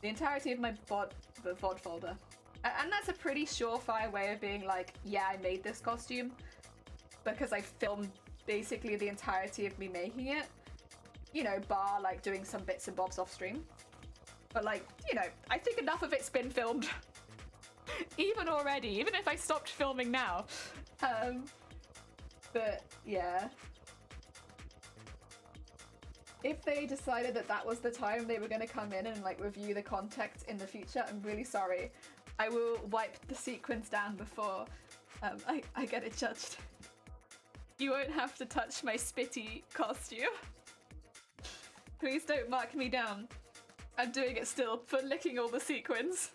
The entirety of my VOD folder. And that's a pretty surefire way of being like, yeah, I made this costume. Because I filmed basically the entirety of me making it. You know, bar like doing some bits and bobs off stream. But like, you know, I think enough of it's been filmed. Even already, even if I stopped filming now. But yeah. If they decided that that was the time they were going to come in and like review the context in the future, I'm really sorry. I will wipe the sequence down before I get it judged. You won't have to touch my spitty costume. Please don't mark me down. I'm doing it still for licking all the sequins.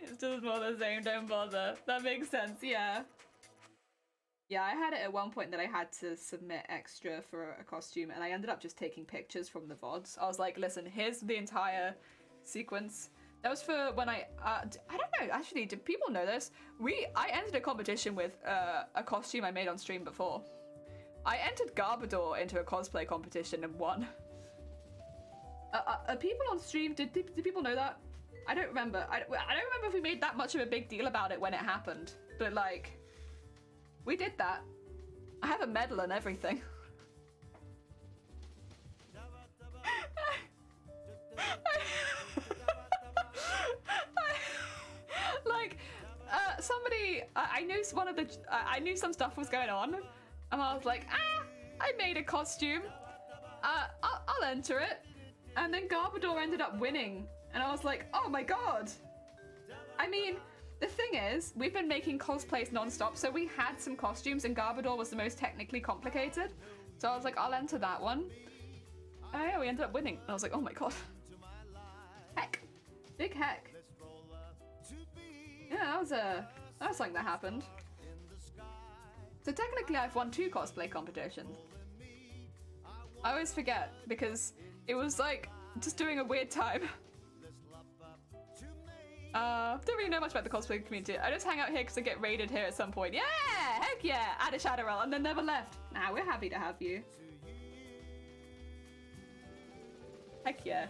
It's just more the same, don't bother. That makes sense, yeah. Yeah, I had it at one point that I had to submit extra for a costume, and I ended up just taking pictures from the VODs. I was like, listen, here's the entire sequence. That was for when I don't know, actually, did people know this? I entered a competition with a costume I made on stream before. I entered Garbador into a cosplay competition and won. Are people on stream, did people know that? I don't remember. I don't remember if we made that much of a big deal about it when it happened, but like, we did that. I have a medal and everything. Like, somebody, I knew I knew some stuff was going on, and I was like, I made a costume. I'll enter it. And then Garbador ended up winning, and I was like, oh my god. I mean, the thing is, we've been making cosplays non-stop, so we had some costumes, and Garbador was the most technically complicated. So I was like, I'll enter that one. And yeah, we ended up winning. And I was like, oh my god. Heck. Big heck. Yeah, that was something that happened. So technically I've won 2 cosplay competitions. I always forget, because it was like, just doing a weird time. Don't really know much about the cosplay community. I just hang out here because I get raided here at some point. Yeah! Heck yeah! Add a shadow roll and then never left. Nah, we're happy to have you. Heck yeah.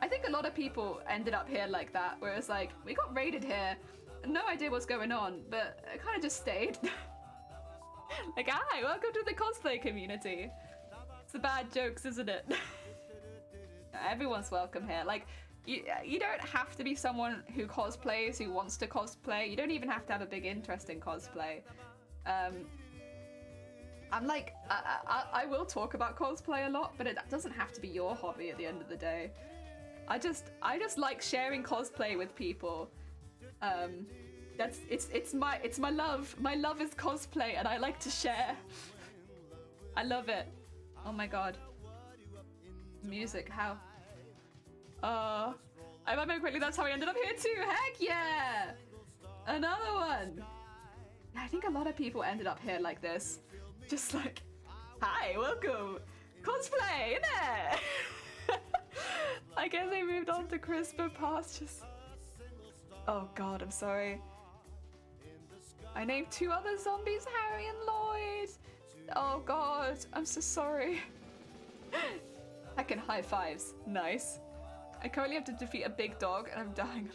I think a lot of people ended up here like that, where it's like, we got raided here, no idea what's going on, but I kind of just stayed. Like, hi, welcome to the cosplay community. It's the bad jokes, isn't it? Everyone's welcome here. Like, you don't have to be someone who cosplays, who wants to cosplay. You don't even have to have a big interest in cosplay. I'm like, I will talk about cosplay a lot, but it doesn't have to be your hobby at the end of the day. I just like sharing cosplay with people. It's my love. My love is cosplay, and I like to share. I love it. Oh my god. Music, how? I remember quickly, that's how I ended up here too. Heck yeah! Another one. I think a lot of people ended up here like this. Just like, hi, welcome. Cosplay, innit? I guess they moved on to crisper pastures. Oh god, I'm sorry. I named 2 other zombies, Harry and Lloyd. Oh god, I'm so sorry. I can high fives. Nice. I currently have to defeat a big dog and I'm dying.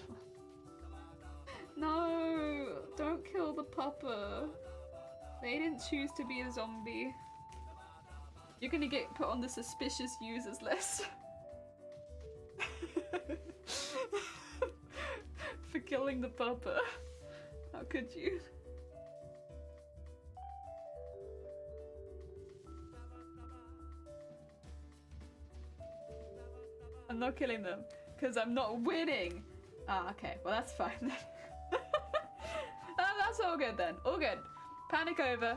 No, don't kill the pupper. They didn't choose to be a zombie. You're gonna get put on the suspicious users list. For killing the pupper. How could you? I'm not killing them, because I'm not winning. Ah, okay. Well, that's fine then. That's all good then. All good. Panic over.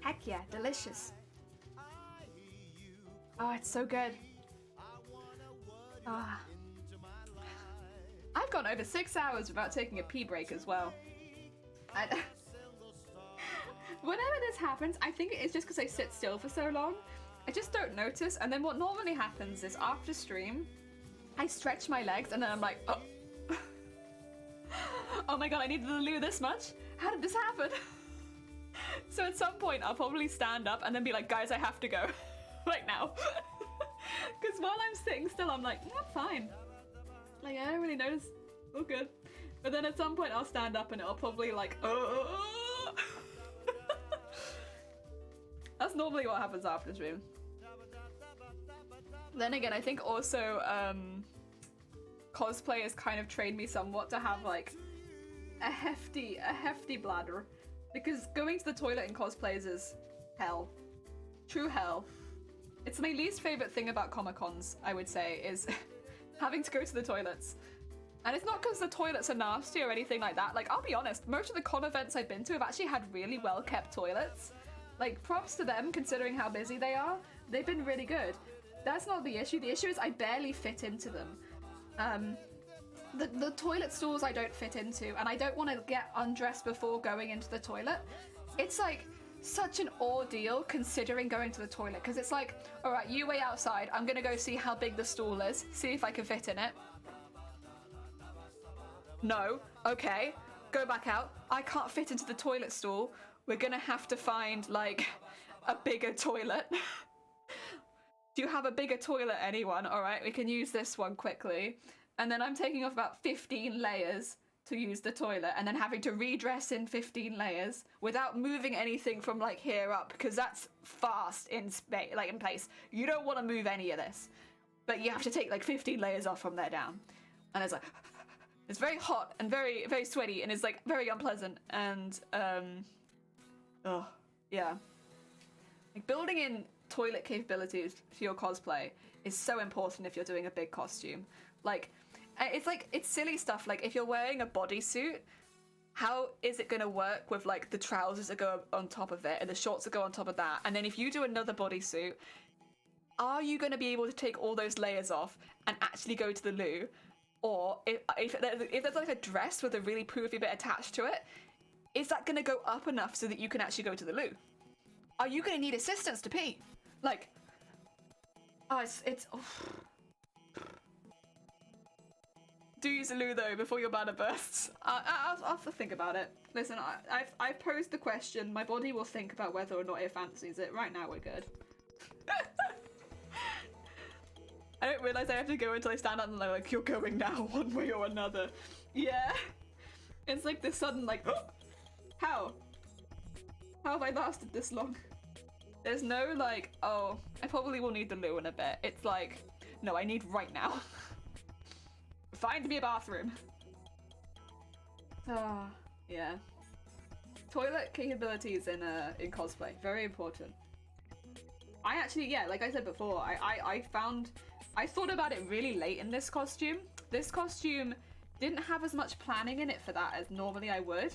Heck yeah, delicious. Oh, it's so good. Ah. I've gone over 6 hours without taking a pee break as well. Whenever this happens, I think it's just because I sit still for so long. I just don't notice, and then what normally happens is after stream, I stretch my legs and then I'm like, oh. Oh my god, I needed the loo this much? How did this happen? So at some point I'll probably stand up and then be like, guys, I have to go. Right now. Because while I'm sitting still, I'm like, I'm fine. Like, I don't really notice. All good. But then at some point I'll stand up and it'll probably like, oh. That's normally what happens after stream. Then again, I think also cosplay has kind of trained me somewhat to have like a hefty bladder, because going to the toilet in cosplays is hell. True hell. It's my least favorite thing about Comic-Cons, I would say, is having to go to the toilets. And it's not because the toilets are nasty or anything like that. Like, I'll be honest, most of the con events I've been to have actually had really well-kept toilets. Like, props to them, considering how busy they are. They've been really good. That's not the issue. The issue is I barely fit into them. The toilet stalls I don't fit into, and I don't want to get undressed before going into the toilet. It's like such an ordeal considering going to the toilet, because it's like, all right, you wait outside. I'm going to go see how big the stall is, see if I can fit in it. No. Okay. Go back out. I can't fit into the toilet stall. We're gonna have to find, like, a bigger toilet. Do you have a bigger toilet, anyone? All right, we can use this one quickly. And then I'm taking off about 15 layers to use the toilet, and then having to redress in 15 layers without moving anything from, like, here up, because that's fast in space, like, in place. You don't want to move any of this. But you have to take, like, 15 layers off from there down. And it's like... It's very hot and very, very sweaty, and it's like very unpleasant. And oh yeah, like building in toilet capabilities for your cosplay is so important if you're doing a big costume. Like it's silly stuff. Like if you're wearing a bodysuit, how is it gonna work with like the trousers that go on top of it and the shorts that go on top of that? And then if you do another bodysuit, are you gonna be able to take all those layers off and actually go to the loo? Or if there's like a dress with a really poofy bit attached to it, is that going to go up enough so that you can actually go to the loo? Are you going to need assistance to pee? Like, oh, it's oh. Do use a loo though before your bladder bursts. I'll have to think about it. Listen, I've posed the question. My body will think about whether or not it fancies it. Right now we're good. I don't realise I have to go until I stand up and they're like, you're going now, one way or another. Yeah. It's like this sudden, like, oh, how? How have I lasted this long? There's no, like, oh, I probably will need the loo in a bit. It's like, no, I need right now. Find me a bathroom. Ah, yeah. Toilet capabilities in cosplay, very important. I actually, yeah, like I said before, I thought about it really late in this costume. This costume didn't have as much planning in it for that as normally I would.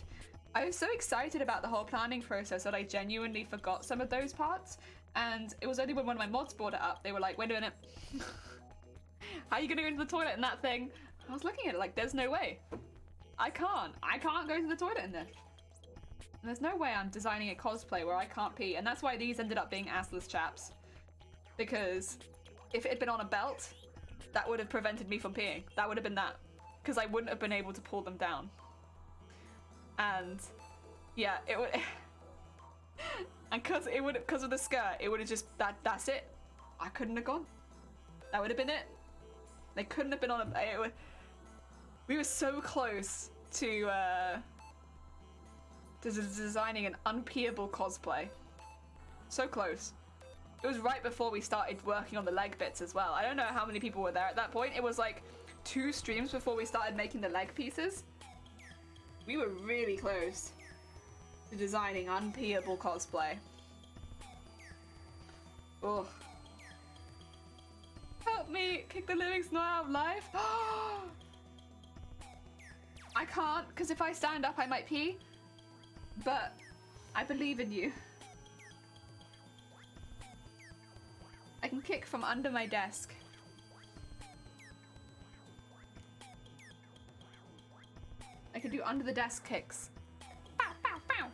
I was so excited about the whole planning process that I genuinely forgot some of those parts. And it was only when one of my mods brought it up, they were like, we're doing it. How are you gonna go into the toilet in that thing? I was looking at it like, there's no way. I can't go to the toilet in this. And there's no way I'm designing a cosplay where I can't pee. And that's why these ended up being assless chaps. Because if it had been on a belt, that would have prevented me from peeing. That would have been that. Because I wouldn't have been able to pull them down. And yeah, it would... and because of the skirt, it would have just... That's it. I couldn't have gone. That would have been it. They couldn't have been on a... We were so close to designing an unpeeable cosplay. So close. It was right before we started working on the leg bits as well. I don't know how many people were there at that point. It was like 2 streams before we started making the leg pieces. We were really close to designing unpeeable cosplay. Oh. Help me! Kick the living snot out of life! I can't, because if I stand up I might pee. But I believe in you. I can kick from under my desk. I can do under the desk kicks. Pow, pow, pow.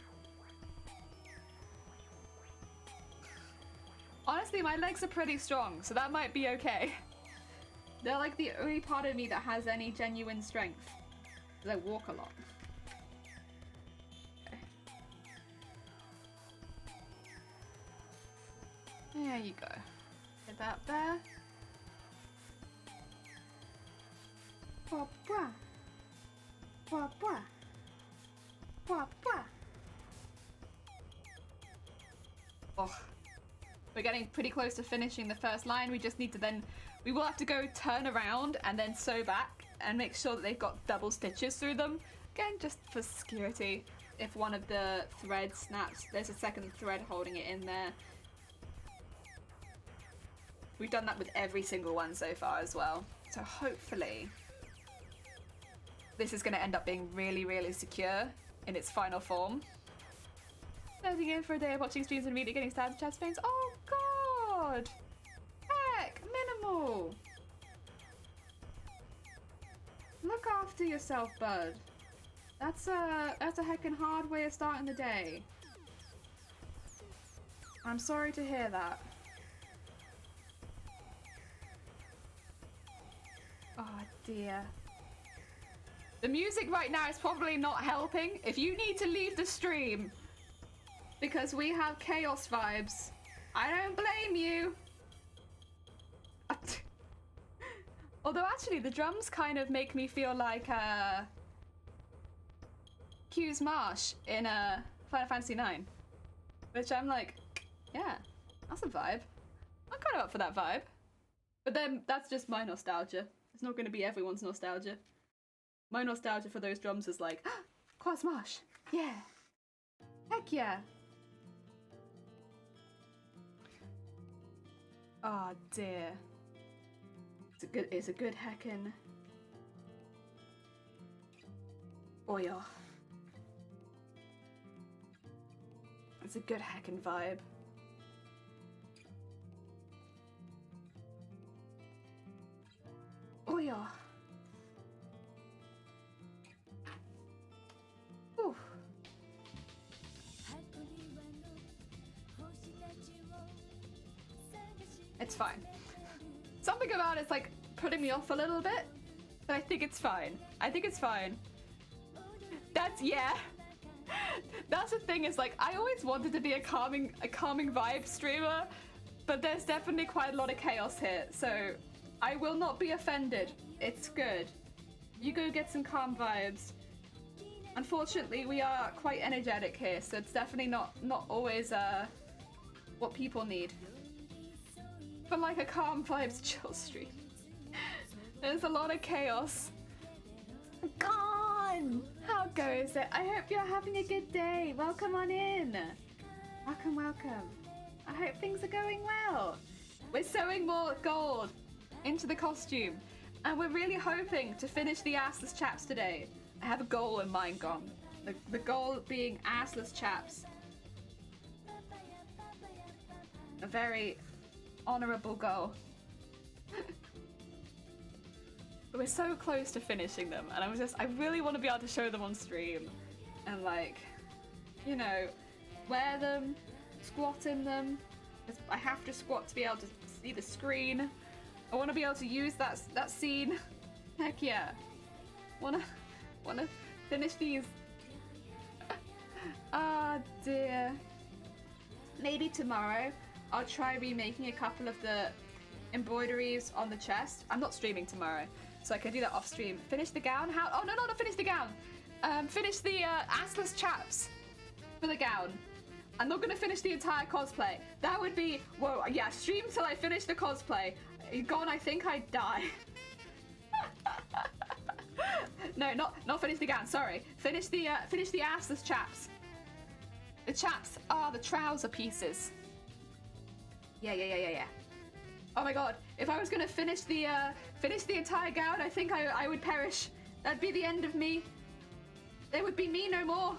Honestly, my legs are pretty strong, so that might be okay. They're like the only part of me that has any genuine strength. Because I walk a lot. Okay. There you go. Get that there. Blah, blah. Blah, blah. Blah, blah. Oh. We're getting pretty close to finishing the first line. We just need to then... We will have to go turn around and then sew back and make sure that they've got double stitches through them. Again, just for security. If one of the threads snaps, there's a second thread holding it in there. We've done that with every single one so far as well. So hopefully this is going to end up being really, really secure in its final form. Closing in for a day of watching streams and immediately getting stabbed in chat's veins. Oh god! Heck, minimal! Look after yourself, bud. That's a heckin' hard way of starting the day. I'm sorry to hear that. Oh dear. The music right now is probably not helping. If you need to leave the stream because we have chaos vibes, I don't blame you. Although actually the drums kind of make me feel like Q's Marsh in Final Fantasy IX. Which I'm like, yeah, that's a vibe. I'm kind of up for that vibe. But then that's just my nostalgia. It's not going to be everyone's nostalgia. My nostalgia for those drums is like, Quas Marsh, yeah, heck yeah. Oh dear. It's a good heckin'. Oh yeah. It's a good heckin' vibe. Oh yeah. Ooh. It's fine. Something about it's like putting me off a little bit, but I think it's fine. I think it's fine. That's, yeah. That's the thing, is like I always wanted to be a calming vibe streamer, but there's definitely quite a lot of chaos here, so I will not be offended. It's good. You go get some calm vibes. Unfortunately, we are quite energetic here, so it's definitely not always what people need. But like a calm vibes chill stream. There's a lot of chaos. Gone! How goes it? I hope you're having a good day. Welcome on in. Welcome, welcome. I hope things are going well. We're sewing more gold into the costume, and we're really hoping to finish the assless chaps today. I have a goal in mind, Gong. The goal being assless chaps. A very honorable goal. But we're so close to finishing them, and I really want to be able to show them on stream and, like, you know, wear them, squat in them. I have to squat to be able to see the screen. I want to be able to use that scene. Heck yeah. Wanna finish these. Ah dear. Maybe tomorrow I'll try remaking a couple of the embroideries on the chest. I'm not streaming tomorrow, so I can do that off stream. Finish the gown? How? Oh no, not finish the gown. Finish the assless chaps for the gown. I'm not gonna finish the entire cosplay. That would be, whoa, yeah, stream till I finish the cosplay. God, I think I'd die. No, not finish the gown, sorry. Finish the assless chaps. The chaps are the trouser pieces. Yeah. Oh my god, if I was gonna finish the entire gown, I think I would perish. That'd be the end of me. There would be me no more.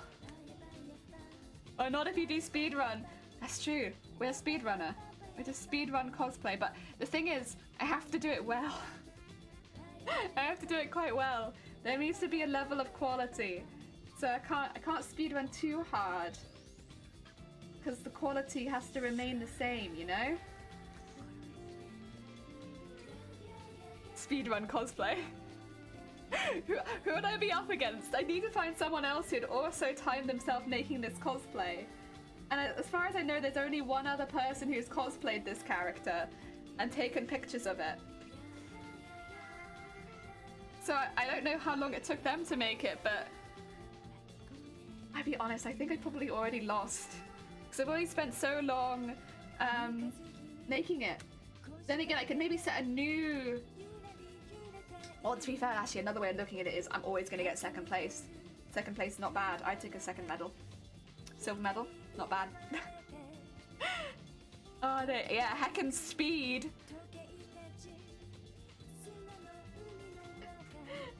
Oh, not if you do speedrun. That's true. We're a speedrunner. We just speedrun cosplay, but the thing is, I have to do it well. I have to do it quite well. There needs to be a level of quality. So I can't speedrun too hard. Because the quality has to remain the same, you know? speedrun cosplay. Who would I be up against? I need to find someone else who'd also time themselves making this cosplay. And as far as I know, there's only one other person who's cosplayed this character and taken pictures of it. So I don't know how long it took them to make it, but I'll be honest, I think I probably already lost. Because I've already spent so long making it. Then again, I could maybe set a new... Well, to be fair, actually, another way of looking at it is I'm always going to get second place. Second place, not bad. I took a second medal. Silver medal, not bad. Oh, yeah, heckin' speed.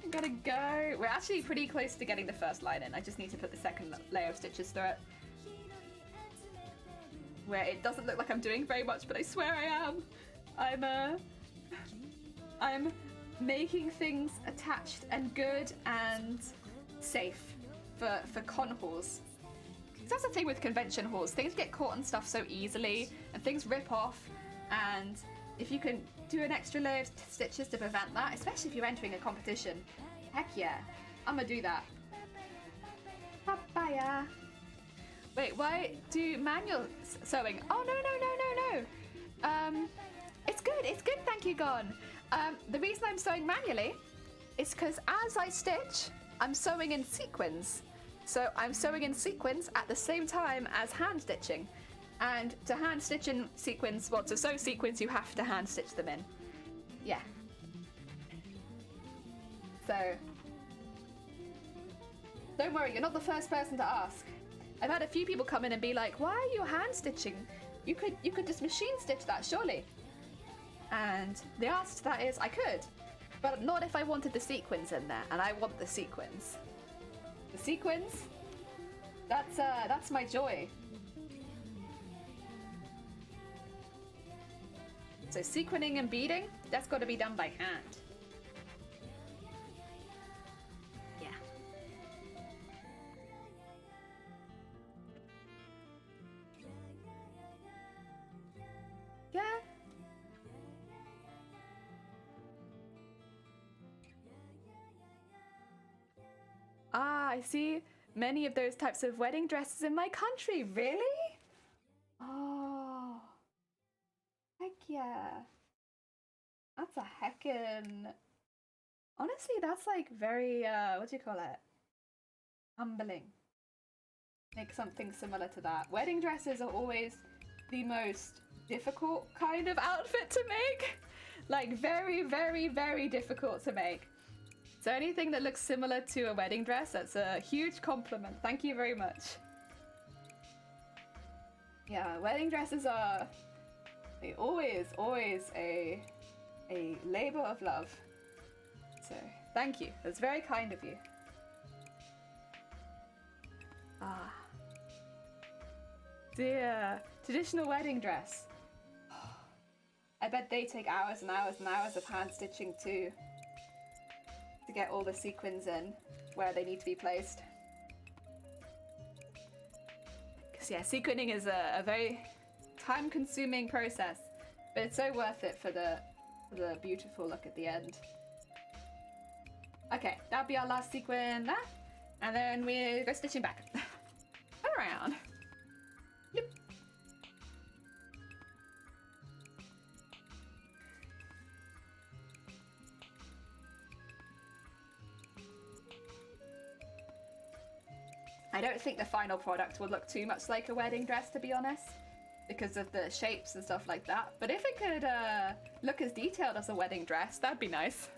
I gotta go. We're actually pretty close to getting the first line in. I just need to put the second layer of stitches through it. Where it doesn't look like I'm doing very much, but I swear I am. I'm making things attached and good and safe for con halls. That's the thing with convention halls. Things get caught on stuff so easily and things rip off, and if you can do an extra layer of stitches to prevent that, especially if you're entering a competition, heck yeah, I'm gonna do that. Papaya. Wait, why do manual sewing? Oh, no. It's good, thank you, Gon. The reason I'm sewing manually is because as I stitch, I'm sewing in sequins. So I'm sewing in sequins at the same time as hand stitching. And to hand stitch in sequins, well, to sew sequins, you have to hand stitch them in. Yeah. So, don't worry, you're not the first person to ask. I've had a few people come in and be like, why are you hand stitching? You could just machine stitch that, surely. And the answer to that is, I could, but not if I wanted the sequins in there, and I want the sequins. The sequins, that's my joy. So sequining and beading, that's got to be done by hand. Yeah. Yeah. Ah, I see many of those types of wedding dresses in my country. Really? Oh. Heck yeah. That's a heckin'... Honestly, that's like very, what do you call it? Humbling. Make something similar to that. Wedding dresses are always the most difficult kind of outfit to make. Like very, very, very difficult to make. So anything that looks similar to a wedding dress, that's a huge compliment. Thank you very much. Yeah, wedding dresses are always a labor of love. So thank you. That's very kind of you. Ah. Dear. Traditional wedding dress. I bet they take hours and hours and hours of hand stitching too, to get all the sequins in where they need to be placed. Because yeah, sequining is a very time-consuming process, but it's so worth it for the beautiful look at the end. Okay, that'll be our last sequin there, and then we go stitching back. Turn around. Yep. I don't think the final product will look too much like a wedding dress, to be honest, because of the shapes and stuff like that. But if it could look as detailed as a wedding dress, that'd be nice.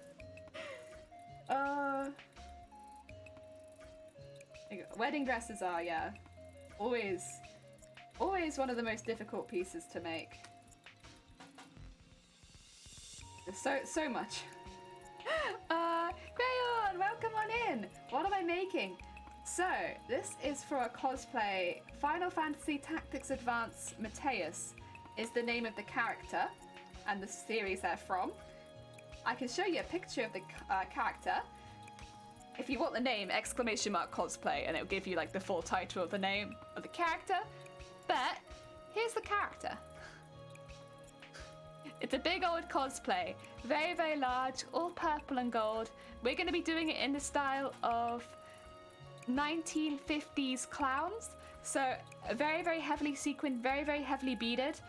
Wedding dresses are, yeah, always one of the most difficult pieces to make. There's so much. Crayon, welcome on in. What am I making? So, this is for a cosplay. Final Fantasy Tactics Advance Mateus is the name of the character and the series they're from. I can show you a picture of the character. If you want the name, !cosplay, and it'll give you like the full title of the name of the character. But here's the character. It's a big old cosplay. Very, very large, all purple and gold. We're going to be doing it in the style of 1950s clowns. So very, very heavily sequined, very, very heavily beaded.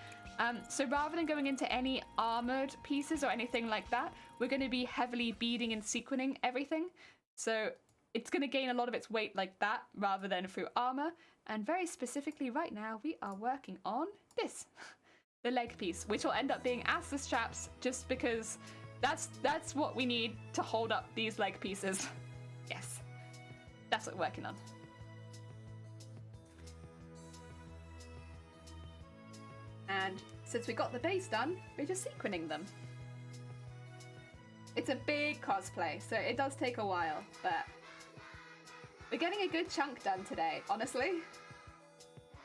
So rather than going into any armored pieces or anything like that, we're going to be heavily beading and sequining everything. So it's going to gain a lot of its weight like that rather than through armor. And very specifically right now, we are working on this. The leg piece, which will end up being assless straps just because that's what we need to hold up these leg pieces. Yes, that's what we're working on. And since we got the base done, we're just sequining them. It's a big cosplay, so it does take a while, but we're getting a good chunk done today, honestly.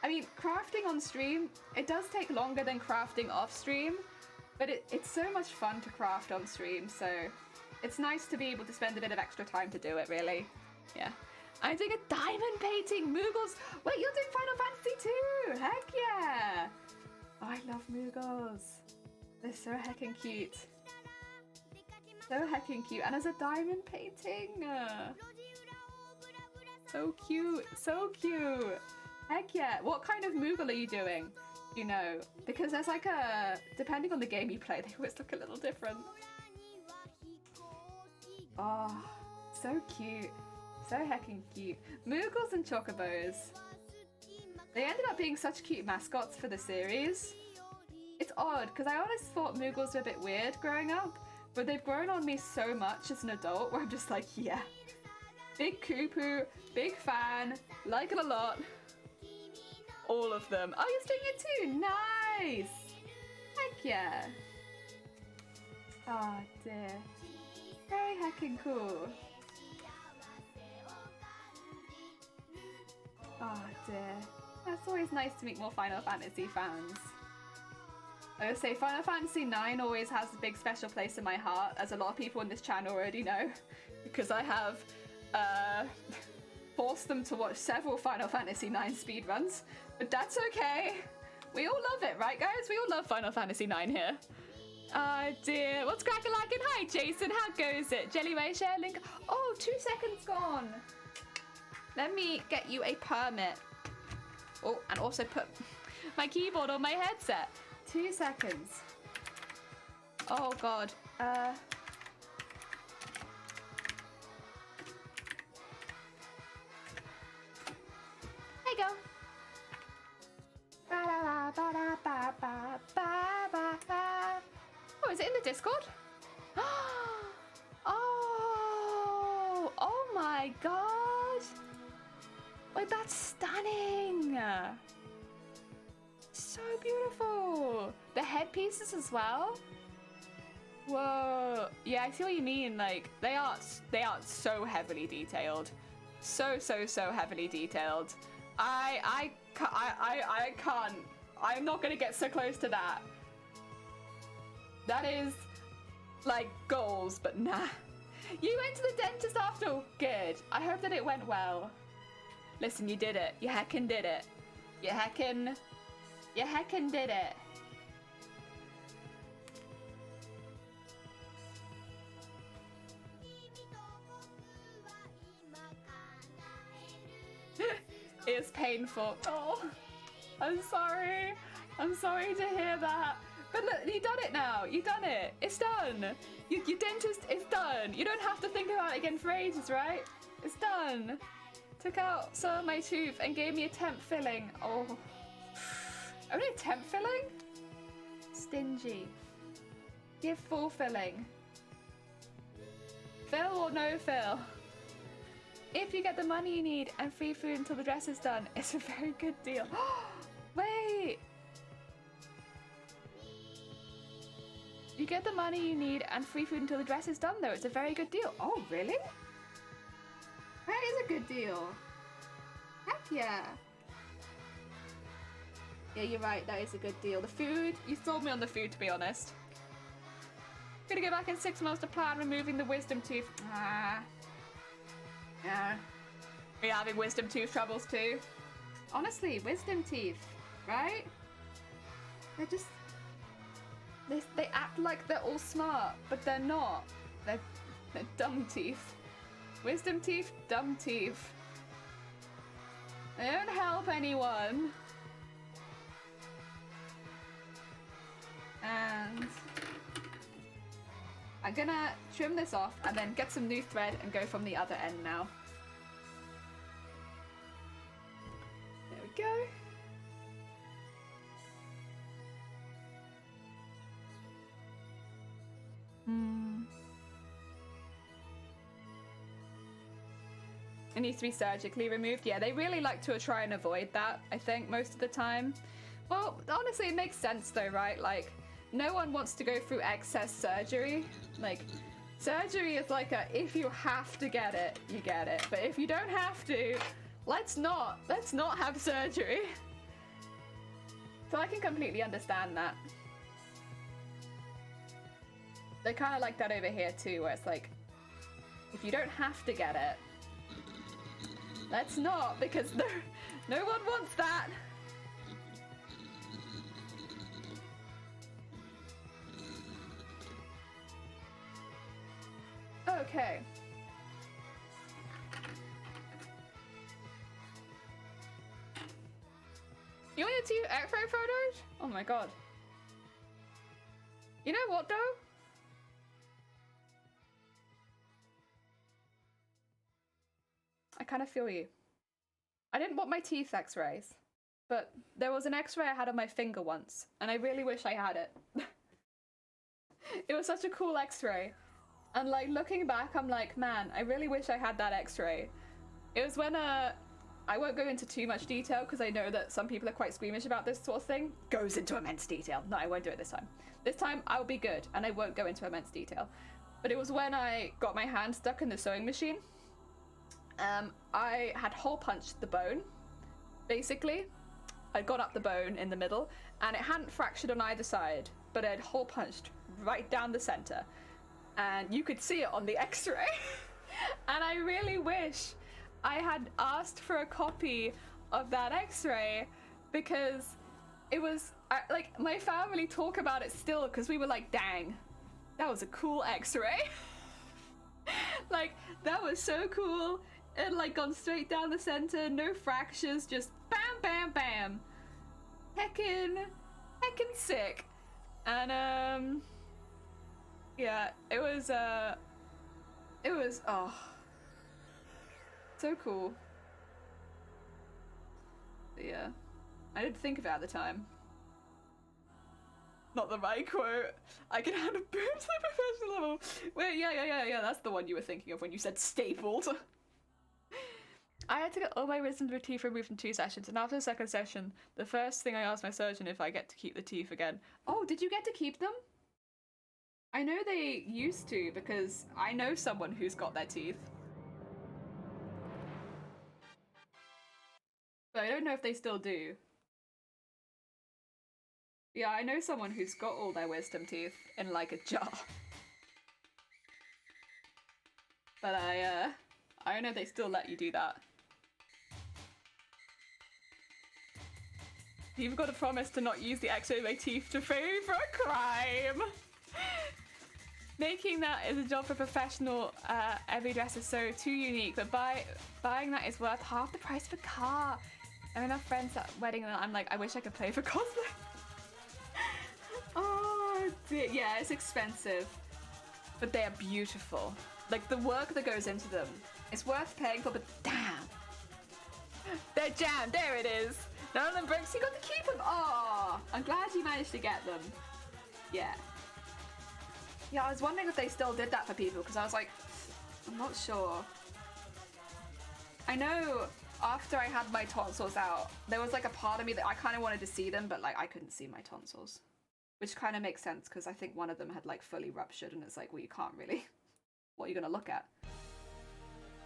I mean, crafting on stream, it does take longer than crafting off stream, but it's so much fun to craft on stream, so it's nice to be able to spend a bit of extra time to do it, really. Yeah. I'm doing a diamond painting, Moogles. Wait, you're doing Final Fantasy too? Heck yeah. Oh, I love Moogles. They're so heckin' cute. So heckin' cute. And as a diamond painting. So cute. So cute. Heck yeah. What kind of Moogle are you doing? You know, because there's like a, depending on the game you play, they always look a little different. Oh, so cute. So heckin' cute. Moogles and Chocobos. They ended up being such cute mascots for the series. It's odd, because I always thought Moogles were a bit weird growing up, but they've grown on me so much as an adult where I'm just like, yeah. Big Kupu, big fan, like it a lot. All of them. Oh, you're doing it too? Nice! Heck yeah. Oh dear. Very heckin' cool. Oh dear. That's always nice to meet more Final Fantasy fans. I would say Final Fantasy IX always has a big special place in my heart, as a lot of people in this channel already know, because I have forced them to watch several Final Fantasy IX speedruns, but that's okay. We all love it, right guys? We all love Final Fantasy IX here. Oh dear, what's crack-a-lackin'? Hi Jason, how goes it? Jellyway, share link. Oh, 2 seconds gone. Let me get you a permit. Oh, and also put my keyboard on my headset. 2 seconds. Oh god. There you go. Oh, is it in the Discord? Oh, oh my god. Wait, that's stunning. So beautiful. The headpieces as well. Whoa. Yeah, I see what you mean. Like, they are so heavily detailed. So heavily detailed. I can't. I'm not gonna get so close to that. That is like goals, but nah. You went to the dentist after. Good. I hope that it went well. Listen, you did it. You heckin' did it. You heckin' did it. It's painful. Oh, I'm sorry. I'm sorry to hear that. But look, you done it now. You done it. It's done. Your dentist is done. You don't have to think about it again for ages, right? It's done. Took out some of my tooth and gave me a temp filling. Oh. Only a temp filling? Stingy. Give full filling. Fill or no fill? If you get the money you need and free food until the dress is done, it's a very good deal. Wait! You get the money you need and free food until the dress is done, though. It's a very good deal. Oh, really? That is a good deal. Heck yeah. Yeah, you're right. That is a good deal. The food, you sold me on the food, to be honest. Gonna go back in 6 months to plan removing the wisdom tooth. Ah. Yeah. We're having wisdom tooth troubles too. Honestly, wisdom teeth, right? They're just... They act like they're all smart, but they're not. They're dumb teeth. Wisdom teeth, dumb teeth. They don't help anyone. And I'm gonna trim this off and then get some new thread and go from the other end now. There we go. It needs to be surgically removed. Yeah, they really like to try and avoid that, I think, most of the time. Well, honestly, it makes sense though, right? Like, no one wants to go through excess surgery. Like, surgery is like a, if you have to get it, you get it. But if you don't have to, let's not have surgery. So I can completely understand that. They kind of like that over here too, where it's like, if you don't have to get it, let's not, because no one wants that. Okay. You want to do X-ray photos? Oh my god. You know what though? I kind of feel you. I didn't want my teeth X-rays, but there was an X-ray I had on my finger once, and I really wish I had it. It was such a cool X-ray. And like looking back, I'm like, man, I really wish I had that X-ray. It was when I won't go into too much detail because I know that some people are quite squeamish about this sort of thing. Goes into immense detail. No, I won't do it this time. This time I'll be good and I won't go into immense detail. But it was when I got my hand stuck in the sewing machine. I had hole punched the bone, basically. I'd got up the bone in the middle and it hadn't fractured on either side, but I'd hole punched right down the center. And you could see it on the X-ray. And I really wish I had asked for a copy of that X-ray because it was, like, my family talk about it still because we were like, dang, that was a cool X-ray. Like, that was so cool. It like gone straight down the center, no fractures, just bam, bam, bam. Heckin' sick. And yeah, it was oh, so cool. But yeah, I didn't think of it at the time. Not the right quote. I can handle boobs at a professional level. Wait, yeah, that's the one you were thinking of when you said stapled. I had to get all my wisdom teeth removed in 2 sessions, and after the second session, the first thing I asked my surgeon if I get to keep the teeth again. Oh, did you get to keep them? I know they used to, because I know someone who's got their teeth. But I don't know if they still do. Yeah, I know someone who's got all their wisdom teeth in like a jar. But I don't know if they still let you do that. You've got to promise to not use the X-ray of my teeth to pay for a crime. Making that is a job for professional. Every dress is so too unique, but buying that is worth half the price of a car. I have enough friends at wedding and I'm like, I wish I could pay for cosplay. Oh dear. Yeah, it's expensive, but they are beautiful. Like the work that goes into them, it's worth paying for. But damn, they're jammed. There it is. None of them broke, so you got to keep them. Oh, I'm glad you managed to get them. Yeah. Yeah, I was wondering if they still did that for people because I was like, I'm not sure. I know after I had my tonsils out, there was like a part of me that I kind of wanted to see them, but like I couldn't see my tonsils. Which kind of makes sense because I think one of them had like fully ruptured and it's like, well, you can't really. What are you going to look at?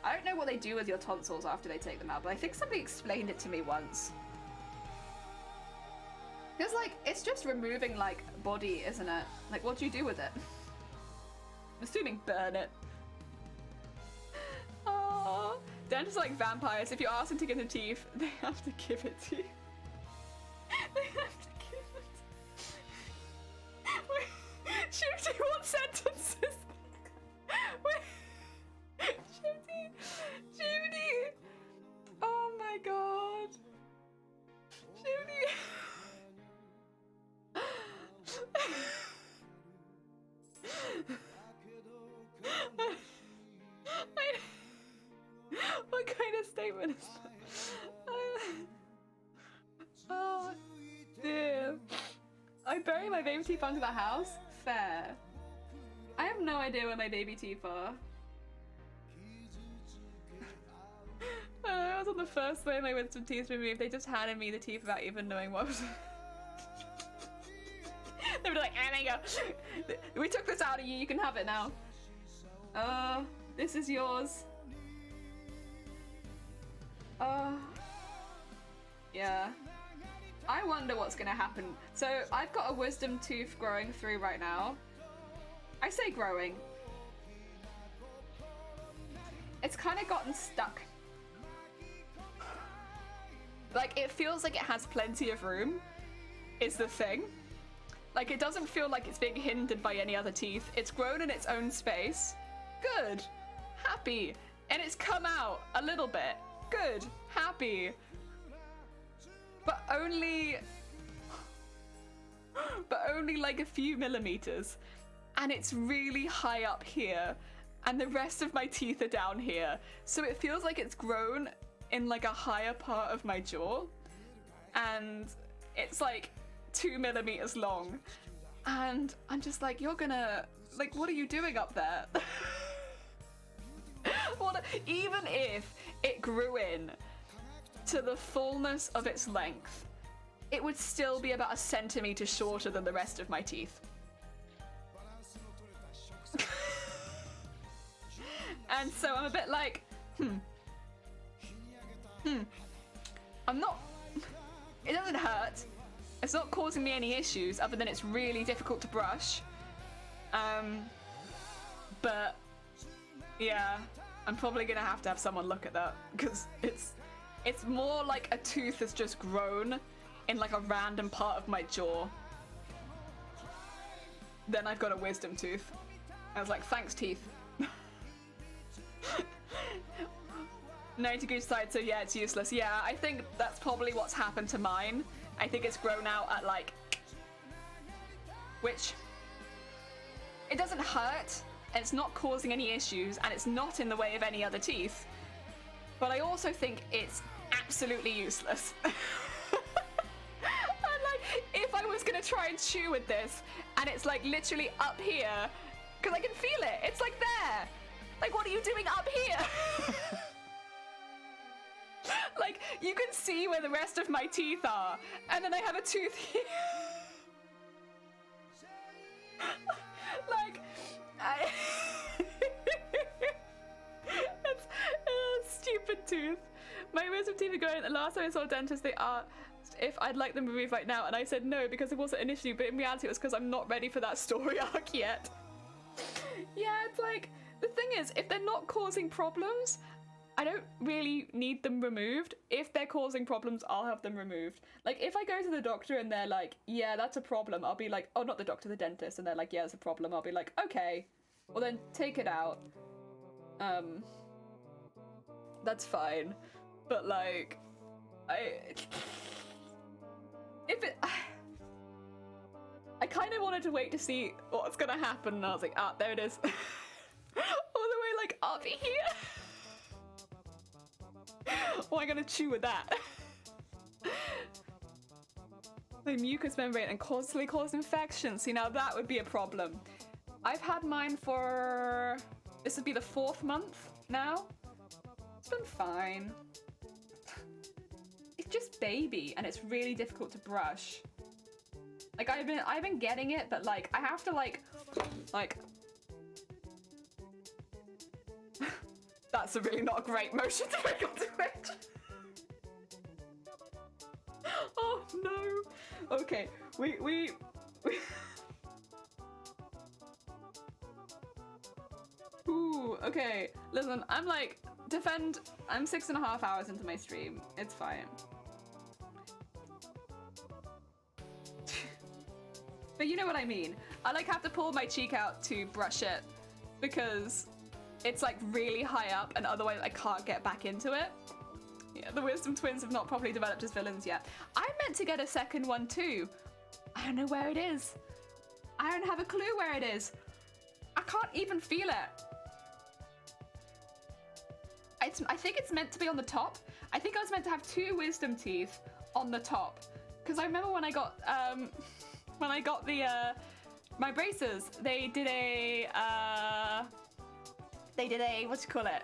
I don't know what they do with your tonsils after they take them out, but I think somebody explained it to me once. Because like, it's just removing like body, isn't it? Like, what do you do with it? I'm assuming burn it. Oh, dentists are like vampires. If you ask them to get the teeth, they have to give it to you. They have to give it. kind of statement is that? Oh, dear. I bury my baby teeth under the house? Fair. I have no idea where my baby teeth are. I was on the first way my wisdom teeth removed. They just handed me the teeth without even knowing what was. They were like, there you go. We took this out of you. You can have it now. This is yours. Yeah. I wonder what's gonna happen. So I've got a wisdom tooth growing through right now. I say growing. It's kind of gotten stuck. Like, it feels like it has plenty of room, is the thing. Like, it doesn't feel like it's being hindered by any other teeth. It's grown in its own space. Good. Happy. And it's come out a little bit. Good. Happy. But only like a few millimeters. And it's really high up here. And the rest of my teeth are down here. So it feels like it's grown in like a higher part of my jaw. And it's like 2 millimeters long. And I'm just like, you're gonna, like, what are you doing up there? Even if it grew in to the fullness of its length, it would still be about a centimeter shorter than the rest of my teeth. And so I'm a bit like, I'm not, it doesn't hurt. It's not causing me any issues other than it's really difficult to brush. But yeah, I'm probably gonna have to have someone look at that because it's more like a tooth has just grown in like a random part of my jaw. Then I've got a wisdom tooth. I was like, thanks, teeth. 90 degree side, so yeah, it's useless. Yeah, I think that's probably what's happened to mine. I think it's grown out at like, which it doesn't hurt, and it's not causing any issues, and it's not in the way of any other teeth. But I also think it's absolutely useless. And like, if I was gonna try and chew with this, and it's like literally up here, because I can feel it, it's like there. Like, what are you doing up here? Like, you can see where the rest of my teeth are, and then I have a tooth here. Like, it's a stupid tooth. My wisdom teeth are going. The last time I saw a dentist, they asked if I'd like them removed right now, and I said no because it wasn't an issue, but in reality it was because I'm not ready for that story arc yet. Yeah, it's like, the thing is, if they're not causing problems, I don't really need them removed. If they're causing problems, I'll have them removed. Like, if I go to the doctor and they're like, yeah, that's a problem, I'll be like, oh, not the doctor, the dentist, and they're like, yeah, that's a problem, I'll be like, okay, well then take it out. That's fine. But like, I kind of wanted to wait to see what's gonna happen, and I was like, ah, there it is. All the way like up here. What am I gonna chew with that? The mucous membrane and constantly cause infections. See, now that would be a problem. I've had mine for, this would be the 4th month now. It's been fine. It's just baby, and it's really difficult to brush. Like, I've been getting it, but like, I have to like. That's a really not a great motion to make onto it. Oh no. Okay, we. Ooh, okay. Listen, I'm like, I'm 6.5 hours into my stream. It's fine. But you know what I mean. I like have to pull my cheek out to brush it because it's like really high up and otherwise I can't get back into it. Yeah, the Wisdom Twins have not properly developed as villains yet. I meant to get a second one too. I don't know where it is. I don't have a clue where it is. I can't even feel it. I I think it's meant to be on the top. I think I was meant to have 2 wisdom teeth on the top, because I remember when I got the my braces, they did a what do you call it,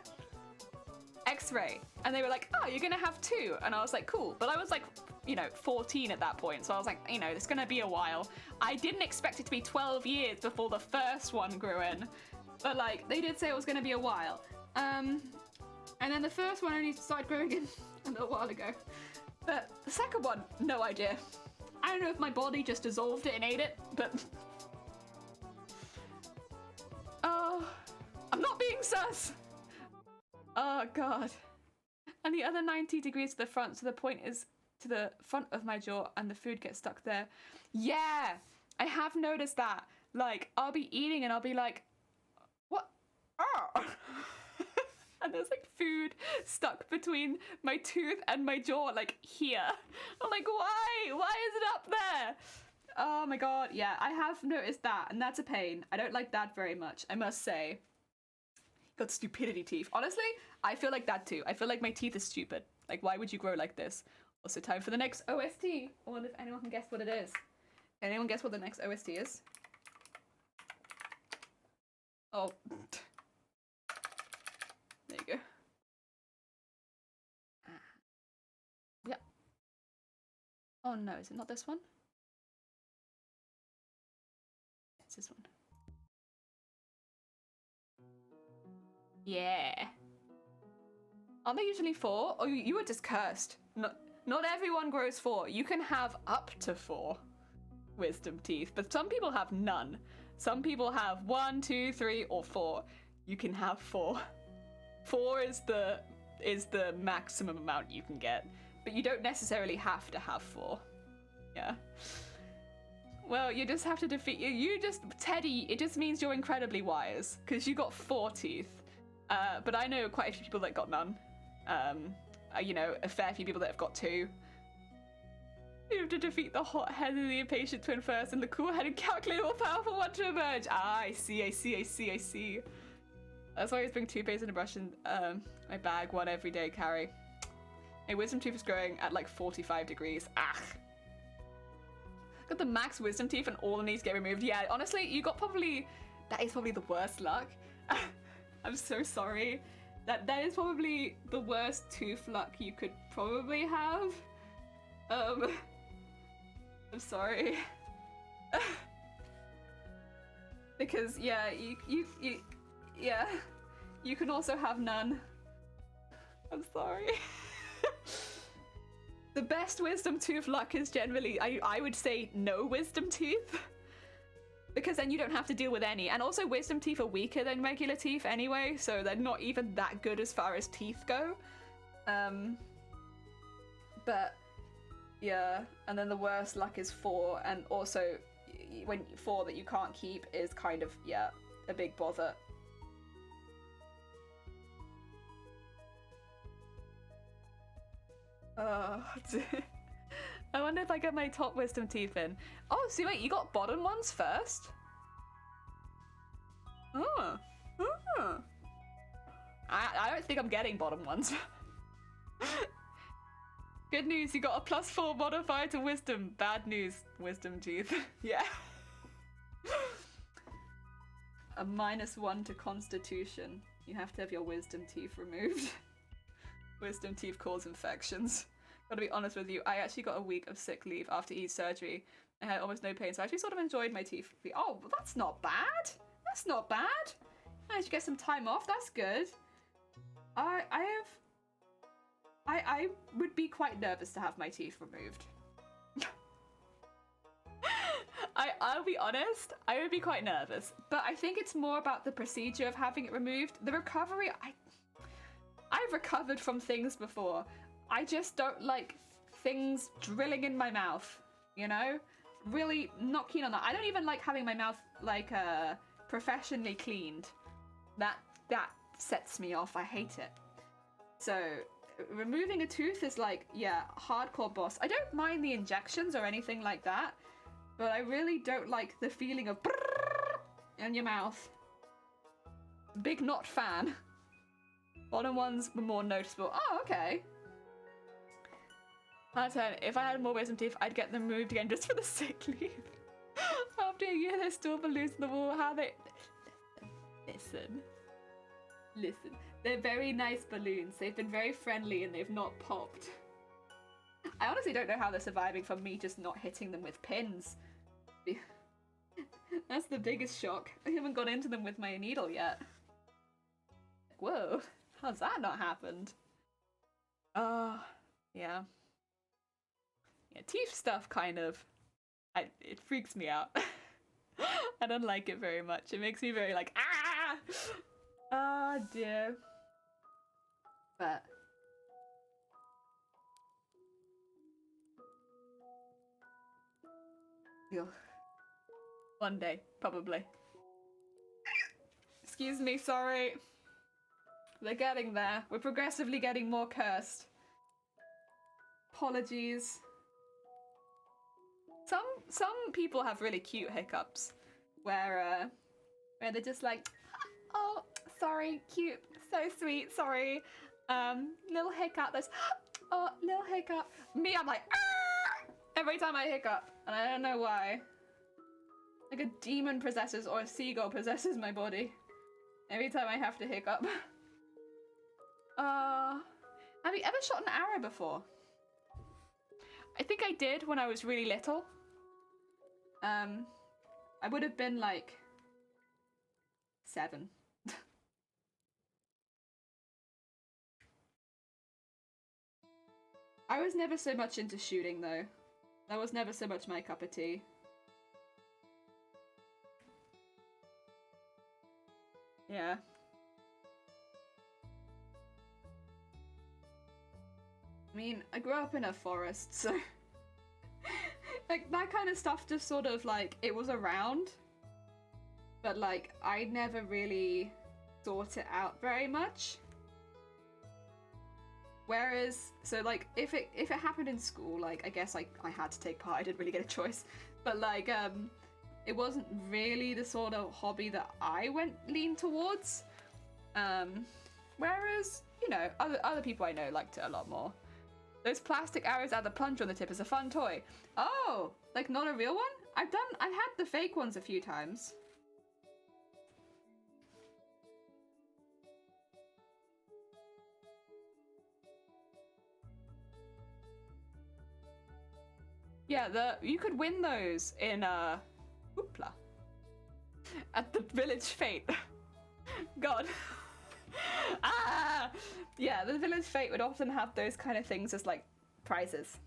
X-ray, and they were like, oh, you're gonna have 2, and I was like, cool. But I was like, you know, 14 at that point, so I was like, you know, it's gonna be a while. I didn't expect it to be 12 years before the first one grew in, but like they did say it was gonna be a while. And then the first one only started growing in a little while ago, but the second one, no idea. I don't know if my body just dissolved it and ate it, but oh, I'm not being sus. Oh god. And the other 90 degrees to the front, so the point is to the front of my jaw and the food gets stuck there. Yeah, I have noticed that. Like, I'll be eating and I'll be like, what? Oh. And there's like food stuck between my tooth and my jaw, like here. I'm like, why? Why is it up there? Oh my god, yeah, I have noticed that, and that's a pain. I don't like that very much, I must say. Got stupidity teeth. Honestly, I feel like that too. I feel like my teeth are stupid. Like, why would you grow like this? Also, time for the next OST. I wonder if anyone can guess what it is. Can anyone guess what the next OST is? Oh. There you go. Yeah. Oh no, is it not this one? It's this one. Yeah. Aren't they usually 4? Or you were just cursed. Not everyone grows 4. You can have up to 4 wisdom teeth, but some people have none. Some people have 1, 2, 3, or 4. You can have 4. 4 is the maximum amount you can get, but you don't necessarily have to have 4. Yeah. Well, you just have to defeat Teddy, it just means you're incredibly wise, because you got 4 teeth. But I know quite a few people that got none. You know, a fair few people that have got 2. You have to defeat the hot-headed and the impatient twin first, and the cool-headed, calculated, all-powerful one to emerge. Ah, I see. That's why I always bring toothpaste and a brush in my bag, one every day carry. My wisdom tooth is growing at like 45 degrees. Ah. Got the max wisdom teeth and all the needs get removed. Yeah, honestly, that is probably the worst luck. I'm so sorry. That is probably the worst tooth luck you could probably have. I'm sorry. Because yeah, you can also have none. I'm sorry. The best wisdom tooth luck is generally, I would say, no wisdom teeth. Because then you don't have to deal with any. And also wisdom teeth are weaker than regular teeth anyway, so they're not even that good as far as teeth go. But yeah, and then the worst luck is 4, and also when 4 that you can't keep is kind of, yeah, a big bother. I wonder if I get my top wisdom teeth in. Oh, see, wait, you got bottom ones first? Oh. I don't think I'm getting bottom ones. Good news, you got a +4 modifier to wisdom. Bad news, wisdom teeth. Yeah. A -1 to constitution. You have to have your wisdom teeth removed. Wisdom teeth cause infections. Gotta be honest with you, I actually got a week of sick leave after each surgery. I had almost no pain, so I actually sort of enjoyed my teeth. Oh, well, that's not bad. That's not bad. Managed to get some time off. That's good. I would be quite nervous to have my teeth removed. I'll be honest, I would be quite nervous, but I think it's more about the procedure of having it removed. The recovery, I've recovered from things before. I just don't like things drilling in my mouth, you know? Really not keen on that. I don't even like having my mouth like professionally cleaned. That sets me off. I hate it. So removing a tooth is like, yeah, hardcore boss. I don't mind the injections or anything like that, but I really don't like the feeling of in your mouth. Big not fan. Bottom ones were more noticeable. Oh, okay. If I had more wisdom teeth, I'd get them moved again just for the sick leave. After a year, they're still balloons on the wall. How they... Listen. They're very nice balloons. They've been very friendly and they've not popped. I honestly don't know how they're surviving from me just not hitting them with pins. That's the biggest shock. I haven't got into them with my needle yet. Whoa, how's that not happened? Yeah. Yeah, teeth stuff kind of... it freaks me out. I don't like it very much. It makes me very like, ah! Oh dear. But... One day, probably. Excuse me, sorry. They're getting there. We're progressively getting more cursed. Apologies. Some people have really cute hiccups where they're just like, oh, sorry, cute, so sweet, sorry. Little hiccup, there's, oh, little hiccup. Me, I'm like, ah! Every time I hiccup, and I don't know why. Like a demon possesses or a seagull possesses my body. Every time I have to hiccup. Have you ever shot an arrow before? I think I did when I was really little. I would have been like 7. I was never so much into shooting though. That was never so much my cup of tea. Yeah. I mean, I grew up in a forest, so like that kind of stuff just sort of like, it was around, but like I never really thought it out very much. Whereas, so like if it happened in school, like I guess I had to take part, I didn't really get a choice, but like it wasn't really the sort of hobby that I leaned towards. Whereas, you know, other people I know liked it a lot more. Those plastic arrows at the plunger on the tip is a fun toy. Oh, like not a real one? I've had the fake ones a few times. Yeah, you could win those in hoopla. At the village fete. God. Ah! Yeah, the village fete would often have those kind of things as like prizes.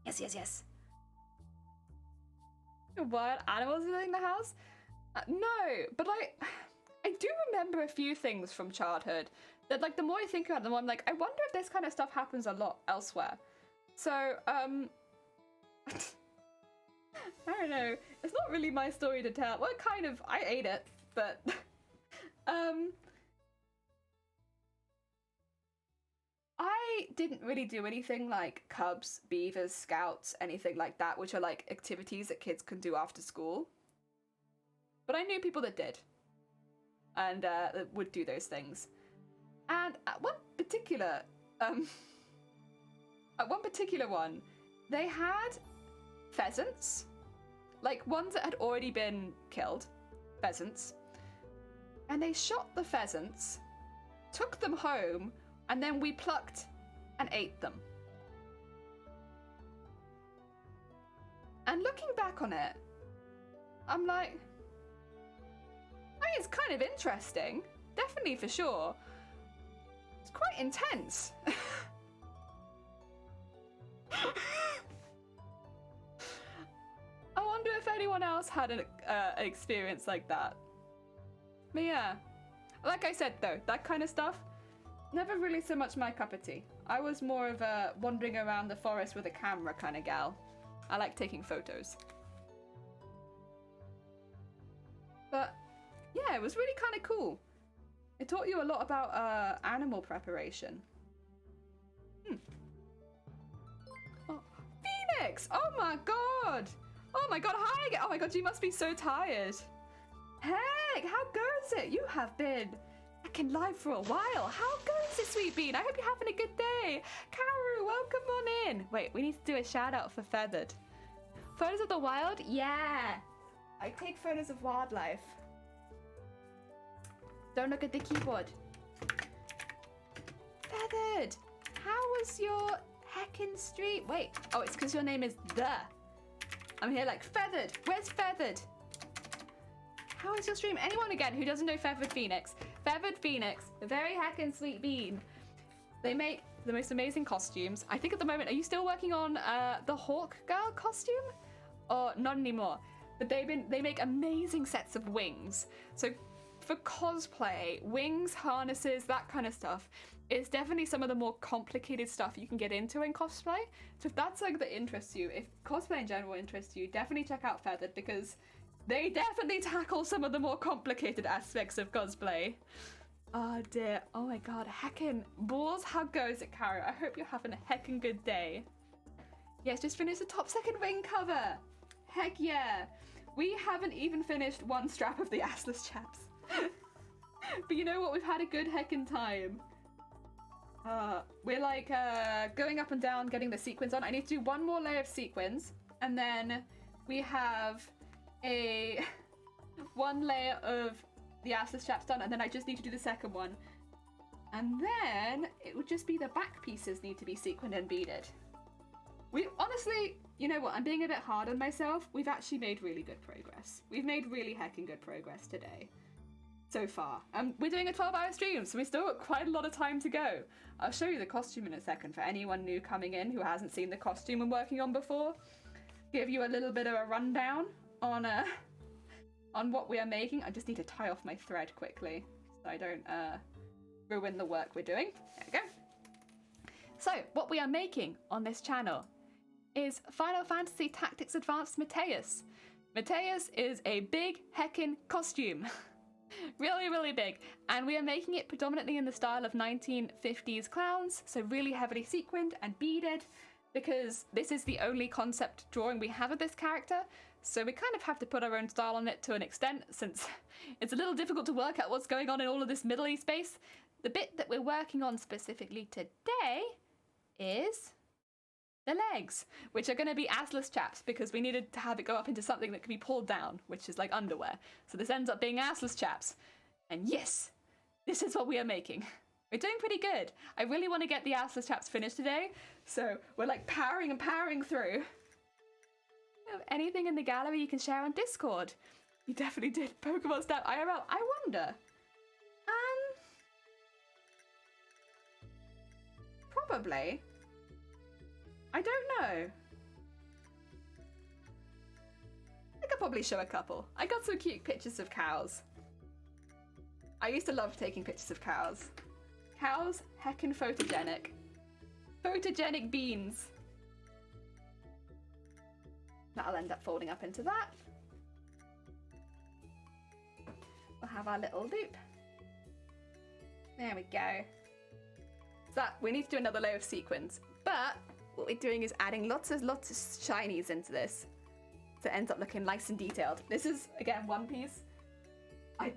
Yes. What animals are in the house? No, but like I do remember a few things from childhood that like the more I think about them, I'm like, I wonder if this kind of stuff happens a lot elsewhere. So I don't know. It's not really my story to tell. Well, kind of. I ate it, but I didn't really do anything like Cubs, Beavers, Scouts, anything like that, which are like activities that kids can do after school. But I knew people that did, and that would do those things. And at one particular one, they had pheasants, like ones that had already been killed, pheasants, and they shot the pheasants, took them home, and then we plucked and ate them. And looking back on it, I'm like, I mean, it's kind of interesting, definitely for sure. It's quite intense. I wonder if anyone else had an experience like that. But yeah, like I said though, that kind of stuff, never really so much my cup of tea. I was more of a wandering around the forest with a camera kind of gal. I like taking photos. But yeah, it was really kind of cool. It taught you a lot about animal preparation. Oh, Phoenix! Oh my god! Oh my god, hi! Oh my god, you must be so tired. Heck, how goes it? You have been Heckin' live for a while. How goes it, Sweet Bean? I hope you're having a good day. Karu, welcome on in. Wait, we need to do a shout out for Feathered. Photos of the wild? Yeah. I take photos of wildlife. Don't look at the keyboard. Feathered, how was your heckin' stream? Wait, oh, it's because your name is The. I'm here like, Feathered, where's Feathered? How is your stream? Anyone again who doesn't know Feathered Phoenix? Feathered Phoenix, the very heckin' sweet bean. They make the most amazing costumes. I think at the moment, are you still working on the Hawk Girl costume? Or not anymore? But they make amazing sets of wings. So for cosplay, wings, harnesses, that kind of stuff is definitely some of the more complicated stuff you can get into in cosplay. So if that's like that interests you, if cosplay in general interests you, definitely check out Feathered because they definitely tackle some of the more complicated aspects of cosplay. Oh dear, oh my god, heckin' balls, how goes it, Caro? I hope you're having a heckin' good day. Yes, just finished the top second wing cover. Heck yeah. We haven't even finished one strap of the assless chaps. But you know what, we've had a good heckin' time. We're like going up and down, getting the sequins on. I need to do one more layer of sequins, and then we have one layer of the assless chaps done, and then I just need to do the second one. And then it would just be the back pieces need to be sequined and beaded. We honestly, you know what, I'm being a bit hard on myself. We've actually made really good progress. We've made really heckin' good progress today. So far. We're doing a 12-hour stream, so we've still got quite a lot of time to go. I'll show you the costume in a second for anyone new coming in who hasn't seen the costume I'm working on before. Give you a little bit of a rundown on what we are making. I just need to tie off my thread quickly so I don't ruin the work we're doing. There we go. So, what we are making on this channel is Final Fantasy Tactics Advanced Mateus. Mateus is a big heckin' costume. Really, really big. And we are making it predominantly in the style of 1950s clowns, so really heavily sequined and beaded, because this is the only concept drawing we have of this character, so we kind of have to put our own style on it to an extent, since it's a little difficult to work out what's going on in all of this Middle East space. The bit that we're working on specifically today is the legs, which are going to be assless chaps because we needed to have it go up into something that can be pulled down, which is like underwear. So this ends up being assless chaps. And yes, this is what we are making. We're doing pretty good. I really want to get the assless chaps finished today, so we're like powering and powering through. Anything in the gallery you can share on Discord? You definitely did. Pokemon Snap IRL. I wonder. Probably. I don't know. I could probably show a couple. I got some cute pictures of cows. I used to love taking pictures of cows. Cows, heckin' photogenic. Photogenic beans. That'll end up folding up into that. We'll have our little loop. There we go. So we need to do another layer of sequins, but what we're doing is adding lots of shinies into this, so it ends up looking nice and detailed. This is again one piece. I've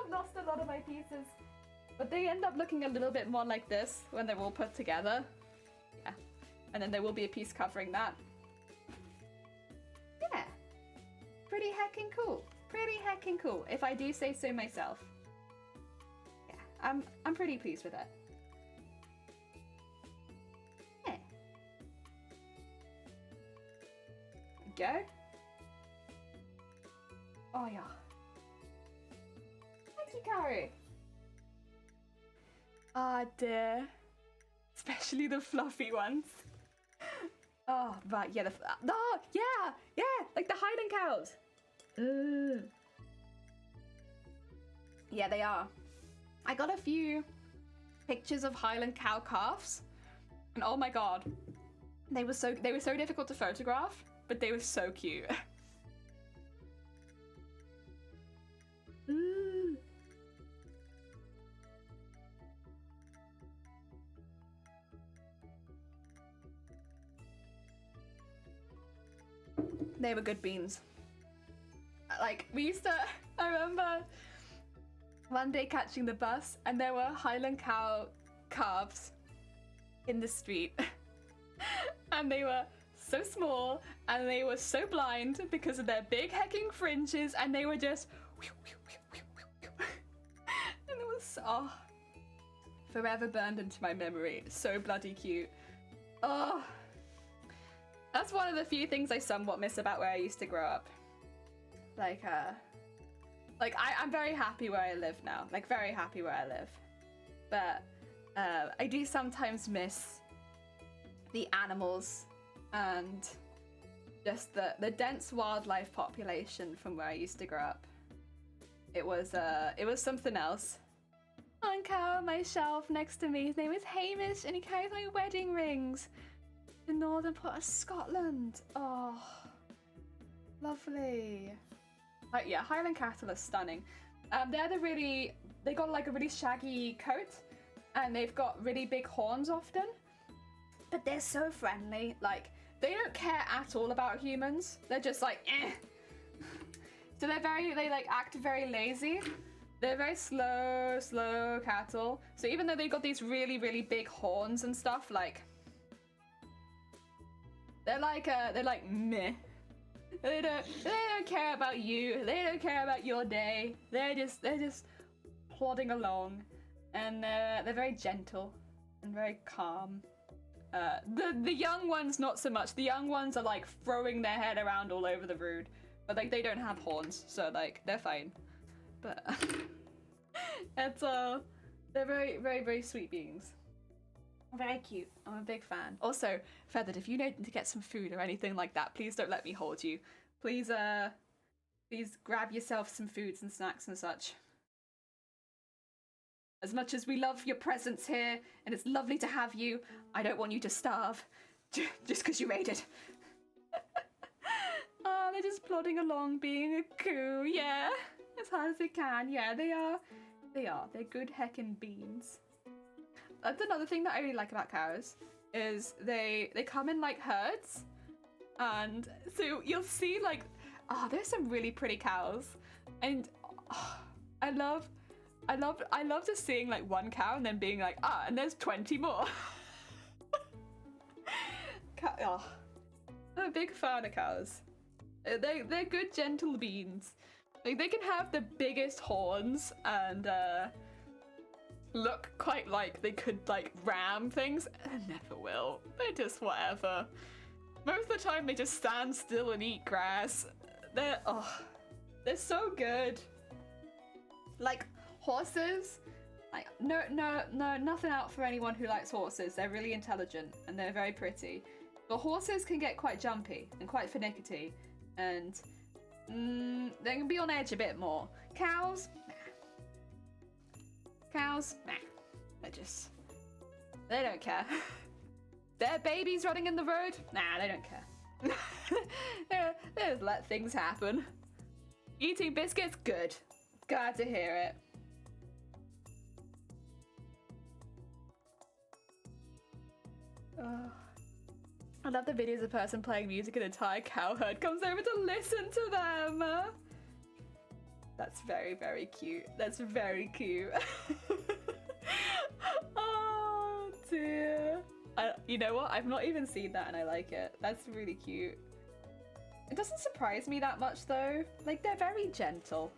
lost a lot of my pieces, but they end up looking a little bit more like this when they're all put together. Yeah, and then there will be a piece covering that. Yeah, pretty heckin' cool. Pretty heckin' cool, if I do say so myself. Yeah, I'm pretty pleased with it. Go. Oh yeah. Thank you, Karu. Ah dear. Especially the fluffy ones. Oh, right, yeah, oh, yeah, like the Highland cows. Yeah, they are. I got a few pictures of Highland cow calves, and oh my god, they were so difficult to photograph. But they were so cute. They were good beans. Like, we used to, I remember one day catching the bus, and there were Highland cow calves in the street. And they were so small, and they were so blind because of their big hecking fringes, and they were just and it was forever burned into my memory. So bloody cute. Oh, that's one of the few things I somewhat miss about where I used to grow up. I'm very happy where I live now, like very happy where I live, but I do sometimes miss the animals and just the dense wildlife population from where I used to grow up. It was something else. One cow on my shelf next to me, his name is Hamish, and he carries my wedding rings. The northern part of Scotland. Oh, lovely. Yeah, Highland cattle are stunning. They got like a really shaggy coat, and they've got really big horns often, but they're so friendly. Like, they don't care at all about humans. They're just like, eh. So they like act very lazy. They're very slow cattle. So even though they've got these really, really big horns and stuff, like, they're like meh. They don't care about you. They don't care about your day. They're just plodding along, and they're very gentle and very calm. The young ones not so much. The young ones are like throwing their head around all over the road, but like they don't have horns, so like they're fine. But it's they're very, very, very sweet beings. Very cute. I'm a big fan. Also, Feathered, if you need to get some food or anything like that, please don't let me hold you. Please grab yourself some foods and snacks and such. As much as we love your presence here, and it's lovely to have you, I don't want you to starve just because you made it. Oh, they're just plodding along being a coo, yeah. As hard as they can, yeah, they are. They're good heckin' beans. That's another thing that I really like about cows, is they come in like herds, and so you'll see like, there's some really pretty cows, and I love just seeing like one cow and then being like, and there's 20 more. I'm a big fan of cows. They're good gentle beings. Like, they can have the biggest horns and look quite like they could like ram things, and never will. They're just whatever. Most of the time they just stand still and eat grass. They're so good. Like horses, like no, nothing out for anyone who likes horses. They're really intelligent and they're very pretty. But horses can get quite jumpy and quite finicky, and they can be on edge a bit more. Cows, nah. They don't care. Their babies running in the road? Nah, they don't care. They just let things happen. Eating biscuits? Good. Glad to hear it. I love the videos of a person playing music and an entire cow herd comes over to listen to them. That's very, very cute. That's very cute. Oh dear. You know what? I've not even seen that and I like it. That's really cute. It doesn't surprise me that much though. Like, they're very gentle.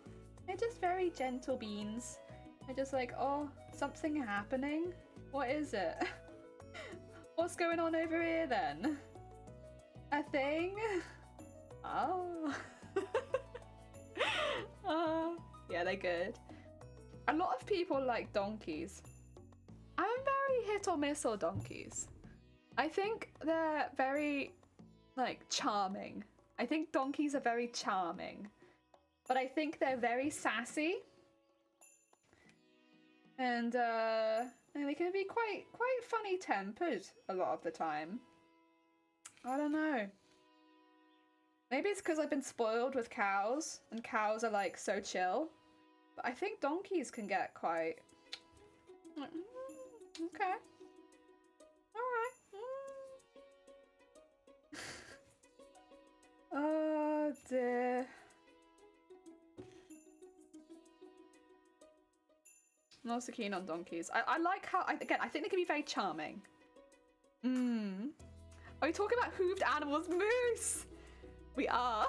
They're just very gentle beans. They're just like, something happening? What is it? What's going on over here then? A thing? Oh. Yeah, they're good. A lot of people like donkeys. I'm very hit or miss on donkeys. I think they're very, like, charming. I think donkeys are very charming. But I think they're very sassy. And they can be quite funny-tempered a lot of the time. I don't know. Maybe it's because I've been spoiled with cows, and cows are like so chill. But I think donkeys can get quite... Okay. Alright. Oh dear. I'm also keen on donkeys. I like how, again, I think they can be very charming. Are we talking about hooved animals? Moose! We are.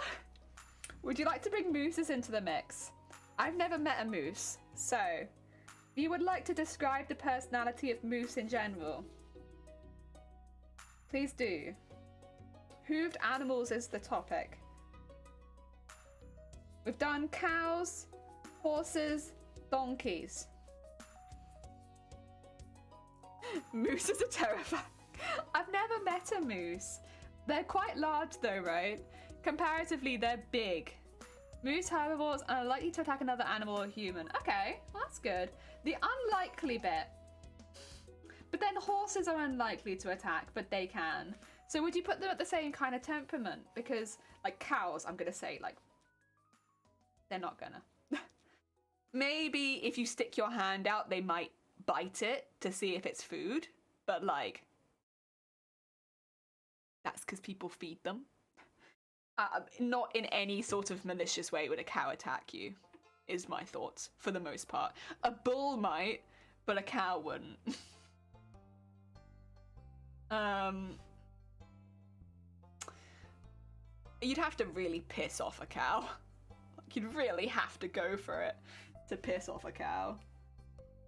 Would you like to bring mooses into the mix? I've never met a moose, so if you would like to describe the personality of moose in general, please do. Hooved animals is the topic. We've done cows, horses, donkeys. Mooses are terrifying. I've never met a moose. They're quite large though, right? Comparatively, they're big. Moose herbivores are likely to attack another animal or human. Okay, well, that's good. The unlikely bit. But then horses are unlikely to attack, but they can. So would you put them at the same kind of temperament? Because, like, cows, I'm gonna say, like, they're not gonna. Maybe if you stick your hand out, they might bite it to see if it's food. But, like, that's because people feed them. Not in any sort of malicious way would a cow attack you, is my thoughts, for the most part. A bull might, but a cow wouldn't. You'd have to really piss off a cow. Like, you'd really have to go for it to piss off a cow.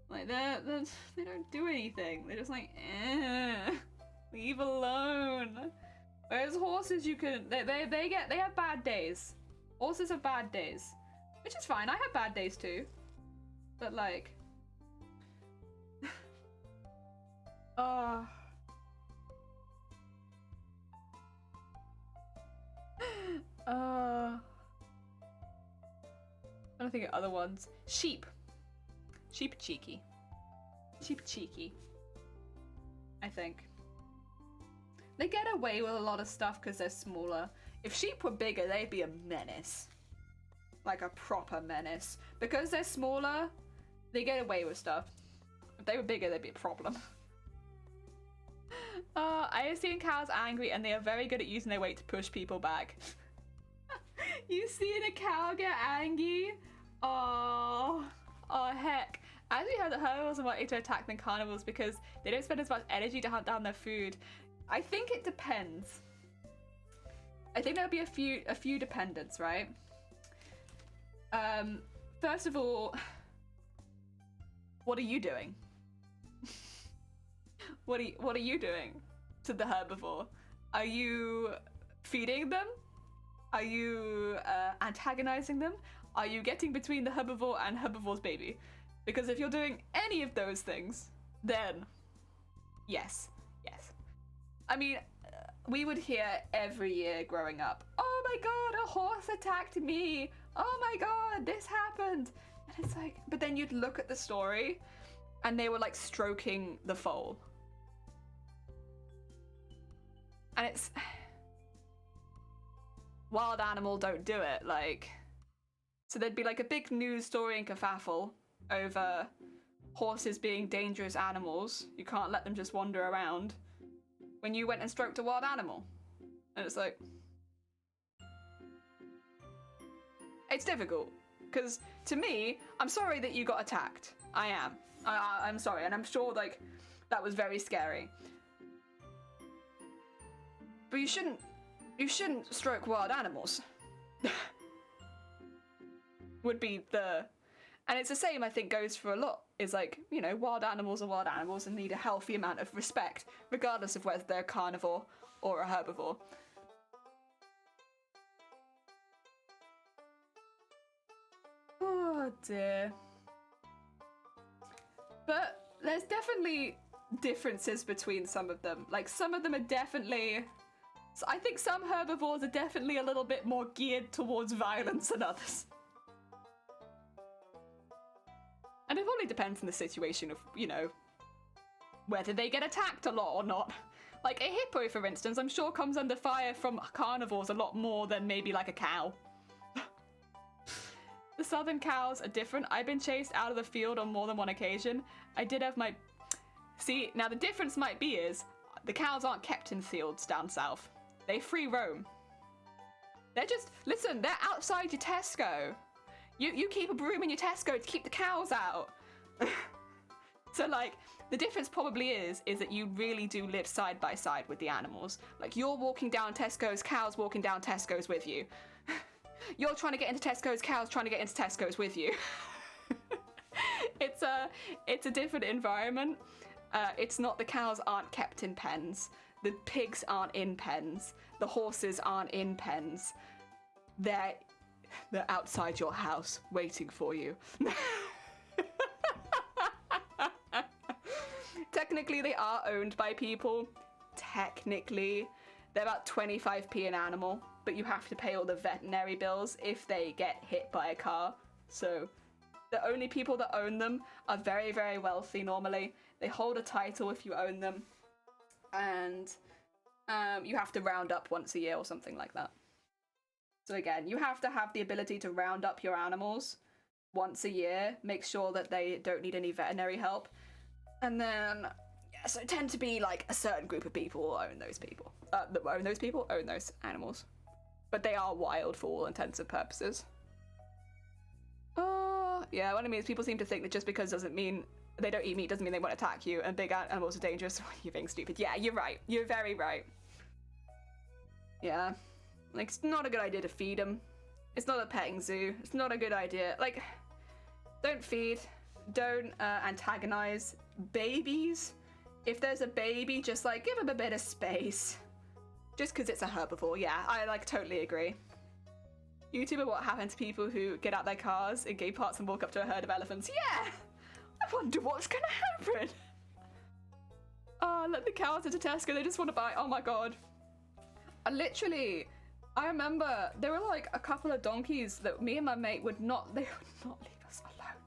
Like, they don't do anything. They're just like, leave alone. Whereas horses, you can, they have bad days. Horses have bad days, which is fine. I have bad days too, but like, I don't think of other ones. Sheep. Sheep are cheeky. Sheep are cheeky, I think. They get away with a lot of stuff because they're smaller. If sheep were bigger, they'd be a menace. Like a proper menace. Because they're smaller, they get away with stuff. If they were bigger, they'd be a problem. I have seen cows angry and they are very good at using their weight to push people back. You seen a cow get angry? Oh heck. As we heard that herbivores are more likely to attack than carnivores because they don't spend as much energy to hunt down their food. I think it depends. I think there'll be a few dependents, right? First of all, what are you doing? What are you doing to the herbivore? Are you feeding them? Are you antagonizing them? Are you getting between the herbivore and herbivore's baby? Because if you're doing any of those things, then yes. I mean, we would hear every year growing up, oh my god, a horse attacked me. Oh my god, this happened. And it's like, but then you'd look at the story and they were like stroking the foal. And it's, wild animal don't do it, like. So there'd be like a big news story in kerfuffle over horses being dangerous animals. You can't let them just wander around. When you went and stroked a wild animal. And it's like, it's difficult. Because to me, I'm sorry that you got attacked. I am. I'm sorry. And I'm sure like that was very scary. But you shouldn't stroke wild animals. Would be the, and it's the same I think goes for a lot, is like, you know, wild animals are wild animals and need a healthy amount of respect, regardless of whether they're a carnivore or a herbivore. Oh dear. But there's definitely differences between some of them. Like, some of them are definitely, I think some herbivores are definitely a little bit more geared towards violence than others. And it probably depends on the situation of, you know, whether they get attacked a lot or not. Like, a hippo, for instance, I'm sure comes under fire from carnivores a lot more than maybe like a cow. The southern cows are different. I've been chased out of the field on more than one occasion. I did have my... See, now the difference might be is, the cows aren't kept in fields down south. They free roam. They're just... Listen, they're outside your Tesco. You keep a broom in your Tesco to keep the cows out. So like, the difference probably is that you really do live side by side with the animals. Like, you're walking down Tesco's, cows walking down Tesco's with you. You're trying to get into Tesco's, cows trying to get into Tesco's with you. It's a different environment. It's not, the cows aren't kept in pens. The pigs aren't in pens. The horses aren't in pens. They're outside your house waiting for you. Technically, they are owned by people. Technically, they're about 25p an animal, but you have to pay all the veterinary bills if they get hit by a car. So the only people that own them are very, very wealthy normally. They hold a title if you own them, and you have to round up once a year or something like that. So again, you have to have the ability to round up your animals once a year, make sure that they don't need any veterinary help. And then, yeah, so tend to be like a certain group of people who own those people. Own those animals. But they are wild for all intents and purposes. Yeah, what I mean is people seem to think that just because doesn't mean they don't eat meat doesn't mean they won't attack you, and big animals are dangerous. You're being stupid. Yeah, you're right. You're very right. Yeah. Like, it's not a good idea to feed them. It's not a petting zoo. It's not a good idea. Like, don't feed. Don't antagonize babies. If there's a baby, just like give them a bit of space. Just because it's a herbivore. Yeah, I like totally agree. YouTuber, what happened to people who get out their cars in gay parts and walk up to a herd of elephants? Yeah! I wonder what's gonna happen. Oh, let the cows into Tesco, they just want to buy. Oh my god. I remember there were like a couple of donkeys that me and my mate would not leave us alone.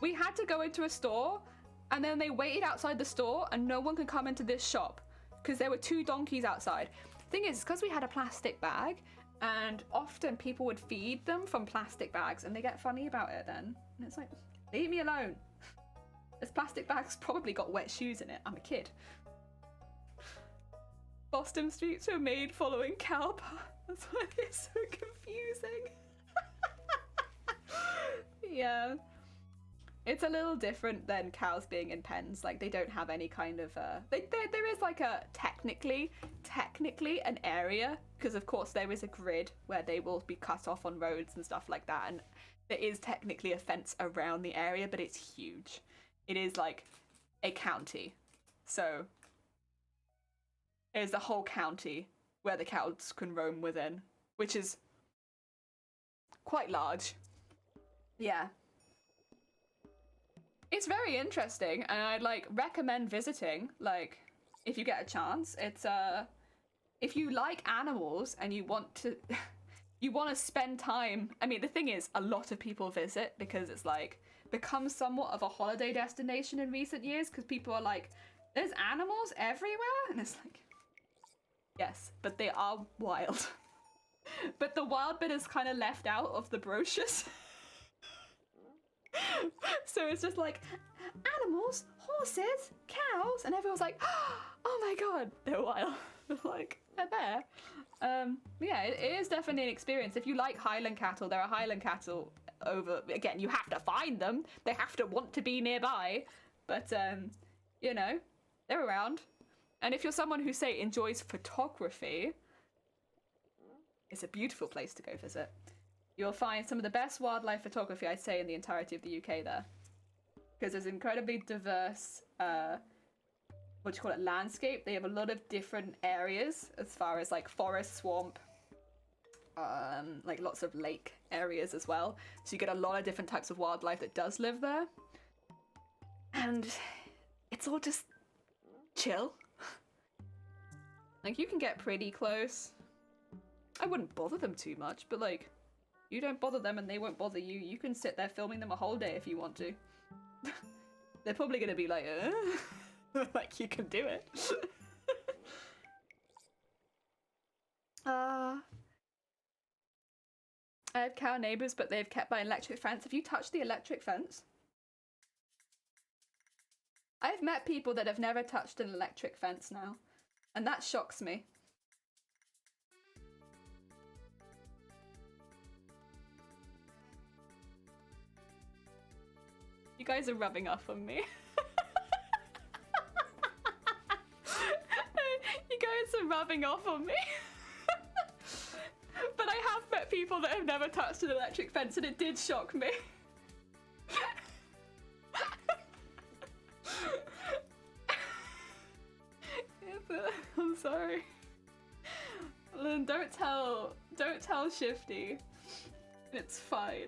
We had to go into a store, and then they waited outside the store and no one could come into this shop because there were 2 donkeys outside. Thing is, because we had a plastic bag, and often people would feed them from plastic bags and they get funny about it then. And it's like, leave me alone. This plastic bag's probably got wet shoes in it. I'm a kid. Boston streets were made following cow paths. That's why they're so confusing. Yeah. It's a little different than cows being in pens. Like, they don't have any kind of there is like a technically an area, because of course there is a grid where they will be cut off on roads and stuff like that, and there is technically a fence around the area, but it's huge. It is like a county. So there's the whole county where the cows can roam within, which is quite large. Yeah. It's very interesting, and I'd like recommend visiting, like, if you get a chance. It's if you like animals and you want to spend time. I mean, the thing is, a lot of people visit because it's like become somewhat of a holiday destination in recent years, because people are like, there's animals everywhere, and it's like, yes, but they are wild. But the wild bit is kind of left out of the brochures. So it's just like animals, horses, cows, and everyone's like, oh my god, they're wild. Like, they're there. Yeah, it is definitely an experience. If you like Highland cattle, there are Highland cattle over, again, you have to find them. They have to want to be nearby. But, you know, they're around. And if you're someone who, say, enjoys photography, it's a beautiful place to go visit. You'll find some of the best wildlife photography, I'd say, in the entirety of the UK there. Because there's incredibly diverse, landscape. They have a lot of different areas as far as like forest, swamp, like lots of lake areas as well. So you get a lot of different types of wildlife that does live there. And it's all just chill. Like, you can get pretty close. I wouldn't bother them too much, but like, you don't bother them and they won't bother you. You can sit there filming them a whole day if you want to. They're probably going to be like, like, you can do it. I have cow neighbours, but they've kept my electric fence. Have you touched the electric fence? I've met people that have never touched an electric fence now, and that shocks me. You guys are rubbing off on me. rubbing off on me. But I have met people that have never touched an electric fence, and it did shock me. I'm sorry. Lynn, don't tell Shifty. It's fine.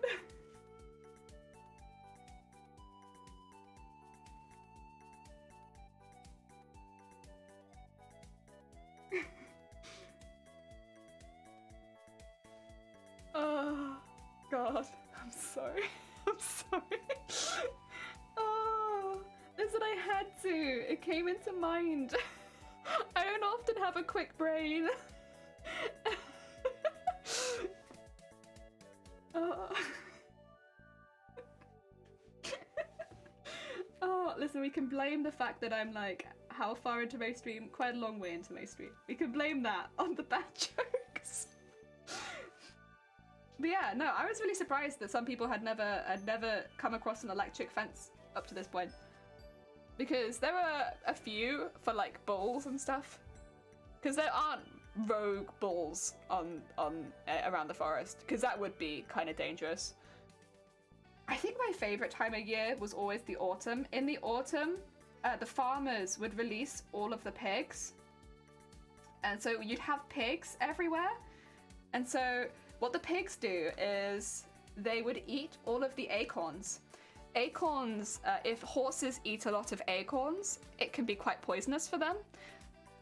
Oh, God. I'm sorry. I'm sorry. Oh, listen, I had to. It came into mind. I don't often have a quick brain. Oh. Oh, listen, we can blame the fact that I'm like, how far into my stream? Quite a long way into my stream. We can blame that on the bad jokes. But yeah, no, I was really surprised that some people had never come across an electric fence up to this point. Because there were a few for like bulls and stuff. Because there aren't rogue bulls on around the forest, because that would be kind of dangerous. I think my favorite time of year was always the autumn. In the autumn, the farmers would release all of the pigs. And so you'd have pigs everywhere. And so what the pigs do is they would eat all of the acorns. Acorns, if horses eat a lot of acorns, it can be quite poisonous for them.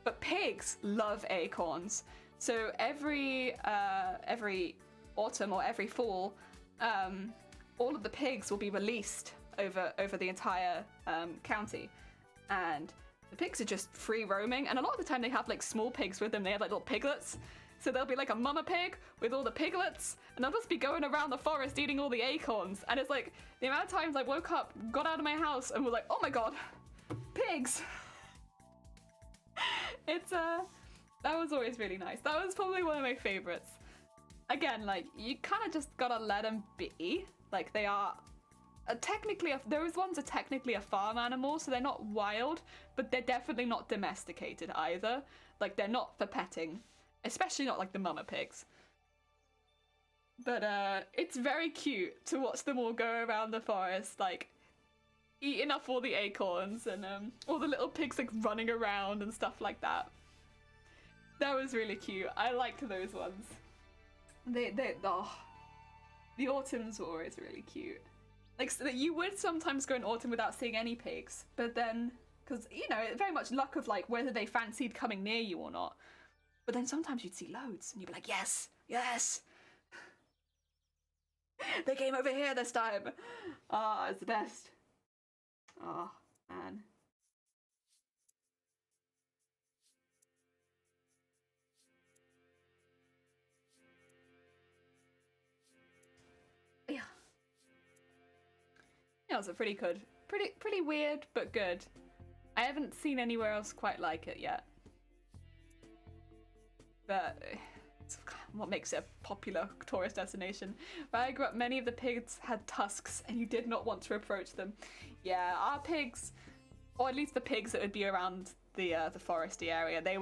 But pigs love acorns. So every autumn or every fall, all of the pigs will be released over the entire county. And the pigs are just free roaming. And a lot of the time they have like small pigs with them. They have like little piglets. So there'll be like a mama pig with all the piglets, and they'll just be going around the forest eating all the acorns. And it's like the amount of times I woke up, got out of my house, and was like, oh my god, pigs! It's that was always really nice. That was probably one of my favorites. Again, like, you kind of just gotta let them be. Like, they are technically, those ones are technically a farm animal, so they're not wild, but they're definitely not domesticated either. Like, they're not for petting. Especially not like the mama pigs. But it's very cute to watch them all go around the forest, like, eating up all the acorns, and all the little pigs like running around and stuff like that. That was really cute. I liked those ones. The autumns were always really cute. Like, so that you would sometimes go in autumn without seeing any pigs, but then, because, you know, it's very much luck of like whether they fancied coming near you or not. But then sometimes you'd see loads, and you'd be like, yes, yes! They came over here this time! Ah, it's the best. Oh, man. Yeah. Yeah, it was a pretty good. Pretty weird, but good. I haven't seen anywhere else quite like it yet. But it's what makes it a popular tourist destination. Where I grew up, many of the pigs had tusks, and you did not want to approach them. Yeah, our pigs, or at least the pigs that would be around the foresty area, they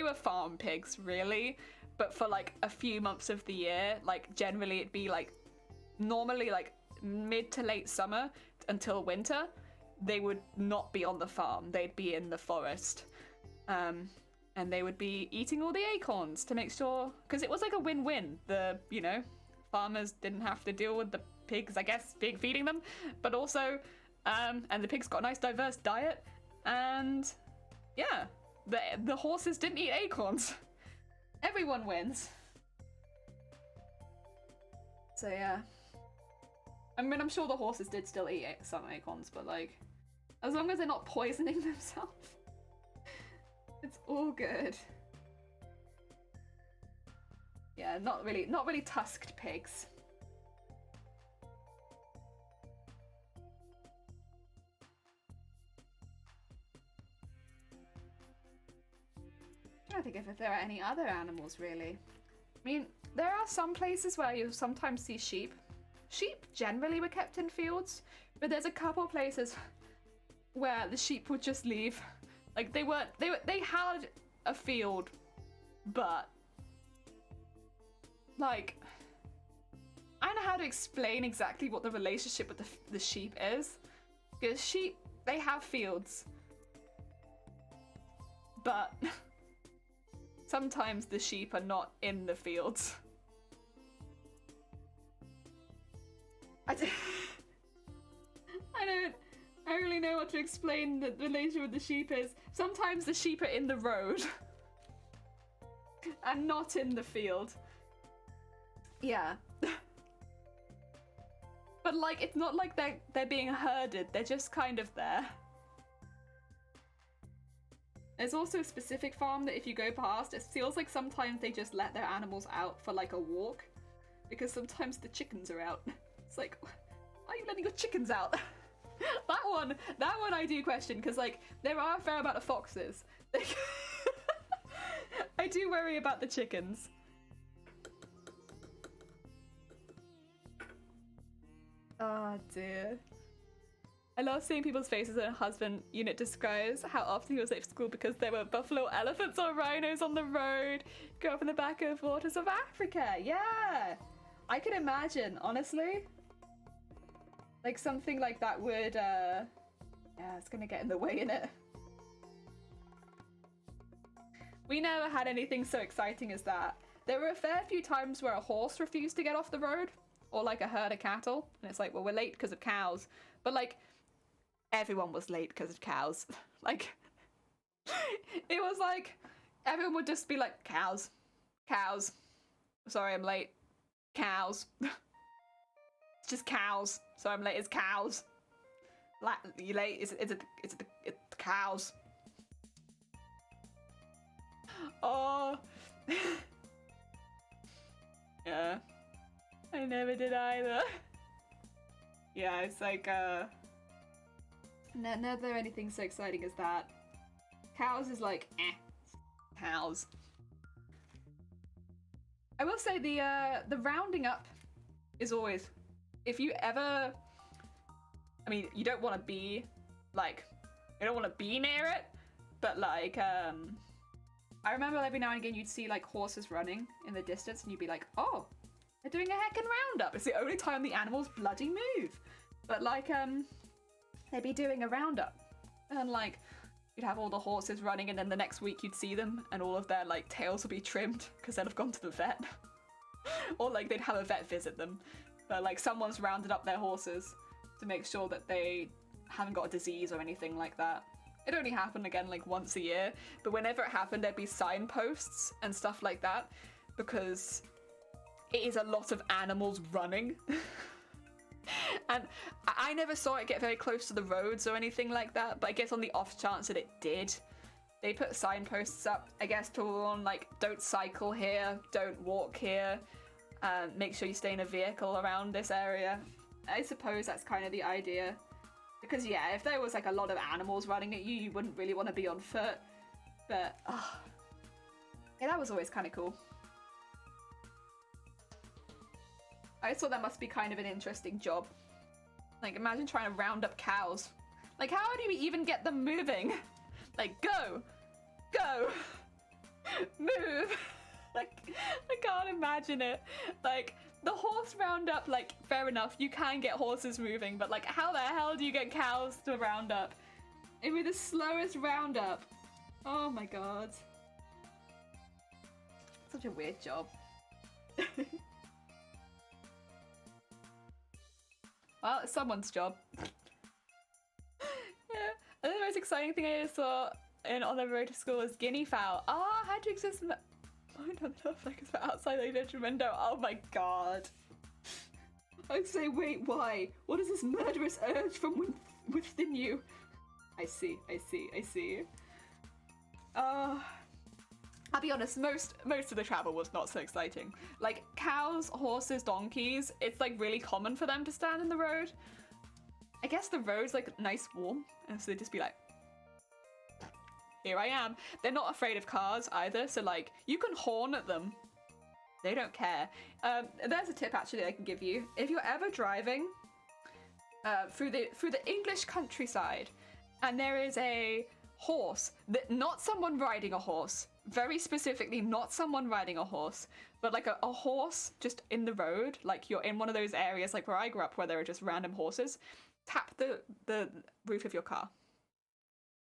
were farm pigs, really. But for like a few months of the year, like generally it'd be like, normally like mid to late summer until winter, they would not be on the farm. They'd be in the forest. And they would be eating all the acorns to make sure, because it was like a win-win. The, you know, farmers didn't have to deal with the pigs, I guess, feeding them, but also, and the pigs got a nice diverse diet, and yeah, the horses didn't eat acorns. Everyone wins. So yeah. I mean, I'm sure the horses did still eat some acorns, but like, as long as they're not poisoning themselves. It's all good. Yeah, not really tusked pigs. I don't think if there are any other animals really. I mean, there are some places where you sometimes see sheep. Sheep generally were kept in fields, but there's a couple places where the sheep would just leave. Like they had a field, but like, I don't know how to explain exactly what the relationship with the sheep is, because sheep, they have fields, but sometimes the sheep are not in the fields. I don't really know what to explain the relationship with the sheep is. Sometimes the sheep are in the road and not in the field. Yeah. But like, it's not like they're being herded, they're just kind of there. There's also a specific farm that if you go past, it feels like sometimes they just let their animals out for like a walk, because sometimes the chickens are out. It's like, why are you letting your chickens out? that one I do question, because like, there are a fair amount of foxes. I do worry about the chickens. Oh dear. I love seeing people's faces when a husband unit describes how often he was late for school because there were buffalo, elephants, or rhinos on the road. Go up in the back of waters of Africa. Yeah, I can imagine, honestly. Like something like that would, yeah, it's gonna get in the way, innit? We never had anything so exciting as that. There were a fair few times where a horse refused to get off the road, or like a herd of cattle, and it's like, well, we're late because of cows. But like, everyone was late because of cows. Like, it was like, everyone would just be like, cows, cows. Sorry, I'm late. Cows. It's just cows. Sorry, I'm late. It's cows. You late? It's the cows. Oh. Yeah. I never did either. Yeah, it's like, never anything so exciting as that. Cows is like, cows. I will say the rounding up is always, if you ever, I mean, you don't want to be, like, you don't want to be near it, but like, I remember every now and again you'd see like horses running in the distance and you'd be like, oh, they're doing a heckin' roundup. It's the only time the animals bloody move. But like, they'd be doing a roundup, and like, you'd have all the horses running, and then the next week you'd see them, and all of their like tails would be trimmed because they'd have gone to the vet, or like they'd have a vet visit them, but like someone's rounded up their horses to make sure that they haven't got a disease or anything like that. It only happened again like once a year, but whenever it happened, there'd be signposts and stuff like that, because it is a lot of animals running. And I never saw it get very close to the roads or anything like that, but I guess on the off chance that it did, they put signposts up, I guess, to warn, like, don't cycle here, don't walk here, make sure you stay in a vehicle around this area. I suppose that's kind of the idea. Because, yeah, if there was, like, a lot of animals running at you, you wouldn't really want to be on foot. But, yeah, that was always kind of cool. I just thought that must be kind of an interesting job. Like, imagine trying to round up cows. Like, how do you even get them moving? Like, go! Go! Move! Like, I can't imagine it. Like, the horse roundup, like, fair enough, you can get horses moving, but like, how the hell do you get cows to round up? It'd be the slowest roundup. Oh my god. Such a weird job. Well, it's someone's job. Yeah. And the most exciting thing I saw on the road to school was guinea fowl. Ah, had to exist in the mind on the like outside the bedroom window. Oh my god. I'd say, wait, why? What is this murderous urge from within you? I see. I'll be honest, most of the travel was not so exciting. Like, cows, horses, donkeys, it's like really common for them to stand in the road. I guess the road's like nice warm, and so they'd just be like, here I am. They're not afraid of cars either, so like, you can horn at them. They don't care. There's a tip actually I can give you. If you're ever driving through the English countryside, and there is a horse. Not someone riding a horse. Very specifically, not someone riding a horse, but like a horse just in the road. Like you're in one of those areas like where I grew up where there are just random horses. Tap the roof of your car.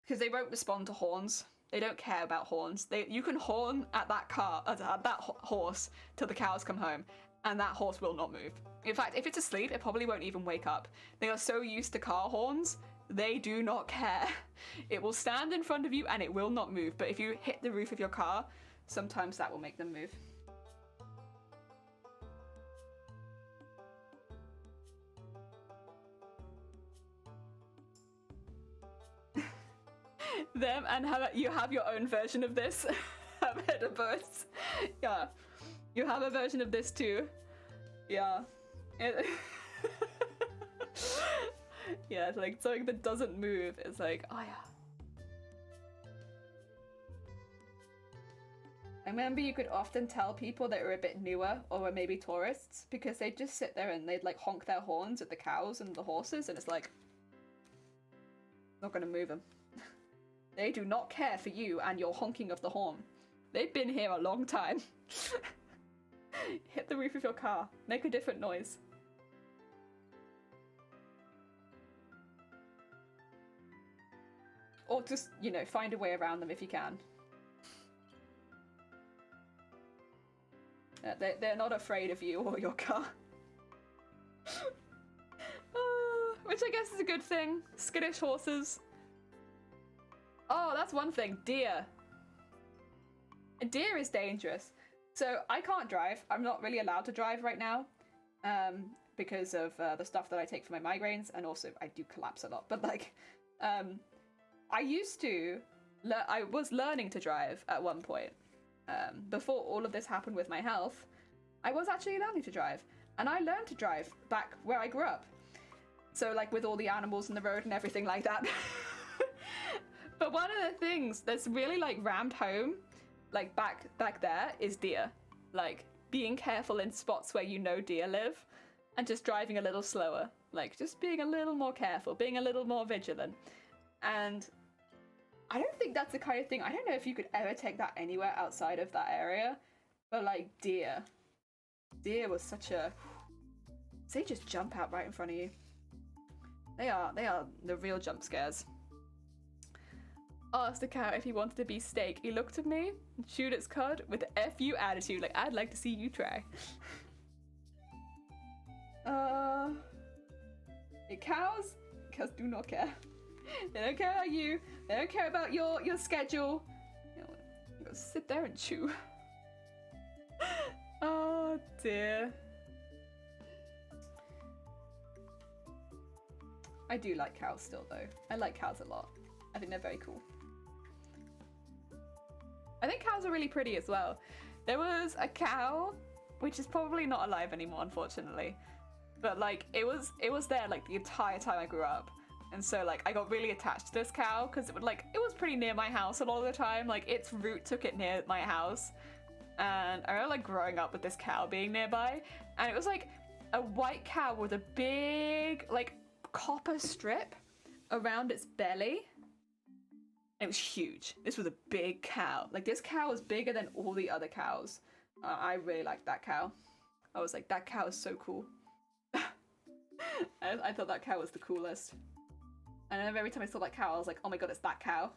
Because they won't respond to horns. They don't care about horns. You can horn at that car, at that horse till the cows come home, and that horse will not move. In fact, if it's asleep, it probably won't even wake up. They are so used to car horns, they do not care. It will stand in front of you and it will not move. But if you hit the roof of your car, sometimes that will make them move. Them, and you have your own version of this. I've heard of both. Yeah, you have a version of this too. Yeah. Yeah, it's like something that doesn't move. It's like, oh yeah. I remember you could often tell people that were a bit newer or were maybe tourists because they'd just sit there and they'd like honk their horns at the cows and the horses, and it's like, not gonna move them. They do not care for you and your honking of the horn. They've been here a long time. Hit the roof of your car. Make a different noise. Or just, you know, find a way around them if you can. They're not afraid of you or your car. Which I guess is a good thing. Skittish horses. Oh, that's one thing. Deer. A deer is dangerous. So I can't drive. I'm not really allowed to drive right now because of the stuff that I take for my migraines, and also I do collapse a lot. But like, I used to. I was learning to drive at one point. Before all of this happened with my health, I was actually learning to drive, and I learned to drive back where I grew up. So like with all the animals in the road and everything like that. But one of the things that's really like rammed home, like back there, is deer. Like being careful in spots where you know deer live, and just driving a little slower. Like just being a little more careful, being a little more vigilant. And I don't think that's the kind of thing, I don't know if you could ever take that anywhere outside of that area, but like deer. Deer was such a, they just jump out right in front of you. They are the real jump scares. Asked the cow if he wanted to be steak. He looked at me and chewed its cud with an FU attitude, like, I'd like to see you try. Cows do not care. They don't care about you. They don't care about your schedule. You gotta sit there and chew. Oh dear. I do like cows still though. I like cows a lot. I think they're very cool. I think cows are really pretty as well. There was a cow, which is probably not alive anymore, unfortunately. But like, it was there like the entire time I grew up. And so like, I got really attached to this cow because it was pretty near my house a lot of the time. Like its route took it near my house. And I remember like growing up with this cow being nearby. And it was like a white cow with a big like copper strip around its belly. It was huge. This was a big cow. Like this cow was bigger than all the other cows. I really liked that cow. I was like, that cow is so cool. I thought that cow was the coolest. And then every time I saw that cow, I was like, oh my god, it's that cow.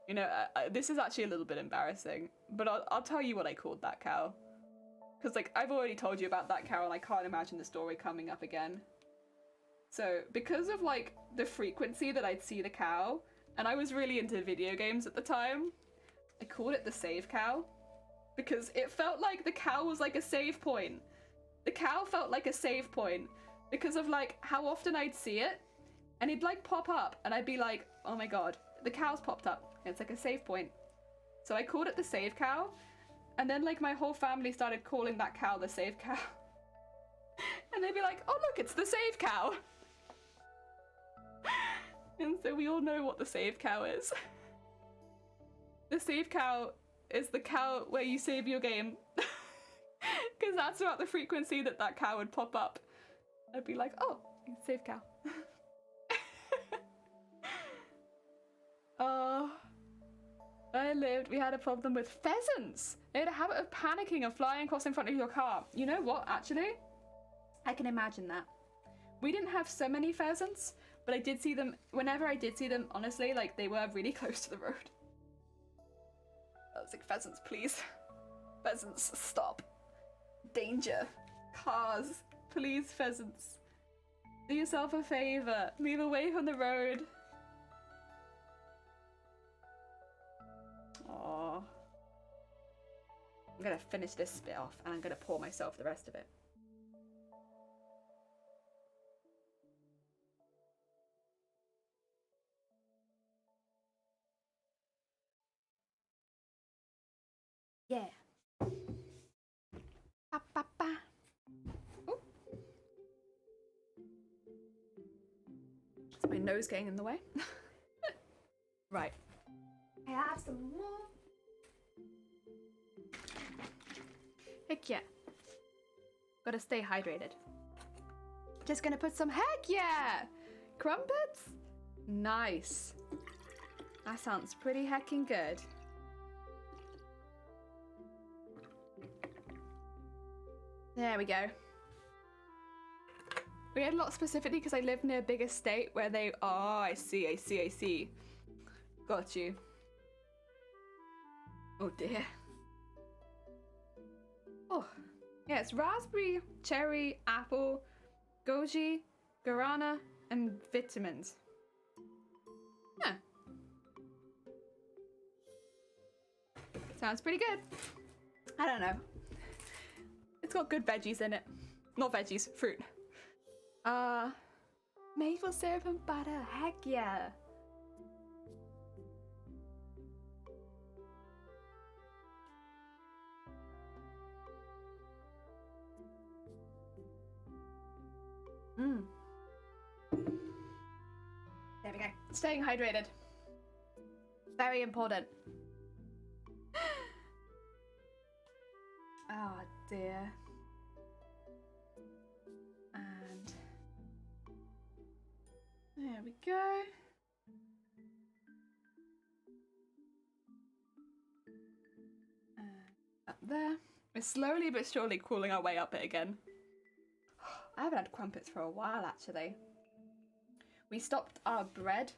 You know, this is actually a little bit embarrassing, but I'll tell you what I called that cow. Because, like, I've already told you about that cow and I can't imagine the story coming up again. So, because of, like, the frequency that I'd see the cow, and I was really into video games at the time, I called it the save cow. Because it felt like the cow was like a save point. The cow felt like a save point. Because of, like, how often I'd see it, and it'd, like, pop up, and I'd be like, oh my god, the cow's popped up. It's like a save point. So I called it the save cow, and then like my whole family started calling that cow the save cow. And they'd be like, oh look, it's the save cow. And so we all know what the save cow is. The save cow is the cow where you save your game. Because that's about the frequency that that cow would pop up. I'd be like, oh, save cow. Oh, we had a problem with pheasants. They had a habit of panicking and flying across in front of your car. You know what, actually? I can imagine that. We didn't have so many pheasants, but I did see them, whenever I did see them, honestly, like, they were really close to the road. I was like, pheasants, please. Pheasants, stop. Danger. Cars. Please, pheasants. Do yourself a favor. Move away from the road. Aww. I'm gonna finish this bit off and I'm gonna pour myself the rest of it. Yeah. Ba, ba, ba. Ooh. Is my nose getting in the way? Right. I have some more. Heck yeah. Gotta stay hydrated. Just gonna put some, heck yeah! Crumpets? Nice. That sounds pretty heckin' good. There we go. We had a lot specifically because I live near a big estate where they... Oh, I see. Got you. Oh dear. Oh, yeah, it's raspberry, cherry, apple, goji, guarana, and vitamins. Huh. Sounds pretty good. I don't know. It's got good veggies in it. Not veggies, fruit. Maple syrup and butter, heck yeah. There we go. Staying hydrated. Very important. Oh dear. And there we go. And up there. We're slowly but surely crawling our way up it again. I haven't had crumpets for a while, actually. We stopped our bread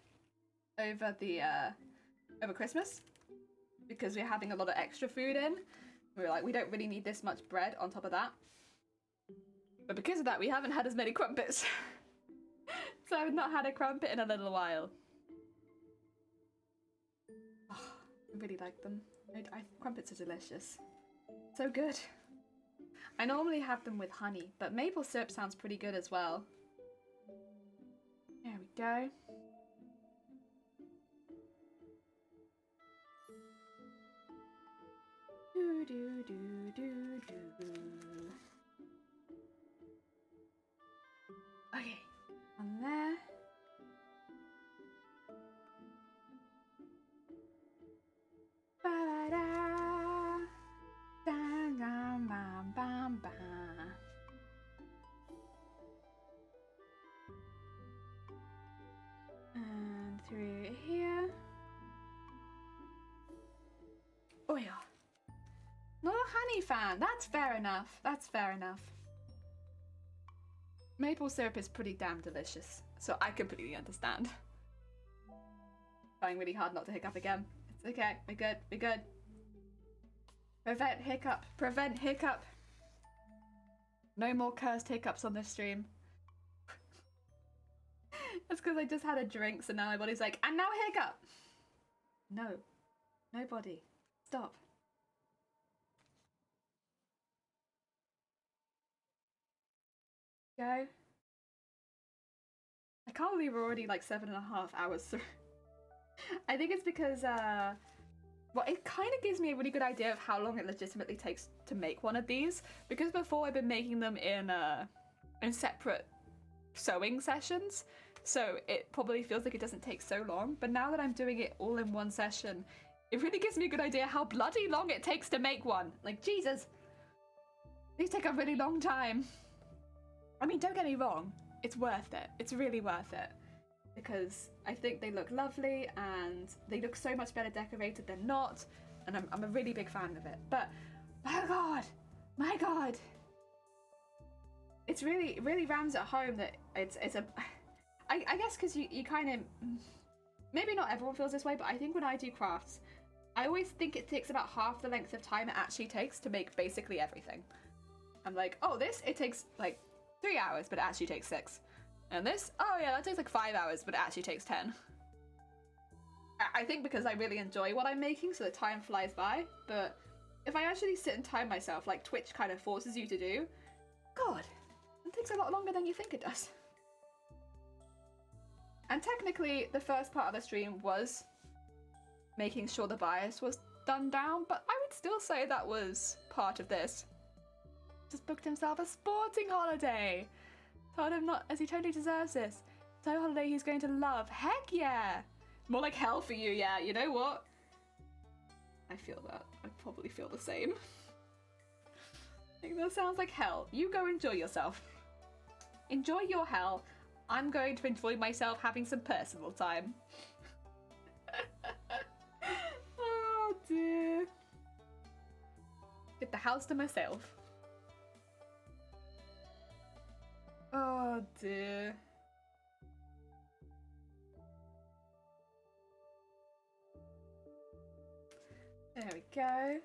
over the over Christmas because we're having a lot of extra food in. We were like, we don't really need this much bread on top of that. But because of that, we haven't had as many crumpets. So I've not had a crumpet in a little while. Oh, I really like them. Crumpets are delicious. So good. I normally have them with honey, but maple syrup sounds pretty good as well. There we go. Do do do do do. Okay, on there. Ba-da-da. Dang, bam, bam, bam, bam. And through here. Oh yeah. Not a honey fan. That's fair enough. That's fair enough. Maple syrup is pretty damn delicious, so I completely understand. Trying really hard not to hiccup again. It's okay. We're good. We're good. Prevent hiccup. Prevent hiccup. No more cursed hiccups on this stream. That's because I just had a drink, so now my body's like, and now hiccup. No. Nobody. Stop. Go. I can't believe we're already like 7.5 hours through. I think it's because, well, it kind of gives me a really good idea of how long it legitimately takes to make one of these. Because before I've been making them in separate sewing sessions, so it probably feels like it doesn't take so long. But now that I'm doing it all in one session, It really gives me a good idea how bloody long it takes to make one. Like, Jesus. These take a really long time. I mean, don't get me wrong. It's worth it. It's really worth it. Because I think they look lovely and they look so much better decorated than not. And I'm a really big fan of it. But, my God. It's really rams at home that it's a... I guess because you kind of... Maybe not everyone feels this way, but I think when I do crafts, I always think it takes about half the length of time it actually takes to make basically everything. I'm like, oh, this, it takes like 3 hours, but it actually takes 6. And this, oh yeah, that takes like 5 hours, but it actually takes 10. I think because I really enjoy what I'm making, so the time flies by, but if I actually sit and time myself, like Twitch kind of forces you to do, God, it takes a lot longer than you think it does. And technically, the first part of the stream was making sure the bias was done down, but I would still say that was part of this. Just booked himself a sporting holiday. Told him not, as he totally deserves this. So a holiday he's going to love. Heck yeah! More like hell for you, yeah. You know what? I feel that. I probably feel the same. I think that sounds like hell. You go enjoy yourself. Enjoy your hell. I'm going to enjoy myself having some personal time. Oh dear. Get the house to myself. Oh dear. There we go.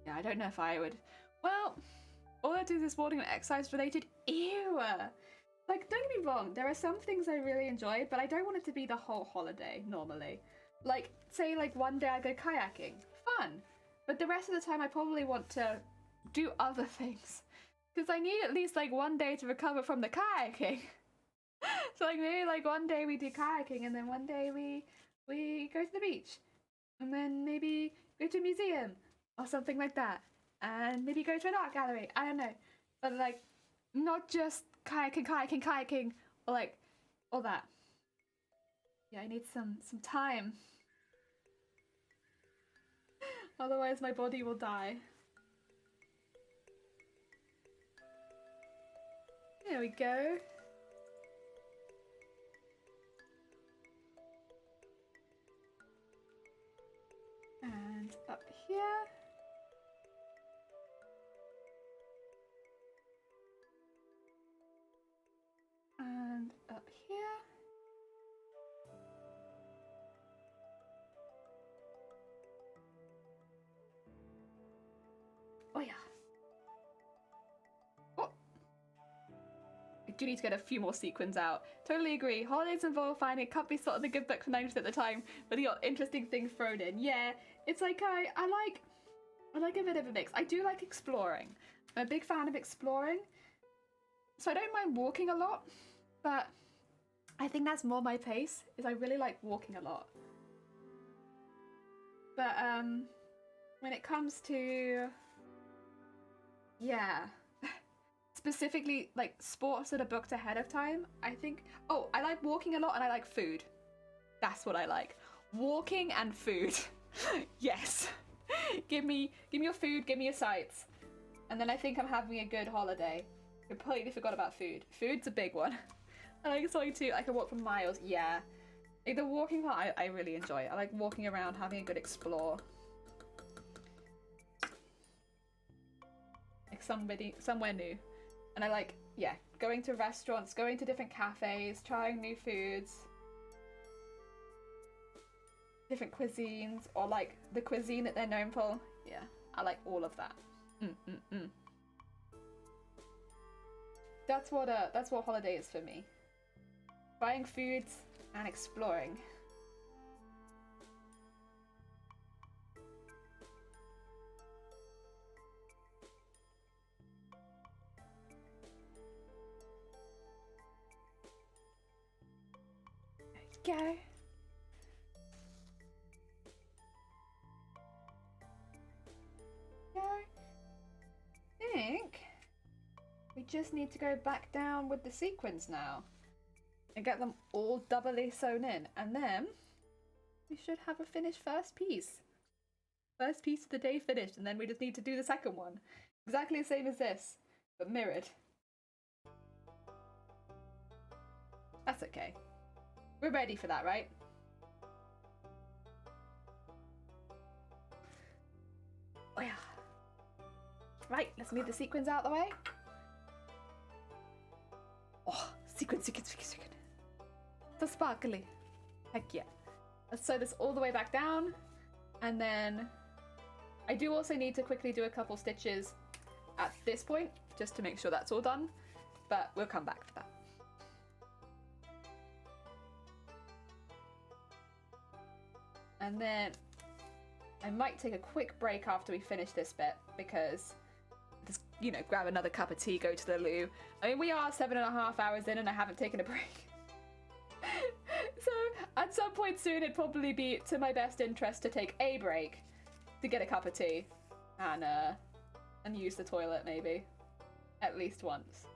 Yeah, I don't know if I would. Well, all I do this morning are exercise related. Ew! Like, don't get me wrong, there are some things I really enjoy, but I don't want it to be the whole holiday, normally. Like, say, like, one day I go kayaking. Fun! But the rest of the time I probably want to do other things. Because I need at least, like, one day to recover from the kayaking. So, like, maybe, like, one day we do kayaking, and then one day we go to the beach. And then maybe go to a museum, or something like that. And maybe go to an art gallery. I don't know. But, like, not just kayaking, or, like, all that. Yeah, I need some time. Otherwise my body will die. There we go. And up here. And up here. Oh yeah. Oh. I do need to get a few more sequins out. Totally agree. Holidays involve finding a comfy slot in the good book for 90% of the time, but you got interesting things thrown in. Yeah, it's like I like a bit of a mix. I do like exploring. I'm a big fan of exploring. So I don't mind walking a lot, but I think that's more my pace, is I really like walking a lot. But when it comes to, yeah, specifically like sports that are booked ahead of time, I think, oh, I like walking a lot and I like food. That's what I like. Walking and food. Yes. Give me your food, give me your sights. And then I think I'm having a good holiday. Completely forgot about food. Food's a big one. I like something too. I can walk for miles. Yeah. Like the walking part, I really enjoy. I like walking around, having a good explore. Like somewhere new. And I like, yeah, going to restaurants, going to different cafes, trying new foods. Different cuisines, or like the cuisine that they're known for. Yeah, I like all of that. That's what holiday is for me. Buying foods and exploring. There we go. I think we We just need to go back down with the sequins now and get them all doubly sewn in, and then we should have a finished first piece. First piece of the day finished, and then we just need to do the second one. Exactly the same as this, but mirrored. That's okay. We're ready for that, right? Oh yeah. Right, let's move the sequins out of the way. Oh, sequin. So sparkly. Heck yeah. Let's sew this all the way back down. And then I do also need to quickly do a couple stitches at this point, just to make sure that's all done. But we'll come back to that. And then I might take a quick break after we finish this bit, because just, you know, grab another cup of tea, go to the loo. I mean, we are 7.5 hours in and I haven't taken a break. So at some point soon, it'd probably be to my best interest to take a break to get a cup of tea and use the toilet maybe at least once.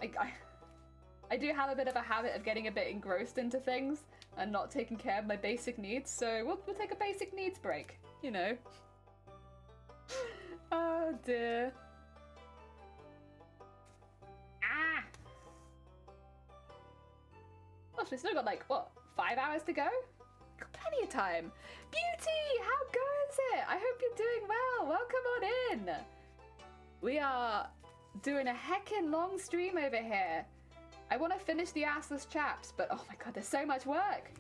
I do have a bit of a habit of getting a bit engrossed into things and not taking care of my basic needs, so we'll take a basic needs break, you know. Oh dear. Ah! Gosh, we still got like, what, 5 hours to go? Got plenty of time. Beauty, how goes it? I hope you're doing well. Welcome on in. We are doing a heckin' long stream over here. I want to finish the assless chaps, but oh my god, there's so much work.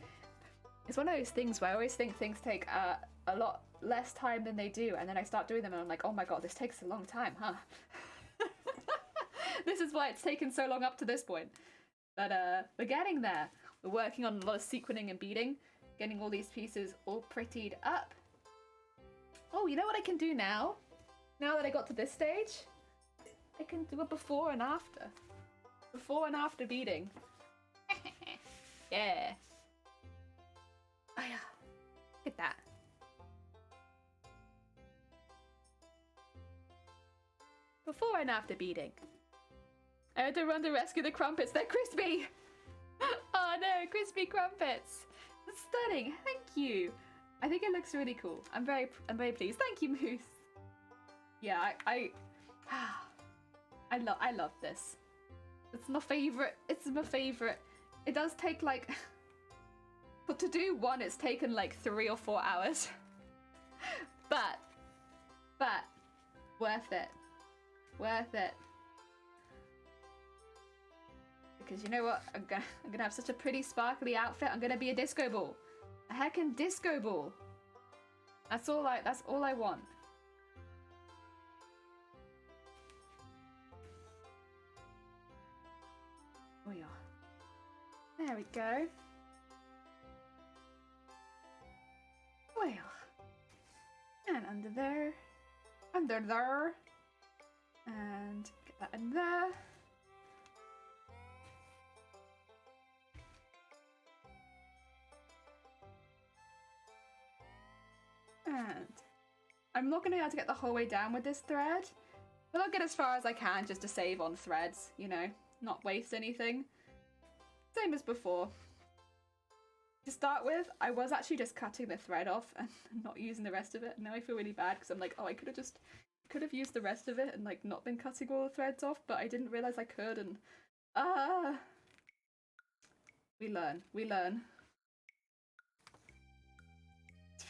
It's one of those things where I always think things take a lot less time than they do, and then I start doing them and I'm like, oh my god, this takes a long time, huh? This is why it's taken so long up to this point. But we're getting there. We're working on a lot of sequining and beading, getting all these pieces all prettied up. Oh, you know what I can do now? Now that I got to this stage, I can do a before and after. Before and after beading. Yeah. Oh yeah. Look at that. Before and after beading. I had to run to rescue the crumpets. They're crispy! Oh no, crispy crumpets! Stunning, thank you. I think it looks really cool. I'm very pleased. Thank you, Moose. Yeah, I love this. It's my favorite. It's my favorite. It does take like, but to do one, it's taken like 3 or 4 hours. but worth it. Worth it. Because you know what? I'm gonna have such a pretty sparkly outfit. I'm gonna be a disco ball. A heckin' disco ball. That's all I want. Oh yeah. There we go. Well. And under there. Under there. And get that in there. And I'm not going to be able to get the whole way down with this thread, but I'll get as far as I can just to save on threads, you know, not waste anything. Same as before. To start with, I was actually just cutting the thread off and not using the rest of it. Now I feel really bad because I'm like, oh, I could have used the rest of it and like not been cutting all the threads off, but I didn't realize I could, and we learn. It's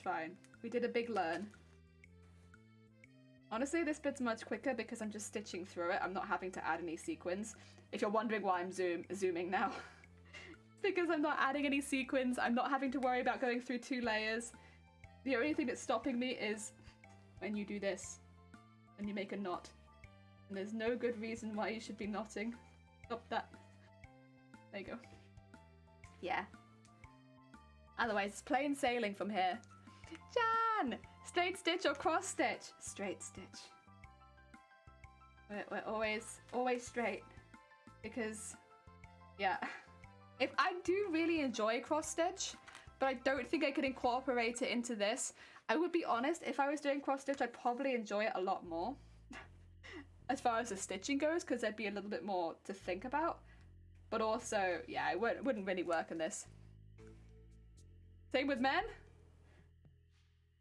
fine. We did a big learn. Honestly, this bit's much quicker because I'm just stitching through it. I'm not having to add any sequins. If you're wondering why I'm zooming now. It's because I'm not adding any sequins. I'm not having to worry about going through 2 layers. The only thing that's stopping me is when you do this and you make a knot. And there's no good reason why you should be knotting. Stop that. There you go. Yeah. Otherwise, it's plain sailing from here. Jan! Straight stitch or cross stitch? Straight stitch. We're always straight. Because, yeah. If I do really enjoy cross stitch, but I don't think I could incorporate it into this. I would be honest, if I was doing cross stitch, I'd probably enjoy it a lot more. as far as the stitching goes, because there'd be a little bit more to think about. But also, yeah, it wouldn't really work in this. Same with men.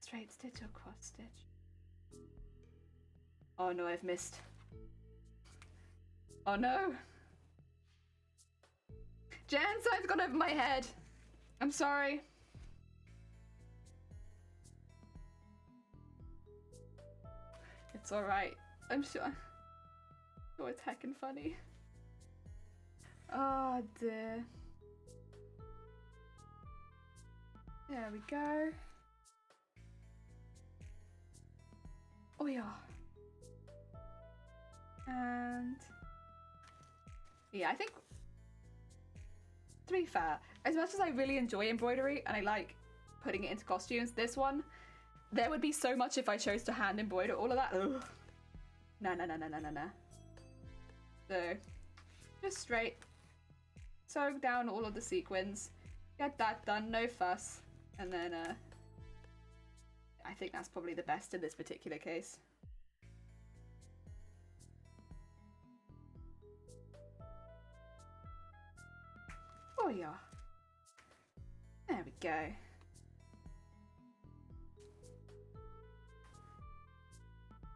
Straight stitch or cross stitch? Oh no, I've missed. Oh no. Genocide's gone over my head. I'm sorry. It's alright. I'm sure. Oh, it's heckin' funny. Oh dear. There we go. Oh yeah. And yeah, I think, to be fair, as much as I really enjoy embroidery and I like putting it into costumes, this one, there would be so much if I chose to hand embroider all of that. Ugh. No. So, just straight, sew down all of the sequins, get that done, no fuss, and then I think that's probably the best in this particular case. Oh yeah. There we go.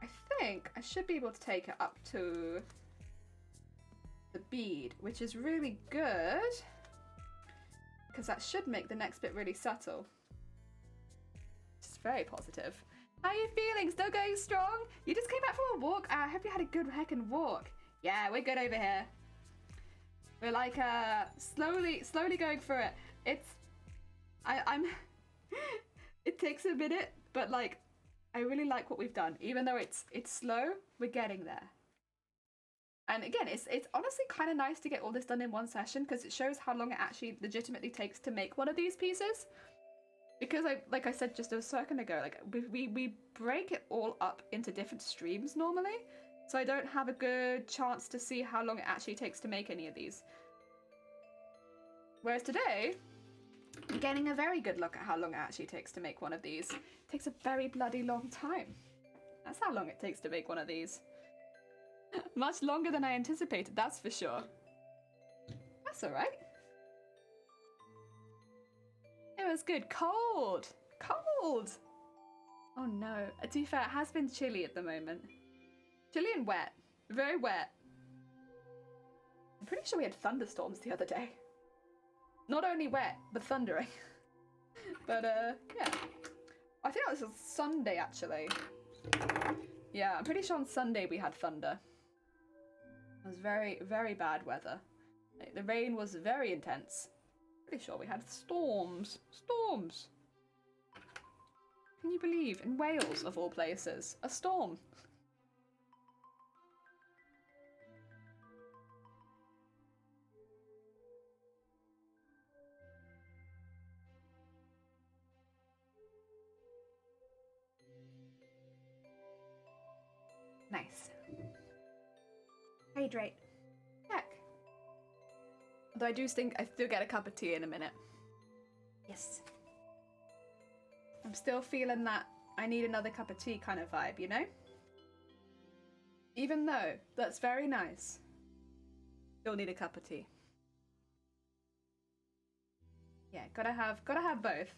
I think I should be able to take it up to the bead, which is really good, because that should make the next bit really subtle. It's very positive. How are you feeling? Still going strong? You just came back from a walk? I hope you had a good heckin' walk. Yeah, we're good over here. We're like slowly going through it. I'm it takes a minute, but like I really like what we've done. Even though it's slow, we're getting there. And again, it's honestly kind of nice to get all this done in one session, because it shows how long it actually legitimately takes to make one of these pieces. Because like I said just a second ago, like we break it all up into different streams normally. So I don't have a good chance to see how long it actually takes to make any of these. Whereas today, I'm getting a very good look at how long it actually takes to make one of these. It takes a very bloody long time. That's how long it takes to make one of these. Much longer than I anticipated, that's for sure. That's alright. It was good. Cold! Cold! Oh no. To be fair, it has been chilly at the moment. Chilly and wet. Very wet. I'm pretty sure we had thunderstorms the other day. Not only wet, but thundering. But yeah. I think that was Sunday actually. Yeah, I'm pretty sure on Sunday we had thunder. It was very, very bad weather. Like, the rain was very intense. Pretty sure we had storms. Storms! Can you believe? In Wales, of all places, a storm. Nice. Hydrate. Heck. Although I do think I still get a cup of tea in a minute. Yes. I'm still feeling that I need another cup of tea kind of vibe, you know? Even though that's very nice, still need a cup of tea. Yeah, gotta have both.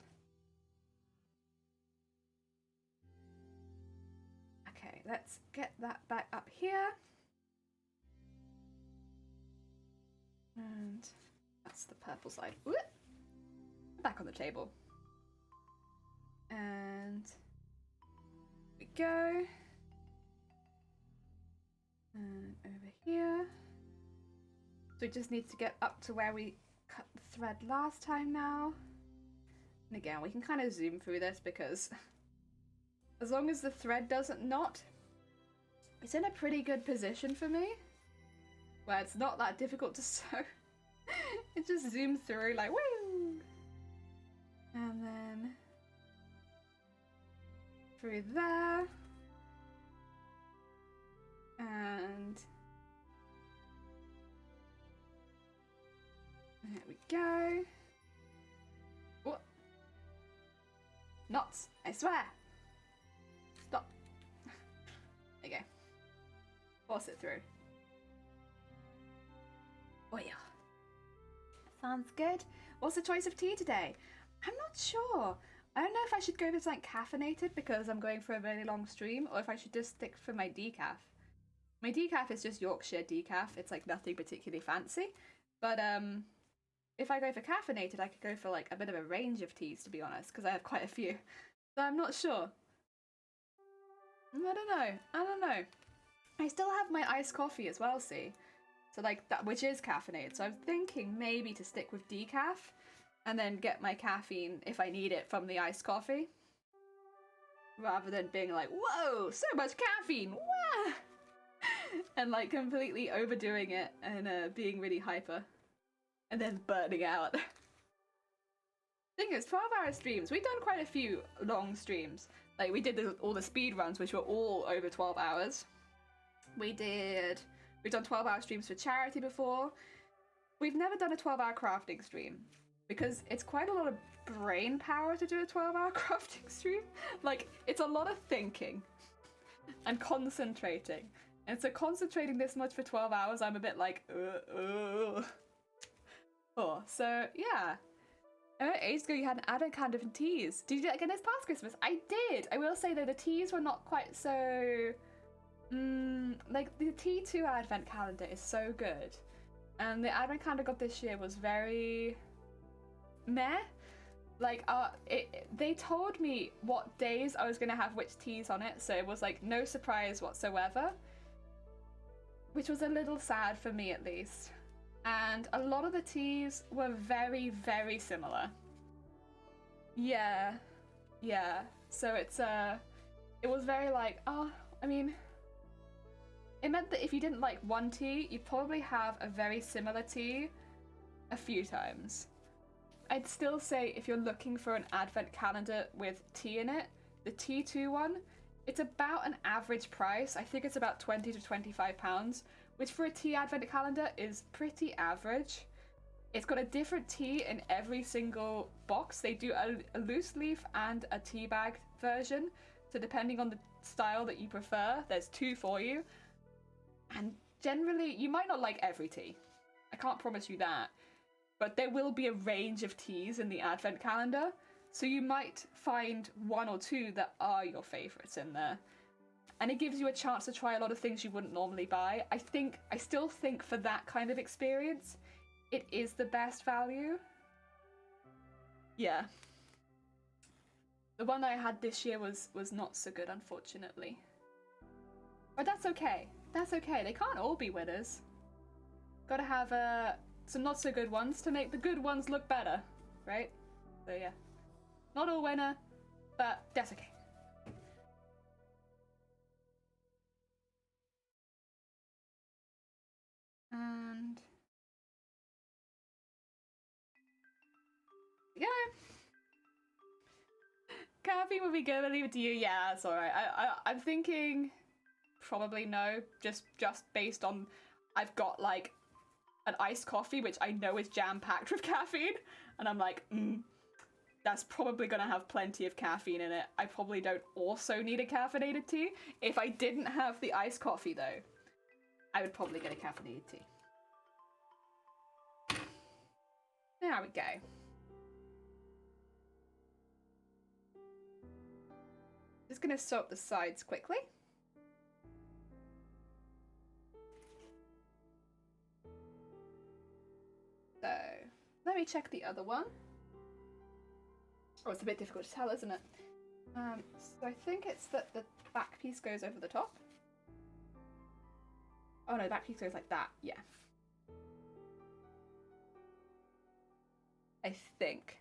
Okay, let's get that back up here. And that's the purple side. Ooh, back on the table. And here we go. And over here. So we just need to get up to where we cut the thread last time now. And again, we can kind of zoom through this because as long as the thread doesn't knot, it's in a pretty good position for me, where it's not that difficult to sew. It just zooms through like woo! And then through there. And there we go. What? Knots, I swear. Stop. There you go. Force it through. Oh yeah. Sounds good. What's the choice of tea today? I'm not sure. I don't know if I should go with something caffeinated because I'm going for a really long stream, or if I should just stick for my decaf. My decaf is just Yorkshire decaf. It's like nothing particularly fancy. But if I go for caffeinated, I could go for like a bit of a range of teas, to be honest, because I have quite a few. So I'm not sure. I don't know. I still have my iced coffee as well, see? So like that, which is caffeinated. So I'm thinking maybe to stick with decaf and then get my caffeine if I need it from the iced coffee. Rather than being like, whoa, so much caffeine, wah! And like completely overdoing it and being really hyper. And then burning out. Thing is, 12-hour streams, we've done quite a few long streams. Like we did all the speed runs, which were all over 12 hours. We've done 12-hour streams for charity before. We've never done a 12-hour crafting stream because it's quite a lot of brain power to do a 12-hour crafting stream. Like, it's a lot of thinking and concentrating. And so concentrating this much for 12 hours, I'm a bit like, Oh, so yeah. I know ages ago you had an advent calendar of teas. Did you do that again this past Christmas? I did! I will say though, the teas were not quite so... like the T2 advent calendar is so good. And the advent calendar I got this year was very... meh. Like, they told me what days I was going to have which teas on it, so it was like no surprise whatsoever. Which was a little sad for me at least. And a lot of the teas were very, very similar. Yeah. So it was very like, I mean, it meant that if you didn't like one tea, you'd probably have a very similar tea a few times. I'd still say if you're looking for an advent calendar with tea in it, the T2 one, it's about an average price. I think it's about 20 to 25 pounds, which for a tea advent calendar is pretty average. It's got a different tea in every single box. They do a loose leaf and a tea bag version. So depending on the style that you prefer, there's two for you. And generally, you might not like every tea. I can't promise you that. But there will be a range of teas in the advent calendar. So you might find one or two that are your favourites in there. And it gives you a chance to try a lot of things you wouldn't normally buy. I still think for that kind of experience, it is the best value. Yeah. The one I had this year was not so good, unfortunately. But that's okay. That's okay. They can't all be winners. Gotta have some not so good ones to make the good ones look better, right? So yeah. Not all winner, but that's okay. And yeah, caffeine would be good. I'll leave it to you. Yeah, that's all right. I'm thinking probably no, just based on I've got like an iced coffee which I know is jam packed with caffeine, and I'm like, that's probably gonna have plenty of caffeine in it. I probably don't also need a caffeinated tea. If I didn't have the iced coffee though, I would probably get a caffeinated tea. There we go. Just gonna sew up the sides quickly. So, let me check the other one. Oh, it's a bit difficult to tell, isn't it? So I think it's that the back piece goes over the top. Oh no, the back piece goes like that, yeah. I think.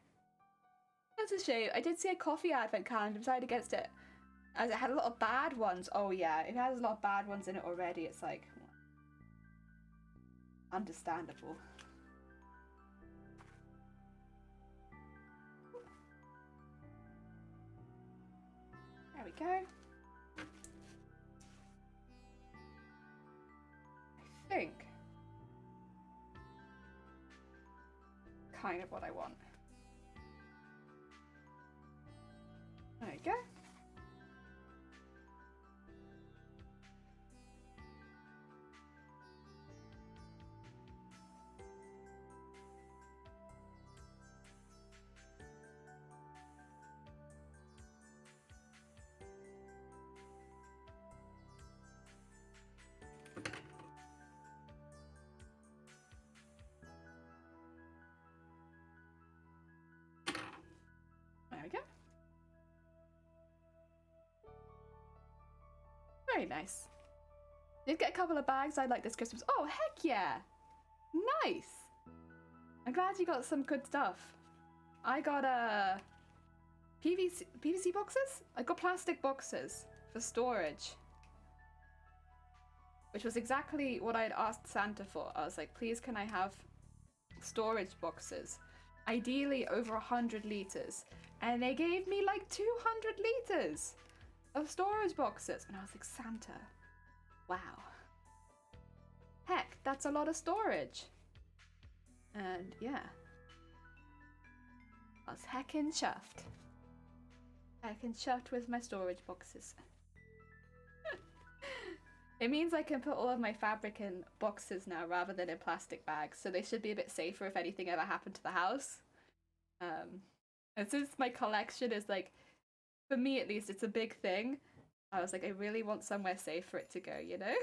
That's a shame. I did see a coffee advent calendar, decided against it. As it had a lot of bad ones. Oh yeah, it has a lot of bad ones in it already. It's like... understandable. There we go. I think kind of what I want. There we go. Very nice. Did get a couple of bags I'd like this Christmas. Oh, heck yeah! Nice! I'm glad you got some good stuff. I got PVC boxes? I got plastic boxes for storage. Which was exactly what I had asked Santa for. I was like, please can I have storage boxes? Ideally over 100 liters. And they gave me like 200 liters of storage boxes. And I was like, Santa, wow. Heck, that's a lot of storage. And yeah. I was heckin' chuffed. Heckin' chuffed with my storage boxes. It means I can put all of my fabric in boxes now rather than in plastic bags, so they should be a bit safer if anything ever happened to the house. And since my collection is like, for me at least, it's a big thing, I was like, I really want somewhere safe for it to go, you know?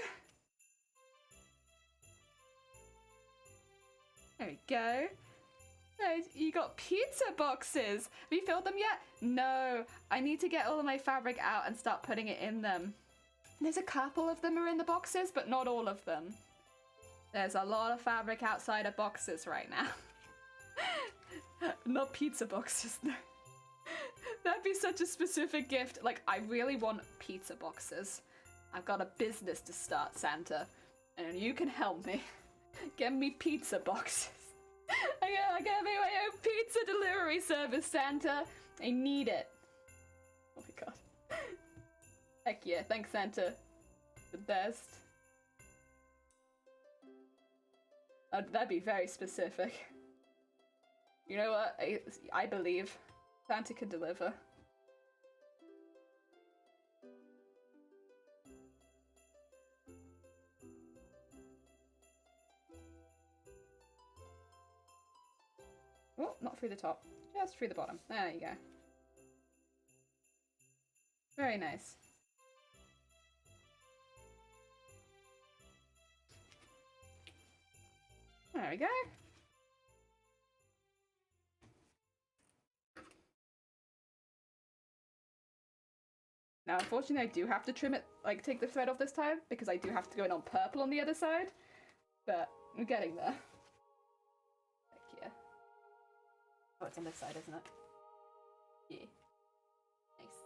There we go. Oh, you got pizza boxes! Have you filled them yet? No, I need to get all of my fabric out and start putting it in them. There's a couple of them are in the boxes, but not all of them. There's a lot of fabric outside of boxes right now. Not pizza boxes, no. That'd be such a specific gift. Like, I really want pizza boxes. I've got a business to start, Santa, and you can help me. Get me pizza boxes. I gotta make my own pizza delivery service, Santa. I need it. Oh my god. Heck yeah, thanks Santa. The best. That'd be very specific. You know what? I believe Santa can deliver. Oh, not through the top. Just through the bottom. There you go. Very nice. There we go. Now, unfortunately, I do have to trim it, like, take the thread off this time, because I do have to go in on purple on the other side. But we're getting there. Heck yeah. Oh, it's on this side, isn't it? Yeah. Nice.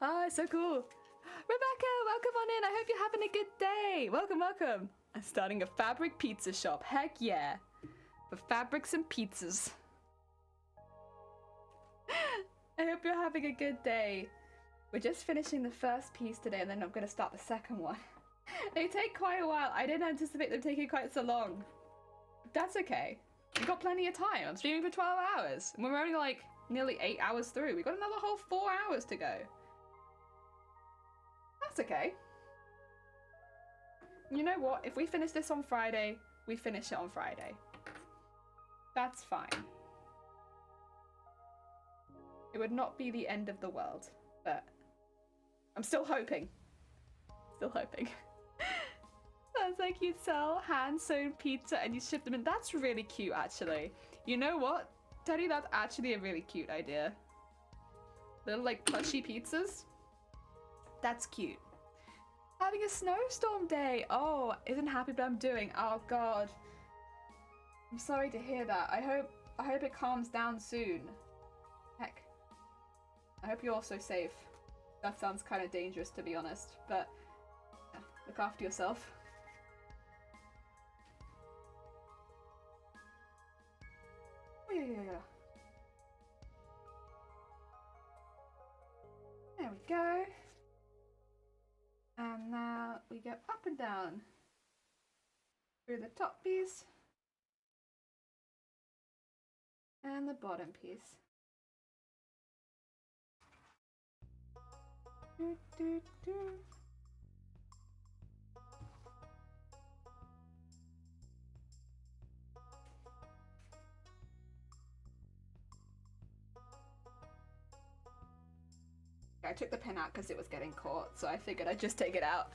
Ah, so cool. Rebecca, welcome on in. I hope you're having a good day. Welcome, welcome. I'm starting a fabric pizza shop. Heck yeah. For fabrics and pizzas. I hope you're having a good day. We're just finishing the first piece today and then I'm going to start the second one. They take quite a while. I didn't anticipate them taking quite so long. That's okay. We've got plenty of time. I'm streaming for 12 hours. And we're only like nearly 8 hours through. We've got another whole 4 hours to go. That's okay. You know what? If we finish this on Friday, we finish it on Friday. That's fine. It would not be the end of the world, but I'm still hoping. Still hoping. Sounds like you sell hand-sewn pizza and you ship them in. That's really cute, actually. You know what? Teddy, that's actually a really cute idea. Little, like, plushy pizzas. That's cute. Having a snowstorm day. Oh, isn't happy but I'm doing. Oh god. I'm sorry to hear that. I hope it calms down soon. Heck. I hope you're also safe. That sounds kind of dangerous, to be honest, but yeah, look after yourself. Yeah. There we go. And now we go up and down through the top piece and the bottom piece. Do, do, do. I took the pin out because it was getting caught, so I figured I'd just take it out.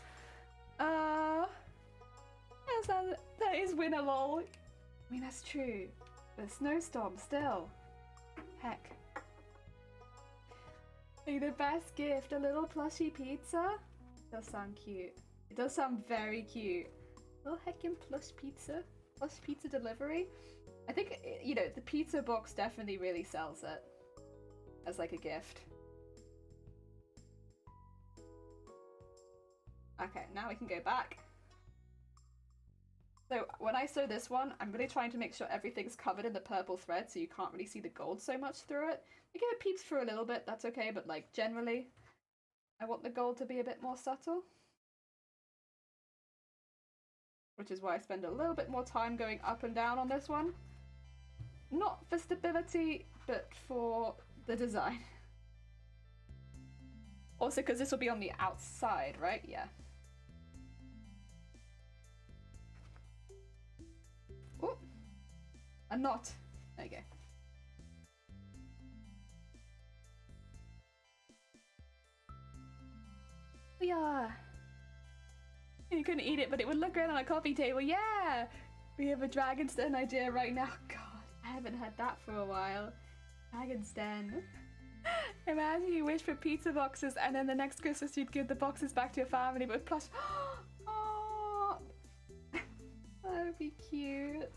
That is winner lol. I mean, that's true. But a snowstorm still. Heck. Like the best gift, a little plushy pizza. Does sound cute. It does sound very cute. Little heckin' plush pizza delivery. I think, you know, the pizza box definitely really sells it as like a gift. Okay, now we can go back. So when I sew this one, I'm really trying to make sure everything's covered in the purple thread so you can't really see the gold so much through it. You get it peeps through a little bit, that's okay, but like generally, I want the gold to be a bit more subtle. Which is why I spend a little bit more time going up and down on this one. Not for stability, but for the design. Also because this will be on the outside, right? Yeah. Oh, a knot. There you go. Yeah. You couldn't eat it, but it would look great on a coffee table. Yeah! We have a Dragon's Den idea right now. God, I haven't had that for a while. Dragon's Den. Imagine you wish for pizza boxes and then the next Christmas you'd give the boxes back to your family with plush. Oh, that would be cute.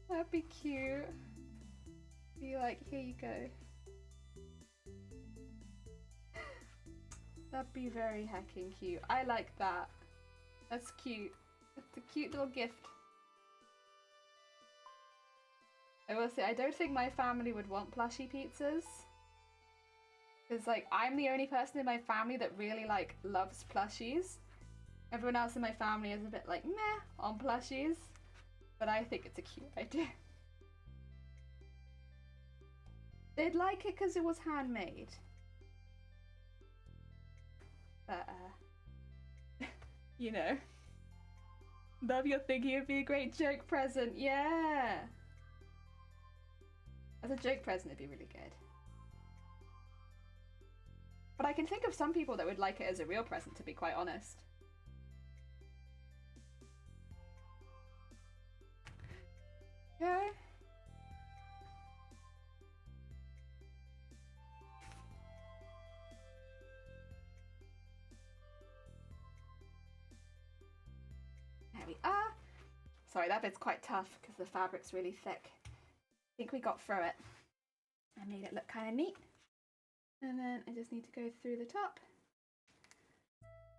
That'd be cute. Be like, here you go. That'd be very heckin' cute. I like that. That's cute. It's a cute little gift. I will say, I don't think my family would want plushy pizzas. Because, like, I'm the only person in my family that really, like, loves plushies. Everyone else in my family is a bit, like, meh on plushies. But I think it's a cute idea. They'd like it because it was handmade. But, you know. Love your thinking, it'd be a great joke present, yeah! As a joke present, it'd be really good. But I can think of some people that would like it as a real present, to be quite honest. Yeah. There we are. Sorry, that bit's quite tough because the fabric's really thick. I think we got through it. I made it look kind of neat. And then I just need to go through the top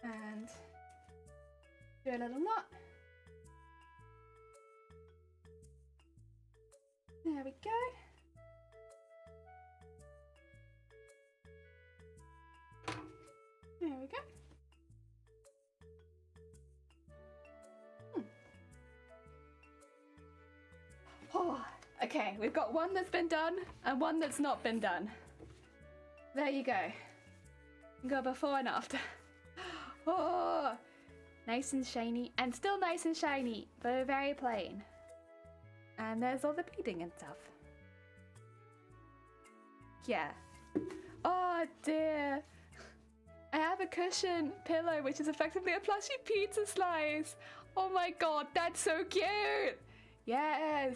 and do a little knot. There we go. There we go. Oh, okay, we've got one that's been done and one that's not been done. There you go. You got before and after. Oh, nice and shiny, and still nice and shiny, but very plain. And there's all the beading and stuff. Yeah. Oh dear. I have a cushion pillow, which is effectively a plushy pizza slice. Oh my god, that's so cute. Yes.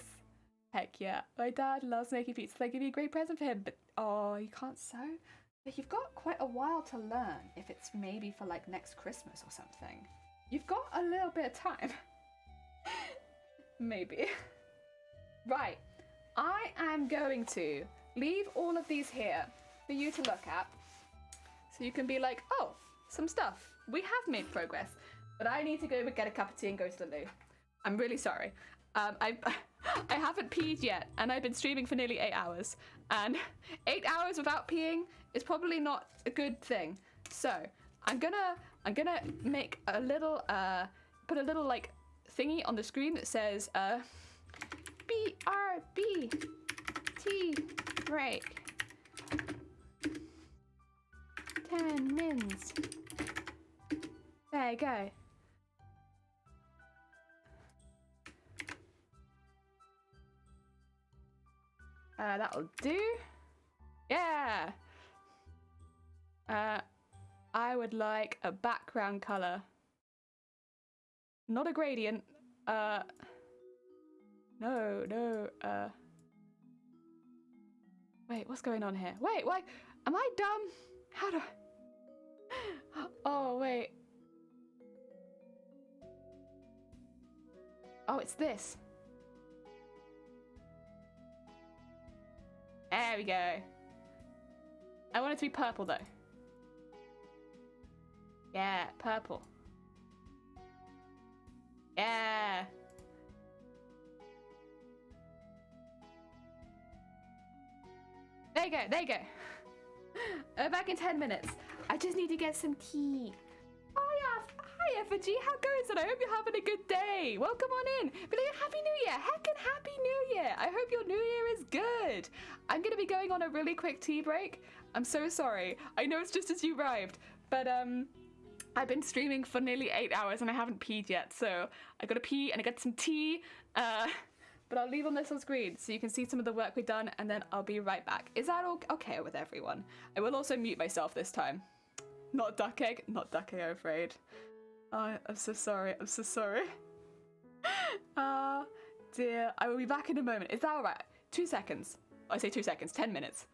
Heck yeah. My dad loves making pizza. Like, it'd be a great present for him, but oh, you can't sew? But you've got quite a while to learn if it's maybe for like next Christmas or something. You've got a little bit of time. Maybe. Right. I am going to leave all of these here for you to look at. So you can be like, oh, some stuff. We have made progress. But I need to go get a cup of tea and go to the loo. I'm really sorry. I haven't peed yet, and I've been streaming for nearly 8 hours. And 8 hours without peeing is probably not a good thing. So I'm gonna make a little put a little like thingy on the screen that says BRB tea break. 10 mins. There you go. That'll do. Yeah. I would like a background color. Not a gradient. No. Wait, what's going on here? Wait, am I dumb? How do I... Oh, wait. Oh, it's this. There we go. I want it to be purple, though. Yeah, purple. Yeah. There you go, there you go. Back in 10 minutes. I just need to get some tea. Oh yeah, hi Effigy, how goes it? I hope you're having a good day. Welcome on in. Belated Happy New Year. Heckin' Happy New Year. I hope your New Year is good. I'm gonna be going on a really quick tea break. I'm so sorry. I know it's just as you arrived, but I've been streaming for nearly 8 hours and I haven't peed yet, so I gotta pee and I got some tea. But I'll leave on this on screen so you can see some of the work we've done, and then I'll be right back. Is that okay with everyone? I will also mute myself this time. Not duck egg, I'm afraid. Oh, I'm so sorry, I'm so sorry. Ah, dear. I will be back in a moment. Is that all right? 2 seconds. I say 2 seconds, 10 minutes.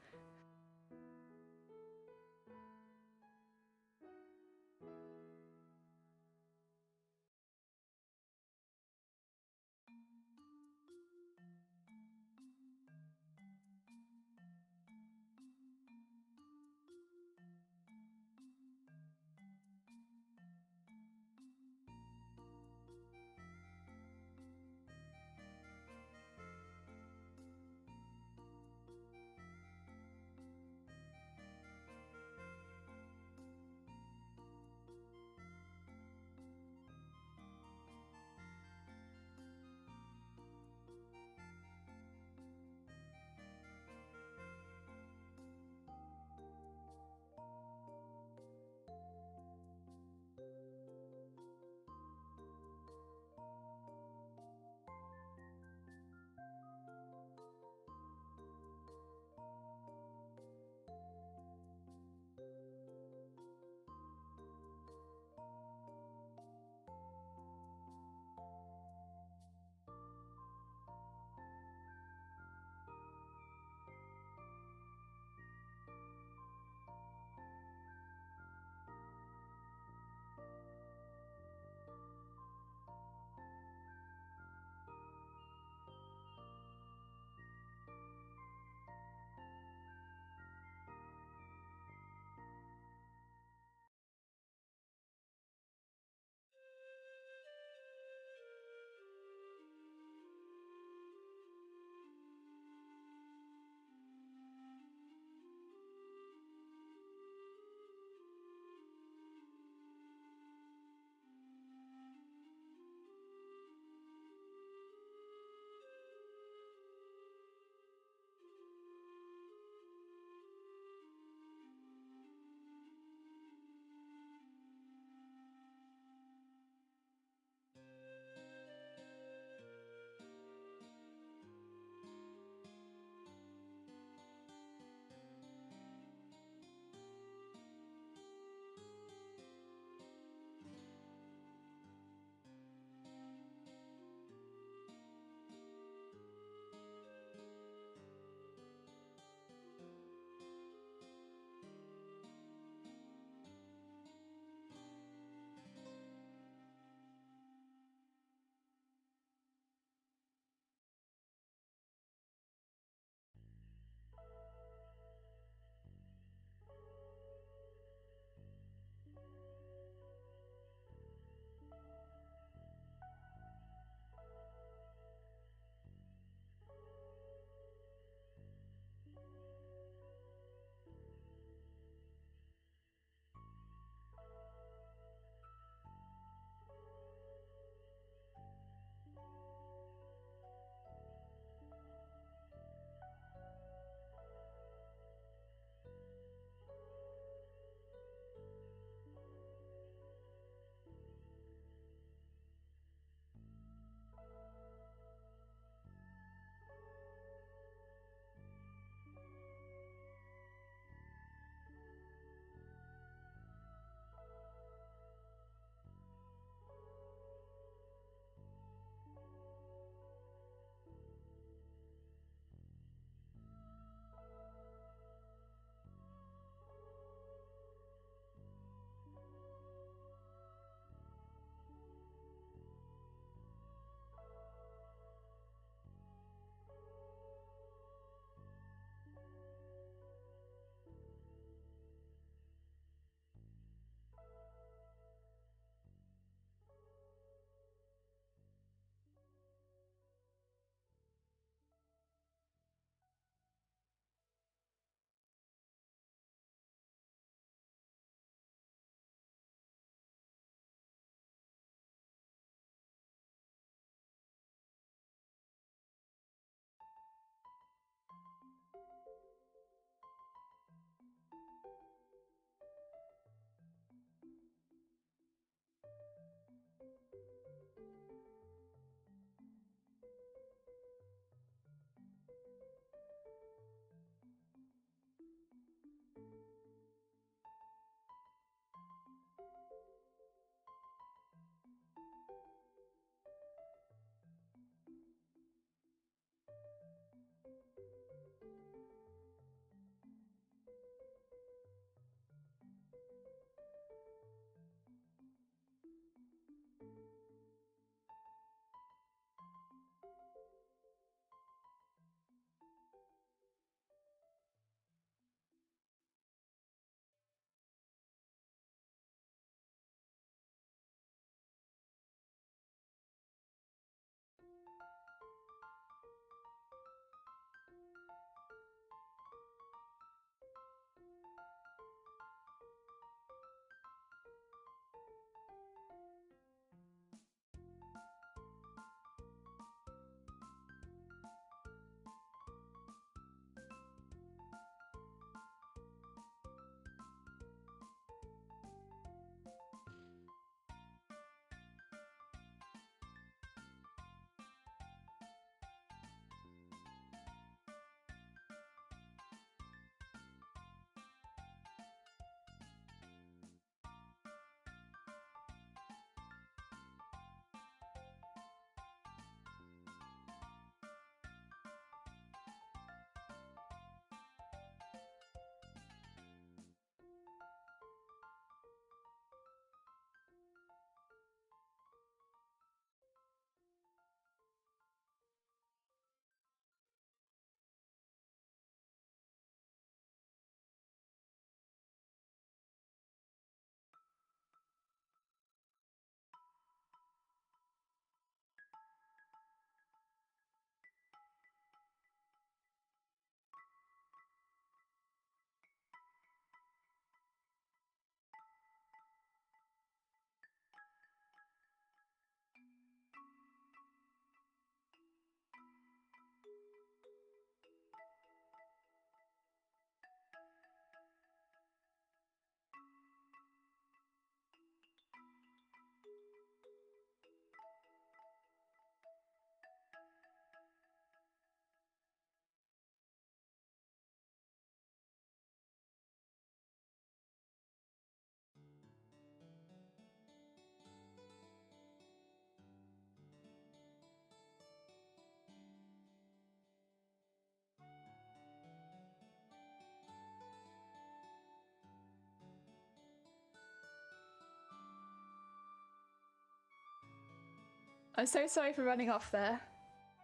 I'm so sorry for running off there.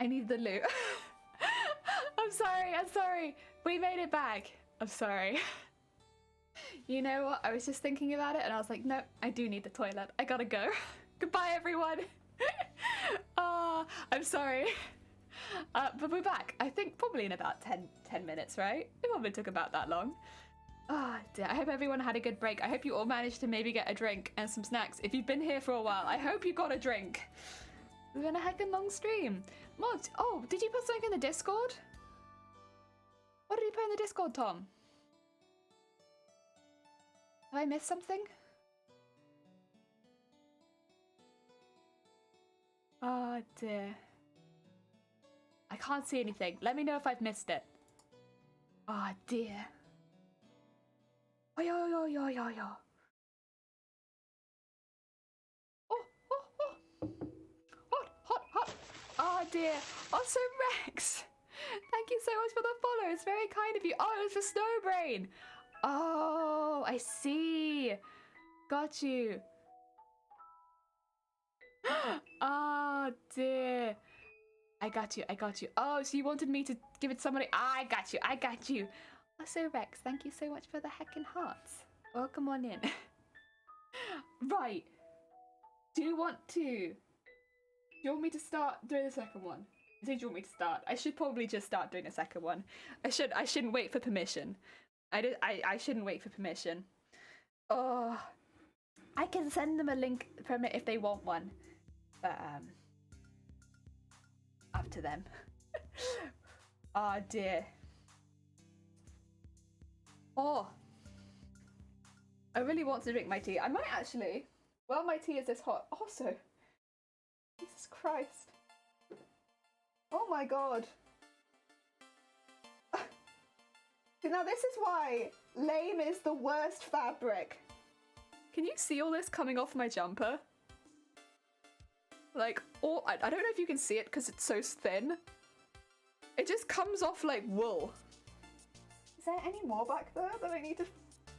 I need the loot. I'm sorry. We made it back. I'm sorry. You know what? I was just thinking about it and I was like, no, I do need the toilet. I gotta go. Goodbye, everyone. I'm sorry. But we're back. I think probably in about 10 minutes, right? It probably took about that long. Oh dear, I hope everyone had a good break. I hope you all managed to maybe get a drink and some snacks. If you've been here for a while, I hope you got a drink. It's been a heckin' long stream. Mod, oh, did you put something in the Discord? What did you put in the Discord, Tom? Have I missed something? Oh dear. I can't see anything. Let me know if I've missed it. Oh dear. Oh, yo. Hot. Oh dear. Also, Rex. Thank you so much for the follow. It's very kind of you. Oh, it was for Snowbrain. Oh, I see. Got you. Oh dear. I got you. Oh, so you wanted me to give it to somebody? I got you. Also, Rex, thank you so much for the heckin' hearts. Welcome on in. Right. Do you want me to start doing the second one? Do you want me to start? I should probably just start doing a second one. I shouldn't wait for permission. I shouldn't wait for permission. Oh, I can send them a link permit if they want one. But up to them. Oh dear. Oh, I really want to drink my tea. I might actually, while my tea is this hot. Also, Jesus Christ. Oh my God. Now this is why lame is the worst fabric. Can you see all this coming off my jumper? Like, I don't know if you can see it because it's so thin. It just comes off like wool. Is there any more back there that I need to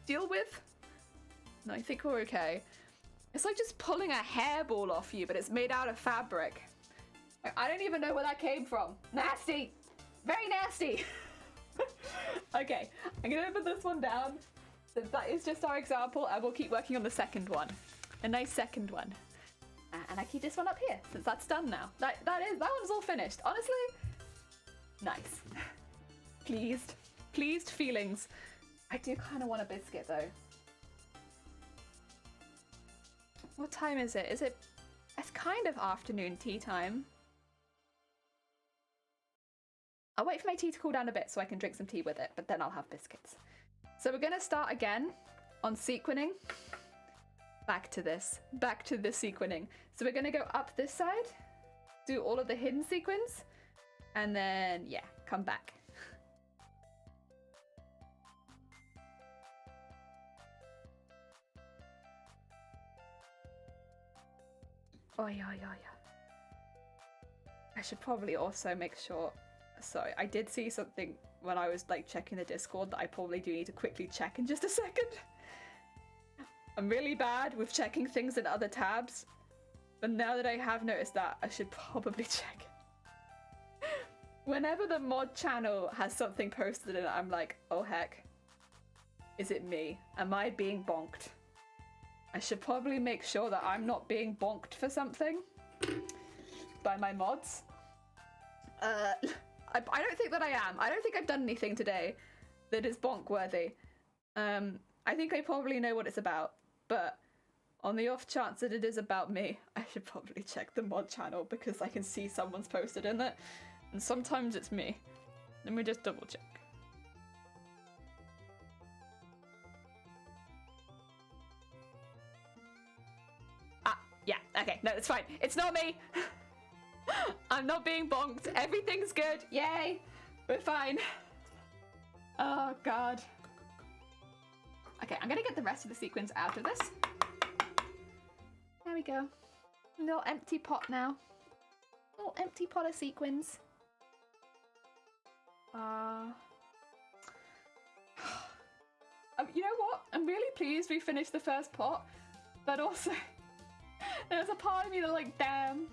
deal with? No, I think we're okay. It's like just pulling a hairball off you, but it's made out of fabric. I don't even know where that came from. Nasty! Very nasty! Okay, I'm gonna put this one down. Since that is just our example, I will keep working on the second one. A nice second one. And I keep this one up here, since that's done now. That one's all finished. Honestly, nice. Pleased feelings. I do kind of want a biscuit though. What time is it? It's kind of afternoon tea time. I'll wait for my tea to cool down a bit so I can drink some tea with it, but then I'll have biscuits. So we're gonna start again on sequining. Back to the sequining. So we're gonna go up this side, do all of the hidden sequins, and then, yeah, come back. Oh, yeah. I should probably also make sure. Sorry, I did see something when I was like checking the Discord that I probably do need to quickly check in just a second. I'm really bad with checking things in other tabs, but now that I have noticed that, I should probably check. Whenever the mod channel has something posted in it, I'm like, oh heck, is it me? Am I being bonked? I should probably make sure that I'm not being bonked for something by my mods. I don't think that I am. I don't think I've done anything today that is bonk worthy. I think I probably know what it's about, but on the off chance that it is about me, I should probably check the mod channel because I can see someone's posted in it, and sometimes it's me. Let me just double check. Yeah, okay, no, it's fine. It's not me. I'm not being bonked. Everything's good. Yay. We're fine. Oh, God. Okay, I'm gonna get the rest of the sequins out of this. There we go. A little empty pot now. A little empty pot of sequins. You know what? I'm really pleased we finished the first pot, but also there's a part of me that's like, damn,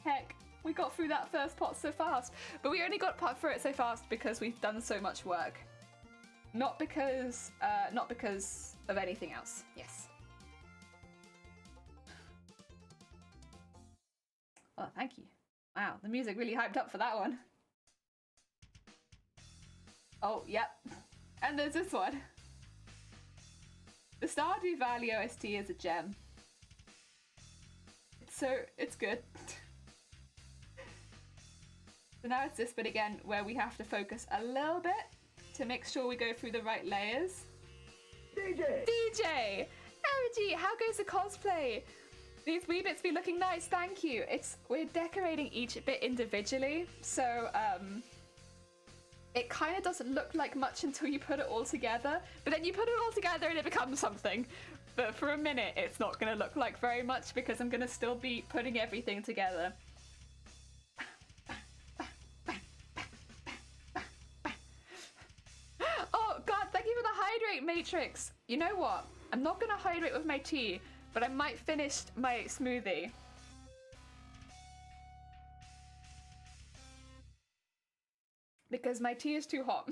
Heck, we got through that first pot so fast. But we only got through it so fast because we've done so much work. Not because of anything else. Yes. Oh, thank you. Wow, the music really hyped up for that one. Oh, yep. And there's this one. The Stardew Valley OST is a gem. It's good. So now it's this bit again where we have to focus a little bit to make sure we go through the right layers. DJ! Erigi, how goes the cosplay? These wee bits be looking nice, thank you. We're decorating each bit individually, so it kind of doesn't look like much until you put it all together, but then you put it all together and it becomes something. But for a minute, it's not going to look like very much because I'm going to still be putting everything together. Oh god, thank you for the hydrate matrix. You know what? I'm not going to hydrate with my tea, but I might finish my smoothie. Because my tea is too hot.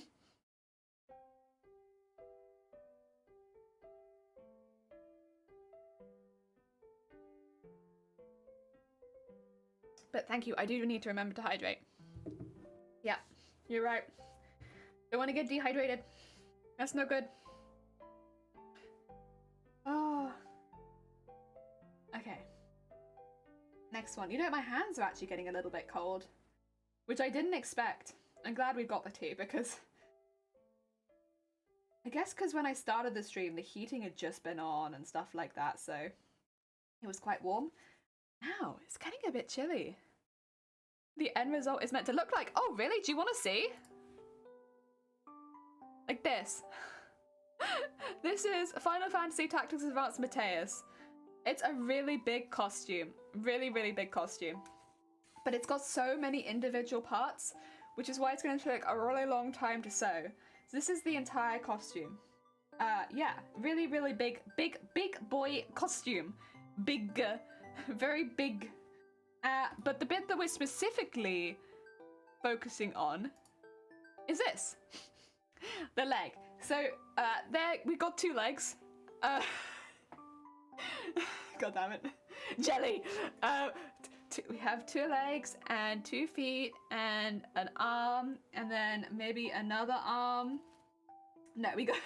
But thank you, I do need to remember to hydrate. Yeah, you're right. Don't want to get dehydrated. That's no good. Oh. Okay. Next one. You know, my hands are actually getting a little bit cold, which I didn't expect. I'm glad we've got the tea because I guess because when I started the stream, the heating had just been on and stuff like that, so it was quite warm. Now it's getting a bit chilly. The end result is meant to look like, oh really? Do you want to see? Like this. This is Final Fantasy Tactics Advanced Mateus. It's a really big costume. Really, really big costume. But it's got so many individual parts, which is why it's going to take a really long time to sew. So this is the entire costume. Yeah, really, really big boy costume. Big, very big. But the bit that we're specifically focusing on is this. The leg. So, there, we got 2 legs. God damn it. Jelly! We have 2 legs and 2 feet and an arm and then maybe another arm. No, we got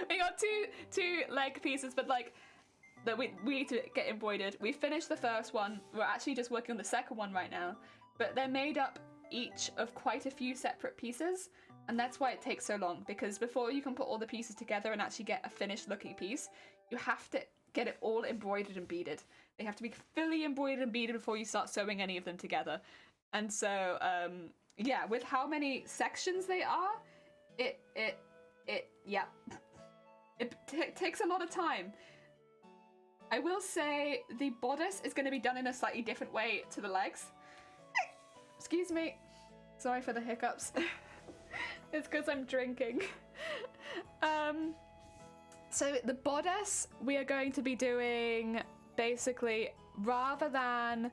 we got two leg pieces, but like that we need to get embroidered. We finished the first one. We're actually just working on the second one right now, but they're made up each of quite a few separate pieces, and that's why it takes so long, because before you can put all the pieces together and actually get a finished looking piece, you have to get it all embroidered and beaded. They have to be fully embroidered and beaded before you start sewing any of them together. And so, yeah, with how many sections they are, it takes a lot of time. I will say the bodice is going to be done in a slightly different way to the legs. Excuse me. Sorry for the hiccups. It's because I'm drinking. So the bodice we are going to be doing basically rather than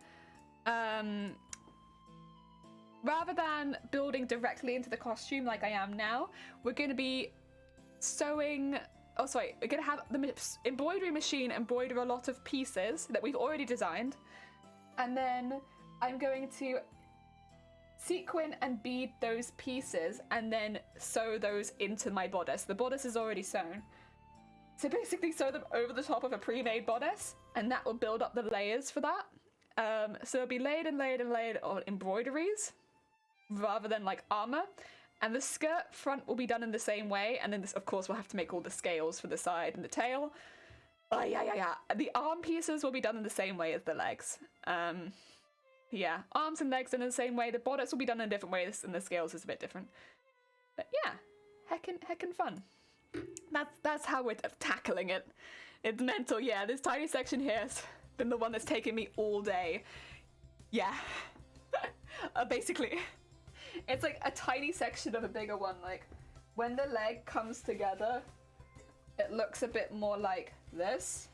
building directly into the costume like I am now, we're going to be sewing. Oh, sorry, we're going to have the embroidery machine embroider a lot of pieces that we've already designed. And then I'm going to sequin and bead those pieces and then sew those into my bodice. The bodice is already sewn. So basically sew them over the top of a pre-made bodice, and that will build up the layers for that. So it'll be laid and laid and laid on embroideries rather than like armor. And the skirt front will be done in the same way, and then this, of course, we'll have to make all the scales for the side and the tail. Yeah. The arm pieces will be done in the same way as the legs. Yeah, arms and legs in the same way. The bodice will be done in different ways, and the scales is a bit different. But yeah, heckin' fun. That's how we're tackling it. It's mental, yeah. This tiny section here has been the one that's taken me all day. Yeah. Basically. It's like a tiny section of a bigger one. Like, when the leg comes together, it looks a bit more like this.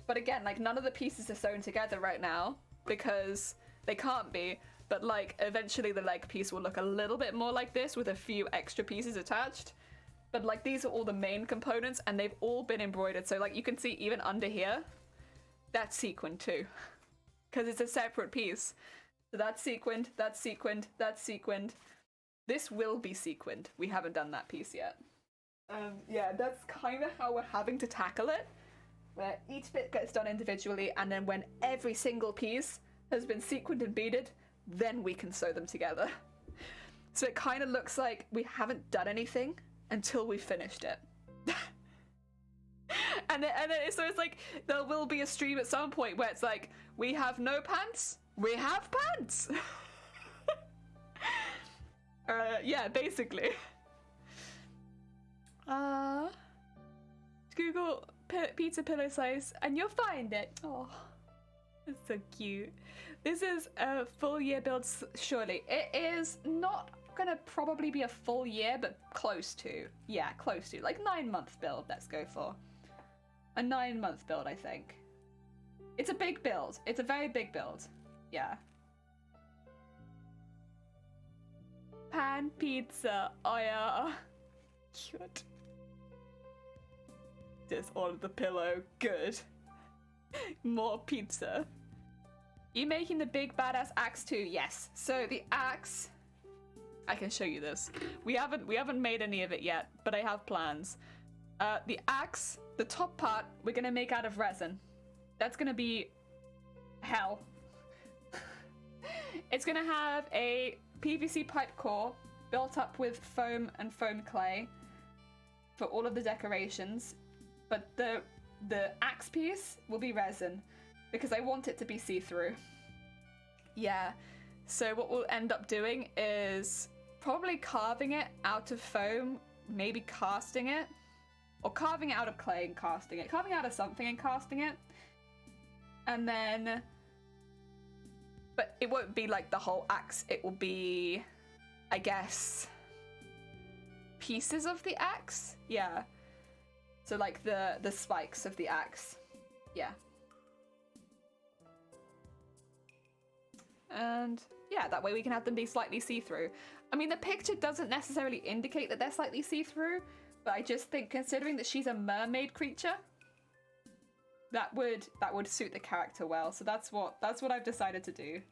But again, like, none of the pieces are sewn together right now. because they can't be, but like eventually the leg piece will look a little bit more like this with a few extra pieces attached. But like these are all the main components and they've all been embroidered. So like you can see even under here, that's sequined too, because it's a separate piece. So that's sequined, that's sequined, that's sequined. This will be sequined. We haven't done that piece yet. Yeah, that's kind of how we're having to tackle it, where each bit gets done individually, and then when every single piece has been sequined and beaded, then we can sew them together. So it kind of looks like we haven't done anything until we finished it. and then so it's like there will be a stream at some point where it's like, we have no pants, we have pants. Yeah, basically. Google pizza pillow size and you'll find it. Oh, it's so cute. This is a full year build, surely. It is not gonna probably be a full year, but close to. Yeah, close to. Like 9-month build, let's go for. A 9-month build, I think. It's a big build. It's a very big build. Yeah. Pan pizza. Oh yeah. Cute. Just on the pillow. Good. More pizza. You making the big badass axe too? Yes. So the axe, I can show you this. We haven't made any of it yet, but I have plans. The axe, the top part, we're gonna make out of resin. That's gonna be hell. It's gonna have a PVC pipe core built up with foam and foam clay for all of the decorations, but the axe piece will be resin because I want it to be see-through. Yeah, so what we'll end up doing is probably carving it out of foam, maybe casting it, or carving it out of clay and casting it, carving out of something and casting it, and then, but it won't be like the whole axe, it will be, I guess, pieces of the axe? Yeah. So like the spikes of the axe. Yeah. And yeah, that way we can have them be slightly see-through. I mean, the picture doesn't necessarily indicate that they're slightly see-through, but I just think considering that she's a mermaid creature, that would suit the character well. So that's what I've decided to do.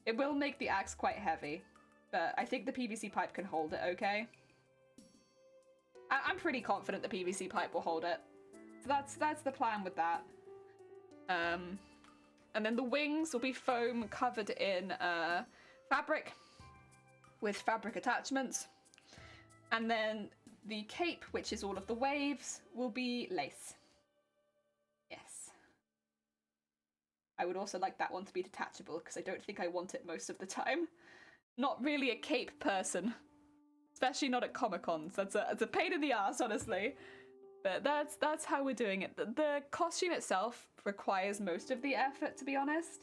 It will make the axe quite heavy, but I think the PVC pipe can hold it okay. I'm pretty confident the PVC pipe will hold it. So that's the plan with that. And then the wings will be foam covered in fabric with fabric attachments. And then the cape, which is all of the waves, will be lace. Yes. I would also like that one to be detachable because I don't think I want it most of the time. Not really a cape person. Especially not at Comic-Cons. That's a pain in the ass, honestly. But that's how we're doing it. The costume itself requires most of the effort, to be honest,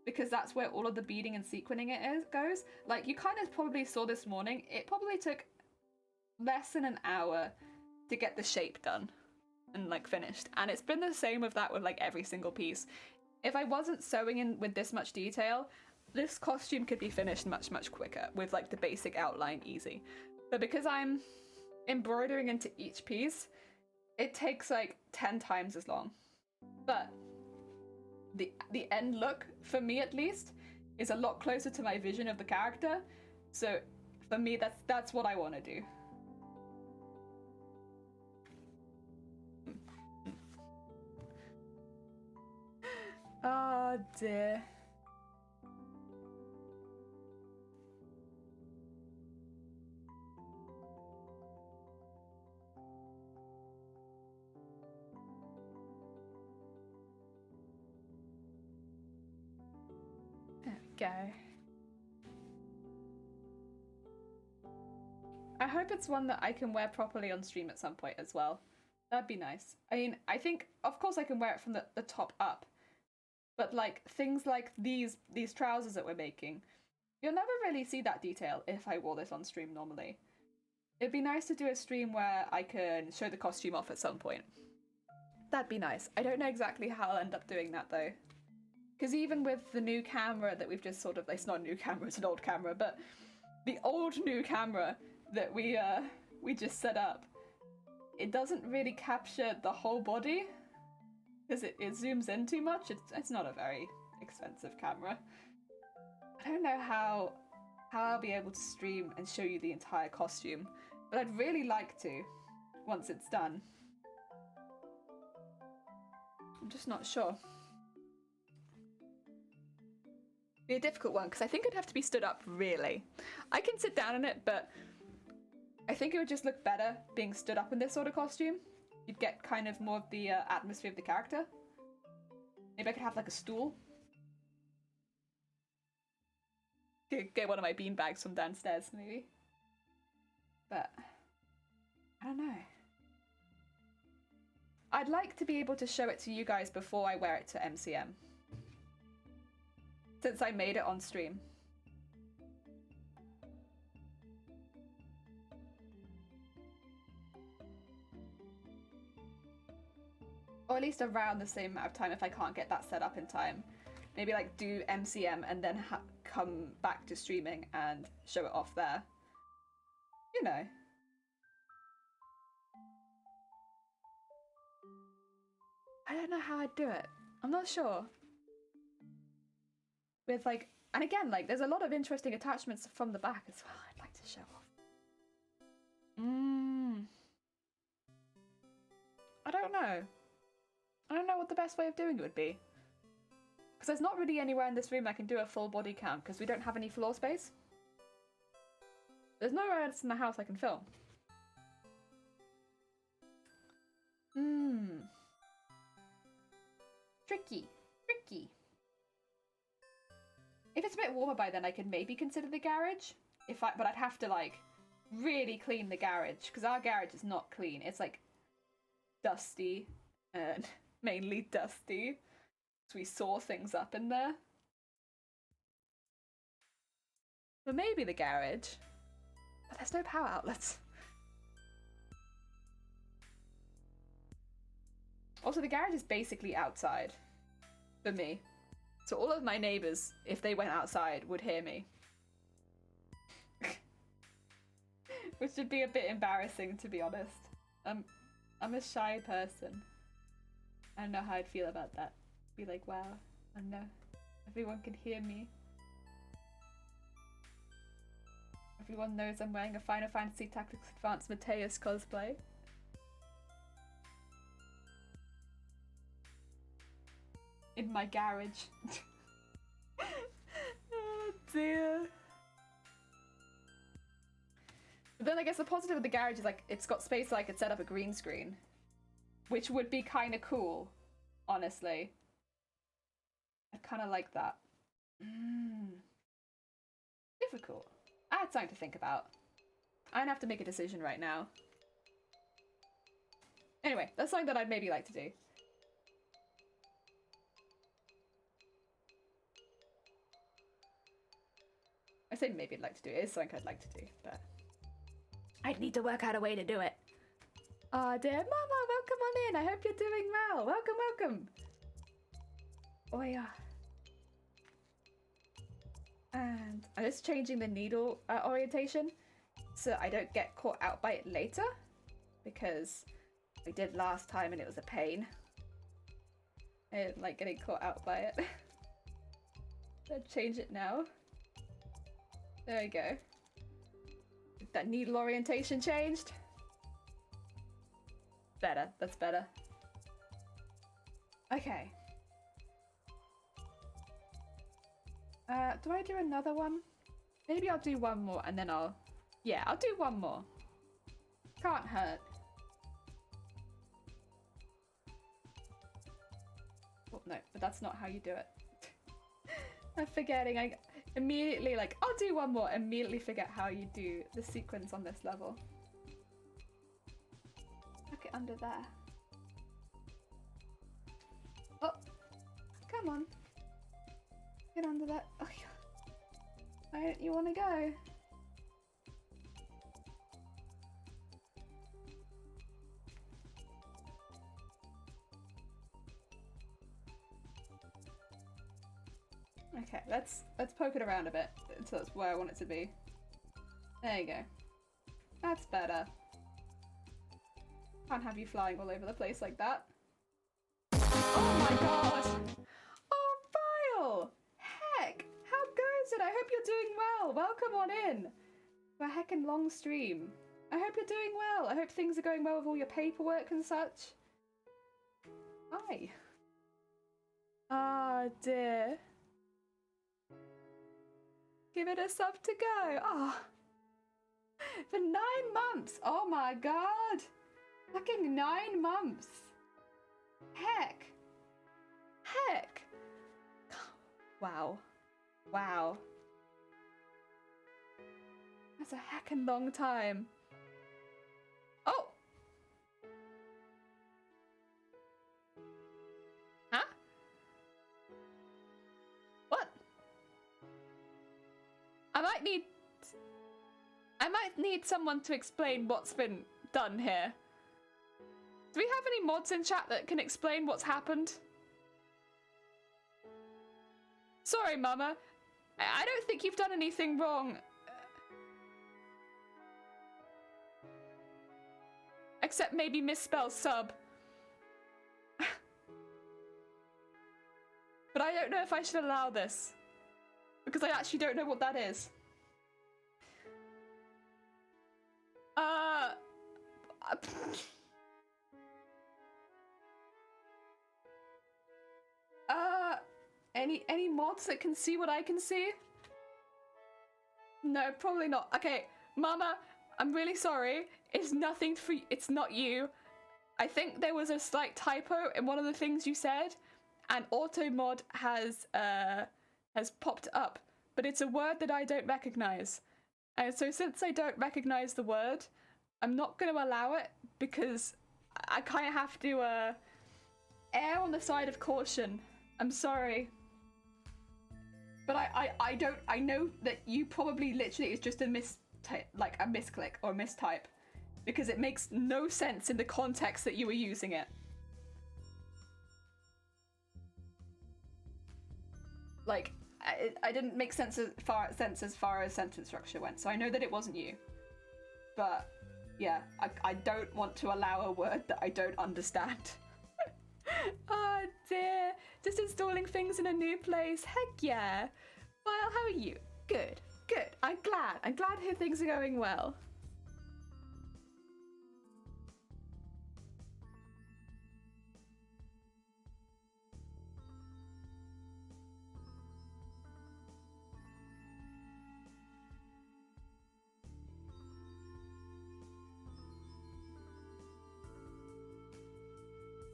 because that's where all of the beading and sequining goes. Like, you kind of probably saw this morning, it probably took less than an hour to get the shape done and, like, finished. And it's been the same with that with, like, every single piece. If I wasn't sewing in with this much detail, this costume could be finished much, much quicker with, like, the basic outline easy. But because I'm embroidering into each piece, it takes like 10 times as long. But the end look, for me at least, is a lot closer to my vision of the character. So for me, that's what I want to do. Oh dear. Go. I hope it's one that I can wear properly on stream at some point as well. That'd be nice. I mean, I think, of course I can wear it from the top up, but like things like these trousers that we're making, you'll never really see that detail if I wore this on stream normally. It'd be nice to do a stream where I can show the costume off at some point. That'd be nice. I don't know exactly how I'll end up doing that though. Because even with the new camera that we've just sort of, it's not a new camera, it's an old camera, but the old new camera that we just set up, it doesn't really capture the whole body because it zooms in too much. It's not a very expensive camera. I don't know how I'll be able to stream and show you the entire costume, but I'd really like to once it's done. I'm just not sure. Be a difficult one because I think it'd have to be stood up really. I can sit down in it, but I think it would just look better being stood up in this sort of costume. You'd get kind of more of the atmosphere of the character. Maybe I could have like a stool. Get one of my bean bags from downstairs, maybe. But I don't know. I'd like to be able to show it to you guys before I wear it to MCM. Since I made it on stream. Or at least around the same amount of time if I can't get that set up in time. Maybe like do MCM and then come back to streaming and show it off there. You know. I don't know how I'd do it. I'm not sure. With like, and again, like there's a lot of interesting attachments from the back as well I'd like to show off. I don't know. I don't know what the best way of doing it would be. Because there's not really anywhere in this room I can do a full body count because we don't have any floor space. There's nowhere else in the house I can film. Tricky. If it's a bit warmer by then, I could maybe consider the garage. But I'd have to like really clean the garage because our garage is not clean. It's like dusty and mainly dusty. So we saw things up in there. But maybe the garage. But there's no power outlets. Also, the garage is basically outside for me. So all of my neighbours, if they went outside, would hear me. Which would be a bit embarrassing, to be honest. I'm a shy person. I don't know how I'd feel about that. Be like, wow, I know. Everyone can hear me. Everyone knows I'm wearing a Final Fantasy Tactics Advanced Mateus cosplay. In my garage. Oh dear. But then I guess the positive of the garage is like it's got space so I could set up a green screen. Which would be kind of cool, honestly. I kind of like that. Difficult. I had something to think about. I don't have to make a decision right now. Anyway, that's something that I'd maybe like to do. I say maybe I'd like to do it. It is something I'd like to do, but I'd need to work out a way to do it. Oh dear, Mama, welcome on in. I hope you're doing well. Welcome. Oh yeah. And I'm just changing the needle orientation so I don't get caught out by it later, because I did last time and it was a pain. I didn't like getting caught out by it. Let's change it now. There we go. That needle orientation changed. Better, that's better. Okay. Do I do another one? Maybe I'll do one more and then I'll do one more. Can't hurt. Oh, no, but that's not how you do it. I'm forgetting. I immediately, like, I'll do one more, immediately forget how you do the sequence on this level. Tuck it under there. Oh, come on. Get under that. Oh, where don't you want to go? Okay, let's poke it around a bit until it's where I want it to be. There you go. That's better. Can't have you flying all over the place like that. Oh my god! Oh, Vile! Heck! How goes it? I hope you're doing well. Welcome on in to a heckin' long stream. I hope you're doing well. I hope things are going well with all your paperwork and such. Hi. Ah, dear. Give it a sub to go. Oh. For 9 months. Oh my god. Fucking 9 months. Heck. Heck. Wow. Wow. That's a heckin' long time. Oh! Huh? What? I might need someone to explain what's been done here. Do we have any mods in chat that can explain what's happened? Sorry, Mama. I don't think you've done anything wrong. Except maybe misspell sub. But I don't know if I should allow this. Because I actually don't know what that is. Any mods that can see what I can see? No, probably not. Okay, Mama, I'm really sorry. It's nothing for you. It's not you. I think there was a slight typo in one of the things you said, and automod has popped up, but it's a word that I don't recognize. And so since I don't recognize the word, I'm not going to allow it because I kind of have to err on the side of caution. I'm sorry. But I know that you probably literally is just a misclick or a mistype, because it makes no sense in the context that you were using it. Like, I didn't make sense as far as sentence structure went, so I know that it wasn't you. But yeah, I don't want to allow a word that I don't understand. Oh dear, just installing things in a new place. Heck yeah. Well, how are you? Good, good. I'm glad here things are going well.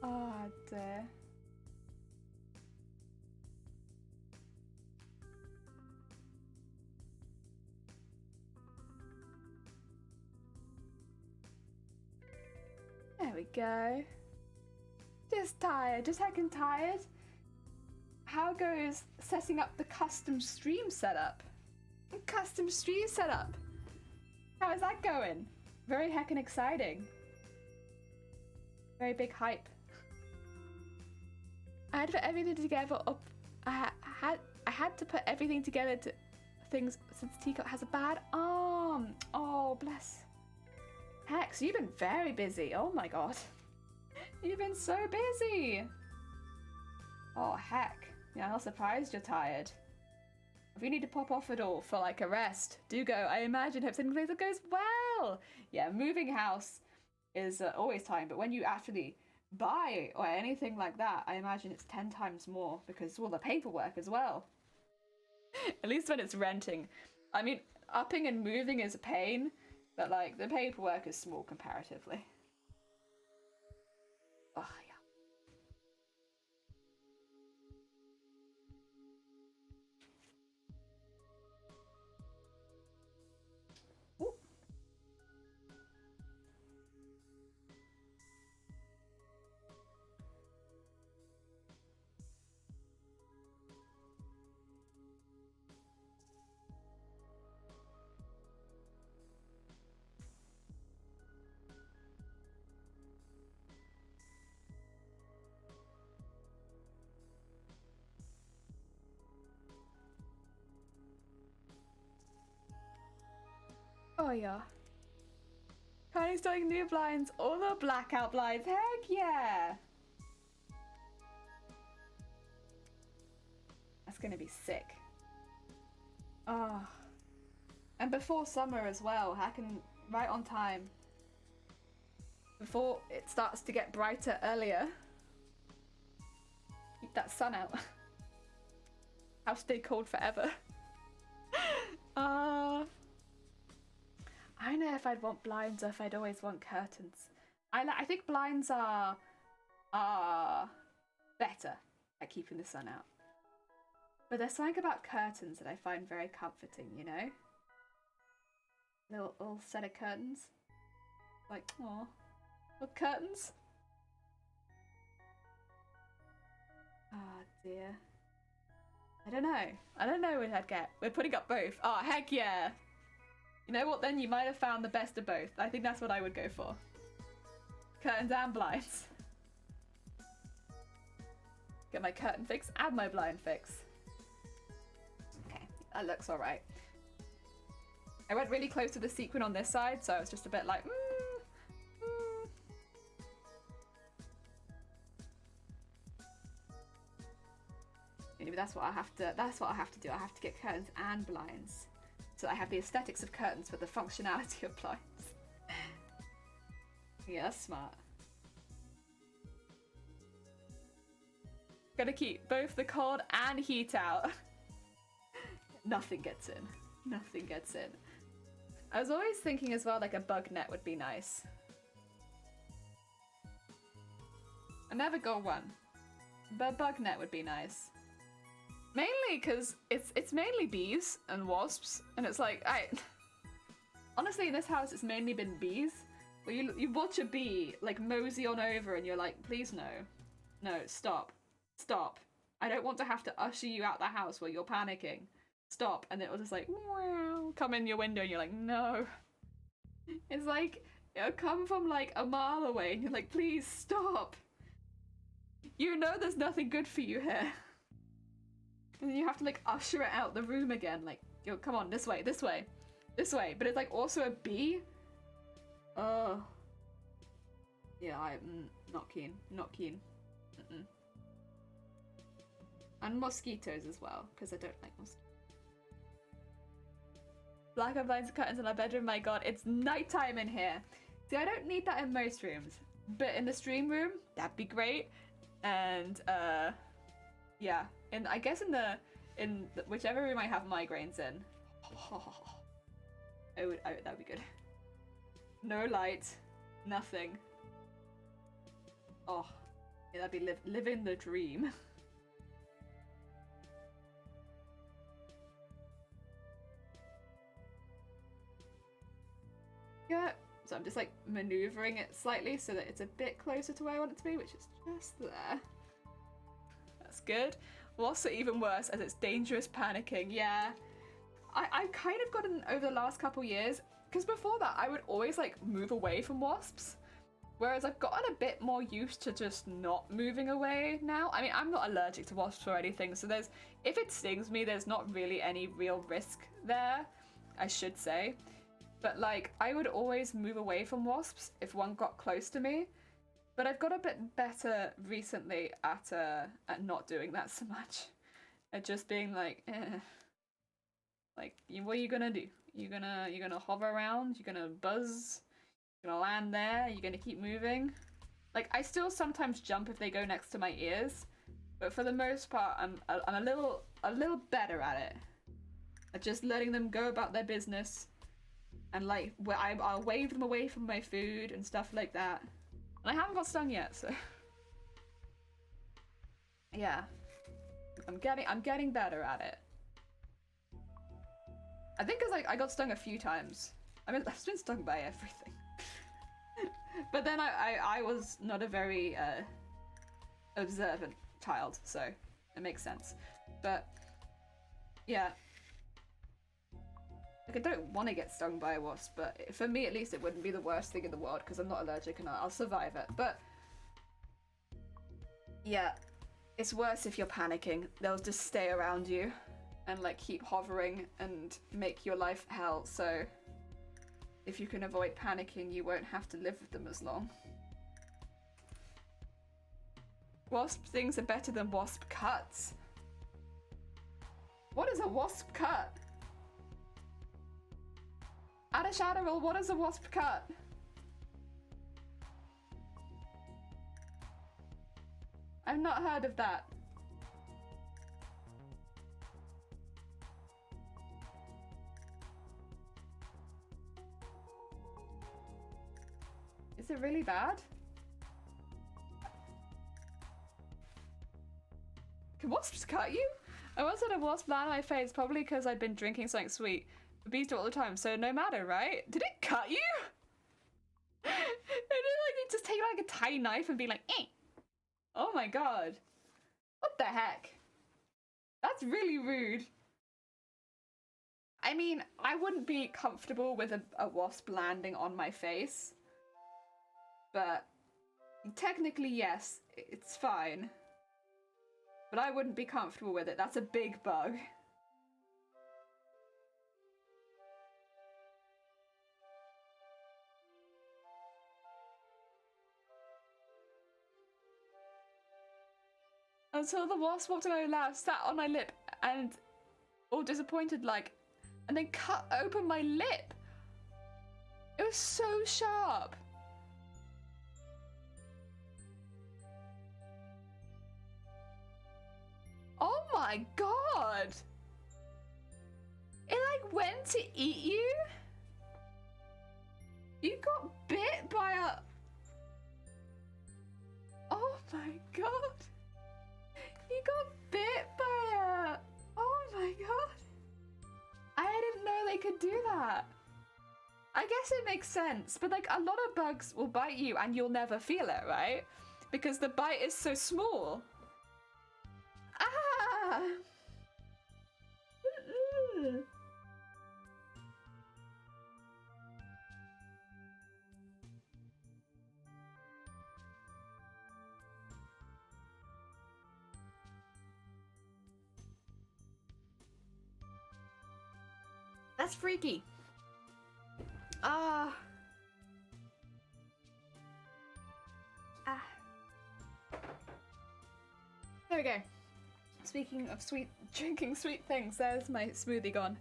Oh dear. There we go. Just tired, just heckin' tired. How goes setting up the custom stream setup? Custom stream setup. How is that going? Very heckin' exciting. Very big hype. I had to put everything together. I had to put everything together to things since Teacup has a bad arm. Oh, bless. Heck, so you've been very busy. Oh my god. You've been so busy. Oh, heck. Yeah, I'm not surprised you're tired. If you need to pop off at all for like a rest, do go. I imagine hope something that goes well. Yeah, moving house is always time, but when you actually buy or anything like that, I imagine it's 10 times more because all the paperwork as well. At least when it's renting. I mean, upping and moving is a pain, but like the paperwork is small comparatively. Oh yeah. Ooh. Oh yeah. Kylie's doing new blinds, all the blackout blinds. Heck yeah! That's gonna be sick. Oh. And before summer as well, hacking right on time. Before it starts to get brighter earlier. Keep that sun out. House stay cold forever. I don't know if I'd want blinds or if I'd always want curtains. I think blinds are better at keeping the sun out. But there's something about curtains that I find very comforting, you know? Little set of curtains. Like, aw. Little curtains. Oh dear. I don't know. I don't know what I'd get. We're putting up both. Oh, heck yeah. You know what then? You might have found the best of both. I think that's what I would go for. Curtains and blinds. Get my curtain fix and my blind fix. Okay, that looks alright. I went really close to the sequin on this side, so I was just a bit like, Maybe that's what I have to do. I have to get curtains and blinds. So I have the aesthetics of curtains but the functionality of blinds. Yeah, that's smart. Gotta keep both the cold and heat out. Nothing gets in. Nothing gets in. I was always thinking as well, like a bug net would be nice. I never got one. But a bug net would be nice. Mainly because it's mainly bees and wasps, and it's like, honestly in this house it's mainly been bees. Where you watch a bee like mosey on over and you're like, please no, stop, I don't want to have to usher you out the house while you're panicking. Stop. And it was just like, wow, come in your window and you're like, no. It's like, it'll come from like a mile away and you're like, please stop. You know there's nothing good for you here. And then you have to like usher it out the room again, like, yo, come on, this way. But it's like also a bee. Oh. Yeah, I'm not keen. Mm-mm. And mosquitoes as well, because I don't like mosquitoes. Blackout blinds and curtains in our bedroom, my god, it's nighttime in here. See, I don't need that in most rooms, but in the stream room, that'd be great. And yeah, and I guess in the whichever room I have migraines in, that'd be good. No light, nothing. Oh, yeah, that'd be living the dream. Yeah, so I'm just like maneuvering it slightly so that it's a bit closer to where I want it to be, which is just there. That's good. Wasps are even worse as it's dangerous panicking. Yeah, I've kind of gotten over the last couple years, because before that I would always like move away from wasps, whereas I've gotten a bit more used to just not moving away now. I mean, I'm not allergic to wasps or anything, so if it stings me, there's not really any real risk there, I should say. But like, I would always move away from wasps if one got close to me. But I've got a bit better recently at not doing that so much. At just being like, eh. Like, what are you gonna do? You're gonna hover around? You're gonna buzz? You're gonna land there? You're gonna keep moving? Like, I still sometimes jump if they go next to my ears, but for the most part, I'm a little better at it. At just letting them go about their business, and like, I'll wave them away from my food and stuff like that. And I haven't got stung yet, so yeah, I'm getting better at it. I think because I got stung a few times. I mean, I've been stung by everything. But then I was not a very observant child, so it makes sense. But yeah, like, I don't want to get stung by a wasp, but for me at least it wouldn't be the worst thing in the world because I'm not allergic and I'll survive it. But yeah, it's worse if you're panicking. They'll just stay around you and like keep hovering and make your life hell. So If you can avoid panicking, you won't have to live with them as long. Wasp stings are better than wasp cuts. What is a wasp cut? Add a shadow roll, what is a wasp cut? I've not heard of that. Is it really bad? Can wasps cut you? I once had a wasp land on my face, probably because I'd been drinking something sweet. Bees do it all the time, so no matter, right? Did it cut you? Did it like just take like a tiny knife and be like, eh? Oh my god. What the heck? That's really rude. I mean, I wouldn't be comfortable with a wasp landing on my face. But technically, yes, it's fine. But I wouldn't be comfortable with it. That's a big bug. Until the wasp walked away, laughed, sat on my lip, and all disappointed like, and then cut open my lip. It was so sharp. Oh my god! It like went to eat you? You got bit by a... Oh my god! You got bit by a... Oh my god! I didn't know they could do that. I guess it makes sense, but like a lot of bugs will bite you and you'll never feel it, right? Because the bite is so small. Ah! That's freaky. Ah. There we go. Speaking of drinking sweet things, there's my smoothie gone.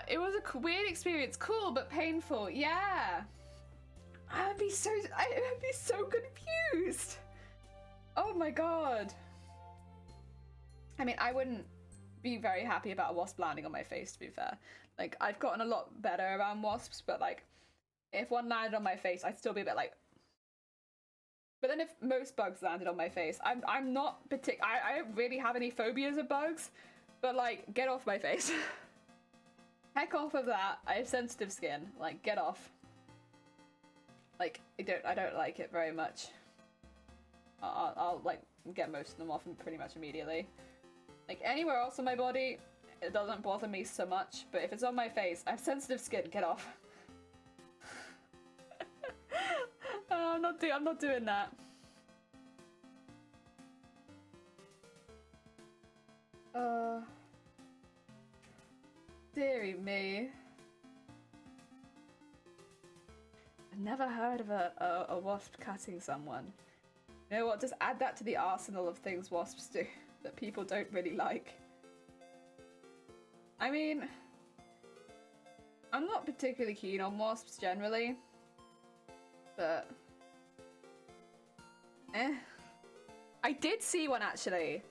It was a weird experience. Cool, but painful. Yeah. I would be so confused. Oh my god. I mean, I wouldn't be very happy about a wasp landing on my face, to be fair. Like, I've gotten a lot better around wasps, but like, if one landed on my face, I'd still be a bit like... But then if most bugs landed on my face, I'm not I don't really have any phobias of bugs, but like, get off my face. Heck off of that. I have sensitive skin. Like, get off. Like, I don't like it very much. I'll like get most of them off pretty much immediately. Like, anywhere else on my body, it doesn't bother me so much, but if it's on my face, I have sensitive skin, get off. I'm not doing that. Dearie me. I've never heard of a wasp cutting someone. You know what, just add that to the arsenal of things wasps do that people don't really like. I mean, I'm not particularly keen on wasps generally, but I did see one actually.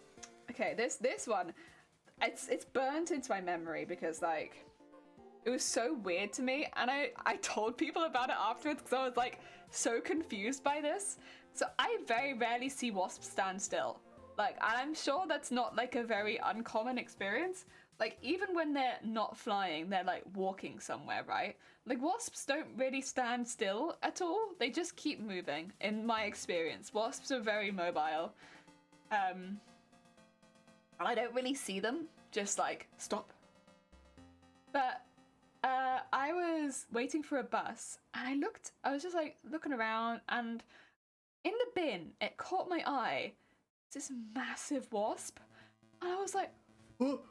Okay, this one, it's burnt into my memory because like it was so weird to me, and I told people about it afterwards because I was like so confused by this. So I very rarely see wasps stand still. Like, and I'm sure that's not like a very uncommon experience. Like, even when they're not flying, they're like walking somewhere, right? Like, wasps don't really stand still at all. They just keep moving, in my experience. Wasps are very mobile. And I don't really see them just like stop. But I was waiting for a bus and I was just like looking around, and in the bin, it caught my eye. It's this massive wasp. And I was like, oh,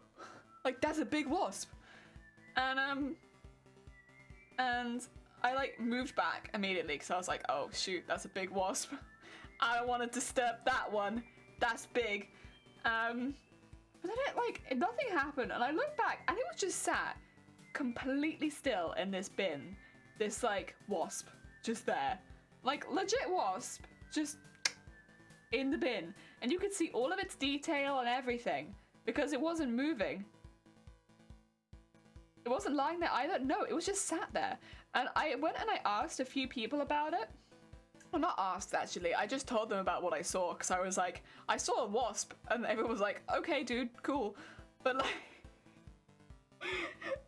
like that's a big wasp. And and I like moved back immediately because I was like, oh shoot, that's a big wasp. I don't want to disturb that one. That's big. But then nothing happened, and I looked back and it was just sat completely still in this bin. This like wasp just there. Like legit wasp just in the bin. And you could see all of its detail and everything because it wasn't moving. It wasn't lying there either. No, it was just sat there. And I went and I asked a few people about it. Well, not asked actually. I just told them about what I saw because I was like, I saw a wasp, and everyone was like, okay, dude, cool. But like,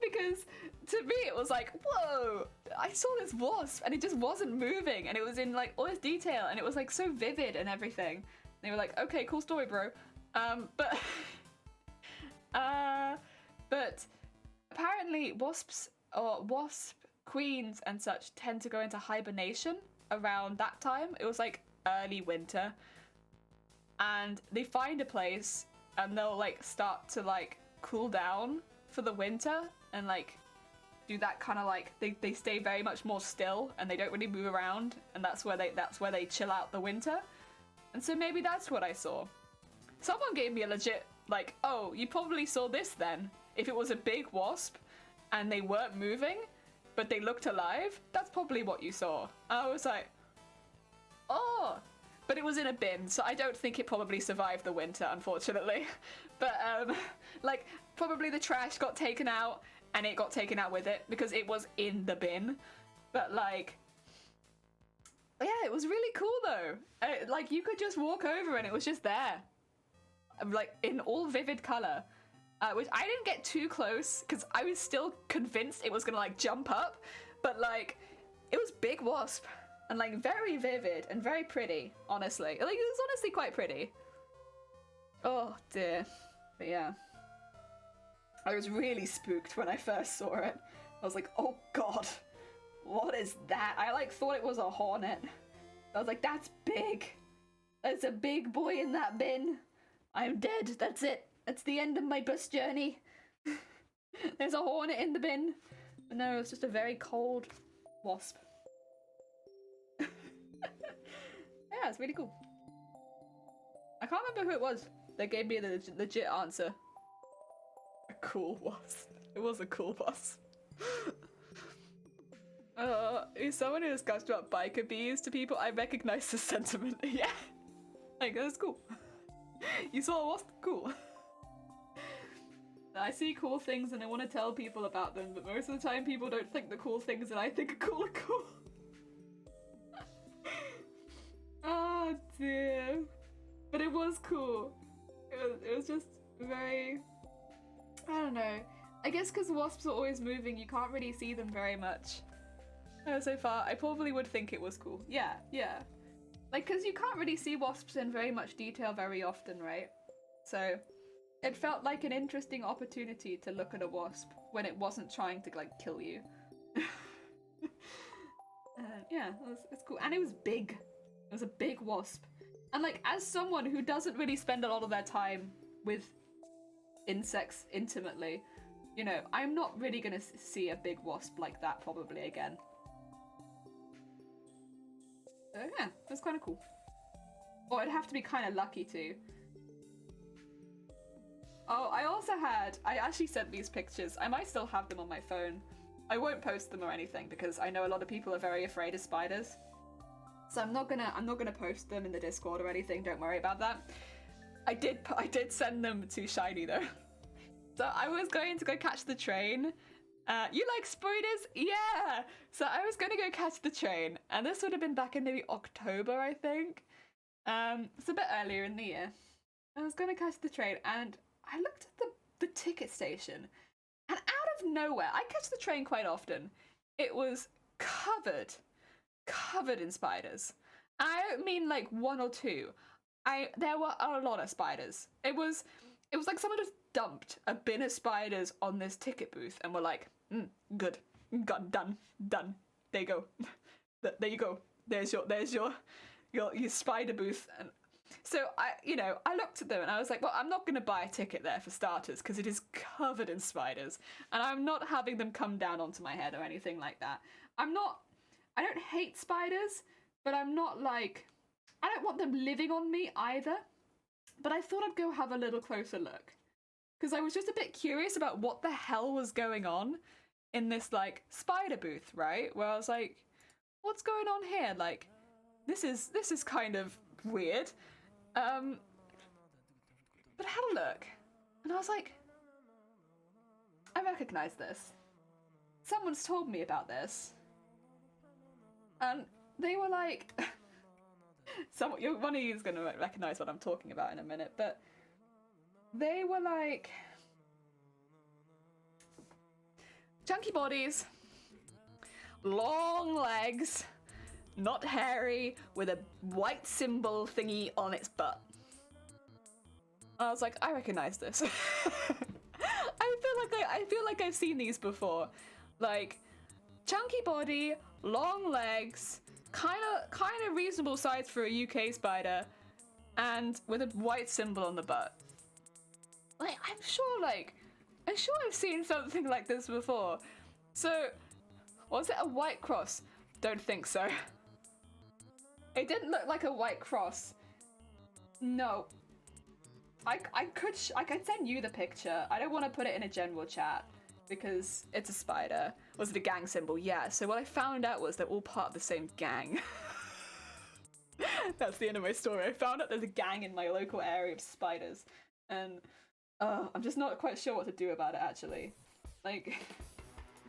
because to me it was like, whoa, I saw this wasp and it just wasn't moving, and it was in like all this detail, and it was like so vivid and everything. They were like, okay, cool story, bro. But apparently wasps or wasp queens and such tend to go into hibernation around that time. It was like early winter, and they find a place and they'll like start to like cool down for the winter and like do that kind of like they stay very much more still and they don't really move around, and that's where they chill out the winter. And so maybe that's what I saw. Someone gave me a legit like, oh, you probably saw this then. If it was a big wasp and they weren't moving but they looked alive, that's probably what you saw. I was like, oh, but it was in a bin, so I don't think it probably survived the winter, unfortunately. But like probably the trash got taken out and it got taken out with it because it was in the bin. But like, yeah, it was really cool though. Like you could just walk over and it was just there, like in all vivid color. Which I didn't get too close because I was still convinced it was gonna like jump up, but like it was big wasp and like very vivid and very pretty, honestly. Like it was honestly quite pretty. Oh dear. But yeah, I was really spooked when I first saw it. I was like, oh god, what is that? I like thought it was a hornet. I was like, that's big. There's a big boy in that bin. I'm dead. That's it. That's the end of my bus journey. There's a hornet in the bin. But no, it's just a very cold wasp. Yeah, it's really cool. I can't remember who it was that gave me the legit answer. A cool wasp. It was a cool wasp. Is someone who discussed about biker bees to people, I recognize the sentiment. Yeah. Like, that's cool. You saw a wasp? Cool. I see cool things and I want to tell people about them, but most of the time people don't think the cool things that I think are cool are cool. Oh dear. But it was cool. It was just very, I don't know. I guess because wasps are always moving, you can't really see them very much. So far, I probably would think it was cool. Yeah. Like, because you can't really see wasps in very much detail very often, right? So it felt like an interesting opportunity to look at a wasp when it wasn't trying to like kill you. Yeah, it's cool. And it was big. It was a big wasp. And like, as someone who doesn't really spend a lot of their time with insects intimately, you know, I'm not really gonna see a big wasp like that probably again. So yeah, that's kind of cool. Or I'd have to be kind of lucky too. Oh, I actually sent these pictures. I might still have them on my phone. I won't post them or anything because I know a lot of people are very afraid of spiders. So I'm not gonna post them in the Discord or anything. Don't worry about that. I did send them to Shiny though. So I was going to go catch the train. You like spiders? Yeah! So I was going to go catch the train, and this would have been back in maybe October, I think. It's a bit earlier in the year. I was going to catch the train, and I looked at the ticket station, and out of nowhere, I catch the train quite often, it was covered in spiders. I don't mean like one or two. There were a lot of spiders. It was like someone just dumped a bin of spiders on this ticket booth and were like, good, done. There you go. There you go. There's your spider booth. And So I looked at them and I was like, well, I'm not going to buy a ticket there for starters because it is covered in spiders, and I'm not having them come down onto my head or anything like that. I don't hate spiders, but I'm not like, I don't want them living on me either. But I thought I'd go have a little closer look because I was just a bit curious about what the hell was going on in this like spider booth, right? Where I was like, what's going on here? Like, this is kind of weird. But I had a look and I was like, I recognize this. Someone's told me about this. And they were like, one of you is going to recognize what I'm talking about in a minute, but they were like, chunky bodies, long legs, not hairy, with a white symbol thingy on its butt. I was like, I recognize this. I feel like I've seen these before. Like, chunky body, long legs, kind of reasonable size for a UK spider, and with a white symbol on the butt. Like, I'm sure I've seen something like this before. So, was it a white cross? Don't think so. It didn't look like a white cross. No. I could send you the picture. I don't want to put it in a general chat because it's a spider. Was it a gang symbol? Yeah. So what I found out was they're all part of the same gang. That's the end of my story. I found out there's a gang in my local area of spiders, and I'm just not quite sure what to do about it actually. Like,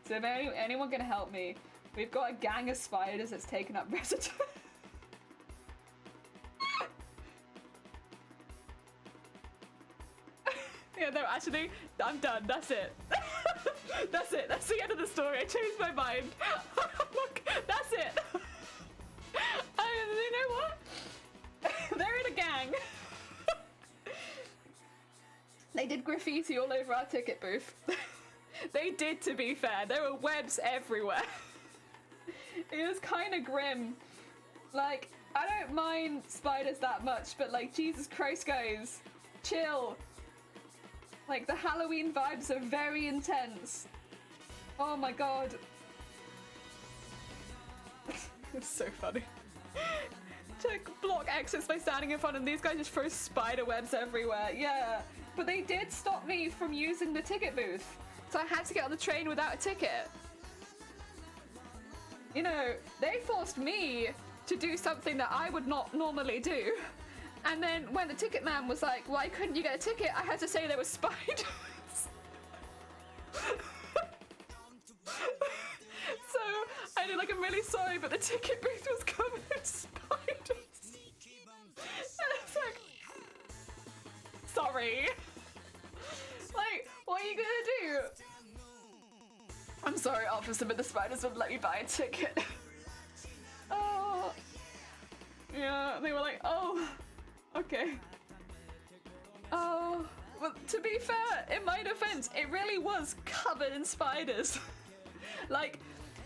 so if anyone can help me, we've got a gang of spiders that's taken up residence. Yeah, no, actually, I'm done. That's it. That's it. That's the end of the story. I changed my mind. Look, that's it. You know what? They're in a gang. They did graffiti all over our ticket booth. They did, to be fair. There were webs everywhere. It was kind of grim. Like, I don't mind spiders that much, but like, Jesus Christ, guys, chill. Like, the Halloween vibes are very intense. Oh my god. It's so funny. Check block exits by standing in front, and these guys just throw spider webs everywhere. Yeah, but they did stop me from using the ticket booth, so I had to get on the train without a ticket. You know, they forced me to do something that I would not normally do. And then when the ticket man was like, why couldn't you get a ticket? I had to say there were spiders. So I did like, I'm really sorry, but the ticket booth was covered in spiders. And I was like, sorry. Like, what are you gonna do? I'm sorry, officer, but the spiders wouldn't let me buy a ticket. Oh. Yeah, they were like, oh. Okay. Oh, well, to be fair, in my defense, it really was covered in spiders. Like,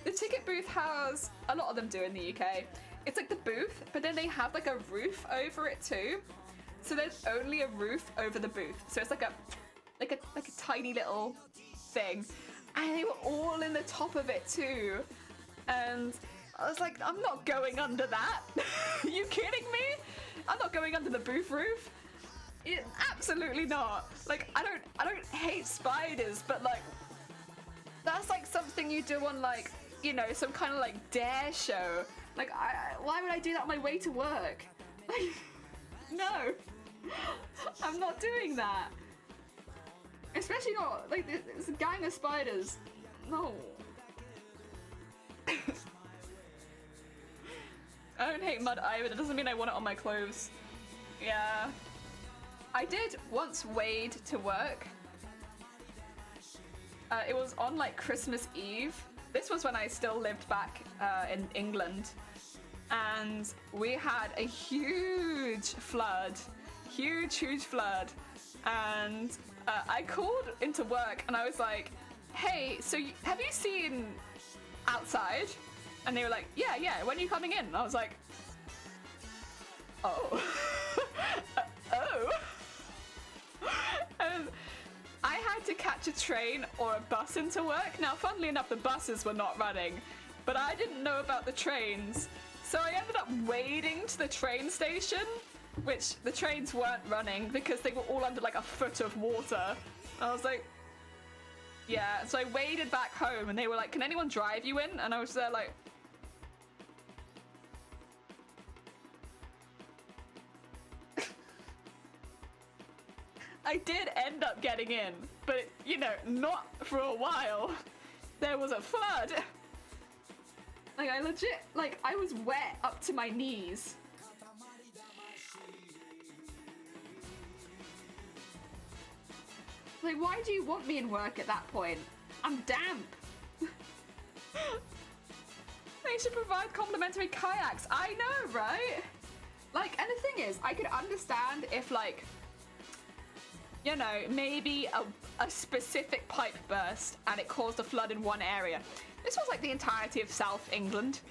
the ticket booth has, a lot of them do in the UK, it's like the booth, but then they have like a roof over it too. So there's only a roof over the booth. So it's like a tiny little thing. And they were all in the top of it too. And I was like, I'm not going under that. Are you kidding me? I'm not going under the booth roof. Absolutely not. Like, I don't hate spiders, but like, that's like something you do on like, you know, some kind of like dare show. Like, why would I do that on my way to work? Like, no, I'm not doing that. Especially not like it's a gang of spiders. No. I don't hate mud either, that doesn't mean I want it on my clothes. Yeah. I did once wade to work. It was on like Christmas Eve. This was when I still lived back in England. And we had a huge flood. Huge flood. And I called into work and I was like, hey, so have you seen outside? And they were like, yeah, when are you coming in? And I was like, oh. go. And I had to catch a train or a bus into work. Now, funnily enough, the buses were not running, but I didn't know about the trains. So I ended up wading to the train station, which the trains weren't running because they were all under like a foot of water. I was like, yeah. So I waded back home and they were like, can anyone drive you in? And I was there like, I did end up getting in, but you know, not for a while. There was a flood. Like I legit, like I was wet up to my knees. Like, why do you want me in work at that point? I'm damp. They should provide complimentary kayaks. I know, right? Like, and the thing is, I could understand if like, you know, maybe a specific pipe burst and it caused a flood in one area. This was like the entirety of South England.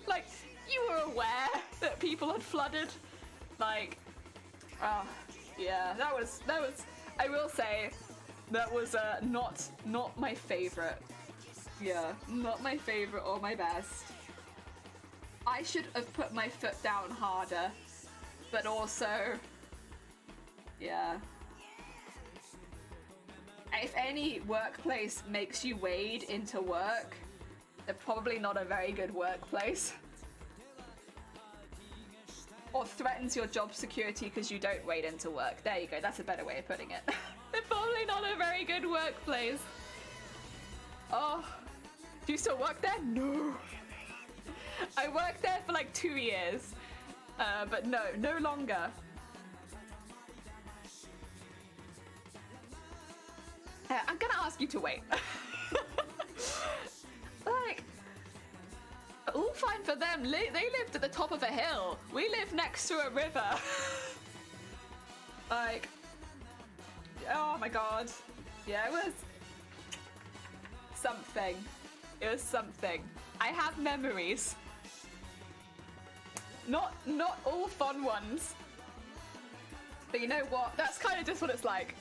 Like, you were aware that people had flooded. Like, yeah, that was, I will say, that was not my favorite. Yeah, not my favorite or my best. I should have put my foot down harder, but also, yeah. If any workplace makes you wade into work, they're probably not a very good workplace. Or threatens your job security because you don't wade into work. There you go, that's a better way of putting it. They're probably not a very good workplace. Oh, do you still work there? No. I worked there for like 2 years, but no longer. I'm gonna ask you to wait. Like, all fine for them. They lived at the top of a hill. We live next to a river. Like, oh my god. Yeah, it was something. It was something. I have memories. Not all fun ones. But you know what? That's kind of just what it's like.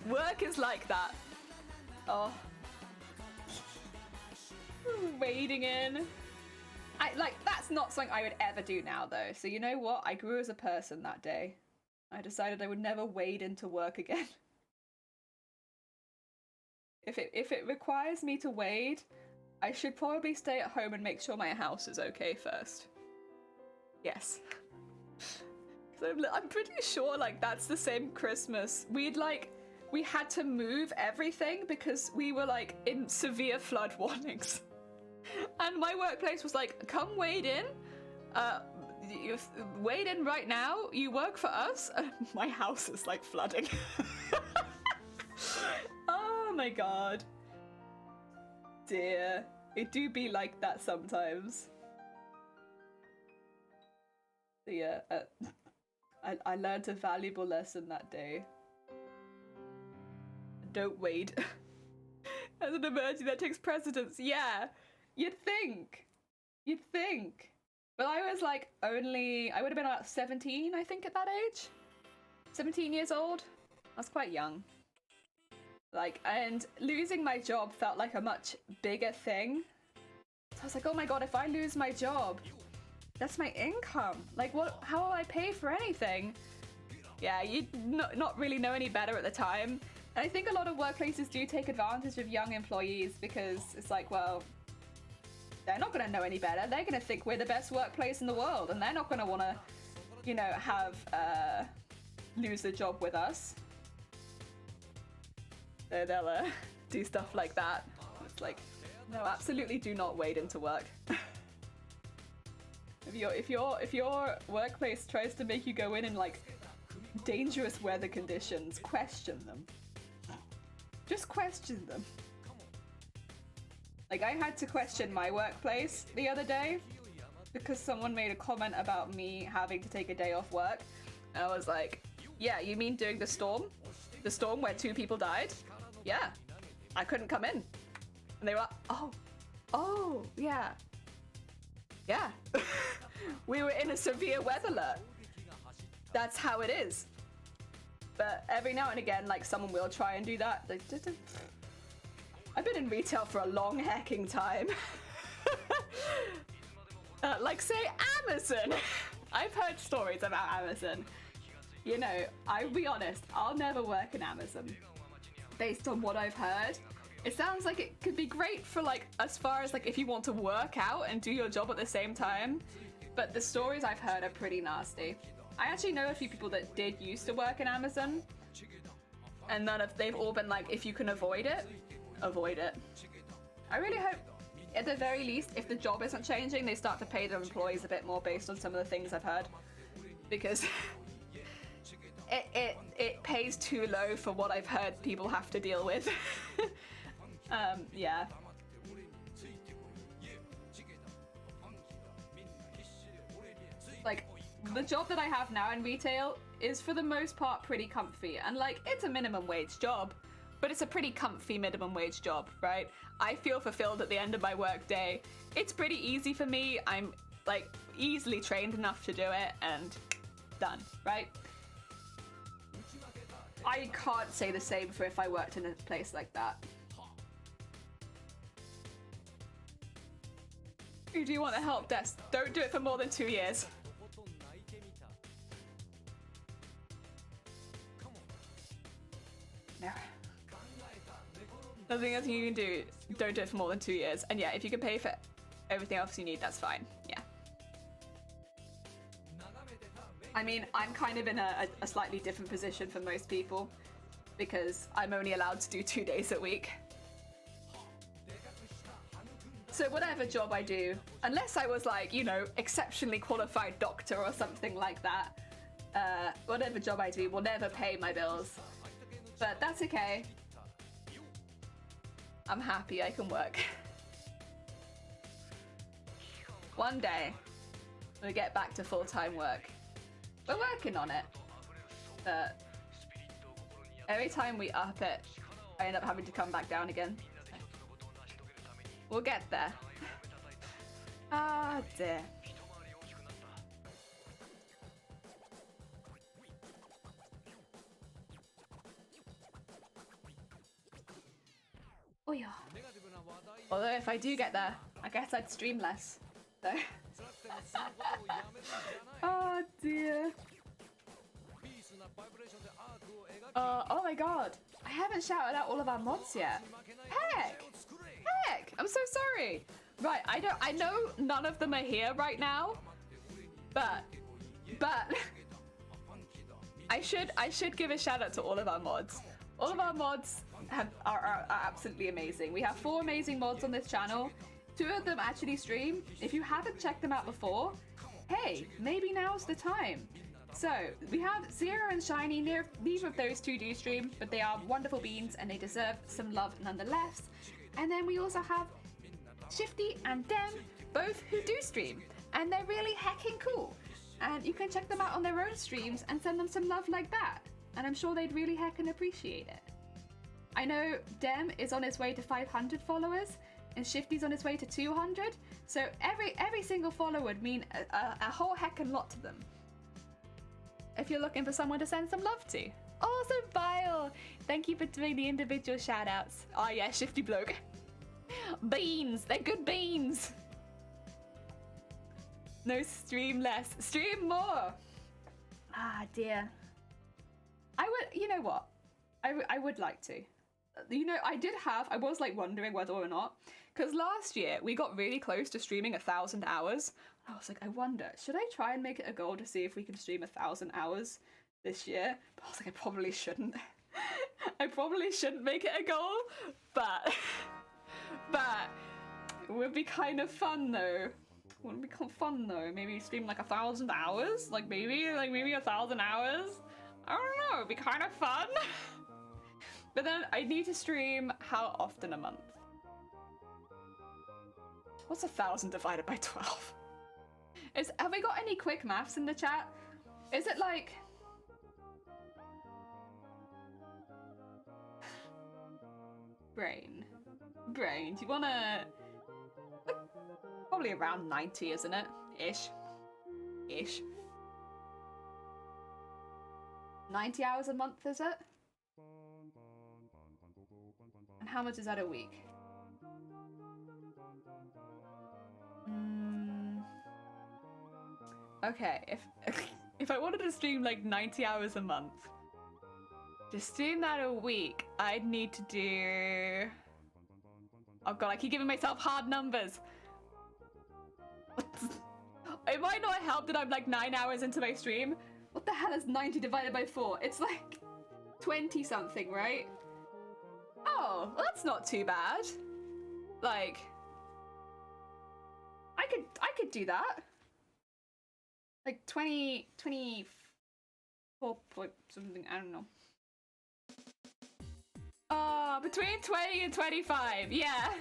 Work is like that. Oh. Wading in. That's not something I would ever do now though. So you know what? I grew as a person that day. I decided I would never wade into work again. If it requires me to wade, I should probably stay at home and make sure my house is okay first. Yes. I'm pretty sure like that's the same Christmas. We had to move everything because we were like in severe flood warnings. And my workplace was like, come wade in. You wade in right now. You work for us. My house is like flooding. Oh my god. Dear. It do be like that sometimes. So yeah, I learned a valuable lesson that day. Don't wade. As an emergency that takes precedence. Yeah, you'd think. But I was like I would have been about 17, I think, at that age. 17 years old. I was quite young. Like, and losing my job felt like a much bigger thing. So I was like, oh my god, if I lose my job, that's my income. Like, how will I pay for anything? Yeah, you'd not really know any better at the time. And I think a lot of workplaces do take advantage of young employees because it's like, well, they're not going to know any better. They're going to think we're the best workplace in the world, and they're not going to want to, you know, lose their job with us. So they'll do stuff like that. It's like, no, absolutely do not wade into work. If your workplace tries to make you go in like dangerous weather conditions, question them. Just question them. Like, I had to question my workplace the other day because someone made a comment about me having to take a day off work. And I was like, yeah, you mean during the storm? The storm where 2 people died? Yeah. I couldn't come in. And they were like, oh, yeah. Yeah. We were in a severe weather alert. that's how it is. But every now and again, like, someone will try and do that. Like, I've been in retail for a long hecking time. Like, say, Amazon. I've heard stories about Amazon. You know, I'll be honest, I'll never work in Amazon. Based on what I've heard, it sounds like it could be great for, like, as far as, like, if you want to work out and do your job at the same time. But the stories I've heard are pretty nasty. I actually know a few people that did used to work in Amazon. And they've all been like, if you can avoid it, avoid it. I really hope, at the very least, if the job isn't changing, they start to pay their employees a bit more based on some of the things I've heard. Because it pays too low for what I've heard people have to deal with. Yeah. Like, the job that I have now in retail is for the most part pretty comfy, and like, it's a minimum wage job, but it's a pretty comfy minimum wage job, right? I feel fulfilled at the end of my work day. It's pretty easy for me. I'm like easily trained enough to do it, and done, right? I can't say the same for if I worked in a place like that. You do want a help desk. Don't do it for more than 2 years. No. Nothing else you can do. Don't do it for more than 2 years. And yeah, if you can pay for everything else you need, that's fine. Yeah. I mean, I'm kind of in a slightly different position from most people because I'm only allowed to do 2 days a week. So whatever job I do, unless I was like, you know, exceptionally qualified doctor or something like that, whatever job I do will never pay my bills. But that's okay. I'm happy I can work. One day, we'll get back to full-time work. We're working on it. But every time we up it, I end up having to come back down again. We'll get there. Ah, dear. Oh yeah. Although if I do get there, I guess I'd stream less. So. Oh dear. Oh my god. I haven't shouted out all of our mods yet. Heck! I'm so sorry. Right, I know none of them are here right now, but I should give a shout out to all of our mods. All of our mods are absolutely amazing. We have 4 amazing mods on this channel. 2 of them actually stream. If you haven't checked them out before, hey, maybe now's the time. So we have Zero and Shiny. Neither of those 2 do stream, but they are wonderful beans and they deserve some love nonetheless. And then we also have Shifty and Dem, both who do stream, and they're really hecking cool. And you can check them out on their own streams and send them some love like that. And I'm sure they'd really heckin' appreciate it. I know Dem is on his way to 500 followers, and Shifty's on his way to 200. So every single follower would mean a whole heckin' lot to them. If you're looking for someone to send some love to. Also, Bile! Thank you for doing the individual shoutouts. Oh yeah, Shifty bloke. Beans! They're good beans! No stream less. Stream more! Ah, dear. You know what? I would like to. You know, I was like wondering whether or not, because last year we got really close to streaming 1,000 hours. I was like, I wonder, should I try and make it a goal to see if we can stream 1,000 hours this year? But I was like, I probably shouldn't. I probably shouldn't make it a goal, but it would be kind of fun though. Wouldn't it be fun though? Maybe stream like 1,000 hours? Like maybe 1,000 hours? I don't know, it'd be kind of fun. But then I need to stream how often a month? What's 1,000 divided by 12? Have we got any quick maths in the chat? Is it like... Brain, do you wanna... Probably around 90, isn't it? Ish. 90 hours a month, is it? And how much is that a week? Okay, if I wanted to stream like 90 hours a month, to stream that a week, I'd need to do... Oh god, I keep giving myself hard numbers. It might not help that I'm like 9 hours into my stream. What the hell is 90 divided by 4? It's like 20 something, right? Oh, well, that's not too bad. Like, I could do that. Like 24 point something, I don't know. Between 20 and 25, yeah.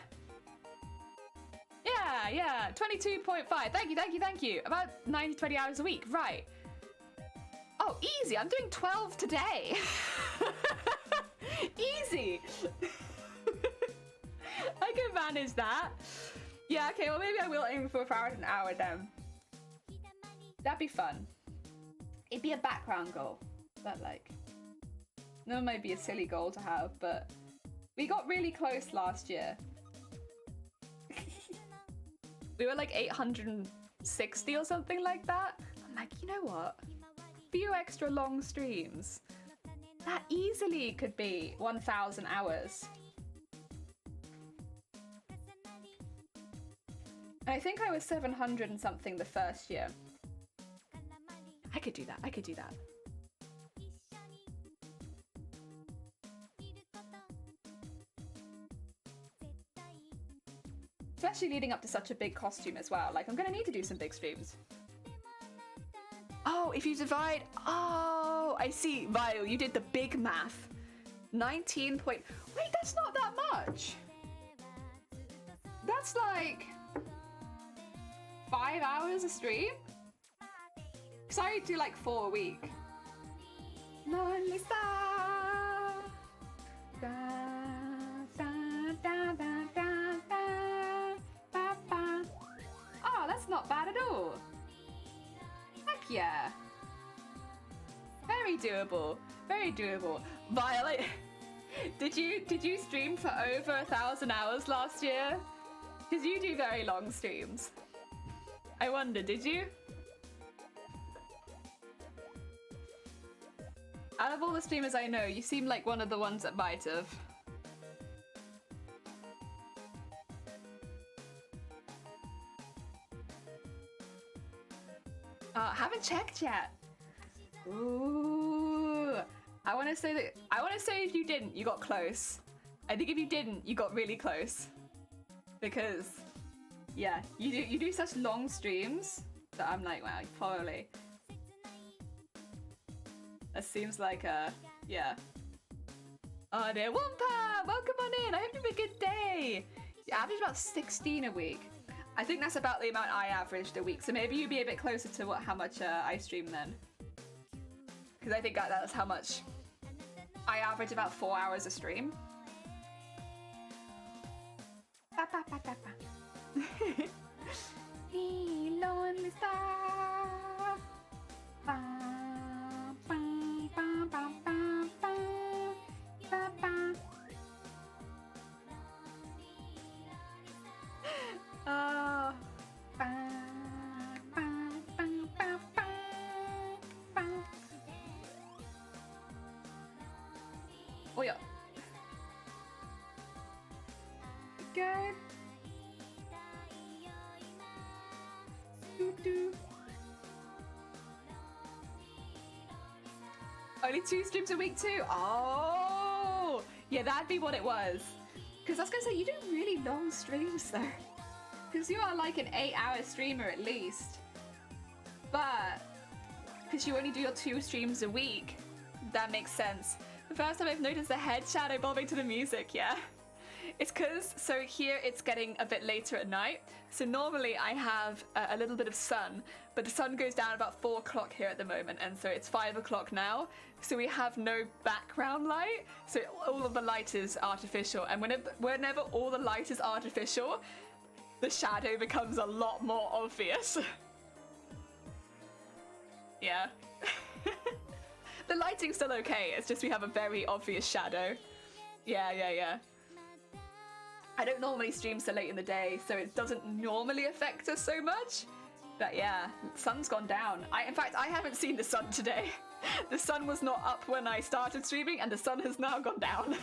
Yeah, 22.5. Thank you. About 9 to 20 hours a week, right. Oh, easy, I'm doing 12 today. Easy. I can manage that. Yeah, okay, well maybe I will aim for 4 hours an hour then. That'd be fun. It'd be a background goal, but like, that might be a silly goal to have, but we got really close last year. We were like 860 or something like that. I'm like, you know what? Few extra long streams. That easily could be 1,000 hours. And I think I was 700 and something the first year. I could do that. Especially leading up to such a big costume as well. Like, I'm gonna need to do some big streams. Oh, if you divide... Oh, I see. Vile, you did the big math. 19 point... Wait, that's not that much. That's like... 5 hours a stream? Because I do like 4 a week. Lonely star. Da, da, da, da, da, da, ba, ba. Oh, that's not bad at all. Heck yeah. Very doable. Very doable. Violet, did you stream for over 1,000 hours last year? Because you do very long streams. I wonder, did you? Out of all the streamers I know, you seem like one of the ones that might have. Haven't checked yet. Ooh. I want to say if you didn't, you got close. I think if you didn't, you got really close. Because yeah, you do such long streams that I'm like, wow, probably. That seems like yeah. Oh dear, Wumpa! Welcome on in! I hope you have a good day! You average about 16 a week. I think that's about the amount I averaged a week, so maybe you'd be a bit closer to how much I stream then. Because I think that's how much I average, about 4 hours a stream. Lonely star. Oh yeah. Good. Only 2 streams a week too? Oh! Yeah, that'd be what it was. Because I was going to say, you do really long streams though. Because you are like an 8-hour streamer at least. But, because you only do your 2 streams a week, that makes sense. The first time I've noticed the head shadow evolving to the music, yeah. It's because, so here it's getting a bit later at night. So normally I have a little bit of sun, but the sun goes down about 4 o'clock here at the moment, and so it's 5 o'clock now. So we have no background light, so all of the light is artificial. And whenever all the light is artificial, the shadow becomes a lot more obvious. Yeah. The lighting's still okay. It's just we have a very obvious shadow. Yeah. I don't normally stream so late in the day, so it doesn't normally affect us so much. But yeah, sun's gone down. In fact, I haven't seen the sun today. The sun was not up when I started streaming, and the sun has now gone down.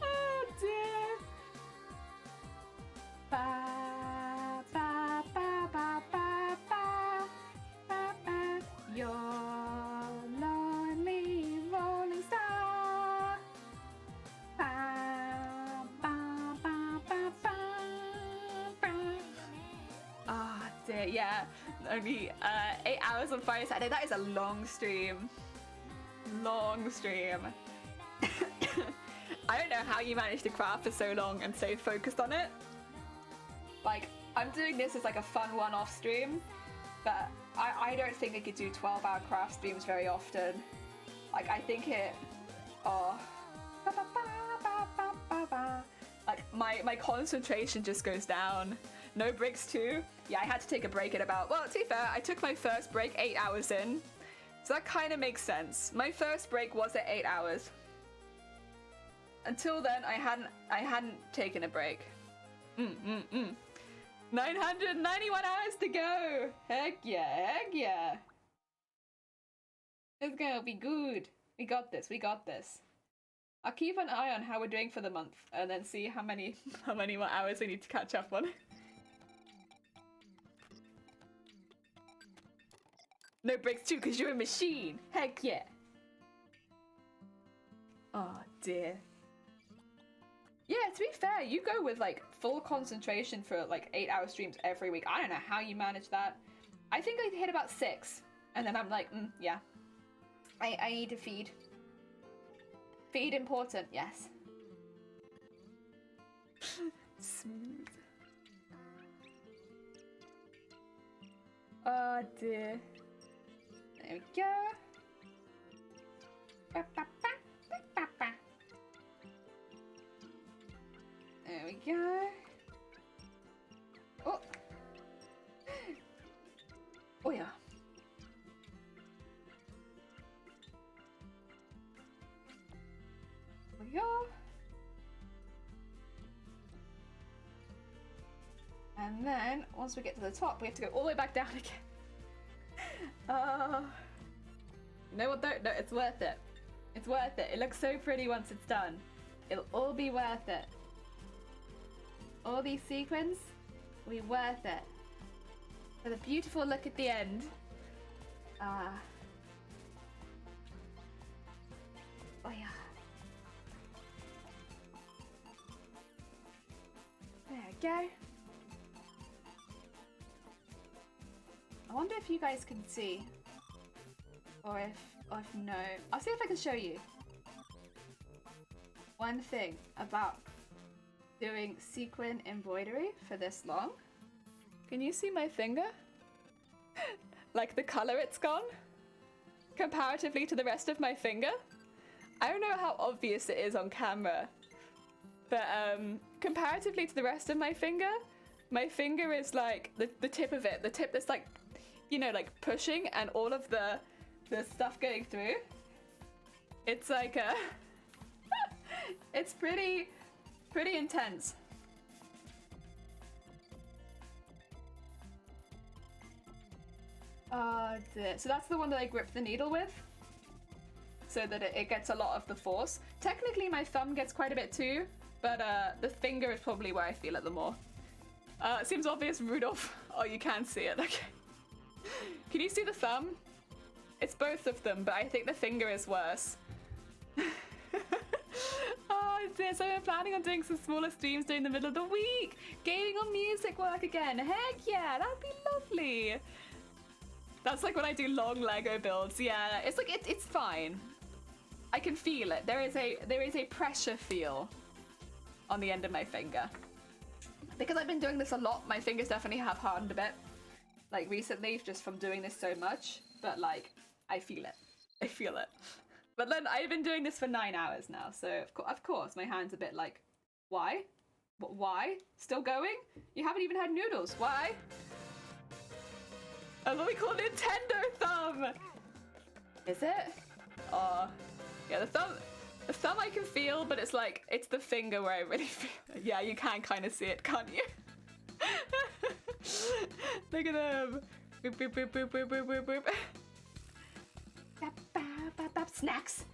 Oh dear. Ba, ba, ba, ba, ba, ba, ba, ba. Your lonely rolling star. Ba, ba, ba, ba, ba, ba. Ah, dear, yeah. Only 8 hours on Friday, Saturday. That is a long stream. Long stream. I don't know how you managed to craft for so long and stay focused on it. Like, I'm doing this as like a fun one-off stream, but I don't think I could do 12-hour craft streams very often. Like, I think it... Oh... Like, my concentration just goes down. No breaks too. Yeah, I had to take a break at about... Well, to be fair, I took my first break 8 hours in. So that kind of makes sense. My first break was at 8 hours. Until then, I hadn't taken a break. 991 hours to go! Heck yeah. It's gonna be good. We got this. I'll keep an eye on how we're doing for the month, and then see how many more hours we need to catch up on. No breaks too, because you're a machine! Heck yeah! Oh dear. Yeah, to be fair, you go with like full concentration for like 8-hour streams every week. I don't know how you manage that. I think I hit about 6, and then I'm like, yeah. I need to feed. Feed important, yes. Smooth. Oh dear. There we go. Ba, ba, ba, ba, ba, ba. There we go. Oh. Oh yeah. There we go. And then once we get to the top, we have to go all the way back down again. You know what though? No, it's worth it. It's worth it. It looks so pretty once it's done. It'll all be worth it. All these sequins will be worth it. For the beautiful look at the end. Oh yeah. There we go. I wonder if you guys can see. Or if no. I'll see if I can show you. One thing about doing sequin embroidery for this long. Can you see my finger? Like the color it's gone? Comparatively to the rest of my finger? I don't know how obvious it is on camera. But comparatively to the rest of my finger is like the tip of it. The tip that's like, you know, like pushing and all of the stuff going through. It's like a... it's pretty intense. So that's the one that I grip the needle with, so that it gets a lot of the force. Technically my thumb gets quite a bit too, but the finger is probably where I feel it the more. It seems obvious, Rudolph. Oh, you can see it, okay. Can you see the thumb? It's both of them, but I think the finger is worse. Oh dear, so I'm planning on doing some smaller streams during the middle of the week. Gaming on music work again. Heck yeah, that'd be lovely. That's like when I do long Lego builds. Yeah, it's like it's fine. I can feel it. There is a pressure feel on the end of my finger. Because I've been doing this a lot, my fingers definitely have hardened a bit. Like recently, just from doing this so much. But like, I feel it. I feel it. But then I've been doing this for 9 hours now, so of course my hand's a bit like, why? Why? Still going? You haven't even had noodles. Why? That's what we call Nintendo thumb! Is it? Oh, yeah, the thumb I can feel, but it's like, it's the finger where I really feel it. Yeah, you can kind of see it, can't you? Look at them. Boop, boop, boop, boop, boop, boop, boop, boop. Bap, bap, bap, bap. Snacks.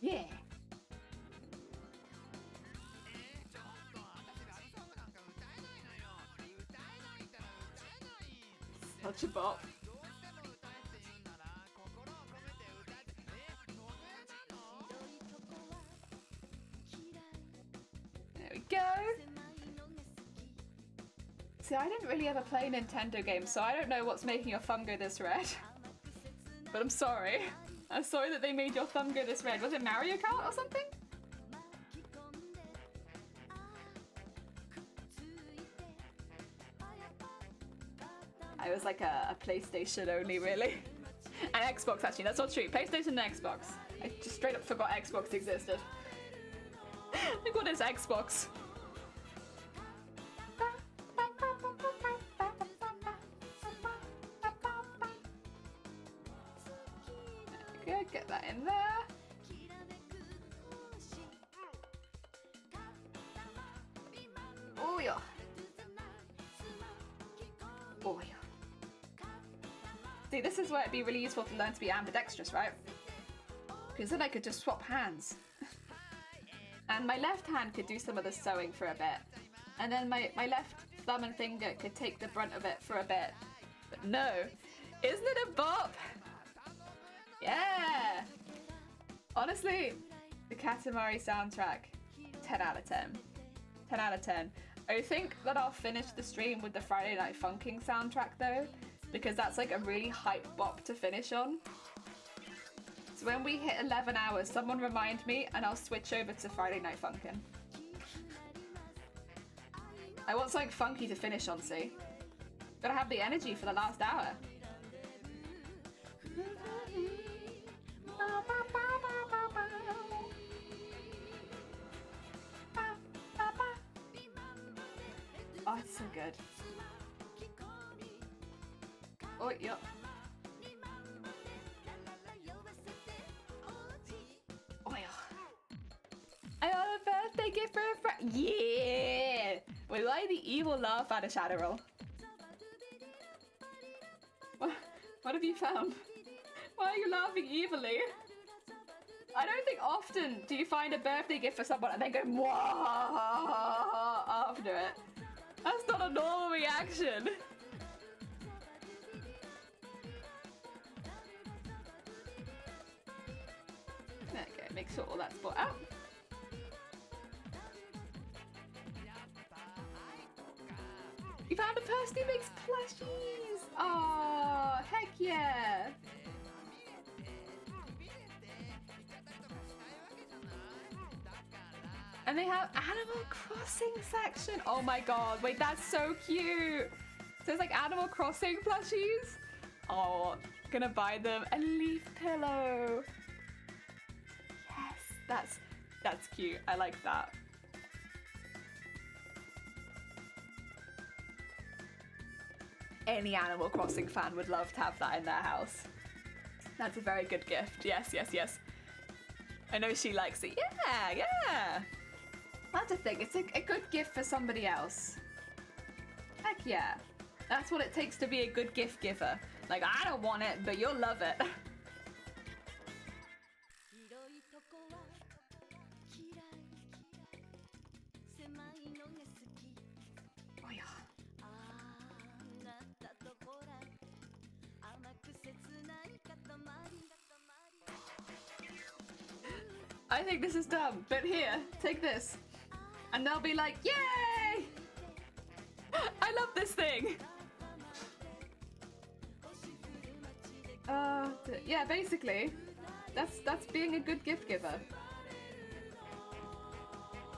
Yeah. Such a bop. There we go. See, I didn't really ever play Nintendo games, so I don't know what's making your thumb go this red. But I'm sorry. I'm sorry that they made your thumb go this red. Was it Mario Kart or something? I was like a PlayStation only, really. And Xbox, actually, that's not true. PlayStation and Xbox. I just straight up forgot Xbox existed. Like, what is Xbox? Good, get that in there. Oh yeah. Oh yeah. See, this is where it'd be really useful to learn to be ambidextrous, right? Because then I could just swap hands. And my left hand could do some of the sewing for a bit. And then my left thumb and finger could take the brunt of it for a bit. But no, isn't it a bop? Yeah! Honestly, the Katamari soundtrack, 10 out of 10. 10 out of 10. I think that I'll finish the stream with the Friday Night Funkin' soundtrack though, because that's like a really hype bop to finish on. So when we hit 11 hours, someone remind me and I'll switch over to Friday Night Funkin'. I want something funky to finish on, see? Gotta have the energy for the last hour. Oh, it's so good. Oh, yeah. Oh, yeah. I got a birthday gift for a friend. Yeah! Wait, why the evil laugh at a shadow roll? What have you found? Why are you laughing evilly? I don't think often do you find a birthday gift for someone and then go mwah after it. That's not a normal reaction. Okay, make sure all that's brought out. You found a person who makes plushies! Oh, heck yeah! And they have Animal Crossing section. Oh my god, wait, that's so cute. So it's like Animal Crossing plushies. Oh, gonna buy them. A leaf pillow. Yes, that's cute. I like that. Any Animal Crossing fan would love to have that in their house. That's a very good gift. Yes, yes, yes. I know she likes it. Yeah, yeah. That's the thing. It's a good gift for somebody else. Heck yeah. That's what it takes to be a good gift giver. Like, I don't want it, but you'll love it. Oh yeah. I think this is dumb, but here, take this. And they'll be like, yay! I love this thing! Yeah, basically, that's being a good gift giver.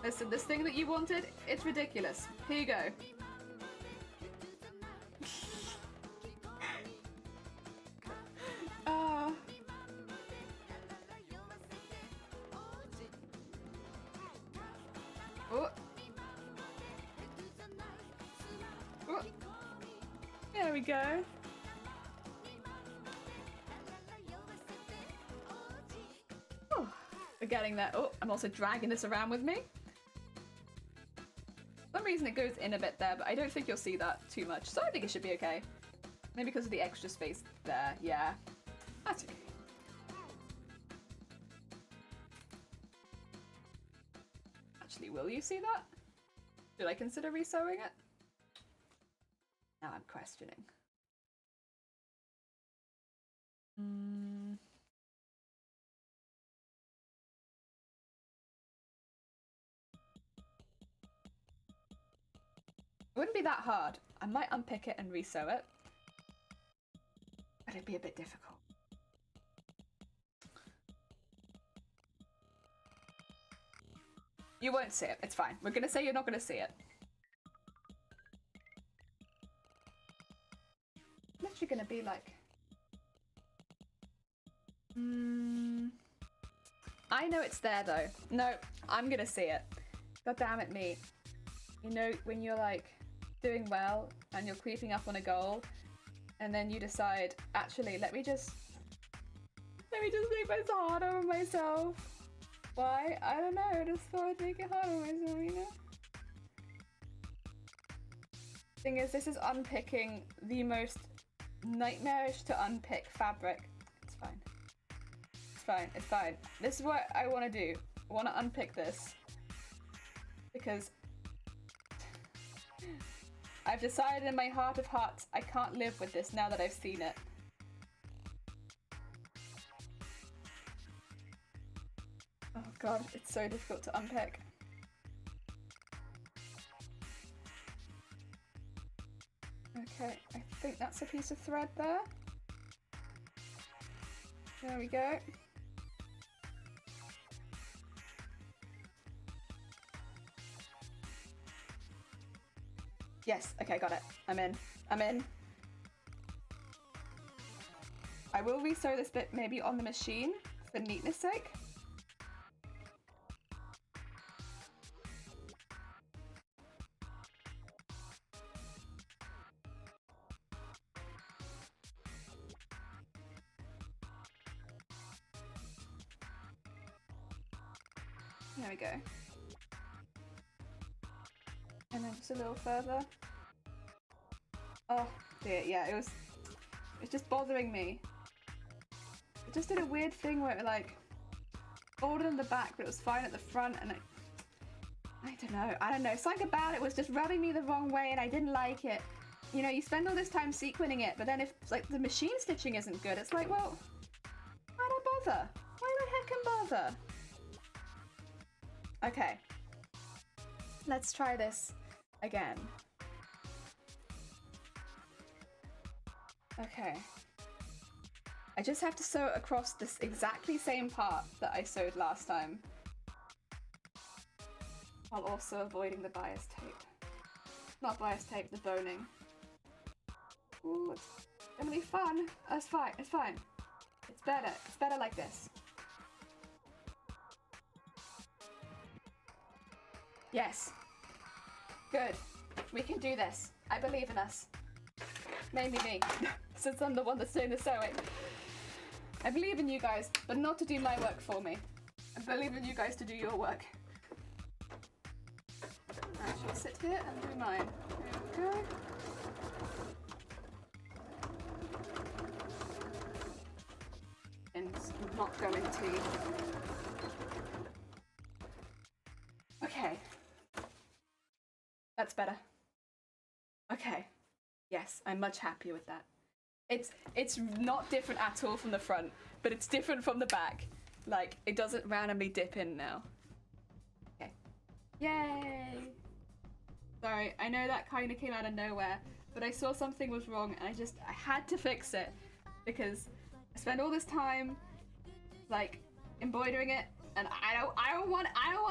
Listen, this thing that you wanted, it's ridiculous. Here you go. Oh. Oh. There we go. We're getting there. Oh, I'm also dragging this around with me. For some reason it goes in a bit there, but I don't think you'll see that too much. So I think it should be okay. Maybe because of the extra space there. Yeah, that's okay. Actually, will you see that? Should I consider resewing it? Now I'm questioning. It wouldn't be that hard. I might unpick it and resew it. But it'd be a bit difficult. You won't see it. It's fine. We're gonna say you're not gonna see it. What's literally gonna be like? I know it's there though. No, I'm gonna see it. God damn it, me. You know when you're like doing well and you're creeping up on a goal, and then you decide, actually, let me just make this harder on myself. Why? I don't know. I just thought I'd make it harder on myself, you know? Thing is, this is unpicking the most nightmarish to unpick fabric. It's fine. It's fine. It's fine. This is what I want to do. I want to unpick this because I've decided in my heart of hearts I can't live with this now that I've seen it. Oh god, it's so difficult to unpick. Okay, I think that's a piece of thread there. There we go. Yes, okay, got it. I'm in. I'm in. I will resew this bit maybe on the machine for neatness sake. There we go. And then just a little further. Oh dear, yeah, it's just bothering me. It just did a weird thing where it like folded in the back, but it was fine at the front, and I don't know. Something about it was just rubbing me the wrong way, and I didn't like it. You know, you spend all this time sequining it, but then if like the machine stitching isn't good, it's like, well, why not bother? Why the heck bother? Okay, let's try this again. Okay, I just have to sew across this exactly same part that I sewed last time, while also avoiding the bias tape. Not bias tape, the boning. Ooh, it's gonna be fun. It's fine, it's fine. It's better like this. Yes. Good. We can do this. I believe in us. Mainly me, since I'm the one that's doing the sewing. I believe in you guys, but not to do my work for me. I believe in you guys to do your work. I shall sit here and do mine. Here we go. And not going to. Okay. That's better. Okay. Yes, I'm much happier with that. It's not different at all from the front, but it's different from the back. Like, it doesn't randomly dip in now. Okay. Yay! Sorry, I know that kind of came out of nowhere, but I saw something was wrong and I had to fix it because I spent all this time like embroidering it, and I don't want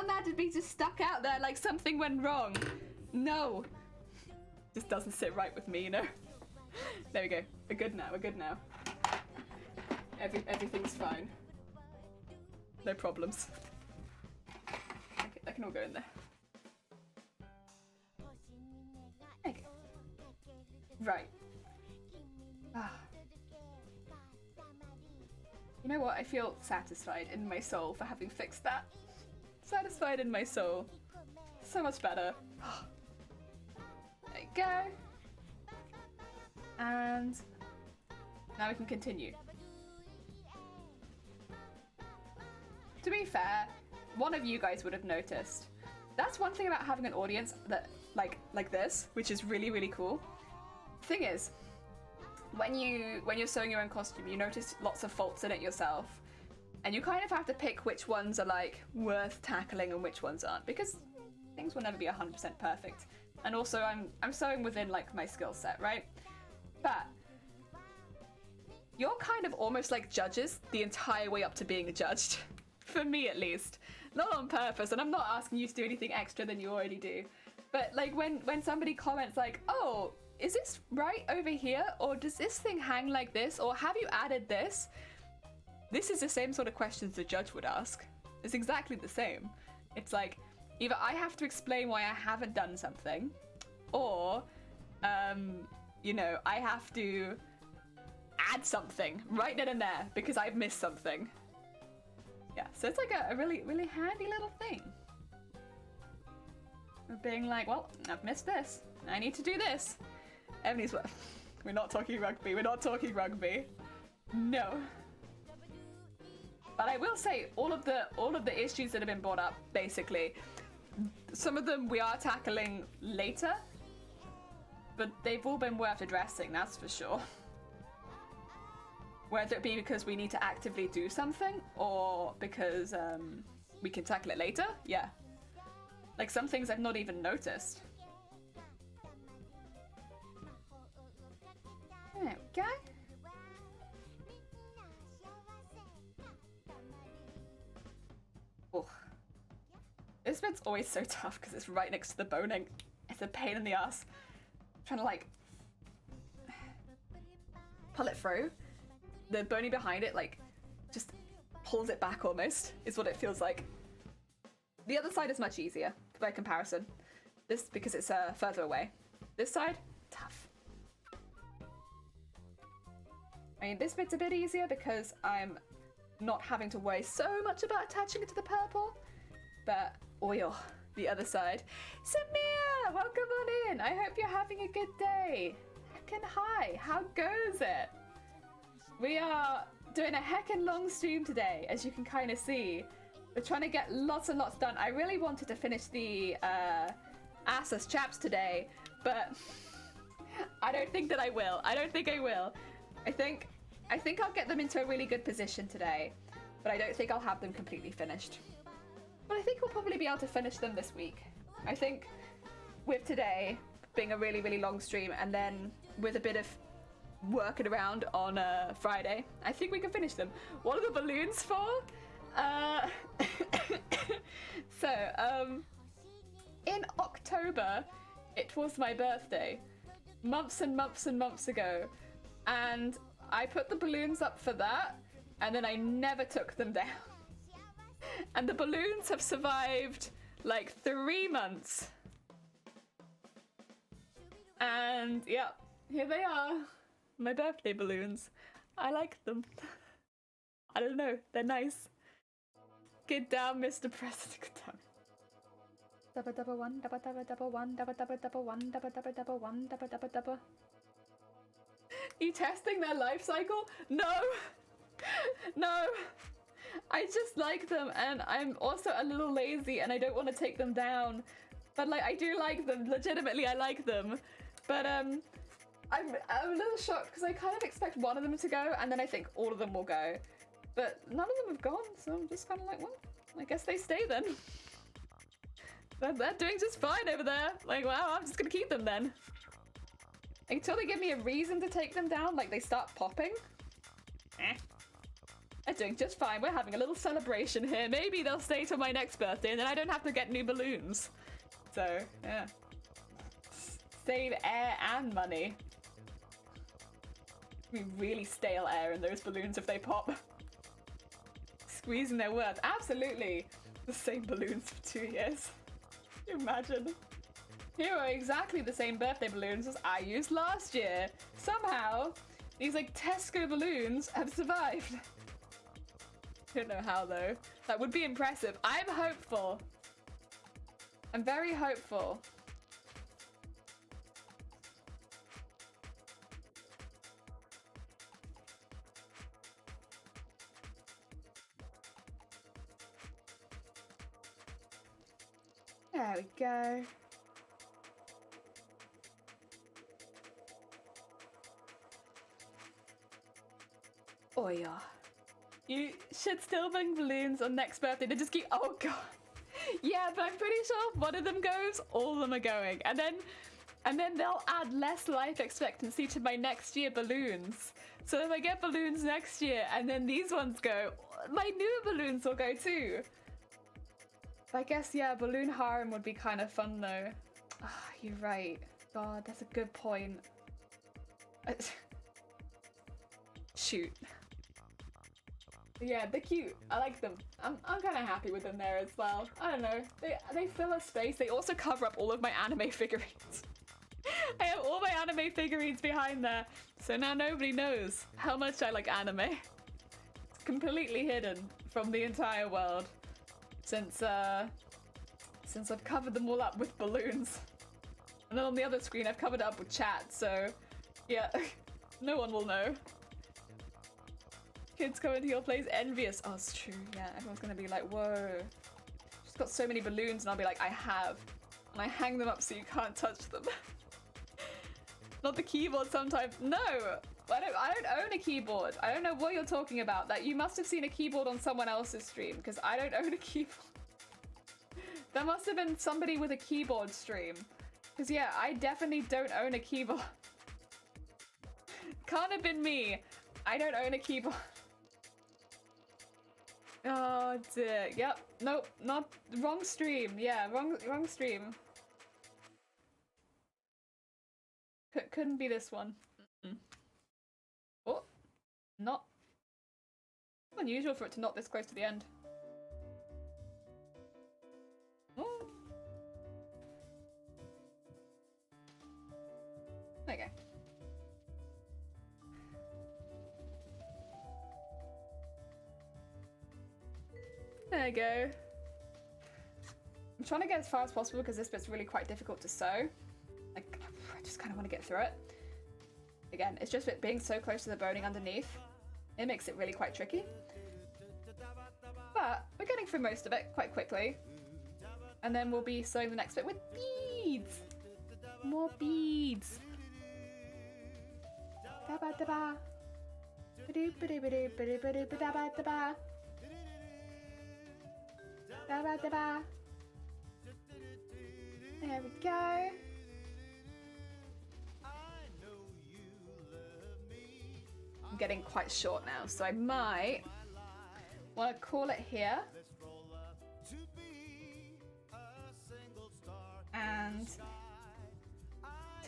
that to be just stuck out there like something went wrong. No. Just doesn't sit right with me, you know? There we go. We're good now. We're good now. Everything's fine. No problems. Okay, that can all go in there. Okay. Right. Ah. You know what? I feel satisfied in my soul for having fixed that. Satisfied in my soul. So much better. There you go. And now we can continue. To be fair, one of you guys would have noticed. That's one thing about having an audience that like this, which is really, really cool. Thing is, when you're sewing your own costume, you notice lots of faults in it yourself. And you kind of have to pick which ones are like worth tackling and which ones aren't, because things will never be 100% perfect. And also I'm sewing within like my skill set, right? But you're kind of almost like judges the entire way up to being judged. For me at least. Not on purpose, and I'm not asking you to do anything extra than you already do. But like when somebody comments like, oh, is this right over here? Or does this thing hang like this? Or have you added this? This is the same sort of questions the judge would ask. It's exactly the same. It's like, either I have to explain why I haven't done something, or, you know, I have to add something right then and there because I've missed something. Yeah, so it's like a really, really handy little thing. Of being like, well, I've missed this. I need to do this. Ebony's what? We're not talking rugby. We're not talking rugby. No. But I will say, all of the issues that have been brought up, basically, some of them we are tackling later, but they've all been worth addressing, that's for sure. Whether it be because we need to actively do something, or because we can tackle it later, yeah. Like some things I've not even noticed. There we go. Oh. This bit's always so tough because it's right next to the boning. It's a pain in the ass. I'm trying to like pull it through. The boning behind it like just pulls it back almost, is what it feels like. The other side is much easier by comparison. This because it's further away. This side, tough. I mean, this bit's a bit easier because I'm not having to worry so much about attaching it to the purple. But oil, the other side. Samir, welcome on in. I hope you're having a good day. Heckin' hi, how goes it? We are doing a heckin' long stream today, as you can kind of see. We're trying to get lots and lots done. I really wanted to finish the Asus chaps today, but I don't think that I will. I don't think I will. I think I'll get them into a really good position today, but I don't think I'll have them completely finished. But I think we'll probably be able to finish them this week. I think with today being a really, really long stream, and then with a bit of working around on Friday, I think we can finish them. What are the balloons for? In October, it was my birthday, months and months and months ago, and I put the balloons up for that, and then I never took them down. And the balloons have survived like 3 months. And yeah, here they are, my birthday balloons. I like them. I don't know, they're nice. Get down, Mr. President. Get down. Dabba dabba one, dabba dabba dabba one, dabba dabba dabba one, dabba dabba dabba one, dabba dabba dabba. Are you testing their life cycle? No! No! I just like them, and I'm also a little lazy, and I don't want to take them down. But like, I do like them. Legitimately, I like them. But I'm a little shocked because I kind of expect one of them to go, and then I think all of them will go. But none of them have gone, so I'm just kind of like, well, I guess they stay then. They're doing just fine over there. Like, wow, I'm just gonna keep them then. Until they give me a reason to take them down, like they start popping. They're doing just fine. We're having a little celebration here. Maybe they'll stay till my next birthday, and then I don't have to get new balloons. So, yeah. Save air and money. We really stale air in those balloons if they pop. Squeezing their worth. Absolutely. The same balloons for 2 years. Can you imagine? Here are exactly the same birthday balloons as I used last year. Somehow, these like Tesco balloons have survived. I don't know how though. That would be impressive. I'm hopeful. I'm very hopeful. There we go. Oh yeah. You should still bring balloons on next birthday to just keep. Oh god. Yeah, but I'm pretty sure if one of them goes, all of them are going, and then they'll add less life expectancy to my next year balloons. So if I get balloons next year and then these ones go, my newer balloons will go too. I guess, yeah, balloon harem would be kind of fun though. Ah, you're right. God, that's a good point. Shoot. Yeah, they're cute. I like them. I'm kind of happy with them there as well. I don't know. They fill a space. They also cover up all of my anime figurines. I have all my anime figurines behind there. So now nobody knows how much I like anime. It's completely hidden from the entire world. Since I've covered them all up with balloons. And then on the other screen I've covered it up with chat, so yeah, no one will know. Kids coming to your place envious. Oh, it's true, yeah, everyone's gonna be like, whoa. She's got so many balloons, and I'll be like, I have. And I hang them up so you can't touch them. Not the keyboard sometimes. No! I don't own a keyboard. I don't know what you're talking about. That you must have seen a keyboard on someone else's stream, because I don't own a keyboard. That must have been somebody with a keyboard stream. Because yeah, I definitely don't own a keyboard. Can't have been me. I don't own a keyboard. Oh dear. Yep. Nope. Not wrong stream. Yeah, wrong stream. Couldn't be this one. Oh, not. It's unusual for it to not this close to the end. Oh. There you go. There you go. I'm trying to get as far as possible because this bit's really quite difficult to sew. Like, I just kind of want to get through it. Again, it's just it being so close to the boning underneath. It makes it really quite tricky. But we're getting through most of it quite quickly. And then we'll be sewing the next bit with beads. More beads. Da-ba-da-ba. Ba-do-ba-do-ba-do-ba-do-ba-do-ba-da-ba-da-ba. Da-ba-da-ba. There we go. I'm getting quite short now, so I might want to call it here. And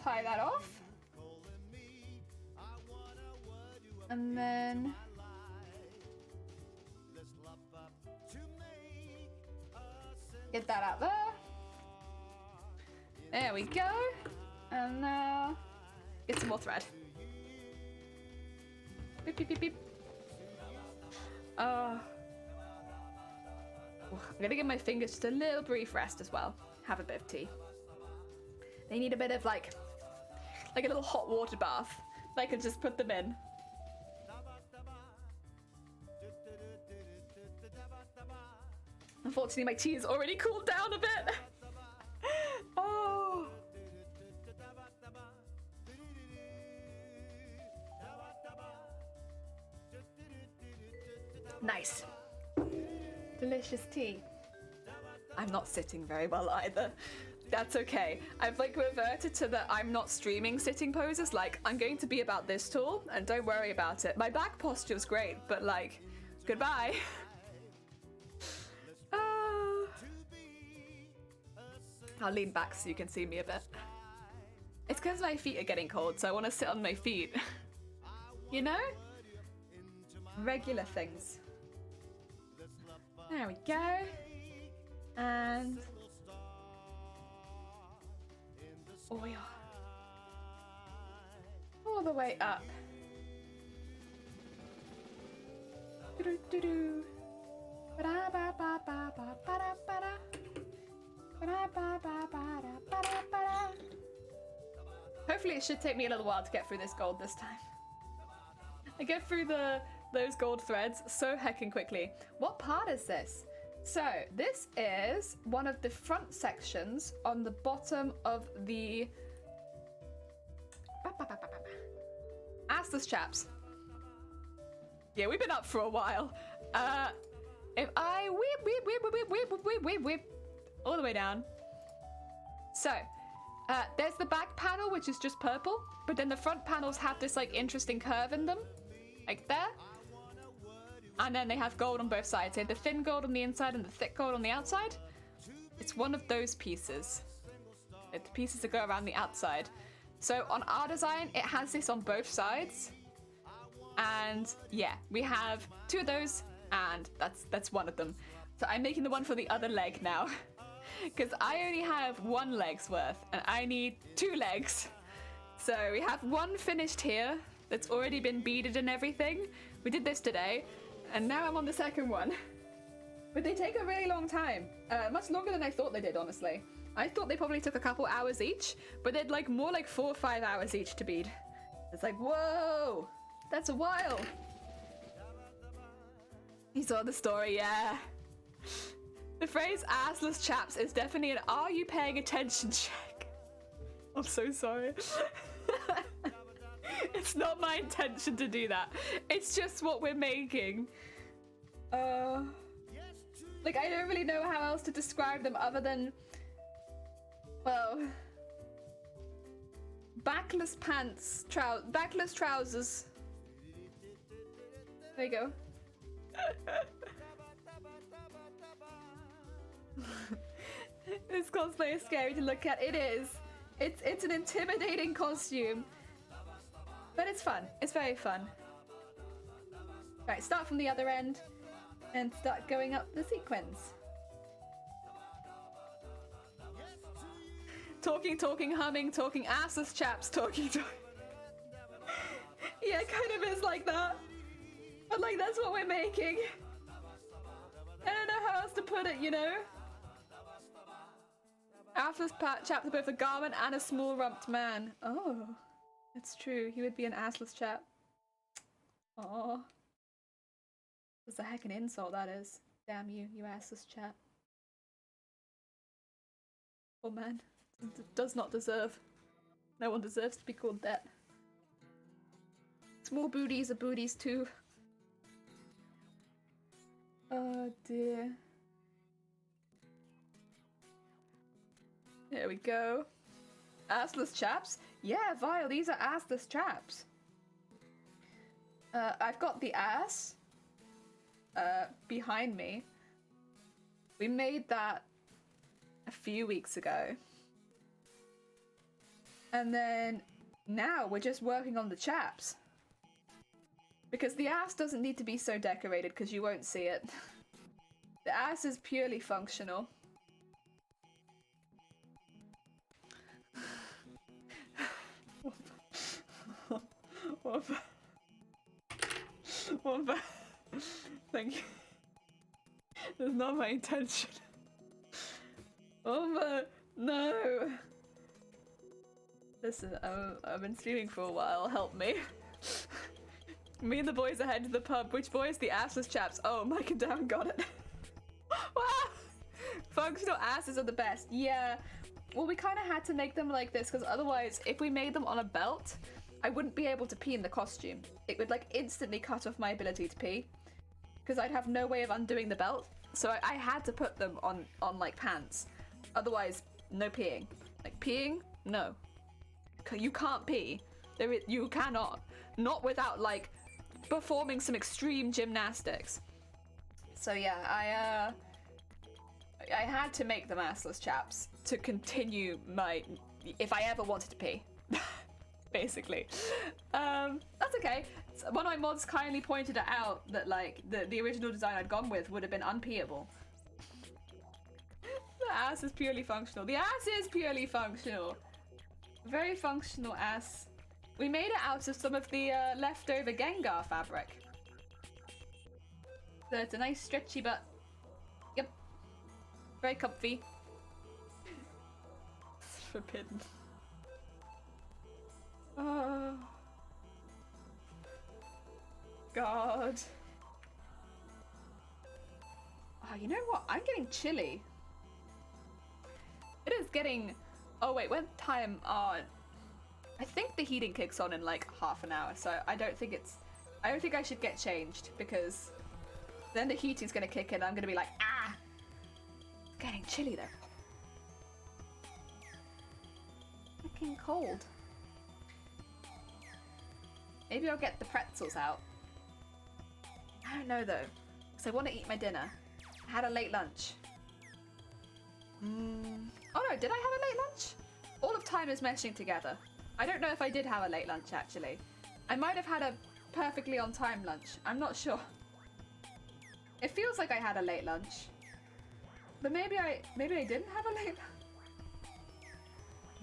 tie that off. And then get that out there. There we go. And now get some more thread. Beep, beep, beep, beep. I'm gonna give my fingers just a little brief rest as well. Have a bit of tea. They need a bit of like a little hot water bath. I could just put them in. Unfortunately, my tea has already cooled down a bit. Oh. Nice. Delicious tea. I'm not sitting very well either. That's okay. I've like reverted to the I'm not streaming sitting poses. Like, I'm going to be about this tall and don't worry about it. My back posture's great, but like, goodbye. I'll lean back so you can see me a bit. It's because my feet are getting cold, so I want to sit on my feet. You know? Regular things. There we go. And... oh yeah. All the way up. Do-do-do-do. Hopefully it should take me a little while to get through this gold this time. I get through those gold threads so heckin' quickly. What part is this? So this is one of the front sections on the bottom of the assless chaps. Yeah, we've been up for a while. If I whip all the way down. So, there's the back panel, which is just purple, but then the front panels have this like interesting curve in them, like there. And then they have gold on both sides. They have the thin gold on the inside and the thick gold on the outside. It's one of those pieces. It's the pieces that go around the outside. So on our design, it has this on both sides. And yeah, we have two of those, and that's one of them. So I'm making the one for the other leg now. Because I only have one leg's worth, and I need two legs. So we have one finished here that's already been beaded and everything. We did this today, and now I'm on the second one. But they take a really long time. Much longer than I thought they did, honestly. I thought they probably took a couple hours each, but they'd like more like 4 or 5 hours each to bead. It's like, whoa, that's a while. You saw the story, yeah. The phrase assless chaps is definitely an are you paying attention check. I'm so sorry. It's not my intention to do that. It's just what we're making. Like, I don't really know how else to describe them other than, well, backless pants, backless trousers. There you go. This cosplay is scary to look at. It is. It's an intimidating costume. But it's fun. It's very fun. Right, start from the other end and start going up the sequence. Talking, humming, talking, assless chaps, talking. Yeah, it kind of is like that. But like, that's what we're making. I don't know how else to put it, you know? Assless chap is both a garment and a small rumped man. Oh, that's true. He would be an assless chap. Oh, that's a heckin' insult, that is. Damn you, you assless chap. Poor man. Does not deserve. No one deserves to be called that. Small booties are booties too. Oh dear. There we go. Assless chaps? Yeah, Vile, these are assless chaps. I've got the ass behind me. We made that a few weeks ago. And then now we're just working on the chaps. Because the ass doesn't need to be so decorated because you won't see it. The ass is purely functional. Thank you. That's not my intention. No. Listen, I've been streaming for a while. Help me. Me and the boys are heading to the pub. Which boys? The assless chaps. Oh, Mike and Darren got it. Wow. Functional asses are the best. Yeah. Well, we kind of had to make them like this because otherwise, if we made them on a belt, I wouldn't be able to pee in the costume. It would like instantly cut off my ability to pee because I'd have no way of undoing the belt. So I had to put them on like pants. Otherwise, no peeing. Like peeing? No. You can't pee. You cannot. Not without like performing some extreme gymnastics. So yeah, I had to make them assless chaps to continue my, if I ever wanted to pee. Basically. That's okay. One of my mods kindly pointed it out that like the original design I'd gone with would have been unpeeable. The ass is purely functional. The ass is purely functional. Very functional ass. We made it out of some of the leftover Gengar fabric. So it's a nice stretchy butt. Very comfy. Forbidden. Oh. God. Oh, you know what? I'm getting chilly. It is getting... Oh wait, when time... I think the heating kicks on in like half an hour, so I don't think it's... I don't think I should get changed, because then the heating's gonna kick in and I'm gonna be like, ah! It's getting chilly though. Fucking cold. Maybe I'll get the pretzels out. I don't know though, because I want to eat my dinner. I had a late lunch. Oh no, did I have a late lunch? All of time is meshing together. I don't know if I did have a late lunch actually. I might have had a perfectly on time lunch. I'm not sure. It feels like I had a late lunch. But maybe I didn't have a late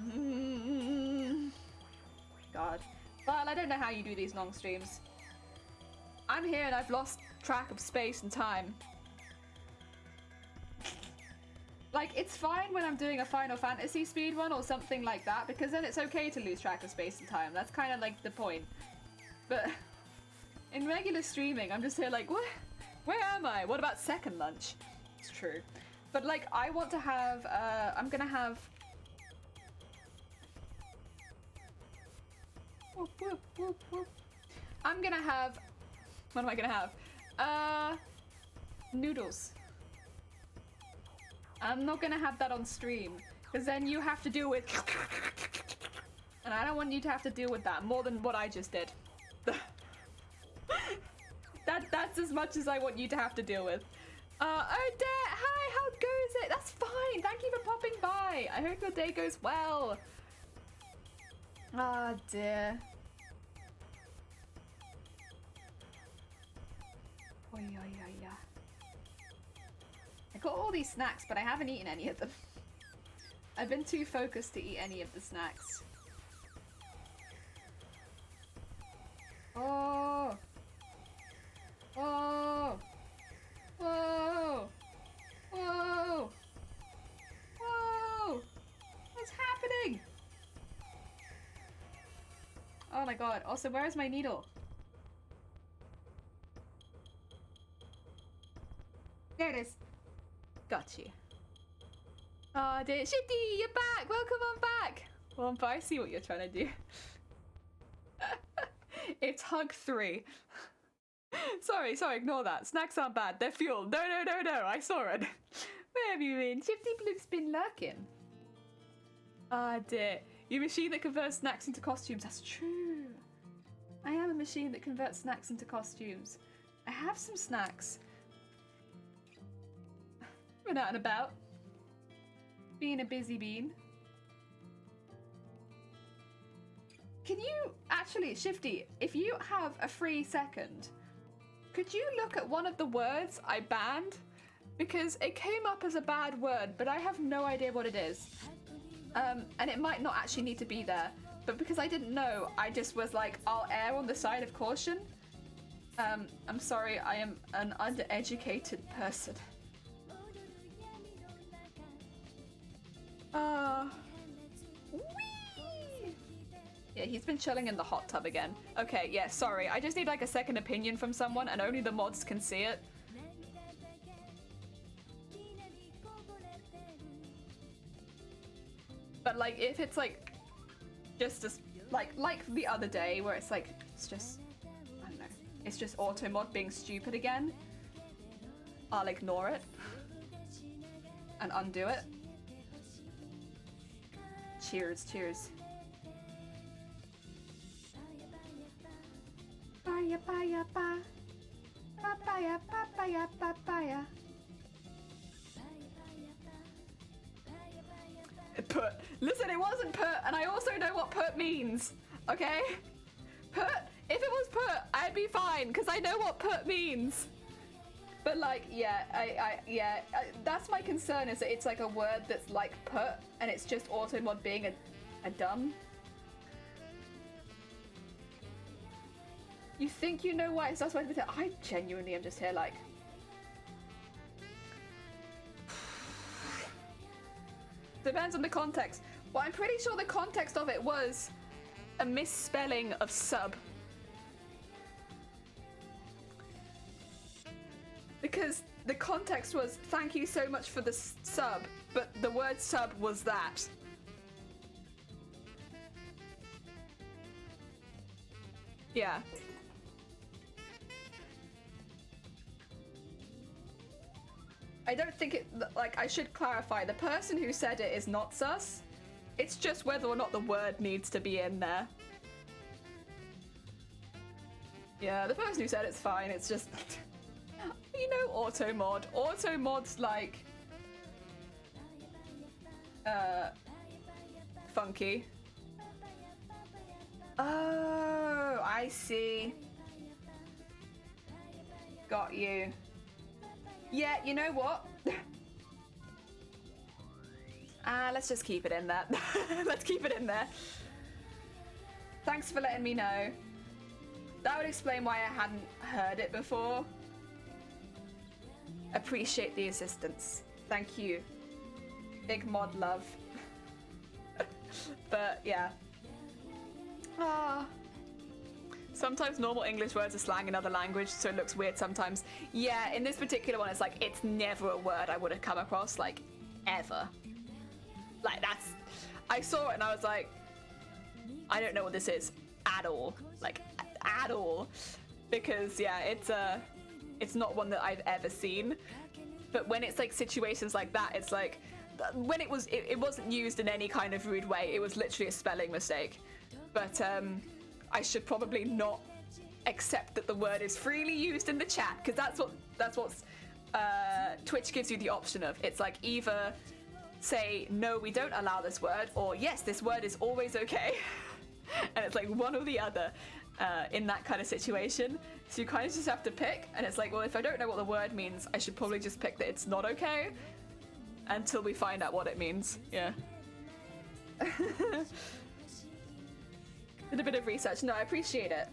lunch. God. Well, I don't know how you do these long streams. I'm here and I've lost track of space and time. Like, it's fine when I'm doing a Final Fantasy speedrun or something like that, because then it's okay to lose track of space and time. That's kind of like the point. But in regular streaming, I'm just here like, what? Where am I? What about second lunch? It's true. But like, I want to have, I'm gonna have... Whoop, whoop, whoop, whoop. I'm gonna have... What am I gonna have? Noodles. I'm not gonna have that on stream, because then you have to deal with... And I don't want you to have to deal with that more than what I just did. That's as much as I want you to have to deal with. Oh, Dad, hi, how goes it? That's fine, thank you for popping by. I hope your day goes well. Ah, dear. Oy, oy, oy, oy. I got all these snacks, but I haven't eaten any of them. I've been too focused to eat any of the snacks. Oh! Oh! Whoa! Whoa! Whoa! What's happening? Oh my god. Also, where is my needle? There it is. Got you. Aw, dear. Shifty, you're back! Welcome on back! Well, I see what you're trying to do. It's hug 3. Sorry, ignore that. Snacks aren't bad. They're fuel. No, I saw it. Where have you been? Shifty Bloop's been lurking. Ah, dear. You're a machine that converts snacks into costumes. That's true. I am a machine that converts snacks into costumes. I have some snacks. Been out and about. Being a busy bean. Can you actually, Shifty, if you have a free second, could you look at one of the words I banned? Because it came up as a bad word, but I have no idea what it is. And it might not actually need to be there. But because I didn't know, I just was like, I'll err on the side of caution. I'm sorry, I am an undereducated person. Whee! Yeah, he's been chilling in the hot tub again. Okay, yeah, sorry. I just need like a second opinion from someone and only the mods can see it. But like, if it's like, just as, like the other day where it's like, it's just, I don't know. It's just automod being stupid again. I'll ignore it. And undo it. Cheers, cheers. Baya, baya, ba. Baya, baya, baya. Put. Listen, it wasn't put, and I also know what put means. Okay? Put. If it was put, I'd be fine, because I know what put means. But like, yeah, that's my concern, is that it's like a word that's like put, and it's just automod being a dumb. You think you know why it's that's why I genuinely am just here like... Depends on the context. Well, I'm pretty sure the context of it was a misspelling of sub. Because the context was, thank you so much for the sub, but the word sub was that. Yeah. I don't think it, like, I should clarify, the person who said it is not sus. It's just whether or not the word needs to be in there. Yeah, the person who said it's fine, it's just... You know, auto mod. Auto mod's like... funky. Oh, I see. Got you. Yeah, you know what? Let's just keep it in there. Let's keep it in there. Thanks for letting me know. That would explain why I hadn't heard it before. Appreciate the assistance. Thank you. Big mod love. But yeah. Sometimes normal English words are slang in other language, so it looks weird sometimes. Yeah, in this particular one, it's like, it's never a word I would have come across, like, ever. Like, that's... I saw it and I was like, I don't know what this is at all. Like, at all. Because, yeah, it's not one that I've ever seen. But when it's, like, situations like that, it's like... When it wasn't used in any kind of rude way. It was literally a spelling mistake. But, I should probably not accept that the word is freely used in the chat, because that's what Twitch gives you the option of. It's like either say, no, we don't allow this word, or yes, this word is always okay. And it's like one or the other in that kind of situation. So you kind of just have to pick, and it's like, well, if I don't know what the word means, I should probably just pick that it's not okay until we find out what it means. Yeah. Did a bit of research. No, I appreciate it.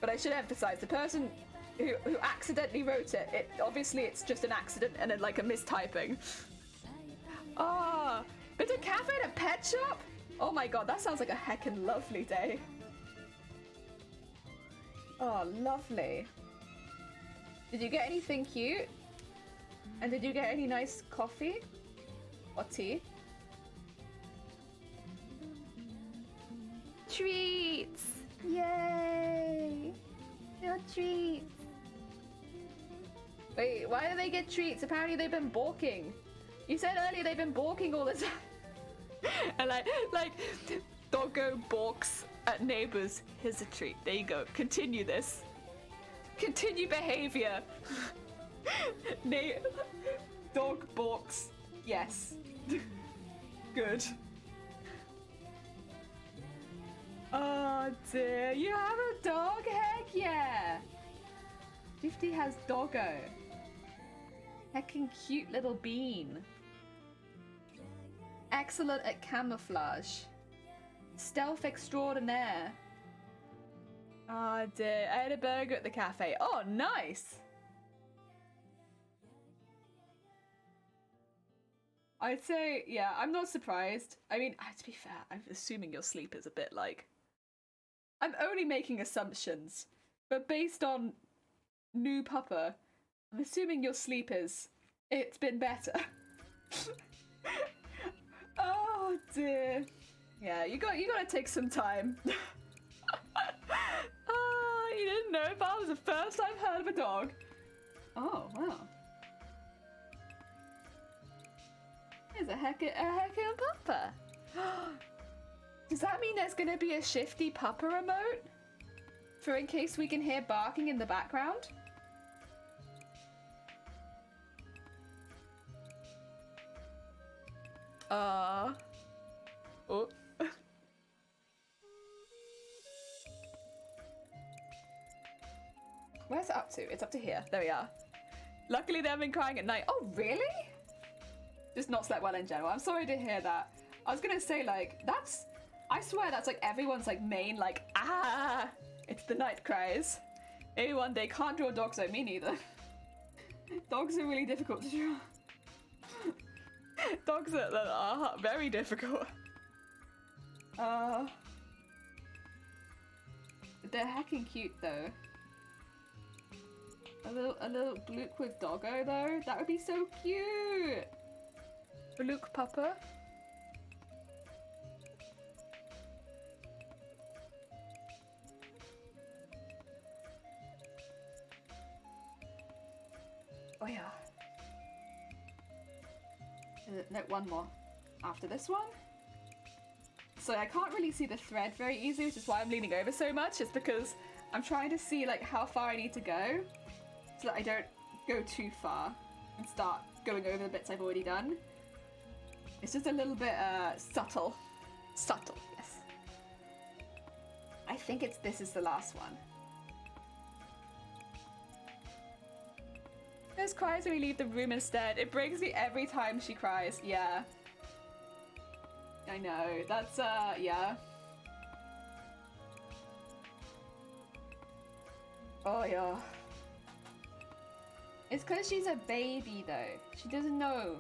But I should emphasize, the person who accidentally wrote it, obviously it's just an accident and then like a mistyping. Ah, but a cafe and a pet shop? Oh my god, that sounds like a heckin' lovely day. Oh, lovely. Did you get anything cute? And did you get any nice coffee? Or tea? Treats! Yay! Little treats! Wait, why do they get treats? Apparently they've been balking. You said earlier they've been balking all the time. And like, doggo balks at neighbors. Here's a treat. There you go. Continue this. Continue behavior. Dog balks. Yes. Good. Oh dear, you have a dog? Heck yeah! 50 has doggo. Heckin' cute little bean. Excellent at camouflage. Stealth extraordinaire. Oh dear, I had a burger at the cafe. Oh, nice! I'd say, yeah, I'm not surprised. I mean, to be fair, I'm assuming your sleep is a bit like... I'm only making assumptions, but based on new pupper, I'm assuming your sleep is... It's been better. Oh dear. Yeah, you gotta take some time. You didn't know if I was the first I've heard of a dog. Oh, wow. There's a heckin' pupper. Does that mean there's gonna be a shifty pupper emote? For in case we can hear barking in the background? Oh. Where's it up to? It's up to here. There we are. Luckily they haven't been crying at night. Oh, really? Just not slept well in general. I'm sorry to hear that. I was gonna say, like, that's... I swear that's, like, everyone's, like, main, like, it's the night cries. Maybe one day. Can't draw dogs, like me neither. Dogs are really difficult to draw. Dogs that are very difficult. They're heckin' cute though. A little Blook with doggo though. That would be so cute. Blook pupper. Oh yeah. No, one more. After this one. So I can't really see the thread very easily, which is why I'm leaning over so much. It's because I'm trying to see like how far I need to go so that I don't go too far and start going over the bits I've already done. It's just a little bit subtle. Subtle, yes. I think this is the last one. Nurse cries when we leave the room instead. It breaks me every time she cries. Yeah. I know. That's, yeah. Oh, yeah. It's because she's a baby, though. She doesn't know.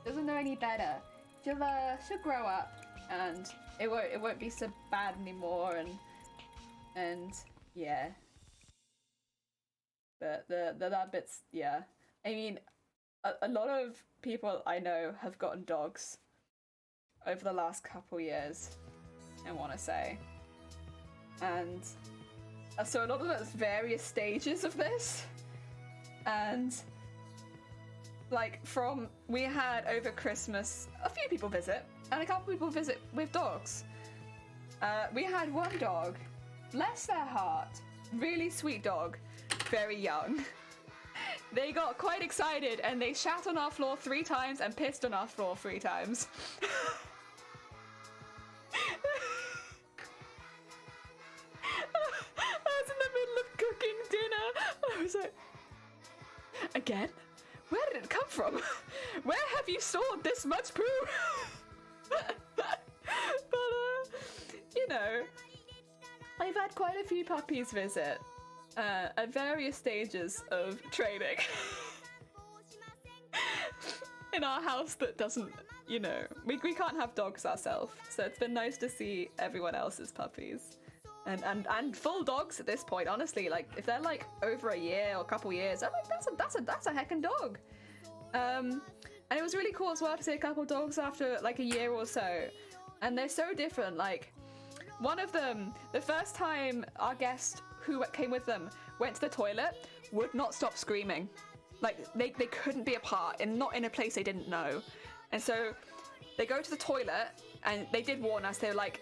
Doesn't know any better. She'll grow up, and it won't be so bad anymore, and yeah. But that bit's, yeah. I mean, a lot of people I know have gotten dogs over the last couple years, I want to say. And so a lot of us various stages of this. And like we had over Christmas, a few people visit, and a couple people visit with dogs. We had one dog, bless their heart, really sweet dog, very young. They got quite excited and they shat on our floor 3 times and pissed on our floor 3 times. I was in the middle of cooking dinner. I was like, again? Where did it come from? Where have you stored this much poo? But, you know, I've had quite a few puppies visit at various stages of training in our house that doesn't, you know, we can't have dogs ourselves, so it's been nice to see everyone else's puppies. And full dogs at this point, honestly, like if they're like over a year or a couple years, I'm like, that's a heckin' dog. And it was really cool as well to see a couple dogs after like a year or so, and they're so different. Like one of them, the first time our guest who came with them went to the toilet, would not stop screaming. Like they couldn't be apart and not in a place they didn't know. And so they go to the toilet, and they did warn us. They were like,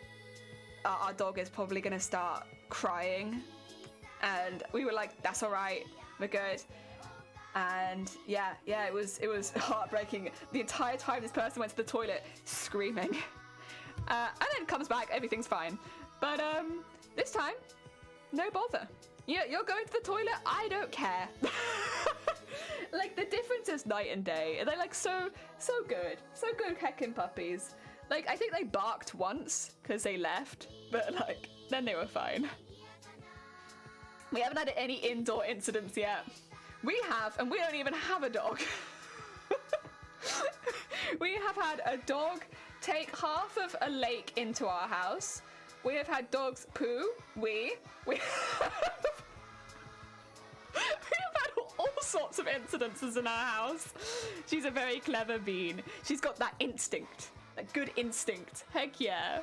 our dog is probably gonna start crying, and we were like, that's all right, we're good. And yeah, it was heartbreaking. The entire time this person went to the toilet screaming, and then comes back, everything's fine. But this time, no bother. Yeah, you're going to the toilet, I don't care. Like the difference is night and day. They're like so good heckin' puppies. Like, I think they barked once because they left, but like, then they were fine. We haven't had any indoor incidents yet. We have, and we don't even have a dog. We have had a dog take half of a lake into our house. We have had dogs poo. We have had all sorts of incidences in our house. She's a very clever bean. She's got that instinct. Good instinct. Heck yeah.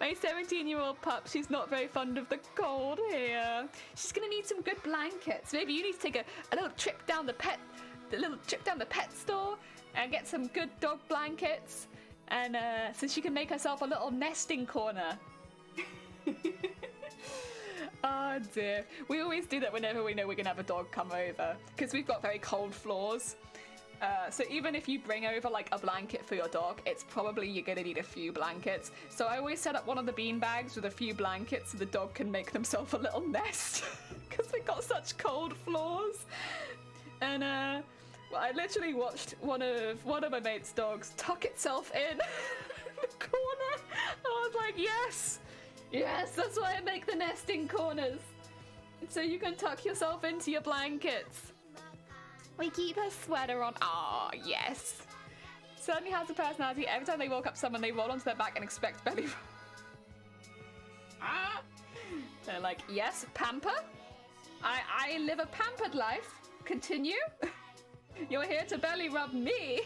My 17-year-old pup, she's not very fond of the cold here. She's gonna need some good blankets. Maybe you need to take a little trip down the pet store and get some good dog blankets, and so she can make herself a little nesting corner. Oh dear. We always do that whenever we know we're gonna have a dog come over, because we've got very cold floors. So even if you bring over like a blanket for your dog, it's probably you're gonna need a few blankets. So I always set up one of the bean bags with a few blankets so the dog can make themselves a little nest, because we got such cold floors. And well, I literally watched one of my mate's dogs tuck itself in the corner. I was like, yes, that's why I make the nesting corners, so you can tuck yourself into your blankets. We keep her sweater on. Ah, yes. certainly has a personality. Every time they walk up someone, they roll onto their back and expect belly rub. They're like, yes, pamper. I live a pampered life. Continue. You're here to belly rub me.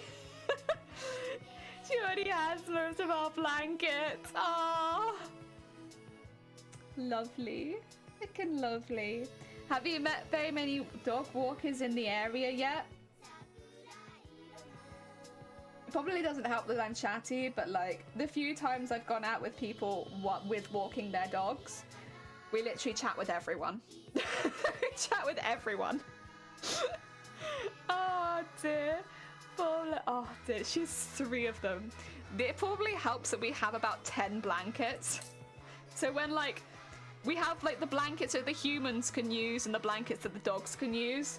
She already has most of our blankets. Oh, lovely. Freaking lovely. Have you met very many dog walkers in the area yet? It probably doesn't help that I'm chatty, but like the few times I've gone out with people with walking their dogs, we literally chat with everyone. We chat with everyone. Oh dear. Oh dear, she's 3 of them. It probably helps that we have about 10 blankets. So when like, we have like the blankets that the humans can use and the blankets that the dogs can use.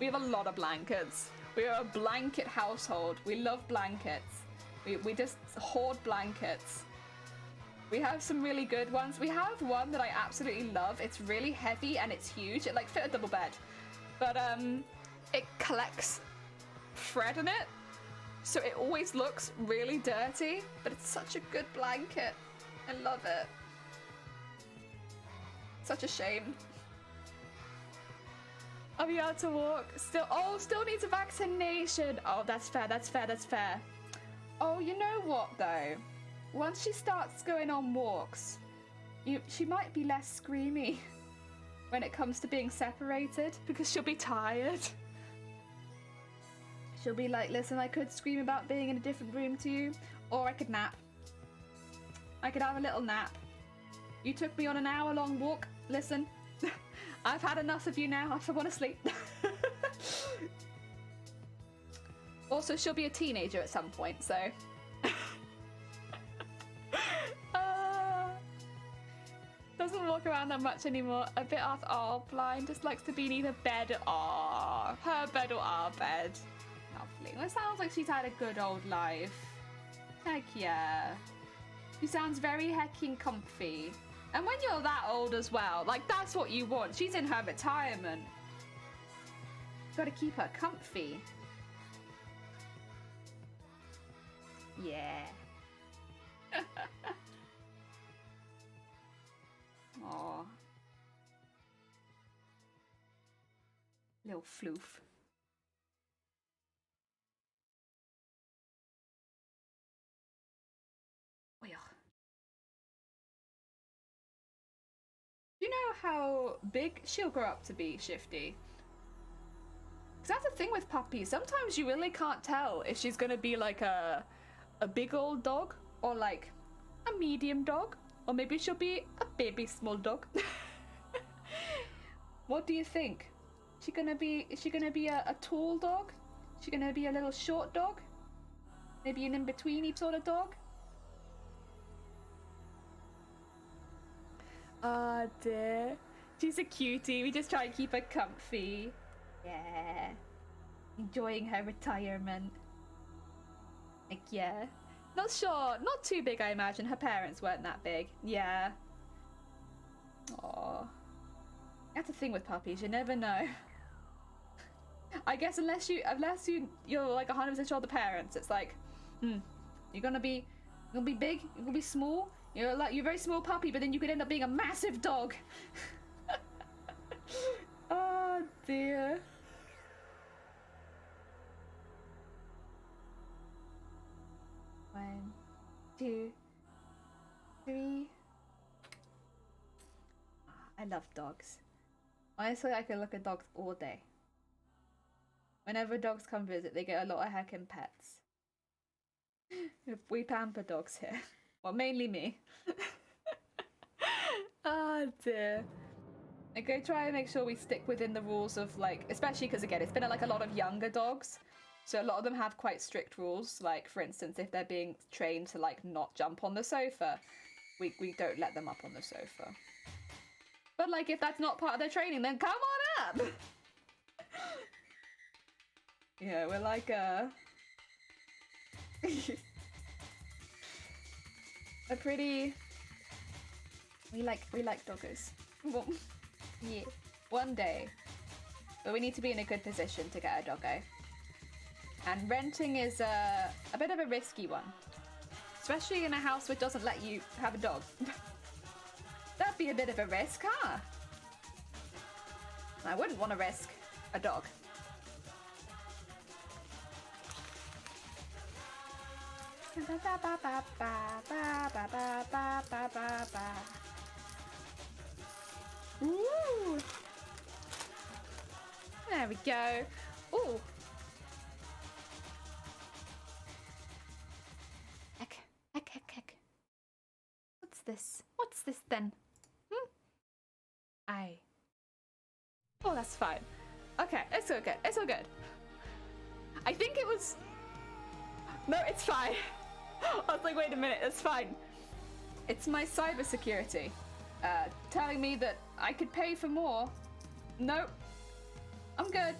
We have a lot of blankets. We are a blanket household. We love blankets. We just hoard blankets. We have some really good ones. We have one that I absolutely love. It's really heavy and it's huge. It like fit a double bed. But it collects thread in it. So it always looks really dirty, but it's such a good blanket. I love it. Such a shame. Are we able to walk? Still needs a vaccination. Oh, that's fair, that's fair, that's fair. Oh, you know what though? Once she starts going on walks, she might be less screamy when it comes to being separated because she'll be tired. She'll be like, listen, I could scream about being in a different room to you, or I could nap. I could have a little nap. You took me on an hour-long walk. Listen, I've had enough of you now. I want to sleep. Also, she'll be a teenager at some point, so... Doesn't walk around that much anymore. A bit off. Oh, blind. Just likes to be in either bed or her bed or our bed. Lovely. Well, it sounds like she's had a good old life. Heck yeah. She sounds very hecking comfy. And when you're that old as well, like that's what you want. She's in her retirement. Gotta keep her comfy. Yeah. Aww. Little floof. Oh yeah. Do you know how big she'll grow up to be, Shifty? Because that's the thing with puppies. Sometimes you really can't tell if she's gonna be like a big old dog or like a medium dog. Or maybe she'll be a baby small dog. What do you think? Is she gonna be a tall dog? Is she gonna be a little short dog? Maybe an in-betweeny sort of dog? Ah, dear. She's a cutie. We just try and keep her comfy. Yeah. Enjoying her retirement. Like, yeah. Not sure. Not too big, I imagine. Her parents weren't that big. Yeah. Aww. That's the thing with puppies. You never know. I guess unless you're like 100% sure the parents, it's like, you're gonna be big. You're gonna be small. You're a very small puppy, but then you could end up being a massive dog. Oh dear. One, 2, 3. I love dogs. Honestly, I could look at dogs all day. Whenever dogs come visit, they get a lot of heckin' pets. We pamper dogs here. Well, mainly me. Oh dear. I go try and make sure we stick within the rules of like, especially because again, it's been like a lot of younger dogs. So a lot of them have quite strict rules. Like for instance, if they're being trained to like not jump on the sofa, we don't let them up on the sofa. But like if that's not part of their training, then come on up. Yeah, we're like a pretty. We like doggers. Well, yeah, one day, but we need to be in a good position to get a doggo. And renting is a bit of a risky one. Especially in a house which doesn't let you have a dog. That'd be a bit of a risk, huh? I wouldn't want to risk a dog. Ooh. There we go. Ooh. Heck. What's this? What's this then? Aye. Oh, that's fine. Okay, it's all good. It's all good. I think it was... No, it's fine. I was like, wait a minute, it's fine. It's my cybersecurity telling me that I could pay for more. Nope. I'm good.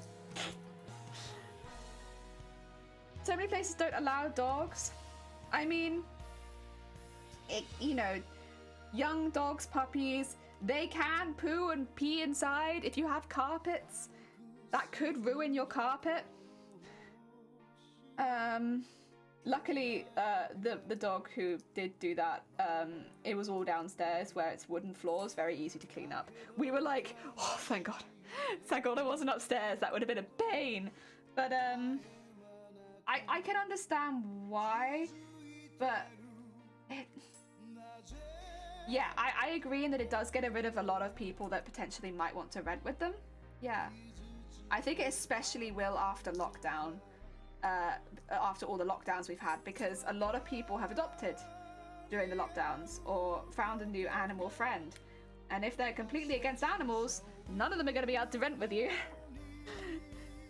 So many places don't allow dogs. I mean, you know, young dogs, puppies, they can poo and pee inside. If you have carpets, that could ruin your carpet. Luckily, the dog who did do that, it was all downstairs where it's wooden floors, very easy to clean up. We were like, oh, thank God. Thank God I wasn't upstairs. That would have been a pain. But I can understand why, but yeah, I agree in that it does get rid of a lot of people that potentially might want to rent with them. Yeah. I think it especially will after lockdown. After all the lockdowns we've had, because a lot of people have adopted during the lockdowns or found a new animal friend, and if they're completely against animals, none of them are going to be able to rent with you.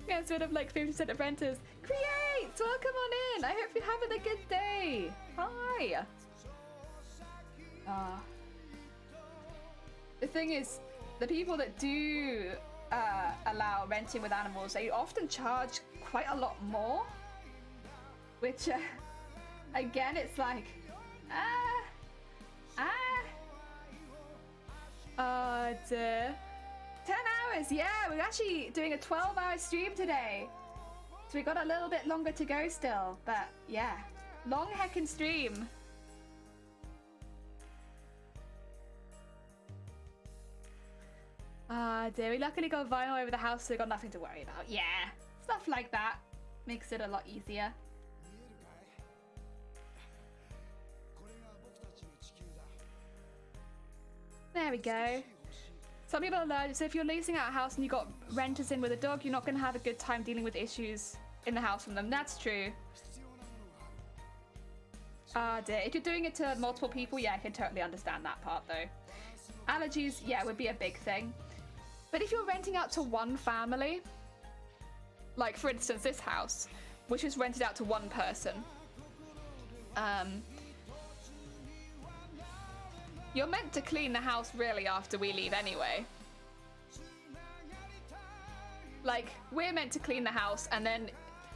Yeah, sort of like 50% of renters. Create! Welcome on in! I hope you're having a good day! Hi! The thing is, the people that do allow renting with animals, they often charge quite a lot more, which again, it's like dear. 10 hours, yeah, we're actually doing a 12-hour stream today, so we got a little bit longer to go still, but yeah, long heckin' stream. Dear, we luckily got vinyl over the house, so we got nothing to worry about. Yeah, stuff like that makes it a lot easier. There we go. Some people are allergic, so if you're leasing out a house and you got renters in with a dog, you're not going to have a good time dealing with issues in the house from them. That's true. Dear, if you're doing it to multiple people, yeah, I can totally understand that part though. Allergies, yeah, would be a big thing. But if you're renting out to one family, like for instance this house, which is rented out to one person, you're meant to clean the house really after we leave anyway. Like, we're meant to clean the house, and then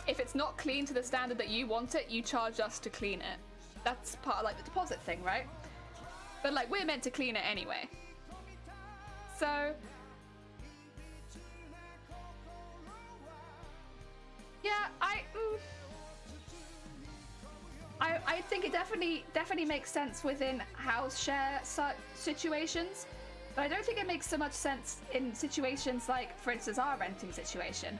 if it's not clean to the standard that you want it, you charge us to clean it. That's part of like the deposit thing, right? But like, we're meant to clean it anyway. So yeah, I think it definitely makes sense within house share situations, but I don't think it makes so much sense in situations like, for instance, our renting situation.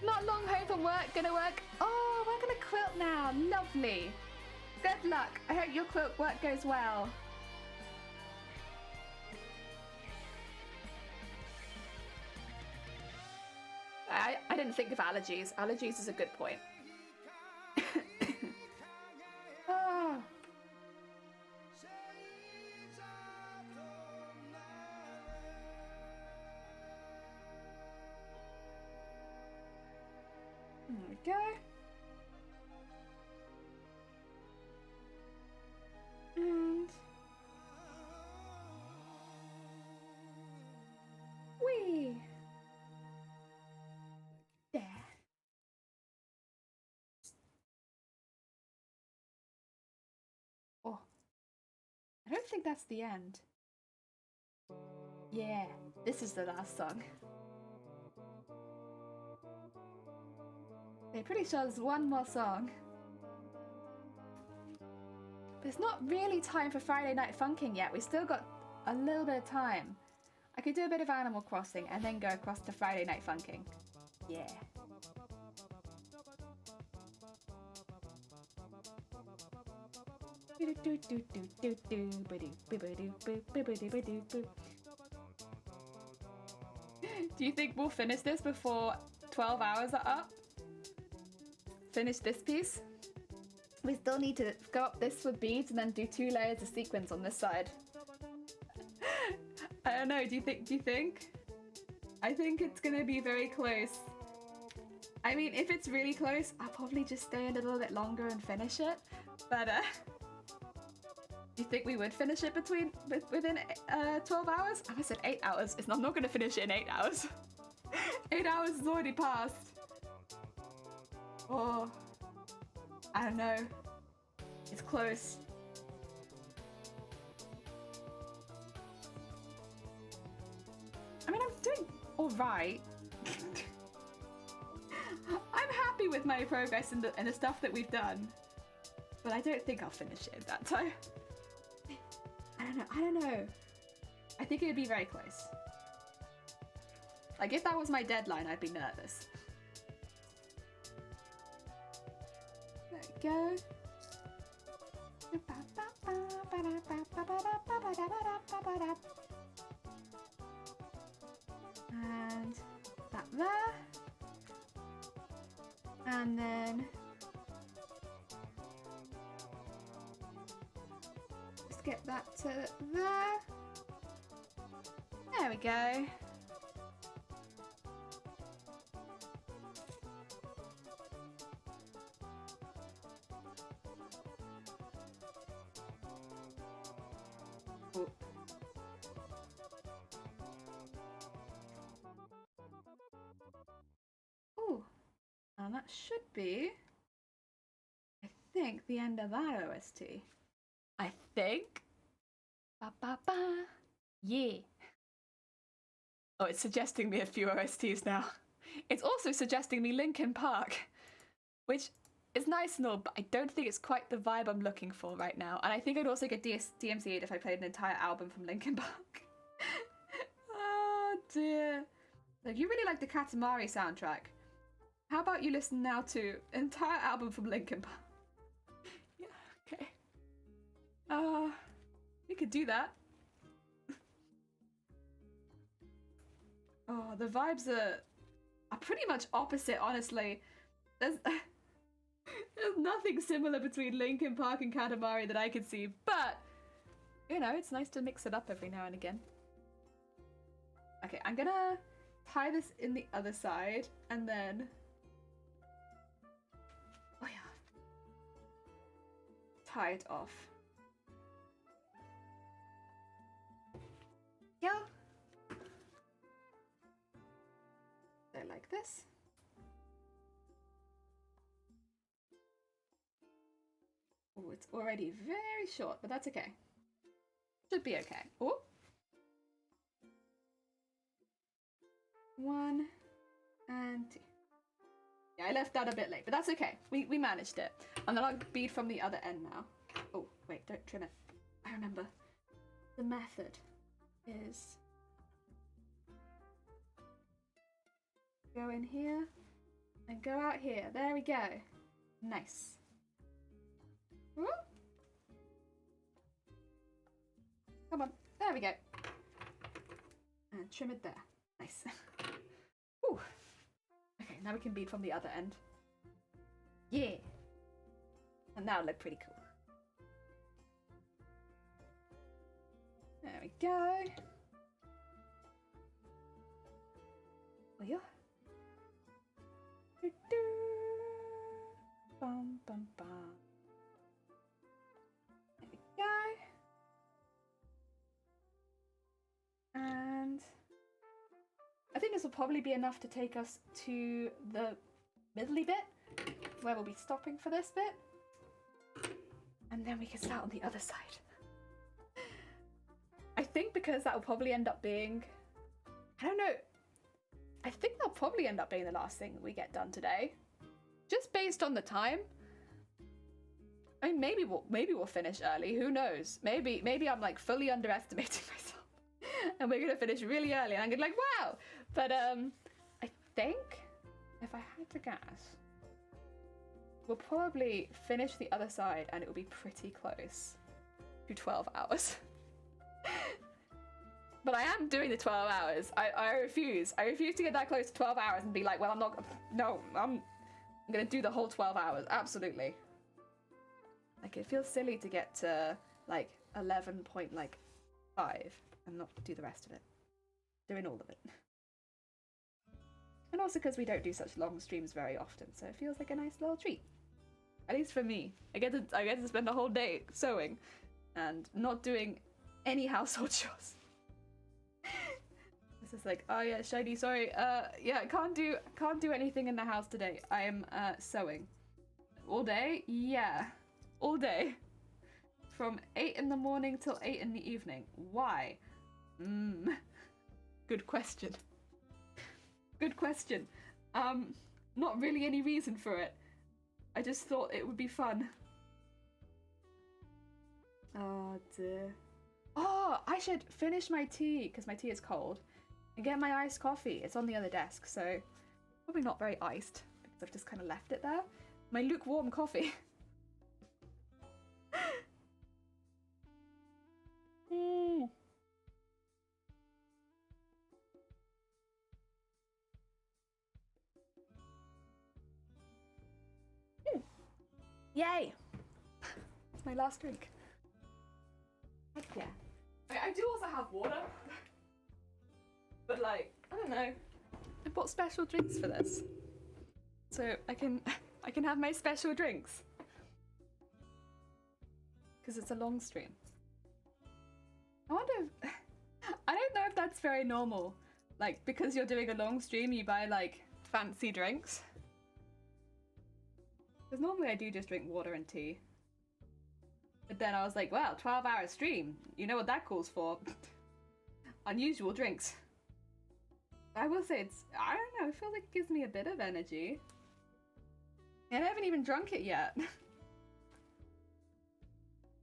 Not long home from work, gonna work. Oh, we're gonna quilt now. Lovely. Good luck. I hope your quilt work goes well. I didn't think of allergies. Allergies is a good point. Oh. There we go. And whee! There. Oh, I don't think that's the end. Yeah, this is the last song. Okay, pretty sure there's one more song. But it's not really time for Friday Night Funkin' yet. We still got a little bit of time. I could do a bit of Animal Crossing and then go across to Friday Night Funkin'. Yeah. Do you think we'll finish this before 12 hours are up? Finish this piece? We still need to go up this with beads and then do 2 layers of sequins on this side. I don't know, do you think? I think it's gonna be very close. I mean, if it's really close, I'll probably just stay a little bit longer and finish it. But, do you think we would finish it within 12 hours? I said 8 hours. I'm not gonna finish it in 8 hours. 8 hours is already passed. Oh, I don't know. It's close. I mean, I'm doing all right. I'm happy with my progress and the stuff that we've done, but I don't think I'll finish it in that time. I don't know. I think it'd be very close. Like, if that was my deadline, I'd be nervous. There we go. And that there. And then just get that to there. There we go. Ooh. And that should be, I think, the end of that OST. I think. Ba ba ba. Yeah. Oh, it's suggesting me a few OSTs now. It's also suggesting me Linkin Park, which is nice and all, but I don't think it's quite the vibe I'm looking for right now. And I think I'd also get DMCA'd if I played an entire album from Linkin Park. Oh dear. Like, you really like the Katamari soundtrack. How about you listen now to an entire album from Linkin Park? Yeah, okay. We could do that. Oh, the vibes are pretty much opposite, honestly. There's nothing similar between Linkin Park and Katamari that I could see, but, you know, it's nice to mix it up every now and again. Okay, I'm gonna tie this in the other side, and then... Oh yeah. Tie it off. Yeah. So like this. Oh, it's already very short, but that's okay. Should be okay. Oh. 1 and 2. Yeah, I left that a bit late, but that's okay. We managed it. And then I'll bead from the other end now. Oh, wait, don't trim it. I remember. The method is go in here and go out here. There we go. Nice. Woo. Come on. There we go. And trim it there. Nice. Ooh. Okay, now we can bead from the other end. Yeah. And that'll look pretty cool. There we go. Oh yeah. Bum bum bum. There we go. And I think this will probably be enough to take us to the middly bit, where we'll be stopping for this bit. And then we can start on the other side. I think because that will probably end up being... I don't know. I think that'll probably end up being the last thing we get done today. just based on the time, I mean, maybe we'll finish early. Who knows? Maybe I'm like fully underestimating myself, and we're gonna finish really early, and I'm gonna be like, wow. But I think if I had to guess, we'll probably finish the other side, and it will be pretty close to 12 hours. But I am doing the 12 hours. I refuse. I refuse to get that close to 12 hours and be like, well, I'm not. No, I'm gonna do the whole 12 hours. Absolutely. Like, it feels silly to get to, like, 11.5 and not do the rest of it. Doing all of it. And also because we don't do such long streams very often, so it feels like a nice little treat. At least for me. I get to spend a whole day sewing and not doing any household chores. This is like, oh yeah, Shiny, sorry. Yeah, can't do anything in the house today. I am sewing. All day? Yeah. All day. From 8 in the morning till 8 in the evening. Why? Good question. Good question. Not really any reason for it. I just thought it would be fun. Oh dear. Oh, I should finish my tea, because my tea is cold, and get my iced coffee. It's on the other desk, so probably not very iced, because I've just kind of left it there. My lukewarm coffee. Yay! It's my last drink. Heck yeah. I do also have water. But like, I don't know. I bought special drinks for this. So I can have my special drinks. Because it's a long stream. I wonder if, I don't know if that's very normal. Like, because you're doing a long stream, you buy like fancy drinks. Because normally I do just drink water and tea. But then I was like, well, 12-hour stream. You know what that calls for. Unusual drinks. I will say I don't know, I feel like it gives me a bit of energy. And I haven't even drunk it yet.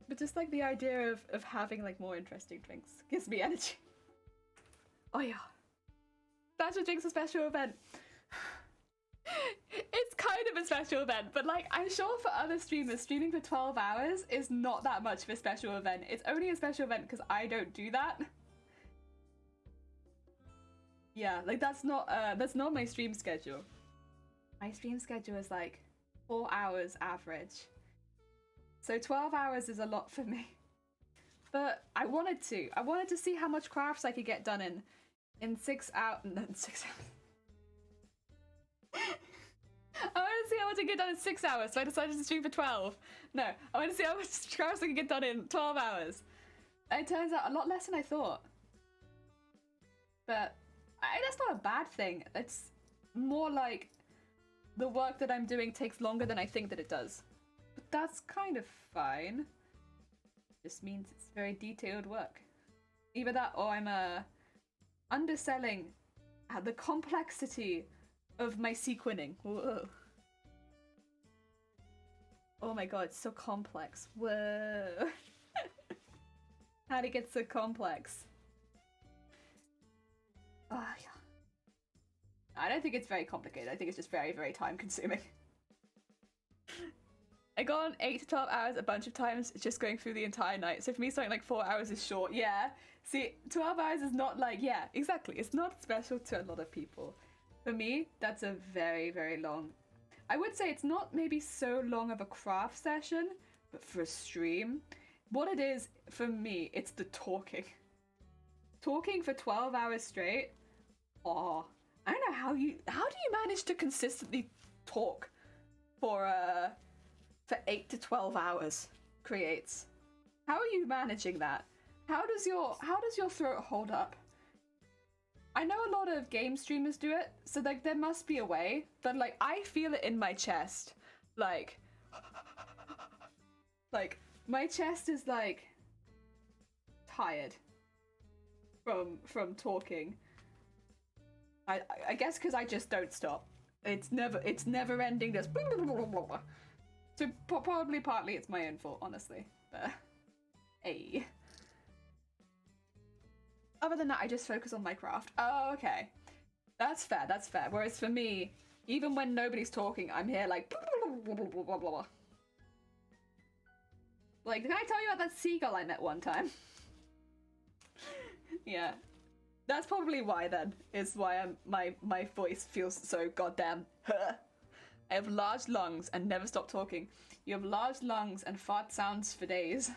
But just like the idea of having like more interesting drinks gives me energy. Oh yeah. Special drinks a special event. It's kind of a special event, but like I'm sure for other streamers, streaming for 12 hours is not that much of a special event. It's only a special event because I don't do that. Yeah, like that's not my stream schedule. My stream schedule is like 4 hours average. So 12 hours is a lot for me. But I wanted to see how much crafts I could get done in 6 hours. No, 6 hours. I want to see how much I get done in 6 hours, so I decided to stream for 12. No, I want to see how much crafts I can get done in 12 hours. And it turns out a lot less than I thought. But that's not a bad thing. It's more like the work that I'm doing takes longer than I think that it does. But that's kind of fine. Just means it's very detailed work. Either that or I'm underselling the complexity of my sequencing. Whoa. Oh my god, it's so complex. Whoa. How'd it get so complex? Oh, yeah. I don't think it's very complicated. I think it's just very, very time consuming. I got on 8 to 12 hours a bunch of times just going through the entire night. So for me, something like 4 hours is short. Yeah. See, 12 hours is not like, yeah, exactly. It's not special to a lot of people. For me, that's a very, very long. I would say it's not maybe so long of a craft session, but for a stream, what it is for me, it's the talking. Talking for 12 hours straight. Oh, I don't know how do you manage to consistently talk for 8 to 12 hours creates? How are you managing that? How does your throat hold up? I know a lot of game streamers do it, so like there must be a way, but like I feel it in my chest. Like my chest is like tired from talking. I guess because I just don't stop. It's never ending. Just blah, blah, blah, blah, blah. So probably partly it's my own fault, honestly. But hey. Other than that, I just focus on my craft. Oh, okay. That's fair, that's fair. Whereas for me, even when nobody's talking, I'm here like blah, blah, blah, blah, blah. Like, can I tell you about that seagull I met one time? Yeah. That's probably why then, is why my voice feels so goddamn I have large lungs and never stop talking. You have large lungs and fart sounds for days.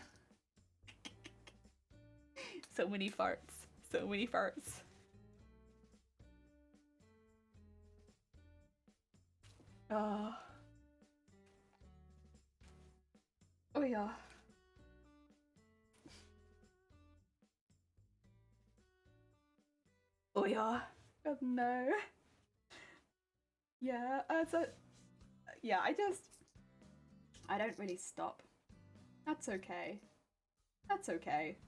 So many farts. So many farts. Oh yeah. Oh yeah. Oh no. Yeah, yeah, I don't really stop. That's okay. That's okay.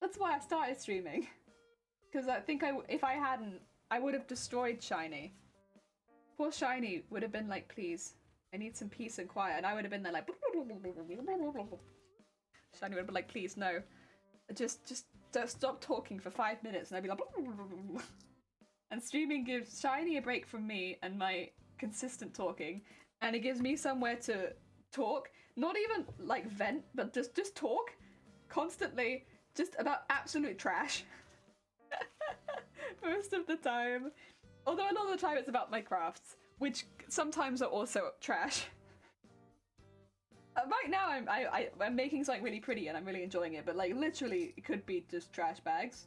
That's why I started streaming. Because I think if I hadn't, I would have destroyed Shiny. Poor Shiny would have been like, please, I need some peace and quiet. And I would have been there like... Shiny would have been like, please, no. Just stop talking for 5 minutes. And I'd be like... And streaming gives Shiny a break from me and my consistent talking. And it gives me somewhere to talk. Not even like vent, but just talk. Constantly. Just about absolute trash. Most of the time. Although a lot of the time it's about my crafts, which sometimes are also trash. Right now I'm making something really pretty and I'm really enjoying it, but like literally it could be just trash bags.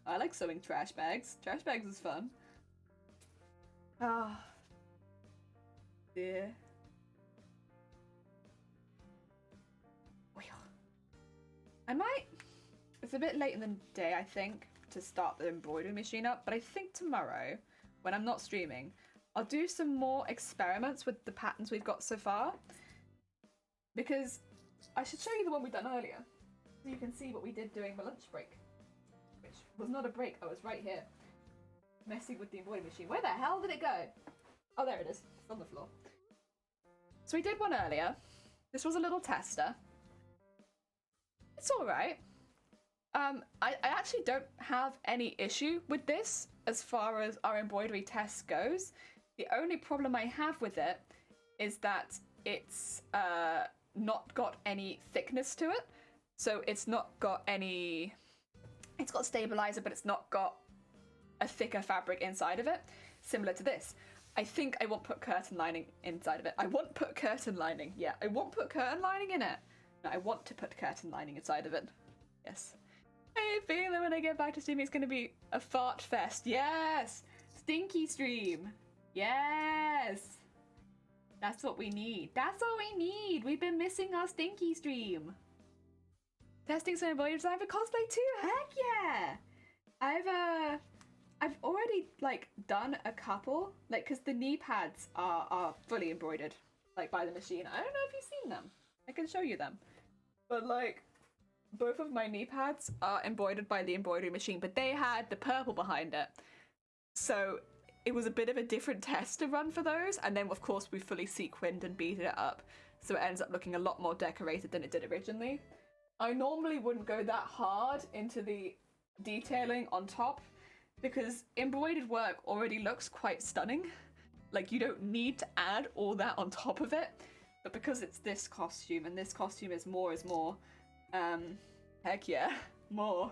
I like sewing trash bags. Trash bags is fun. Ah. Dear. I might... It's a bit late in the day, I think, to start the embroidery machine up, but I think tomorrow, when I'm not streaming, I'll do some more experiments with the patterns we've got so far. Because I should show you the one we've done earlier, so you can see what we did during my lunch break. Which was not a break, I was right here, messing with the embroidery machine. Where the hell did it go? Oh, there it is. It's on the floor. So we did one earlier. This was a little tester. It's alright. I actually don't have any issue with this as far as our embroidery test goes. The only problem I have with it is that it's not got any thickness to it. So it's not got any... It's got stabilizer, but it's not got a thicker fabric inside of it, similar to this. I think I won't put curtain lining inside of it. I won't put curtain lining. Yeah, I won't put curtain lining in it. No, I want to put curtain lining inside of it. Yes. I have a feeling that when I get back to streaming, it's going to be a fart fest. Yes! Stinky stream. Yes! That's what we need. That's what we need. We've been missing our stinky stream. Testing some embroidery design for cosplay too. Heck yeah! I've already like done a couple, like, because the knee pads are fully embroidered, like, by the machine. I don't know if you've seen them. I can show you them. But like, both of my knee pads are embroidered by the embroidery machine, but they had the purple behind it. So it was a bit of a different test to run for those, and then of course we fully sequined and beaded it up, so it ends up looking a lot more decorated than it did originally. I normally wouldn't go that hard into the detailing on top, because embroidered work already looks quite stunning. Like, you don't need to add all that on top of it, but because it's this costume, and this costume is more, heck yeah, more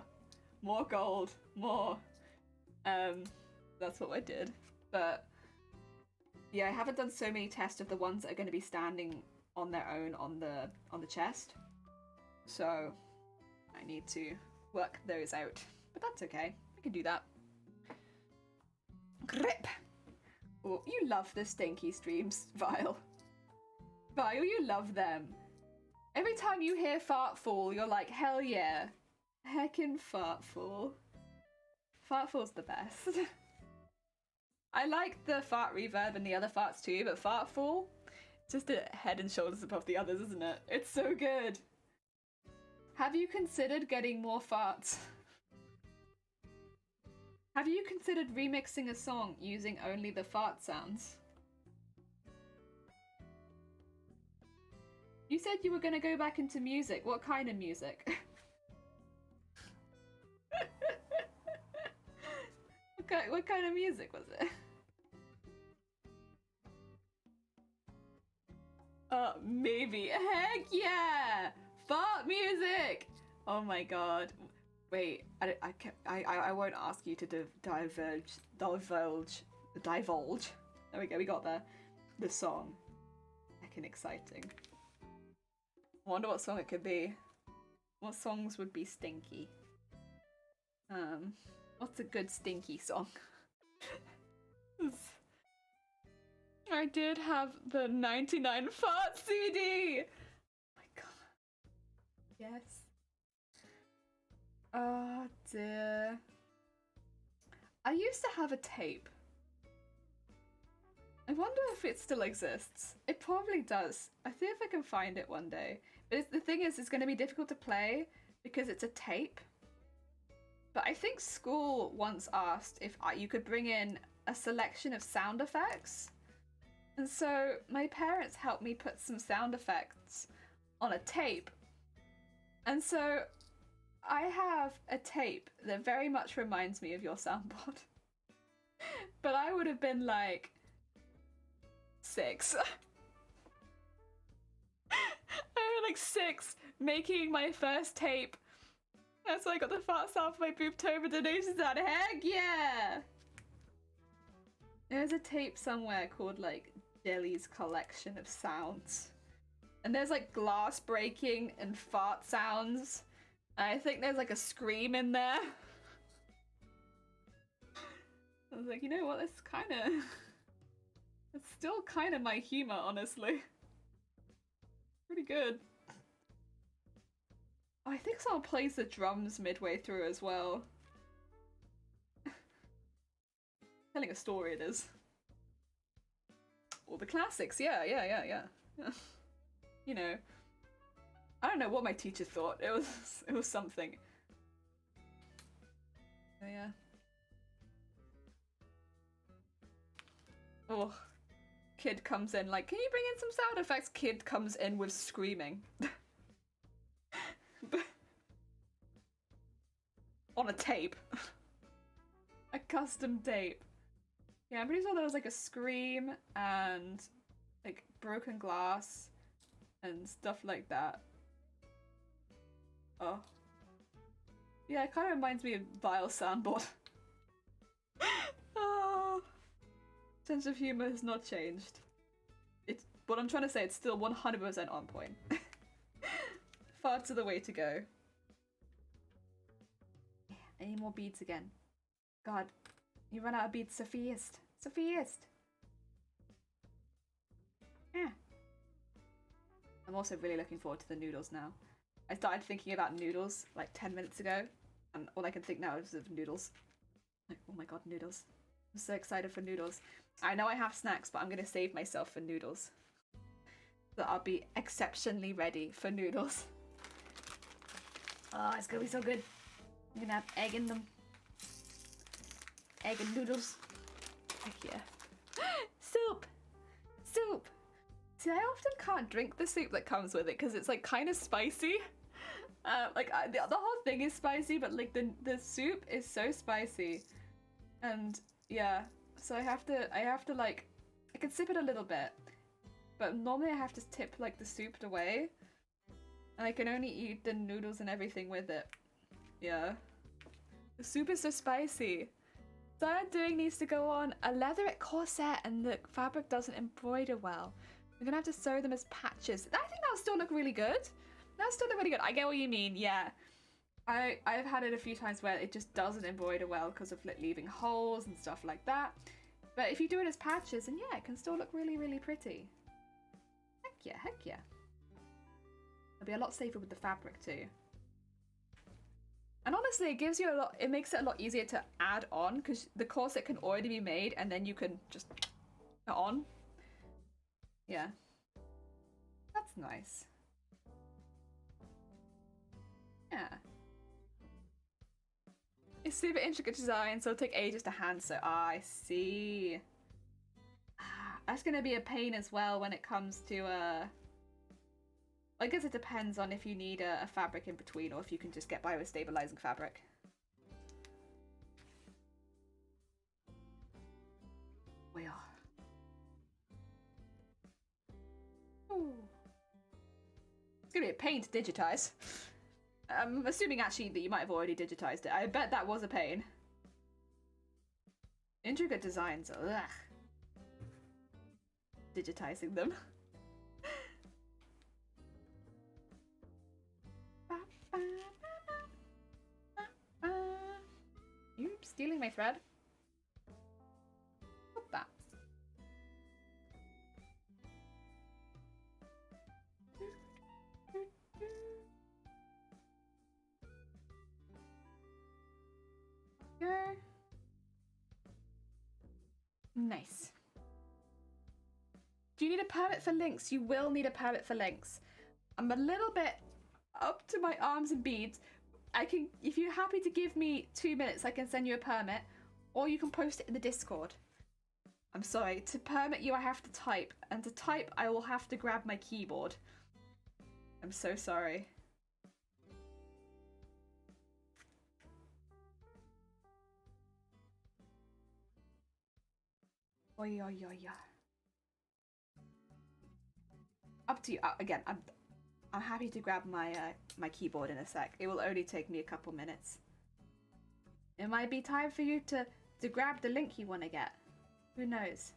gold, more, that's what I did. But yeah, I haven't done so many tests of the ones that are going to be standing on their own on the chest, so I need to work those out, but that's okay, I can do that. Grip! Oh, you love the stinky streams, Vile. Vile, you love them. Every time you hear Fartful, you're like, hell yeah. Heckin' Fartful. Fartful's the best. I like the fart reverb and the other farts too, but Fartful, just a head and shoulders above the others, isn't it? It's so good. Have you considered getting more farts? Have you considered remixing a song using only the fart sounds? You said you were gonna go back into music. What kind of music? What kind of music was it? Maybe. Heck yeah! Fart music! Oh my god. Wait, I won't ask you to divulge. There we go, we got there. The song. Heckin' exciting. I wonder what song it could be. What songs would be stinky? What's a good stinky song? I did have the 99 Fart CD! Oh my god. Yes. Oh dear. I used to have a tape. I wonder if it still exists. It probably does. I see if I can find it one day. But the thing is, it's going to be difficult to play because it's a tape. But I think school once asked if you could bring in a selection of sound effects. And so my parents helped me put some sound effects on a tape. And so I have a tape that very much reminds me of your soundboard. But I would have been like 6. I was like 6 making my first tape. That's why I got the fart sound for my Booptober donations out. Heck yeah! There's a tape somewhere called like Jelly's Collection of Sounds. And there's like glass breaking and fart sounds. And I think there's like a scream in there. I was like, you know what, it's still kind of my humor, honestly. Pretty good. Oh, I think someone plays the drums midway through as well. Telling a story it is. All the classics, yeah. You know. I don't know what my teacher thought. It was something. Oh yeah. Oh. Kid comes in like, can you bring in some sound effects? Kid comes in with screaming. On a tape. A custom tape. Yeah, I'm pretty sure there was like a scream and like broken glass and stuff like that. Oh. Yeah, it kind of reminds me of Vile Soundboard. Oh. Sense of humor has not changed. It's what I'm trying to say, it's still 100% on point. Farts are the way to go. Yeah, I need more beads again. God, you run out of beads so fast. So fast. Yeah. I'm also really looking forward to the noodles now. I started thinking about noodles like 10 minutes ago, and all I can think now is of noodles. Like, oh my god, noodles. I'm so excited for noodles. I know I have snacks, but I'm gonna save myself for noodles. So I'll be exceptionally ready for noodles. Oh, it's gonna be so good. I'm gonna have egg in them. Egg and noodles. Heck yeah. Soup! Soup! See, I often can't drink the soup that comes with it because it's like kind of spicy. The whole thing is spicy, but like the soup is so spicy. And yeah, so I have to like, I can sip it a little bit, but normally I have to tip like the soup away. And I can only eat the noodles and everything with it. Yeah. The soup is so spicy. Diane doing needs to go on a leatherette corset and the fabric doesn't embroider well. We're gonna have to sew them as patches. I think that'll still look really good. That'll still look really good. I get what you mean, yeah. I've had it a few times where it just doesn't embroider well because of like leaving holes and stuff like that. But if you do it as patches, then yeah, it can still look really, really pretty. Heck yeah, heck yeah. It'll be a lot safer with the fabric too. And honestly, it gives you it makes it a lot easier to add on because the corset can already be made and then you can just put on. Yeah. That's nice. Yeah. It's super intricate design, so it'll take ages to hand sew. Ah, I see. That's gonna be a pain as well when it comes to I guess it depends on if you need a fabric in between or if you can just get by with stabilizing fabric. We are. Ooh. It's gonna be a pain to digitize. I'm assuming actually that you might have already digitized it. I bet that was a pain. Intricate designs. Ugh. Digitizing them. You're stealing my thread. Put that. Go. Nice. Do you need a permit for links? You will need a permit for links. I'm a little bit up to my arms in beads. I can, if you're happy to give me 2 minutes, I can send you a permit, or you can post it in the Discord. I'm sorry, to permit you I have to type, and to type I will have to grab my keyboard. I'm so sorry. Oi, oi, oi, oi. Up to you. Again, I'm happy to grab my my keyboard in a sec. It will only take me a couple minutes. It might be time for you to grab the link you want to get. Who knows?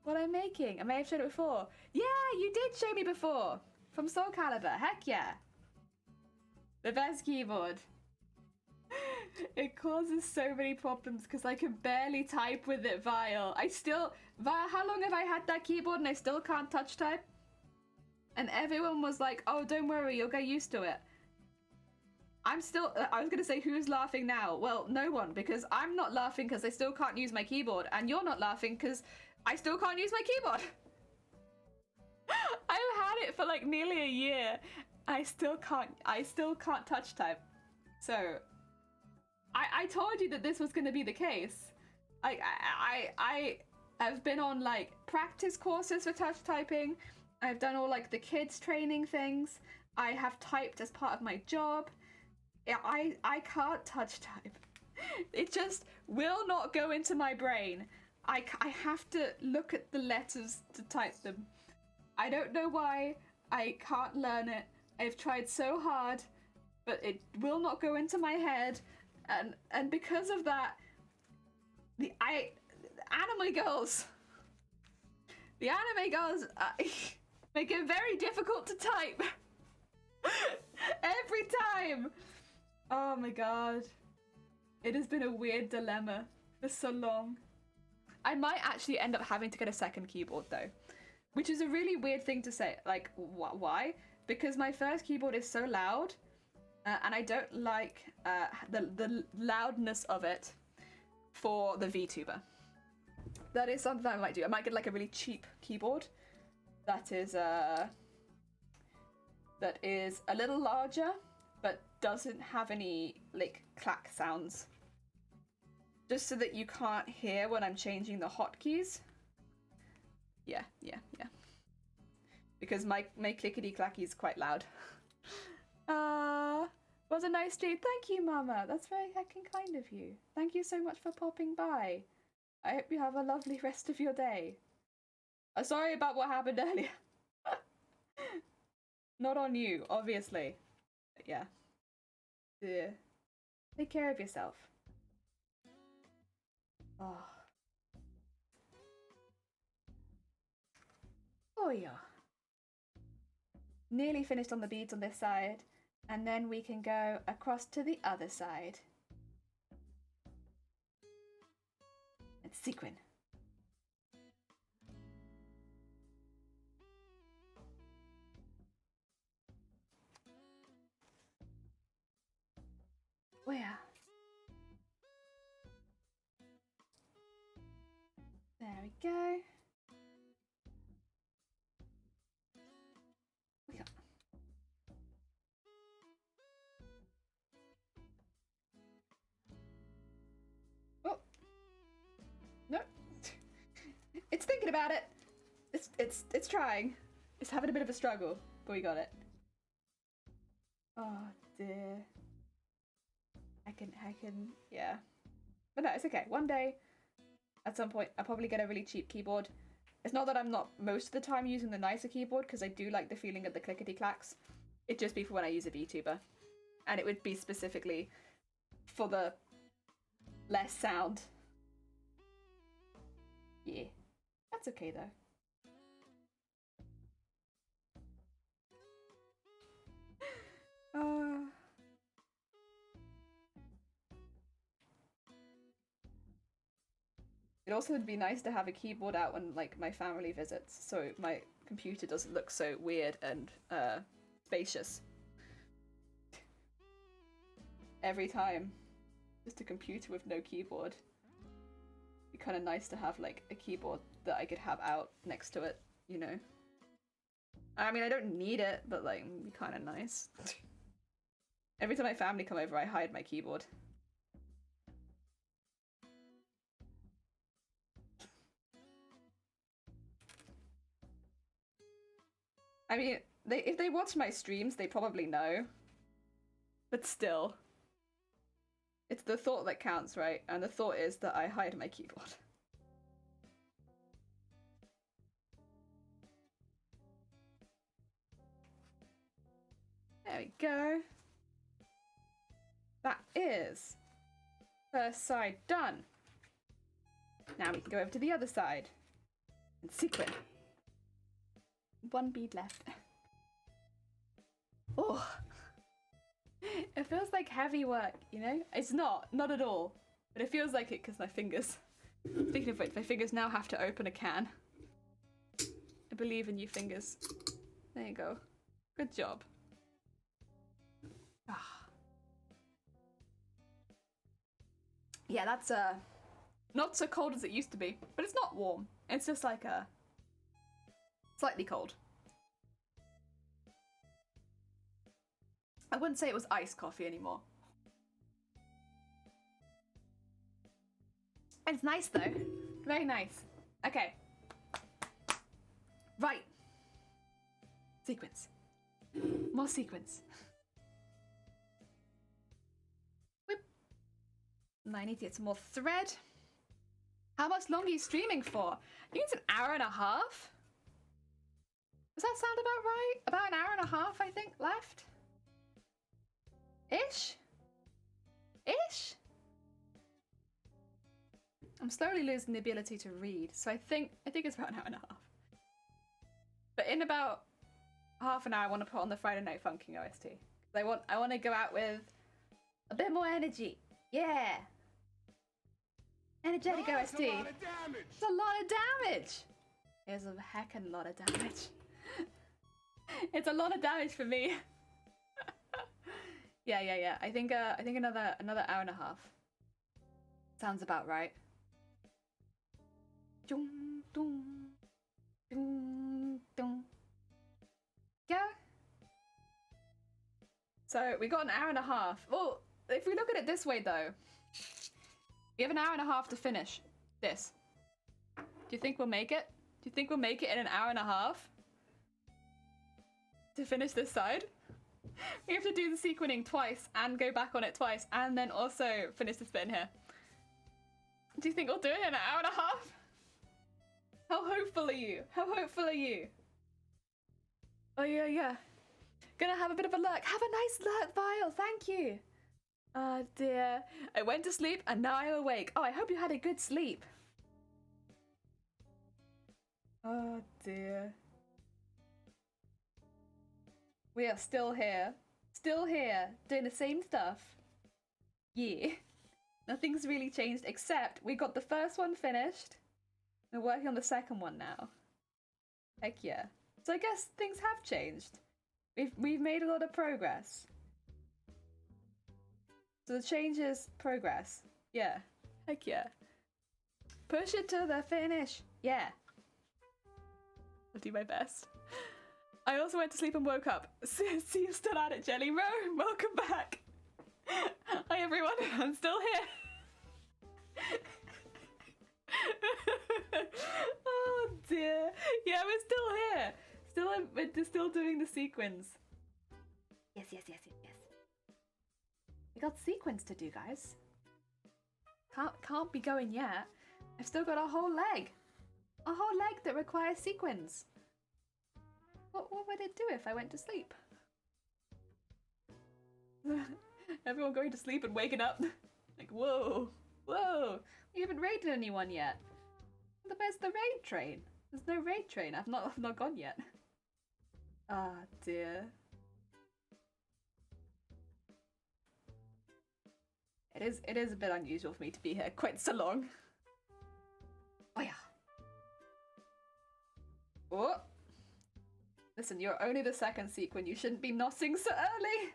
What I'm making? I may have shown it before. Yeah, you did show me before. From Soul Calibur. Heck yeah. The best keyboard. It causes so many problems because I can barely type with it, Vile. Vile, how long have I had that keyboard and I still can't touch type? And everyone was like, oh, don't worry, you'll get used to it. I was gonna say, who's laughing now? Well, no one, because I'm not laughing because I still can't use my keyboard, and you're not laughing because I still can't use my keyboard. I've had it for like nearly a year. I still can't touch type. So I told you that this was going to be the case. I have been on like practice courses for touch typing. I've done all like the kids training things. I have typed as part of my job. I can't touch type. It just will not go into my brain. I have to look at the letters to type them. I don't know why. I can't learn it. I've tried so hard, but it will not go into my head. And because of that, the anime girls make it very difficult to type. Every time. Oh my god. It has been a weird dilemma for so long. I might actually end up having to get a second keyboard though, which is a really weird thing to say. Like, why? Because my first keyboard is so loud, and I don't like the loudness of it for the VTuber. That is something I might do. I might get like a really cheap keyboard that is a little larger, but doesn't have any like clack sounds. Just so that you can't hear when I'm changing the hotkeys. Yeah. Because my clickety clacky is quite loud. Was a nice stream. Thank you, Mama. That's very heckin' kind of you. Thank you so much for popping by. I hope you have a lovely rest of your day. Sorry about what happened earlier. Not on you, obviously. But yeah. Take care of yourself. Oh yeah. Nearly finished on the beads on this side, and then we can go across to the other side. And sequin. Where? There we go. about it. It's trying. It's having a bit of a struggle, but we got it. Oh dear. I can, yeah. But no, it's okay. One day, at some point, I'll probably get a really cheap keyboard. It's not that I'm not most of the time using the nicer keyboard, because I do like the feeling of the clickety-clacks. It'd just be for when I use a VTuber. And it would be specifically for the less sound. Yeah. That's okay, though. It also would be nice to have a keyboard out when, like, my family visits, so my computer doesn't look so weird and spacious. Every time. Just a computer with no keyboard. It'd be kind of nice to have, like, a keyboard that I could have out next to it, you know? I mean, I don't need it, but, like, it'd be kind of nice. Every time my family come over, I hide my keyboard. I mean, if they watch my streams, they probably know. But still. It's the thought that counts, right? And the thought is that I hide my keyboard. There we go. That is first side done. Now we can go over to the other side and sequin. One bead left. Oh, it feels like heavy work, you know? It's not at all. But it feels like it because my fingers. Speaking of which, my fingers now have to open a can. I believe in you, fingers. There you go. Good job. Ah. Yeah, that's not so cold as it used to be, but it's not warm. It's just like slightly cold. I wouldn't say it was iced coffee anymore. It's nice though. Very nice. Okay. Right. Sequence. More sequence. Whip. And I need to get some more thread. How much longer are you streaming for? I think it's an hour and a half. Does that sound about right? About an hour and a half, I think, left? Ish? Ish? I'm slowly losing the ability to read, so I think it's about an hour and a half. But in about half an hour, I want to put on the Friday Night Funkin' OST. I want to go out with a bit more energy. Yeah. Energetic OST. It's a lot of damage. It's a lot of damage. It's a heckin' lot of damage. It's a lot of damage for me. Yeah. I think another hour and a half. Sounds about right. Go. So we got an hour and a half. Well, if we look at it this way though, we have an hour and a half to finish this. Do you think we'll make it? Do you think we'll make it in an hour and a half? To finish this side? We have to do the sequining twice and go back on it twice and then also finish this bit in here. Do you think we'll do it in an hour and a half? How hopeful are you? How hopeful are you? Oh yeah. Gonna have a bit of a lurk. Have a nice lurk, Vile. Thank you. Oh dear. I went to sleep and now I'm awake. Oh, I hope you had a good sleep. Oh dear. We are still here, doing the same stuff. Yeah. Nothing's really changed except we got the first one finished. We're working on the second one now. Heck yeah. So I guess things have changed. We've made a lot of progress. So the change is progress. Yeah. Heck yeah. Push it to the finish. Yeah. I'll do my best. I also went to sleep and woke up. See you still at it, Jelly Row. Welcome back. Hi everyone, I'm still here. Oh dear. Yeah, we're still here. We're still doing the sequins. Yes. We got sequins to do, guys. Can't be going yet. I've still got a whole leg. A whole leg that requires sequins. What would it do if I went to sleep? Everyone going to sleep and waking up. Like, whoa. We haven't raided anyone yet. Where's the raid train? There's no raid train. I've not gone yet. Ah, dear. It is a bit unusual for me to be here quite so long. Oh yeah. Oh. Listen, you're only the second sequin. You shouldn't be nossing so early.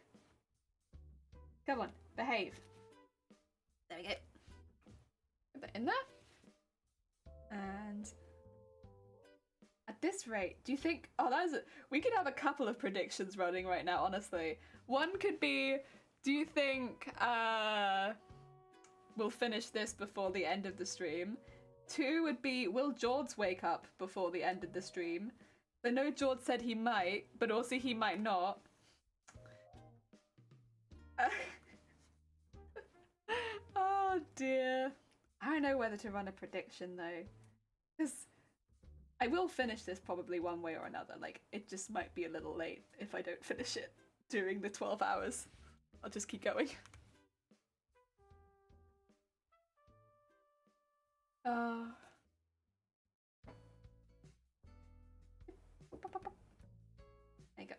Come on, behave. There we go. Put that in there. And at this rate, do you think... Oh, we could have a couple of predictions running right now, honestly. One could be, do you think we'll finish this before the end of the stream? Two would be, will George wake up before the end of the stream? I know George said he might, but also he might not. Oh dear. I don't know whether to run a prediction though. Because I will finish this probably one way or another. Like, it just might be a little late if I don't finish it during the 12 hours. I'll just keep going. There you go.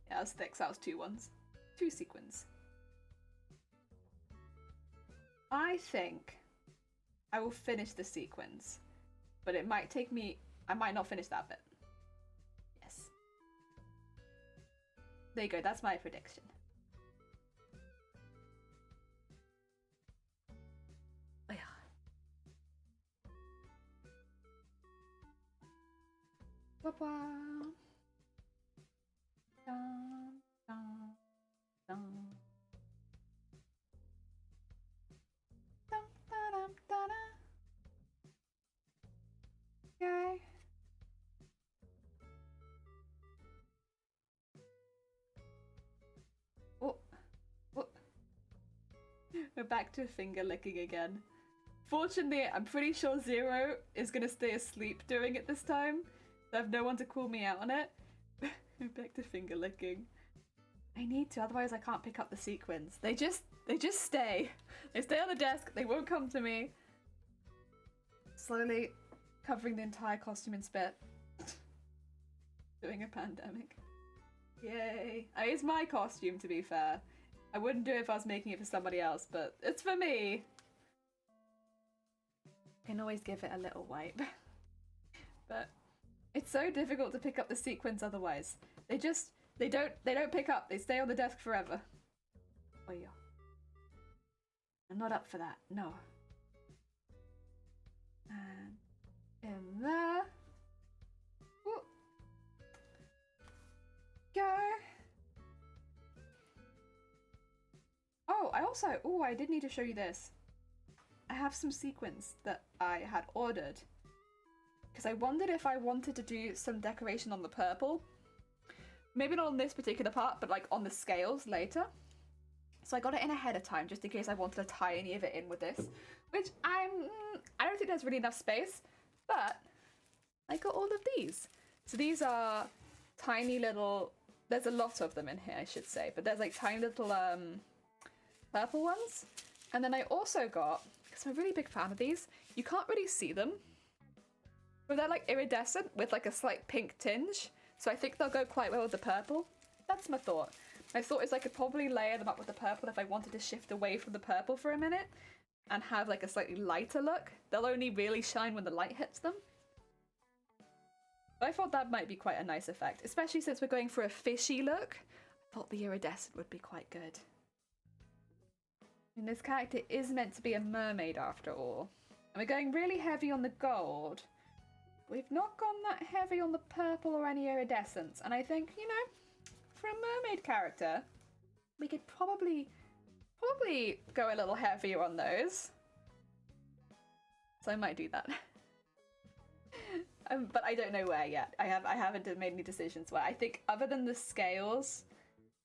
Yeah, that's thick, so that was 2 ones. 2 sequins. I think I will finish the sequins, but it might take me... I might not finish that bit. Yes. There you go, that's my prediction. Oh yeah. Ba-ba. Dun, dun, dun. Dun, dun, dun, dun, dun. Okay. Oh. We're back to finger licking again. Fortunately, I'm pretty sure Zero is gonna stay asleep during it this time. So I have no one to call me out on it. We're back to finger licking. I need to, otherwise I can't pick up the sequins. They just stay. They stay on the desk, they won't come to me. Slowly covering the entire costume in spit. Doing a pandemic. Yay. It's my costume, to be fair. I wouldn't do it if I was making it for somebody else, but it's for me. Can always give it a little wipe. But it's so difficult to pick up the sequins otherwise. They don't pick up, they stay on the desk forever. Oh yeah. I'm not up for that, no. And in there. Ooh. Go. Oh, I did need to show you this. I have some sequins that I had ordered because I wondered if I wanted to do some decoration on the purple. Maybe not on this particular part, but like on the scales later. So I got it in ahead of time just in case I wanted to tie any of it in with this, which I don't think there's really enough space, but I got all of these. So these are tiny little, there's a lot of them in here I should say, but there's like tiny little purple ones. And then I also got, because I'm a really big fan of these, you can't really see them, but they're like iridescent with like a slight pink tinge. So I think they'll go quite well with the purple. That's my thought. My thought is I could probably layer them up with the purple if I wanted to shift away from the purple for a minute and have like a slightly lighter look. They'll only really shine when the light hits them. But I thought that might be quite a nice effect, especially since we're going for a fishy look. I thought the iridescent would be quite good. And this character is meant to be a mermaid after all. And we're going really heavy on the gold. We've not gone that heavy on the purple or any iridescence. And I think, you know, for a mermaid character, we could probably go a little heavier on those. So I might do that. But I don't know where yet. I haven't made any decisions where. I think other than the scales,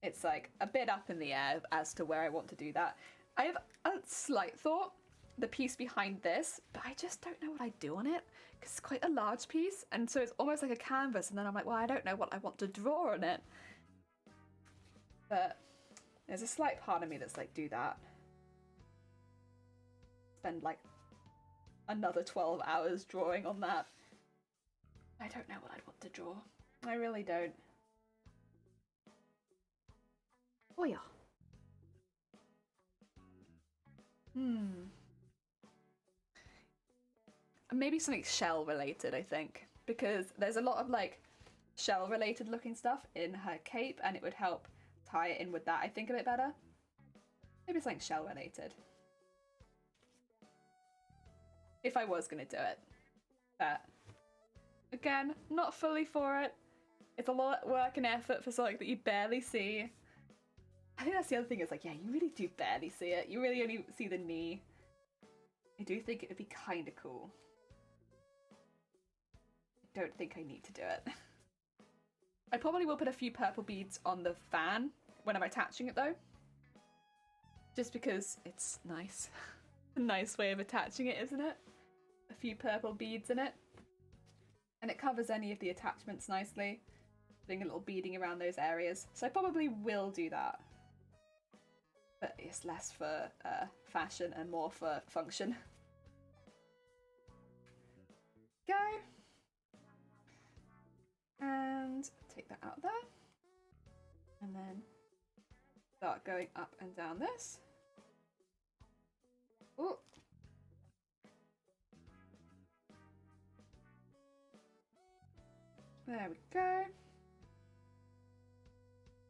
it's like a bit up in the air as to where I want to do that. I have a slight thought, the piece behind this, but I just don't know what I do on it because it's quite a large piece, and so it's almost like a canvas, and then I'm like, well, I don't know what I want to draw on it. But there's a slight part of me that's like, do that. Spend like another 12 hours drawing on that. I don't know what I'd want to draw. I really don't. Oh yeah. Maybe something shell related, I think, because there's a lot of like shell related looking stuff in her cape, and it would help tie it in with that, I think, a bit better. Maybe something shell related. If I was gonna do it. But again, not fully for it. It's a lot of work and effort for something that you barely see. I think that's the other thing, is like, yeah, you really do barely see it. You really only see the knee. I do think it would be kind of cool. I don't think I need to do it. I probably will put a few purple beads on the fan when I'm attaching it though. Just because it's nice. A nice way of attaching it, isn't it? A few purple beads in it. And it covers any of the attachments nicely. Doing a little beading around those areas. So I probably will do that. But it's less for fashion and more for function. Go. And take that out there. And then start going up and down this. Ooh. There we go.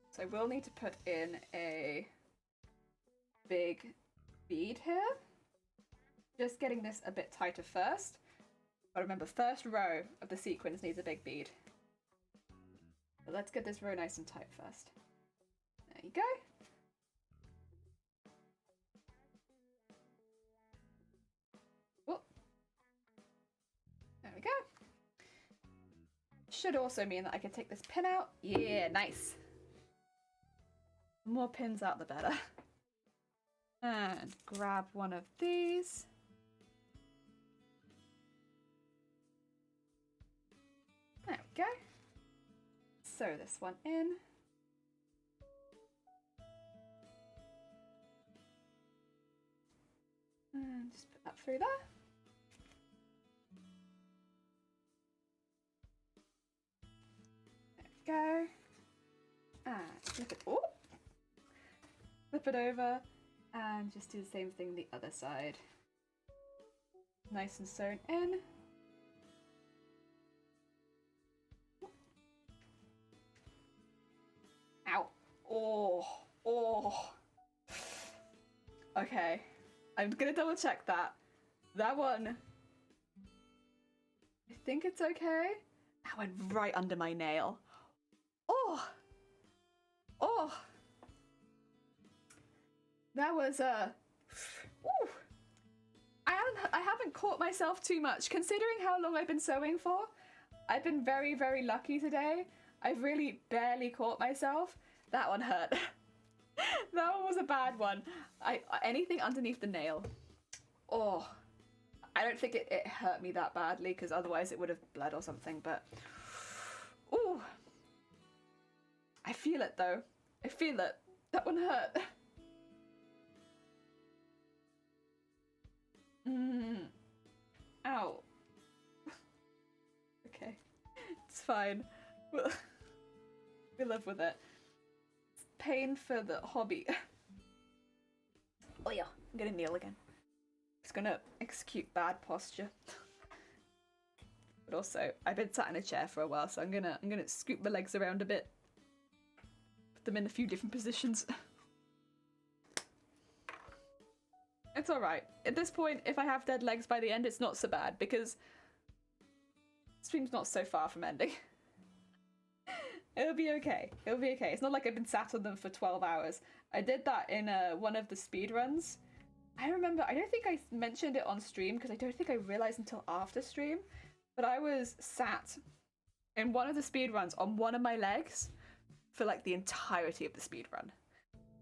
So we'll need to put in a big bead here. Just getting this a bit tighter first. But remember, first row of the sequins needs a big bead. But let's get this row nice and tight first. There you go. Oh. There we go. Should also mean that I can take this pin out. Yeah, nice. The more pins out, the better. And grab one of these. There we go. Sew this one in. And just put that through there. There we go. And flip it. Oh! Flip it over and just do the same thing the other side. Nice and sewn in. Ow. Oh. Oh. Okay. I'm gonna double check that. That one. I think it's okay. That went right under my nail. Oh. Oh. That was Ooh. I haven't caught myself too much considering how long I've been sewing for. I've been very, very lucky today. I've really barely caught myself. That one hurt. That one was a bad one. Anything underneath the nail. Oh, I don't think it hurt me that badly because otherwise it would have bled or something, but ooh. I feel it though. I feel it. That one hurt. Ow. Okay. It's fine. We live with it. It's pain for the hobby. Oh yeah, I'm gonna kneel again. It's gonna execute bad posture. But also, I've been sat in a chair for a while, so I'm gonna scoop my legs around a bit. Put them in a few different positions. It's alright. At this point, if I have dead legs by the end, it's not so bad, because the stream's not so far from ending. It'll be okay. It'll be okay. It's not like I've been sat on them for 12 hours. I did that in one of the speed runs. I remember, I don't think I mentioned it on stream, because I don't think I realised until after stream, but but I was sat in one of the speed runs on one of my legs for like the entirety of the speed run.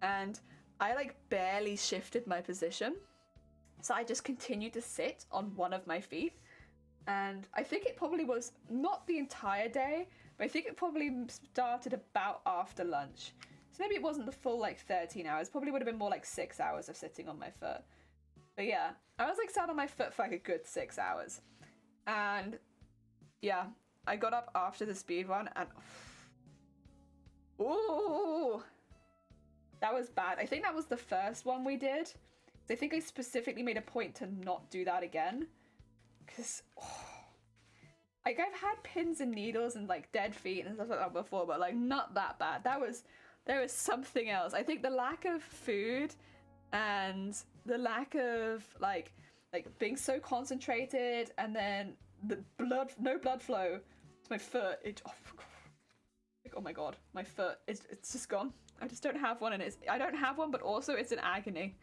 And I like barely shifted my position. So I just continued to sit on one of my feet. And I think it probably was not the entire day, but I think it probably started about after lunch. So maybe it wasn't the full like 13 hours. Probably would have been more like 6 hours of sitting on my foot. But yeah, I was like sat on my foot for like a good 6 hours. And yeah, I got up after the speed run and ooh, that was bad. I think that was the first one we did. I think I specifically made a point to not do that again. Because, like, I've had pins and needles and, like, dead feet and stuff like that before, but, like, not that bad. There was something else. I think the lack of food and the lack of, like being so concentrated and then the no blood flow to my foot. Oh my god, my foot, it's just gone. I just don't have one, and I don't have one, but also it's an agony.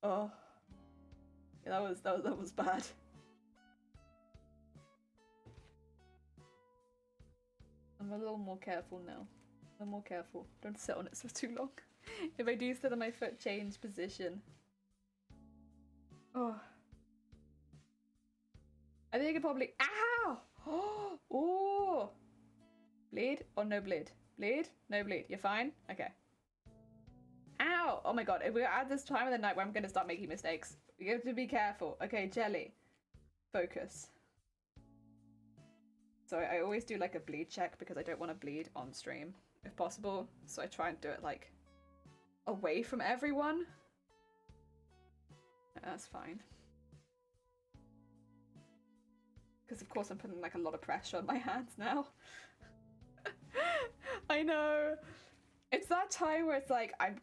Oh, yeah, that was bad. I'm a little more careful now. I'm more careful. Don't sit on it for too long. If I do sit on my foot, change position. Oh, I think I could probably. Ow! Oh, bleed or no bleed? Bleed? No bleed. You're fine? Okay. Ow! Oh my god, if we're at this time of the night where I'm gonna start making mistakes. You have to be careful. Okay, Jelly. Focus. So I always do like a bleed check because I don't want to bleed on stream, if possible. So I try and do it like away from everyone. That's fine. Because of course I'm putting like a lot of pressure on my hands now. I know. It's that time where it's like, I'm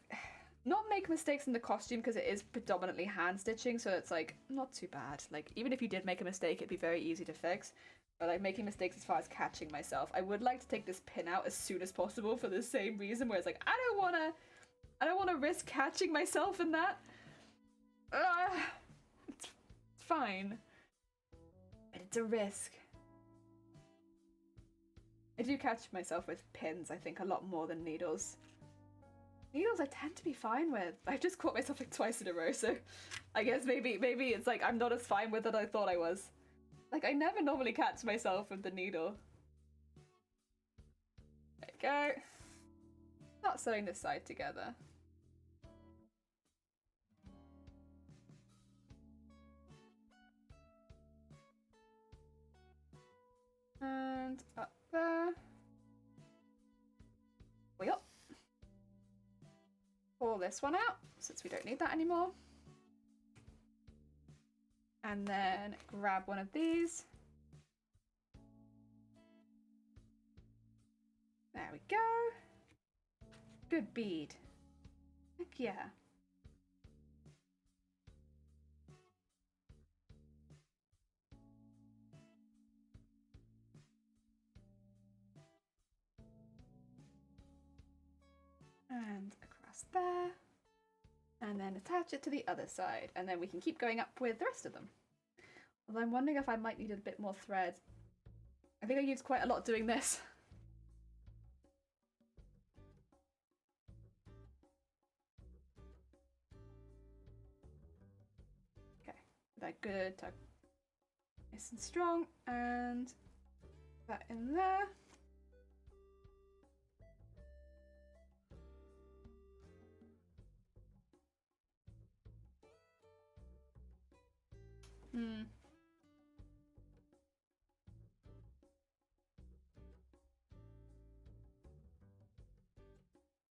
not make mistakes in the costume because it is predominantly hand stitching, so it's like not too bad. Like even if you did make a mistake, it'd be very easy to fix. But like making mistakes as far as catching myself, I would like to take this pin out as soon as possible for the same reason, where it's like I don't wanna risk catching myself in that. It's fine, but it's a risk. I do catch myself with pins, I think, a lot more than needles. Needles I tend to be fine with. I've just caught myself like twice in a row, so I guess maybe it's like I'm not as fine with it as I thought I was. Like, I never normally catch myself with the needle. There we go. Not sewing this side together. And up there. Way up. Pull this one out, since we don't need that anymore. And then grab one of these. There we go. Good bead. Heck yeah. And across there. And then attach it to the other side, and then we can keep going up with the rest of them. Although I'm wondering if I might need a bit more thread. I think I used quite a lot doing this. Okay, that good, nice and strong, and that in there.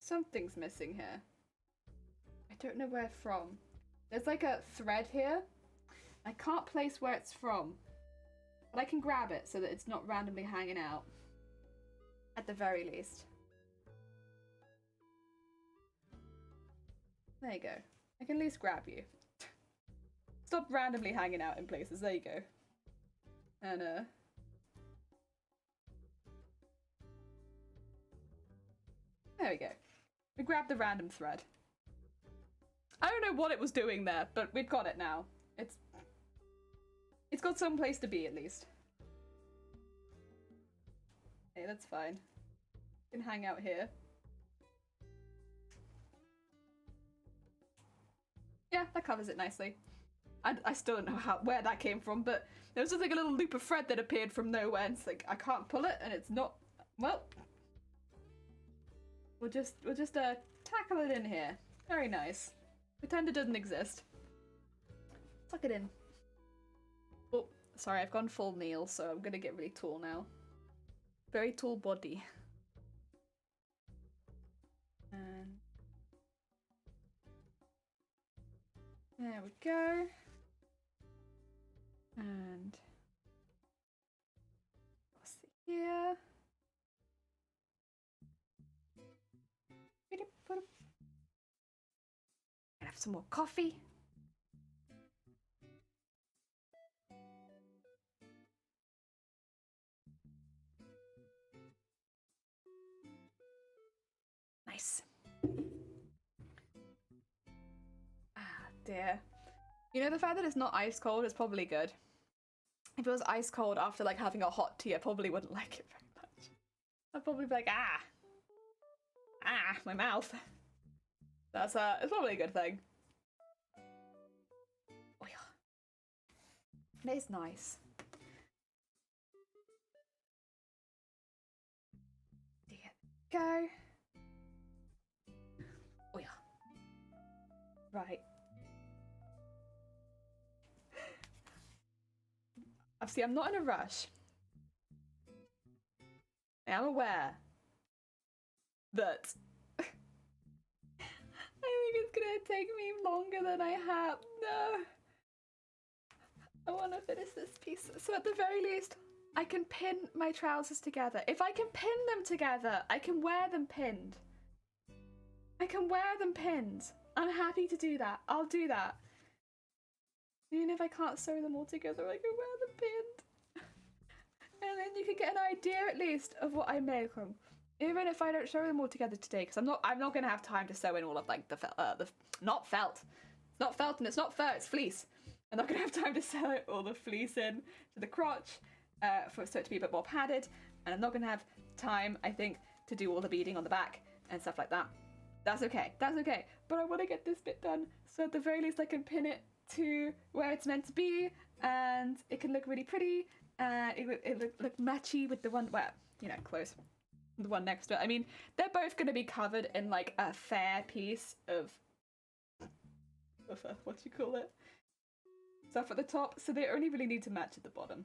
Something's missing here. I don't know where from. There's like a thread here. I can't place where it's from, but I can grab it so that it's not randomly hanging out. At the very least. There you go. I can at least grab you. Stop randomly hanging out in places. There you go. And there we go. We grabbed the random thread. I don't know what it was doing there, but we've got it now. It's got some place to be, at least. Hey, that's fine. You can hang out here. Yeah, that covers it nicely. I still don't know where that came from, but there was just like a little loop of thread that appeared from nowhere, and it's like I can't pull it, and it's not. Well, we'll just tackle it in here. Very nice. Pretend it doesn't exist. Tuck it in. Oh, sorry, I've gone full Neil, so I'm gonna get really tall now. Very tall body. And there we go. And what's here? Gonna have some more coffee. Nice. Ah, dear. You know, the fact that it's not ice cold is probably good. If it was ice cold after like having a hot tea, I probably wouldn't like it very much. I'd probably be like, my mouth. That's it's probably a good thing. Oh yeah. It is nice. There we go. Oh yeah. Right. See, I'm not in a rush. I am aware that I think it's gonna take me longer than I have. No. I want to finish this piece. So at the very least, I can pin my trousers together. If I can pin them together, I can wear them pinned. I can wear them pinned. I'm happy to do that. I'll do that. Even if I can't sew them all together, I can wear them pinned. And then you can get an idea at least of what I make them. Even if I don't sew them all together today, because I'm not gonna have time to sew in all of like the not felt. It's not felt and it's not fur, it's fleece. I'm not gonna have time to sew all the fleece in to the crotch for it to be a bit more padded, and I'm not gonna have time, I think, to do all the beading on the back and stuff like that. That's okay. That's okay. But I want to get this bit done, so at the very least I can pin it to where it's meant to be, and it can look really pretty, and it look matchy with the one where, you know, close. The one next to it. I mean, they're both going to be covered in like a fair piece of what do you call it? Stuff at the top, so they only really need to match at the bottom.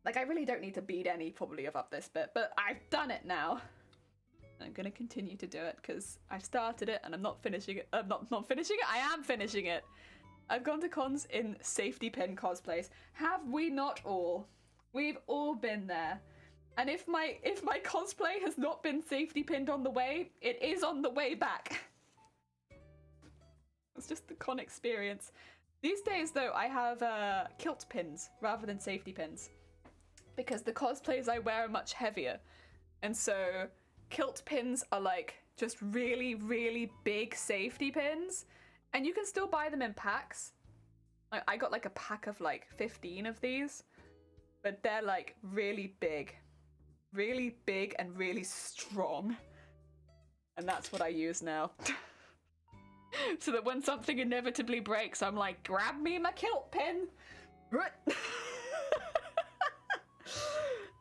Like, I really don't need to bead any probably of up this bit, but I've done it now. I'm gonna continue to do it because I've started it and I'm not finishing it. I'm not finishing it. I am finishing it. I've gone to cons in safety pin cosplays. Have we not all? We've all been there. And if my cosplay has not been safety pinned on the way, it is on the way back. It's just the con experience. These days though, I have kilt pins rather than safety pins because the cosplays I wear are much heavier, and so kilt pins are like just really, really big safety pins, and you can still buy them in packs. I got like a pack of like 15 of these, but they're like really big and really strong, and that's what I use now. So that when something inevitably breaks, I'm like, grab me my kilt pin.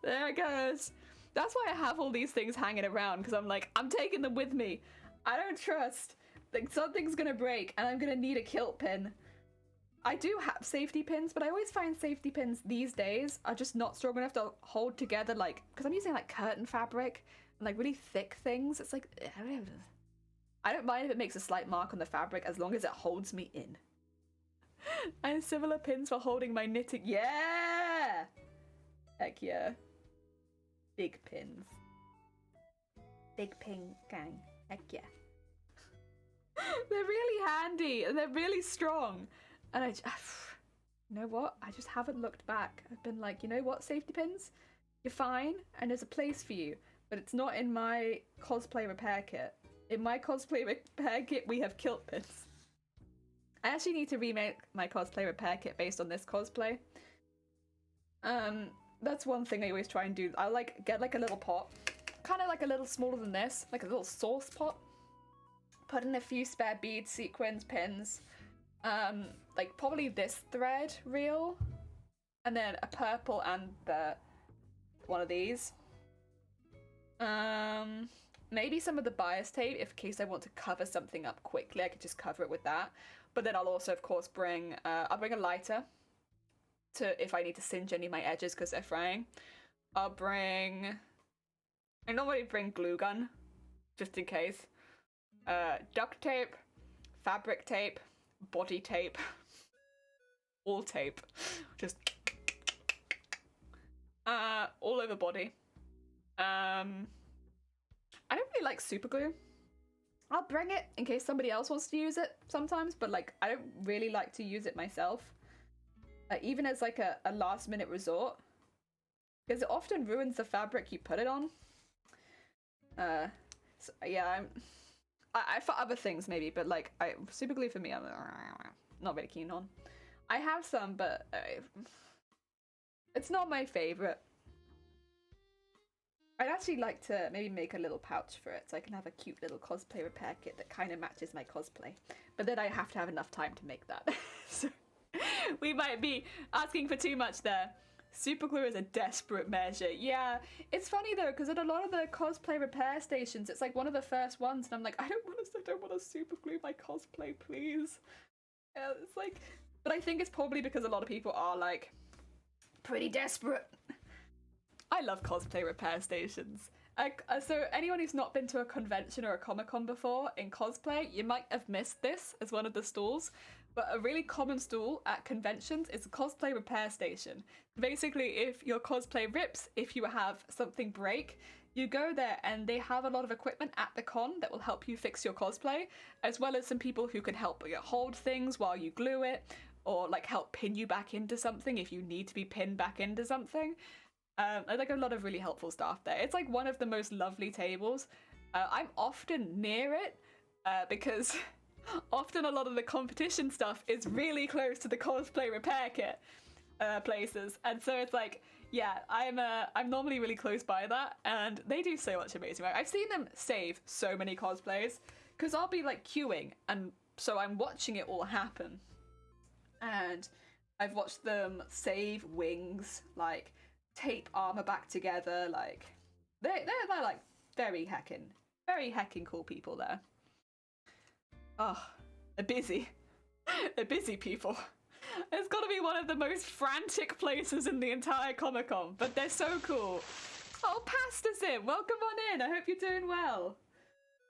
There it goes. That's why I have all these things hanging around, because I'm like, I'm taking them with me. I don't trust. Like, something's gonna break and I'm gonna need a kilt pin. I do have safety pins, but I always find safety pins these days are just not strong enough to hold together, like, because I'm using like curtain fabric and like really thick things. It's like, I don't mind if it makes a slight mark on the fabric as long as it holds me in. I have similar pins for holding my knitting. Yeah! Heck yeah. Big pins. Big pin gang. Heck yeah. They're really handy and they're really strong. And you know what? I just haven't looked back. I've been like, you know what, safety pins? You're fine and there's a place for you, but it's not in my cosplay repair kit. In my cosplay repair kit, we have kilt pins. I actually need to remake my cosplay repair kit based on this cosplay. That's one thing I always try and do. I like get like a little pot, kind of like a little smaller than this, like a little sauce pot. Put in a few spare beads, sequins, pins, like probably this thread reel, and then a purple and one of these. Maybe some of the bias tape, if in case I want to cover something up quickly, I could just cover it with that. But then I'll also, of course, bring I'll bring a lighter to if I need to singe any of my edges because they're frying. I normally bring glue gun, just in case. Duct tape, fabric tape, body tape, all tape, just all over body. I don't really like super glue. I'll bring it in case somebody else wants to use it sometimes, but like I don't really like to use it myself, even as like a last minute resort, because it often ruins the fabric you put it on. So, yeah, I for other things maybe, but like super glue for me, I'm not really keen on. I have some, but it's not my favorite. I'd actually like to maybe make a little pouch for it so I can have a cute little cosplay repair kit that kind of matches my cosplay. But then I have to have enough time to make that. So we might be asking for too much there. Super glue is a desperate measure. Yeah, it's funny though, because at a lot of the cosplay repair stations, it's like one of the first ones, and I'm like, I don't want to super glue my cosplay, please. Yeah, it's like, but I think it's probably because a lot of people are like pretty desperate. I love cosplay repair stations. So anyone who's not been to a convention or a Comic-Con before in cosplay, you might have missed this as one of the stalls, but a really common stall at conventions is a cosplay repair station. Basically, if your cosplay rips, if you have something break, you go there and they have a lot of equipment at the con that will help you fix your cosplay, as well as some people who can help you hold things while you glue it, or like help pin you back into something if you need to be pinned back into something. I like a lot of really helpful staff there. It's like one of the most lovely tables. I'm often near it because often a lot of the competition stuff is really close to the cosplay repair kit places, and so it's like, yeah, I'm normally really close by that, and they do so much amazing work. I've seen them save so many cosplays because I'll be like queuing, and so I'm watching it all happen, and I've watched them save wings, like tape armor back together, like they're like very heckin' cool people there. Oh, they're busy people. It's got to be one of the most frantic places in the entire Comic-Con, but they're so cool. Oh, Pasta's in. Welcome on in. I hope you're doing well.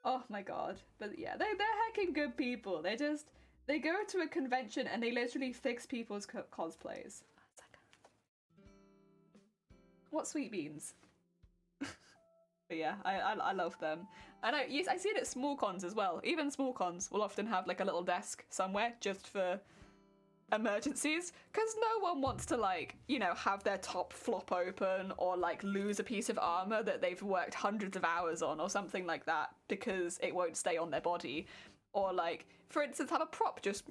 Oh my god. But yeah, they're heckin' good people. They go to a convention and they literally fix people's cosplays. What sweet beans. But yeah, I love them. And I see it at small cons as well. Even small cons will often have like a little desk somewhere just for emergencies, because no one wants to, like, you know, have their top flop open or like lose a piece of armor that they've worked hundreds of hours on or something like that because it won't stay on their body, or like, for instance, have a prop just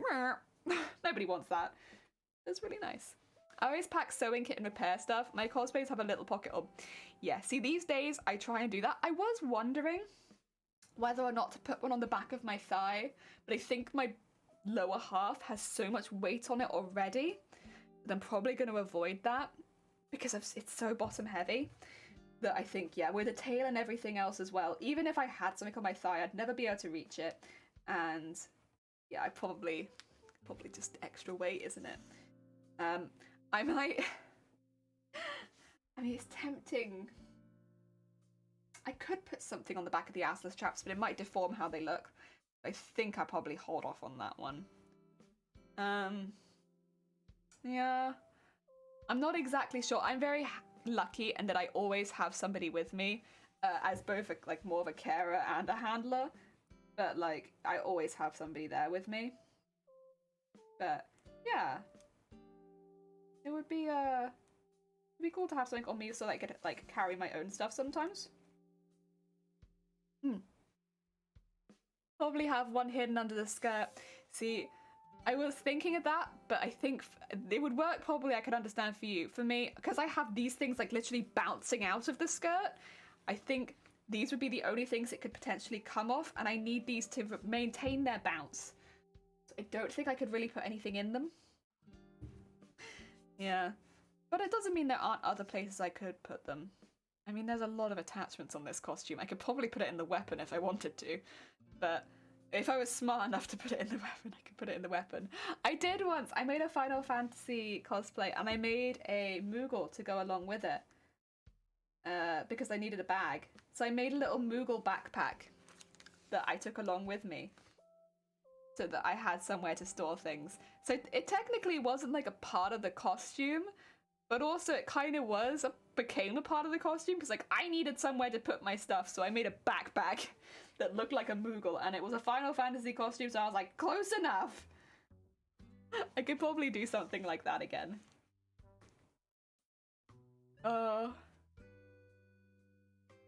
nobody wants that. It's really nice. I always pack sewing kit and repair stuff. My cosplays have a little pocket up. Yeah, see, these days I try and do that. I was wondering whether or not to put one on the back of my thigh, but I think my lower half has so much weight on it already that I'm probably going to avoid that because it's so bottom heavy that I think, yeah, with the tail and everything else as well, even if I had something on my thigh, I'd never be able to reach it. And yeah, I probably just extra weight, isn't it? I might... I mean, it's tempting. I could put something on the back of the assless chaps, but it might deform how they look. I think I'll probably hold off on that one. Yeah. I'm not exactly sure. I'm very lucky in that I always have somebody with me, as both like more of a carer and a handler. But like, I always have somebody there with me. But yeah. It would be cool to have something on me so that I could like carry my own stuff sometimes. Probably have one hidden under the skirt. See, I was thinking of that, but I think it would work probably, I could understand for you. For me, because I have these things like literally bouncing out of the skirt, I think these would be the only things that could potentially come off, and I need these to maintain their bounce. So I don't think I could really put anything in them. Yeah. But it doesn't mean there aren't other places I could put them. I mean, there's a lot of attachments on this costume. I could probably put it in the weapon if I wanted to, but if I was smart enough to put it in the weapon, I could put it in the weapon. I did once. I made a Final Fantasy cosplay, and I made a Moogle to go along with it because I needed a bag. So I made a little Moogle backpack that I took along with me so that I had somewhere to store things. So it technically wasn't like a part of the costume, but also it kind of became a part of the costume because like I needed somewhere to put my stuff, so I made a backpack that looked like a Moogle, and it was a Final Fantasy costume, so I was like, close enough! I could probably do something like that again.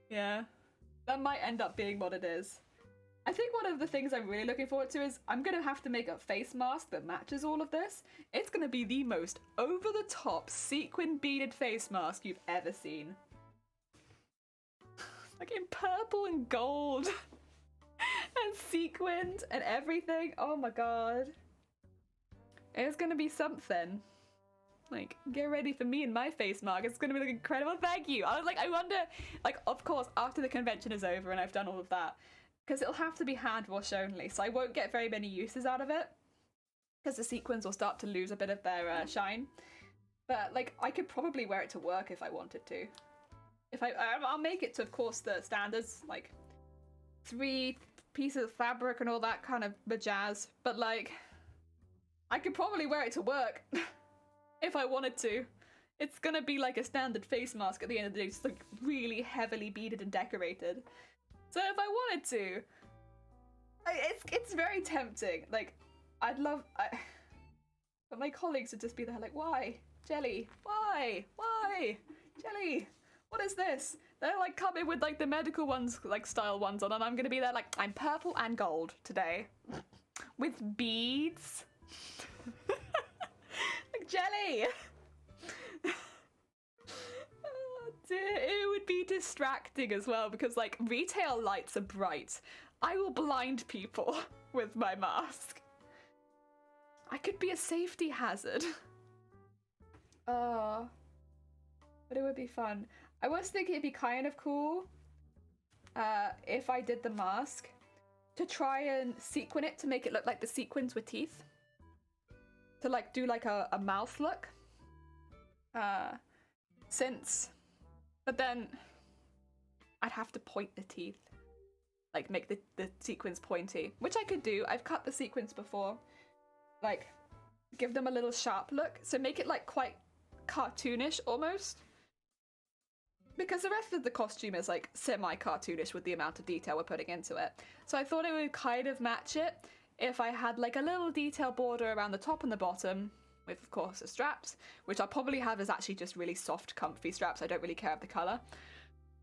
Yeah. That might end up being what it is. I think one of the things I'm really looking forward to is I'm going to have to make a face mask that matches all of this. It's going to be the most over-the-top sequin beaded face mask you've ever seen. Like in purple and gold. And sequined and everything. Oh my god. It's gonna be something. Like, get ready for me and my face mask. It's gonna be like incredible. Thank you. I was like, I wonder, like, of course, after the convention is over and I've done all of that, because it'll have to be hand wash only, so I won't get very many uses out of it, because the sequins will start to lose a bit of their shine. But like, I could probably wear it to work if I wanted to. If I'll make it to, of course, the standards, like 3 pieces of fabric and all that kind of jazz, but like, I could probably wear it to work if I wanted to. It's gonna be like a standard face mask at the end of the day, just like really heavily beaded and decorated. So if I wanted to, it's very tempting. Like, I'd love, but my colleagues would just be there like, why? Jelly, why? Jelly, what is this? They're like coming with like the medical ones, like style ones on, and I'm gonna be there like, I'm purple and gold today. With beads. Like, Jelly! Oh dear, it would be distracting as well because like retail lights are bright. I will blind people with my mask. I could be a safety hazard. Oh. But it would be fun. I was thinking it'd be kind of cool if I did the mask to try and sequin it to make it look like the sequins with teeth. To like do like a mouth look. But then I'd have to point the teeth. Like make the sequins pointy, which I could do. I've cut the sequins before. Like give them a little sharp look. So make it like quite cartoonish almost. Because the rest of the costume is like semi-cartoonish with the amount of detail we're putting into it. So I thought it would kind of match it if I had like a little detail border around the top and the bottom with, of course, the straps, which I'll probably have as actually just really soft, comfy straps. I don't really care of the colour.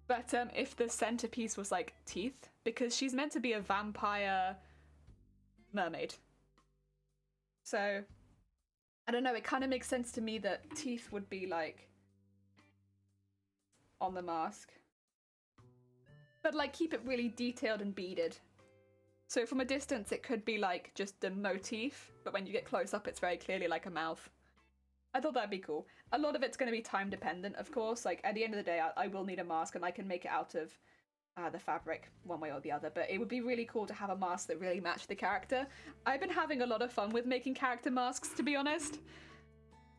But if the centerpiece was like teeth, because she's meant to be a vampire mermaid. So, I don't know, it kind of makes sense to me that teeth would be like on the mask. But like keep it really detailed and beaded. So from a distance it could be like just a motif, but when you get close up it's very clearly like a mouth. I thought that'd be cool. A lot of it's going to be time dependent, of course. Like at the end of the day I will need a mask and I can make it out of the fabric one way or the other, but it would be really cool to have a mask that really matched the character. I've been having a lot of fun with making character masks, to be honest.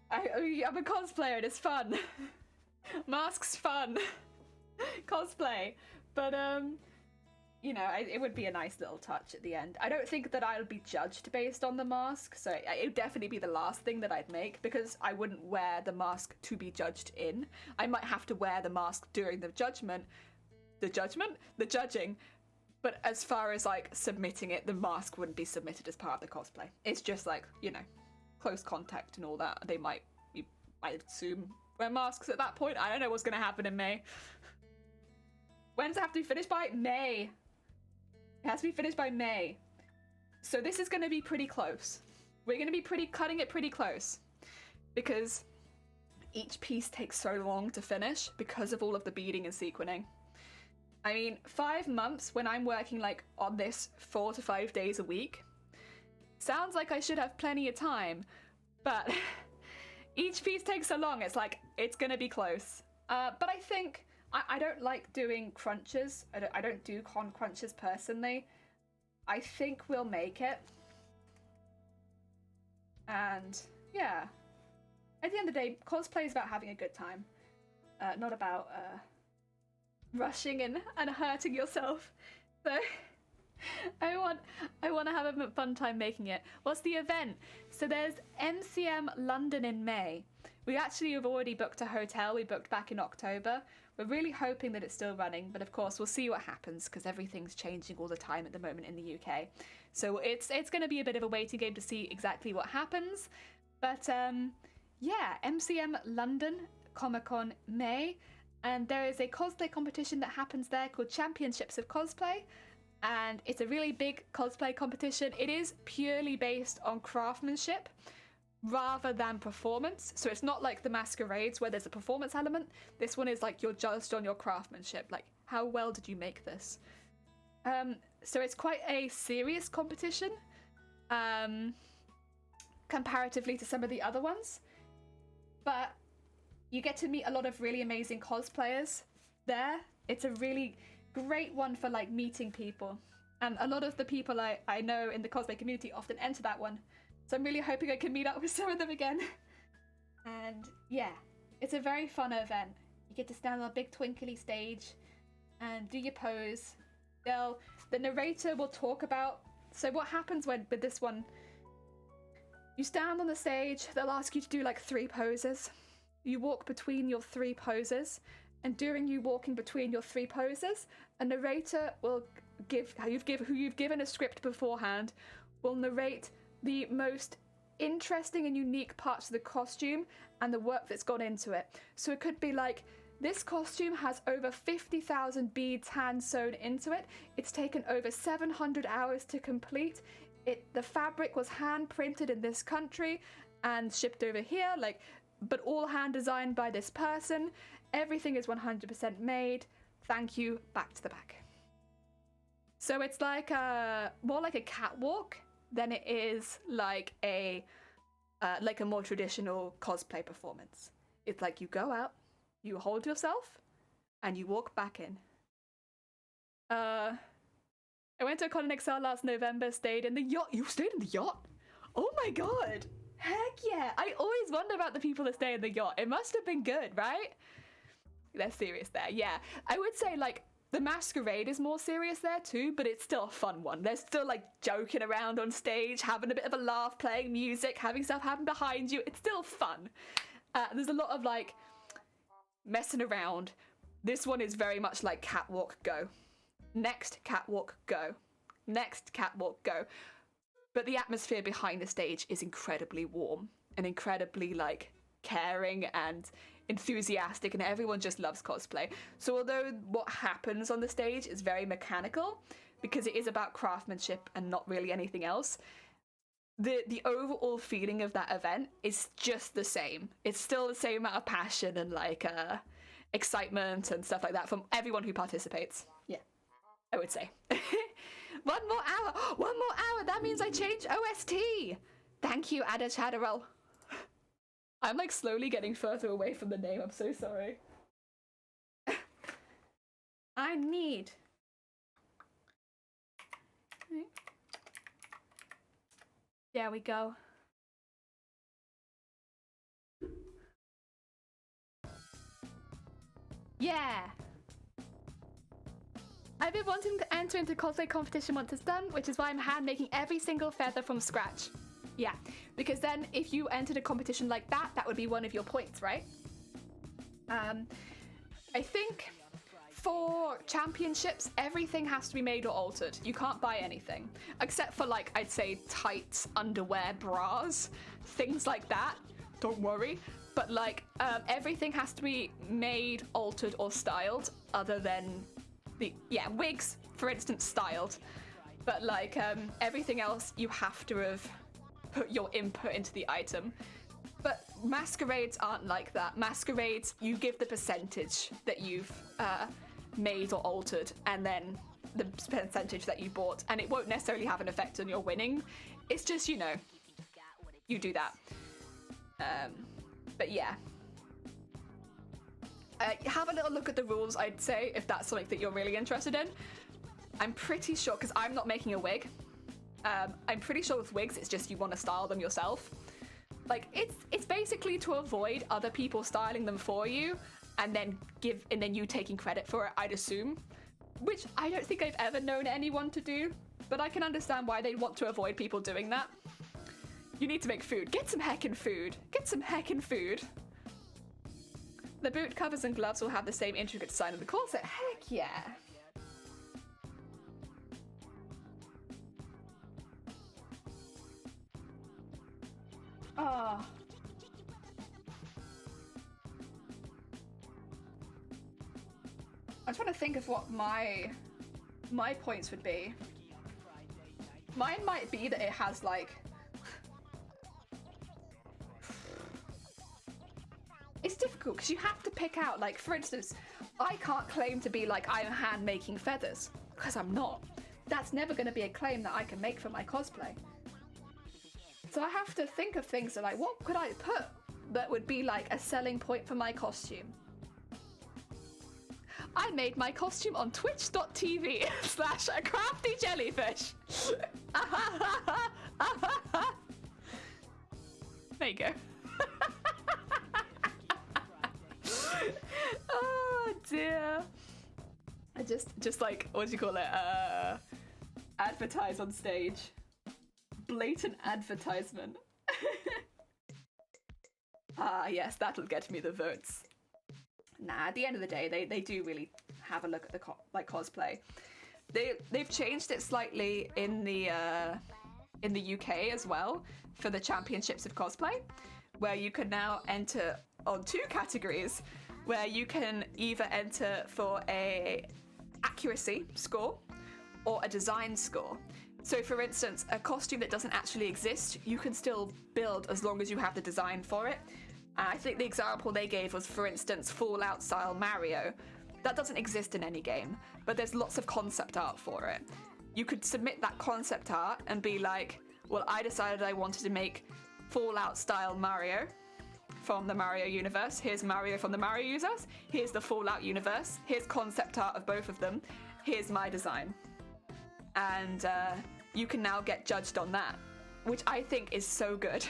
I'm a cosplayer and it's fun. Masks fun. Cosplay. But you know, it would be a nice little touch at the end. I don't think that I'll be judged based on the mask, so it would definitely be the last thing that I'd make, because I wouldn't wear the mask to be judged in. I might have to wear the mask during the judging, but as far as like submitting it, the mask wouldn't be submitted as part of the cosplay. It's just like, you know, close contact and all that. They might, I assume, wear masks at that point. I don't know what's going to happen in May. When does it have to be finished by? May. It has to be finished by May. So this is going to be pretty close. we're going to be cutting it pretty close, because each piece takes so long to finish because of all of the beading and sequining. I mean, 5 months when I'm working like on this 4 to 5 days a week sounds like I should have plenty of time, but each piece takes so long, it's like, it's gonna be close. But I think, I don't like doing crunches. I don't do crunches personally. I think we'll make it. And yeah, at the end of the day, cosplay is about having a good time, not about rushing and hurting yourself. So I want to have a fun time making it. What's the event? So there's MCM London in May. We actually have already booked a hotel. We booked back in October. We're really hoping that it's still running, but of course we'll see what happens because everything's changing all the time at the moment in the UK. So it's going to be a bit of a waiting game to see exactly what happens. But yeah, MCM London Comic Con May, and there is a cosplay competition that happens there called Championships of Cosplay, and it's a really big cosplay competition. It is purely based on craftsmanship rather than performance. So it's not like the masquerades where there's a performance element. This one is like you're judged on your craftsmanship, like how well did you make this. So it's quite a serious competition comparatively to some of the other ones, but you get to meet a lot of really amazing cosplayers there. It's a really great one for like meeting people, and a lot of the people I know in the cosplay community often enter that one, so I'm really hoping I can meet up with some of them again. And yeah, it's a very fun event. You get to stand on a big twinkly stage and do your pose. The narrator will talk about, so what happens with this one, you stand on the stage, they'll ask you to do like 3 poses. You walk between your 3 poses, and during you walking between your 3 poses, a narrator will who you've given a script beforehand, will narrate the most interesting and unique parts of the costume and the work that's gone into it. So it could be like, this costume has over 50,000 beads hand sewn into it. It's taken over 700 hours to complete. The fabric was hand printed in this country and shipped over here, like, but all hand designed by this person. Everything is 100% made. Thank you, back to the back. So it's like more like a catwalk than it is like a more traditional cosplay performance. It's like you go out, you hold yourself, and you walk back in. I went to a Con XL last November, stayed in the yacht. You stayed in the yacht? Oh my god! Heck yeah! I always wonder about the people that stay in the yacht. It must have been good, right? They're serious there, yeah. I would say, like, the masquerade is more serious there too, but it's still a fun one. They're still, like, joking around on stage, having a bit of a laugh, playing music, having stuff happen behind you. It's still fun. There's a lot of, like, messing around. This one is very much like catwalk, go. Next, catwalk, go. Next, catwalk, go. But the atmosphere behind the stage is incredibly warm and incredibly, like, caring and enthusiastic, and everyone just loves cosplay. So although what happens on the stage is very mechanical, because it is about craftsmanship and not really anything else, the overall feeling of that event is just the same. It's still the same amount of passion and, like, excitement and stuff like that from everyone who participates. Yeah, I would say. One more hour! One more hour! That means I change OST! Thank you, Ada Chatterell. I'm, like, slowly getting further away from the name. I'm so sorry. I need... There we go. Yeah! I've been wanting to enter into cosplay competition once it's done, which is why I'm hand making every single feather from scratch. Yeah, because then if you entered a competition like that, that would be one of your points, right? I think for championships, everything has to be made or altered. You can't buy anything, except for, like, I'd say tights, underwear, bras, things like that. Don't worry. But, like, everything has to be made, altered, or styled, other than wigs, for instance, styled. But, like, everything else you have to have put your input into the item. But masquerades aren't like that. Masquerades, you give the percentage that you've made or altered, and then the percentage that you bought, and it won't necessarily have an effect on your winning. It's just, you know, you do that. But yeah. Have a little look at the rules, I'd say, if that's something that you're really interested in. I'm pretty sure, because I'm not making a wig, I'm pretty sure with wigs, it's just you want to style them yourself. Like, it's basically to avoid other people styling them for you, and then you taking credit for it, I'd assume. Which I don't think I've ever known anyone to do, but I can understand why they'd want to avoid people doing that. You need to make food. Get some heckin' food. Get some heckin' food. The boot covers and gloves will have the same intricate design of the corset. Heck yeah. Oh. I'm trying to think of what my points would be. Mine might be that it has like... It's difficult because you have to pick out, like, for instance, I can't claim to be like, I'm hand making feathers, because I'm not. That's never going to be a claim that I can make for my cosplay. So I have to think of things that, like, what could I put that would be like a selling point for my costume? I made my costume on twitch.tv/a crafty jellyfish. There you go. Oh dear. I just like, what do you call it? Advertise on stage. Blatant advertisement. Ah, yes, that'll get me the votes. Nah, at the end of the day, they do really have a look at the cosplay. They've changed it slightly in the UK as well for the championships of cosplay, where you can now enter on 2 categories, where you can either enter for a accuracy score or a design score. So for instance, a costume that doesn't actually exist, you can still build as long as you have the design for it. I think the example they gave was, for instance, Fallout style Mario. That doesn't exist in any game, but there's lots of concept art for it. You could submit that concept art and be like, well, I decided I wanted to make Fallout style Mario from the Mario universe. Here's Mario from the Mario universe. Here's the Fallout universe. Here's concept art of both of them. Here's my design. And you can now get judged on that, which I think is so good.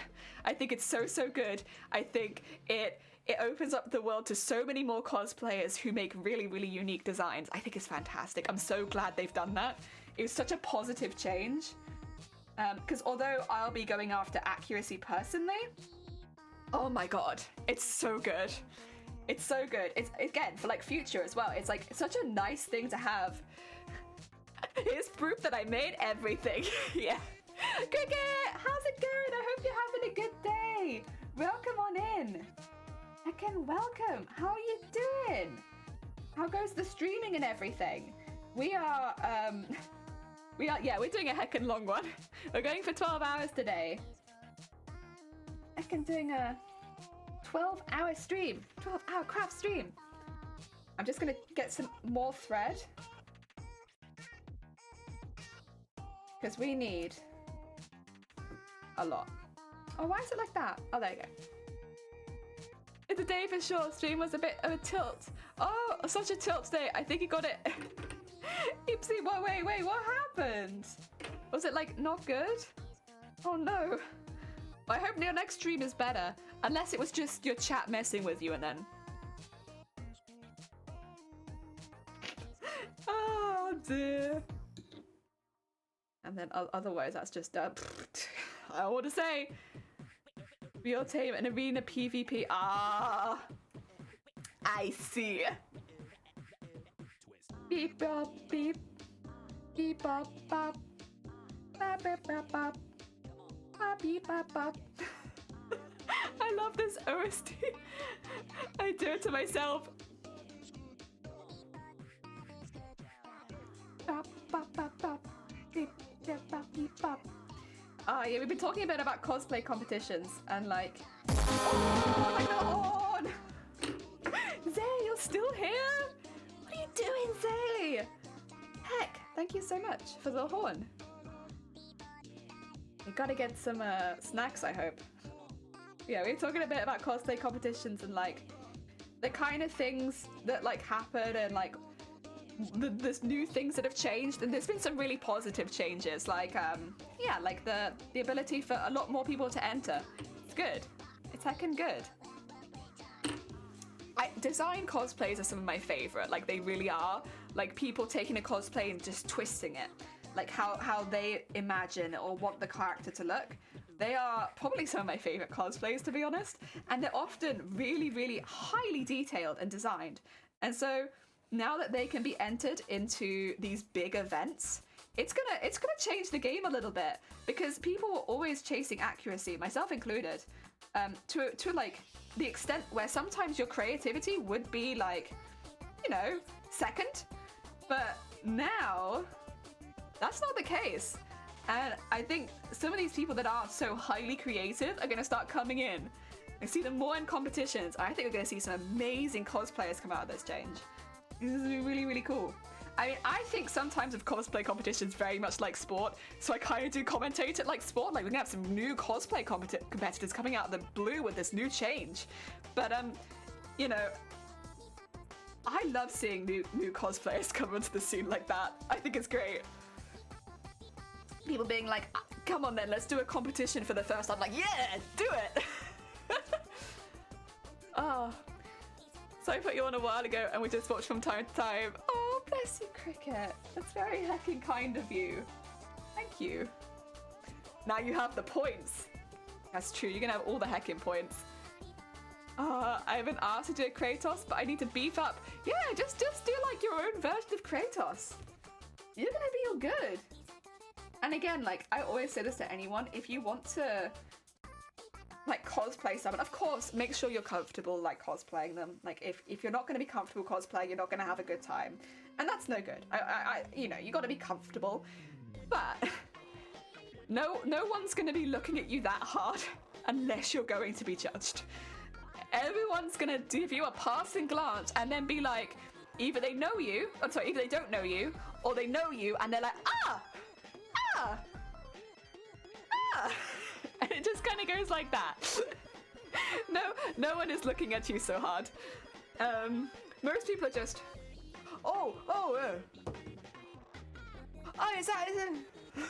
I think it's so good. I think it opens up the world to so many more cosplayers who make really, really unique designs. I think it's fantastic. I'm so glad they've done that. It was such a positive change. Because although I'll be going after accuracy personally, oh my god, it's so good. It's so good. It's, again, for like future as well. It's like such a nice thing to have. Here's proof that I made everything. Yeah. Cricket, how's it going? I hope you're having a good day. Welcome on in. Again, welcome. How are you doing? How goes the streaming and everything? We're doing a heckin' long one. We're going for 12 hours today. I'm doing a 12-hour stream. 12-hour craft stream. I'm just gonna get some more thread. Because we need a lot. Oh, why is it like that? Oh, there you go. It's a day for sure. Stream was a bit of a tilt. Oh, such a tilt today. I think he got it. Oopsie, wait, what happened? Was it like not good? Oh no. I hope your next stream is better. Unless it was just your chat messing with you and then. Oh dear. And then otherwise that's just I want to say real time and arena PvP. Ah, I see. Beep bop beep beep bop bop bop bop bop bop bop beep bop bop. I love this OST. I do it to myself. Bop bop bop bop beep bop beep bop. Yeah, we've been talking a bit about cosplay competitions and like... Oh, like the horn! Zay, you're still here? What are you doing, Zay? Heck, thank you so much for the horn. You gotta get some snacks, I hope. Yeah, we were talking a bit about cosplay competitions and like the kind of things that like happen and like there's new things that have changed, and there's been some really positive changes, like yeah, like the ability for a lot more people to enter. It's good. It's heckin' good. Design cosplays are some of my favorite. Like, they really are. Like, people taking a cosplay and just twisting it, like how they imagine or want the character to look. They are probably some of my favorite cosplays, to be honest, and they're often really, really highly detailed and designed. And so now that they can be entered into these big events, it's gonna change the game a little bit, because people are always chasing accuracy, myself included, to like the extent where sometimes your creativity would be like, you know, second. But now that's not the case. And I think some of these people that are so highly creative are going to start coming in. I see them more in competitions. I think we're going to see some amazing cosplayers come out of this change. This is really, really cool. I mean, I think sometimes of cosplay competitions very much like sport, so I kind of do commentate it like sport. Like, we're going to have some new cosplay competitors coming out of the blue with this new change. But, you know, I love seeing new cosplayers come onto the scene like that. I think it's great. People being like, come on then, let's do a competition for the first time. Like, yeah, do it! Oh, so I put you on a while ago and we just watch from time to time. Oh, bless you, Cricket. That's very heckin' kind of you. Thank you. Now you have the points. That's true, you're gonna have all the heckin' points. I haven't asked to do a Kratos, but I need to beef up. Yeah, just do like your own version of Kratos. You're gonna be all good. And again, like, I always say this to anyone, if you want to like cosplay someone, of course, make sure you're comfortable like cosplaying them. Like, if you're not going to be comfortable cosplaying, you're not going to have a good time, and that's no good. I you know, you got to be comfortable, but no one's going to be looking at you that hard unless you're going to be judged. Everyone's going to give you a passing glance and then be like, either they know you, I'm sorry, either they don't know you, or they know you and they're like, ah. And it just kind of goes like that. No one is looking at you so hard. Most people are just, oh, is it?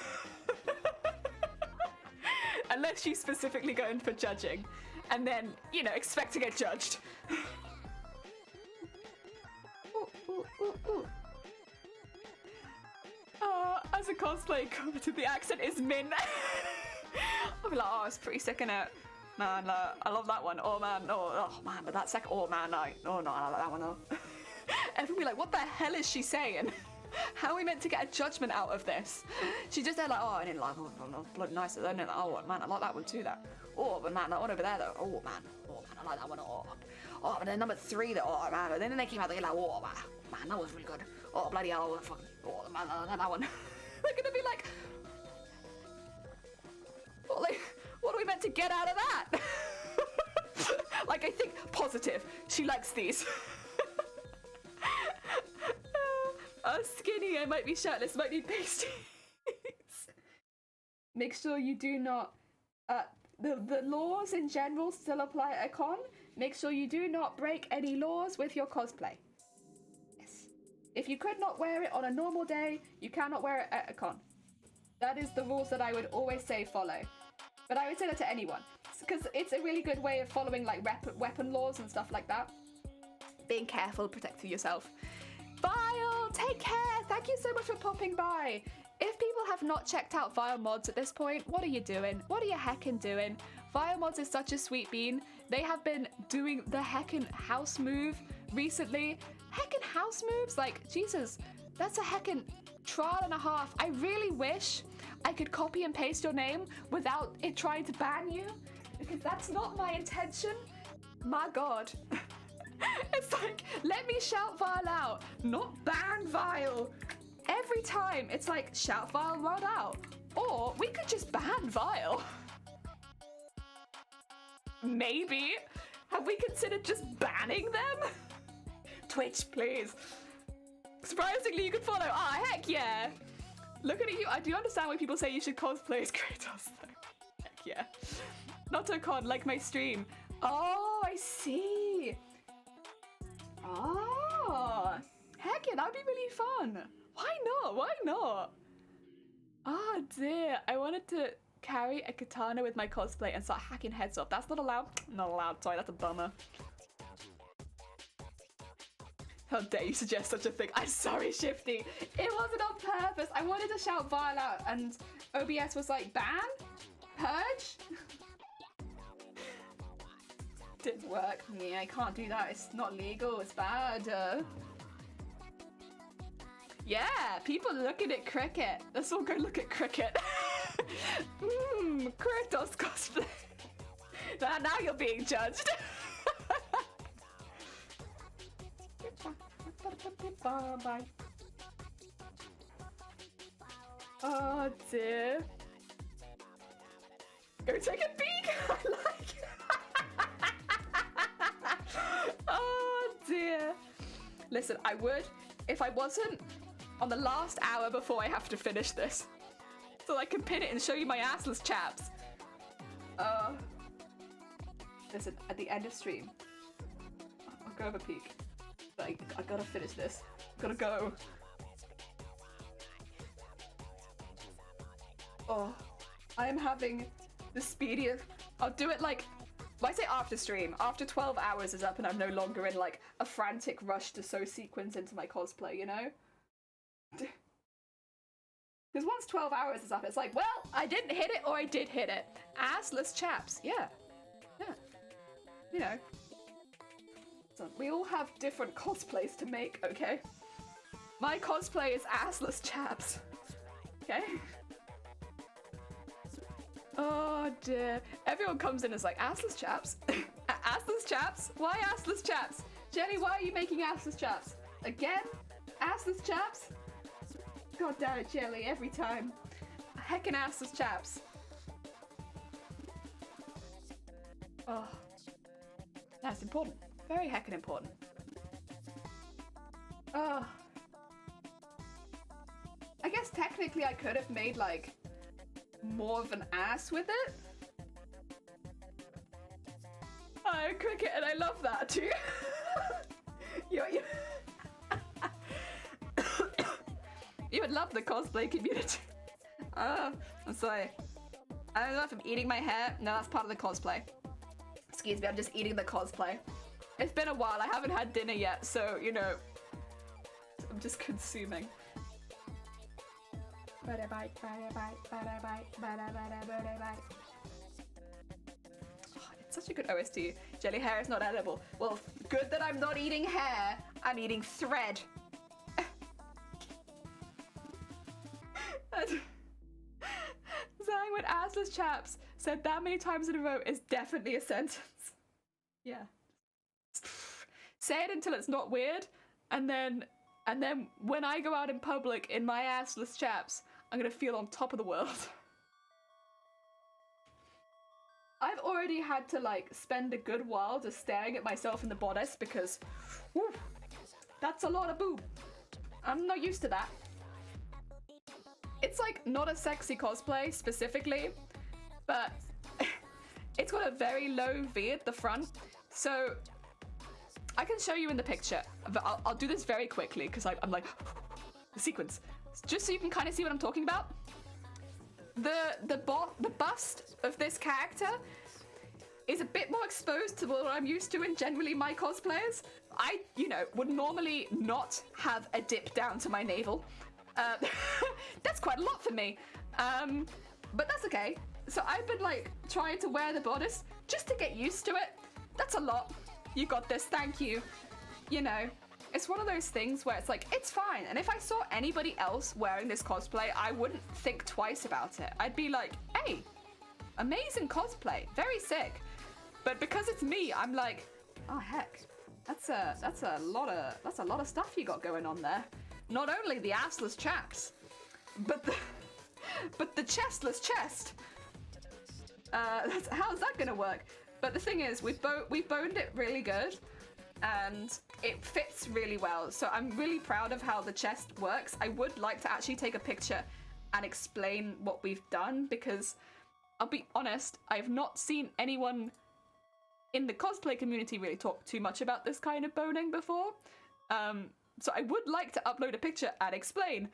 Unless you specifically go in for judging, and then, you know, expect to get judged. Ooh. As a cosplay commentator, the accent is min. I'll be like, oh, it's pretty sick, innit? Man, I love that one. Oh man, oh man, but that second, oh man, I like that one though. Everyone will be like, what the hell is she saying? How are we meant to get a judgment out of this? She just said like, oh, I didn't like, oh, bloody nice. Oh man, I like that one too. That. Oh, but man, that one over there though. Oh man, I like that one. Oh, but then number 3 though. Oh man, but then they came out there like, oh man, that was really good. Oh bloody hell, fucking, oh man, that one. They're gonna be like, what are we meant to get out of that? Like, I think positive. She likes these. Skinny, I might be shirtless, might need pasties. Make sure you do not, the laws in general still apply at a con. Make sure you do not break any laws with your cosplay. Yes. If you could not wear it on a normal day, you cannot wear it at a con. That is the rules that I would always say follow. But I would say that to anyone, because it's a really good way of following like weapon laws and stuff like that. Being careful, protecting yourself. Vile, take care. Thank you so much for popping by. If people have not checked out Vile Mods at this point, what are you doing? What are you heckin' doing? Vile Mods is such a sweet bean. They have been doing the heckin' house move recently. Heckin' house moves? Like, Jesus, that's a heckin' trial and a half. I really wish I could copy and paste your name without it trying to ban you, because that's not my intention. My God. It's like, let me shout Vile out, not ban Vile. Every time it's like, shout Vile Mod out. Or we could just ban vile. Maybe. Have we considered just banning them? Twitch, please. Surprisingly, you can follow. Ah, heck yeah. Look at you. I do understand why people say you should cosplay as Kratos, though. Heck yeah. Not a con, like my stream. Oh, I see. Oh, heck yeah, that'd be really fun. Why not? Why not? Oh dear, I wanted to carry a katana with my cosplay and start hacking heads off. That's not allowed? Not allowed, sorry, that's a bummer. How dare you suggest such a thing? I'm sorry, Shifty. It wasn't on purpose. I wanted to shout vile out and OBS was like, ban? Purge? Didn't work. Yeah, I can't do that. It's not legal. It's bad. Yeah, people looking at cricket. Let's all go look at cricket. Kratos cosplay. Now you're being judged. Bye. Oh dear. Go take a peek. I like it. Oh dear. Listen, I would if I wasn't on the last hour before I have to finish this, so I can pin it and show you my assless chaps. Listen, at the end of stream, I'll go have a peek. But I gotta finish this. Gotta go. Oh, I am having the speediest. I'll do it like, well, I say after stream. After 12 hours is up and I'm no longer in like a frantic rush to sew sequins into my cosplay, you know? Because once 12 hours is up, it's like, well, I didn't hit it or I did hit it. Assless chaps, yeah. You know. So we all have different cosplays to make, okay? My cosplay is assless chaps, okay? Oh dear. Everyone comes in and is like, assless chaps? Assless chaps? Why assless chaps? Jenny, why are you making assless chaps? Again? Assless chaps? God damn it, Jelly, every time. Heckin' assless chaps. Oh. That's important. Very heckin' important. Oh. I guess technically I could have made, like, more of an ass with it. Oh, cricket, and I love that too. You would love the cosplay community. Oh, I'm sorry. I don't know if I'm eating my hair. No, that's part of the cosplay. Excuse me, I'm just eating the cosplay. It's been a while. I haven't had dinner yet, so, you know, I'm just consuming. Oh, it's such a good OST. Jelly hair is not edible. Well, good that I'm not eating hair. I'm eating thread. Saying with assless chaps said that many times in a row is definitely a sentence. Yeah. Say it until it's not weird, and then when I go out in public in my assless chaps, I'm gonna feel on top of the world. I've already had to like spend a good while just staring at myself in the bodice because whew, that's a lot of boob. I'm not used to that. It's like not a sexy cosplay specifically, but it's got a very low V at the front. So I can show you in the picture, but I'll do this very quickly because I'm like, the sequence. Just so you can kind of see what I'm talking about. The bust of this character is a bit more exposed to what I'm used to in generally my cosplayers. I, you know, would normally not have a dip down to my navel. That's quite a lot for me, but that's okay. So I've been like trying to wear the bodice just to get used to it. That's a lot. You got this, thank you. You know, it's one of those things where it's like, it's fine. And if I saw anybody else wearing this cosplay, I wouldn't think twice about it. I'd be like, hey, amazing cosplay, very sick. But because it's me, I'm like, oh heck, that's a lot of stuff you got going on there. Not only the assless chaps, but the chestless chest. How's that gonna work? But the thing is, we boned it really good, and it fits really well. So I'm really proud of how the chest works. I would like to actually take a picture and explain what we've done, because I'll be honest, I've not seen anyone in the cosplay community really talk too much about this kind of boning before. So I would like to upload a picture and explain.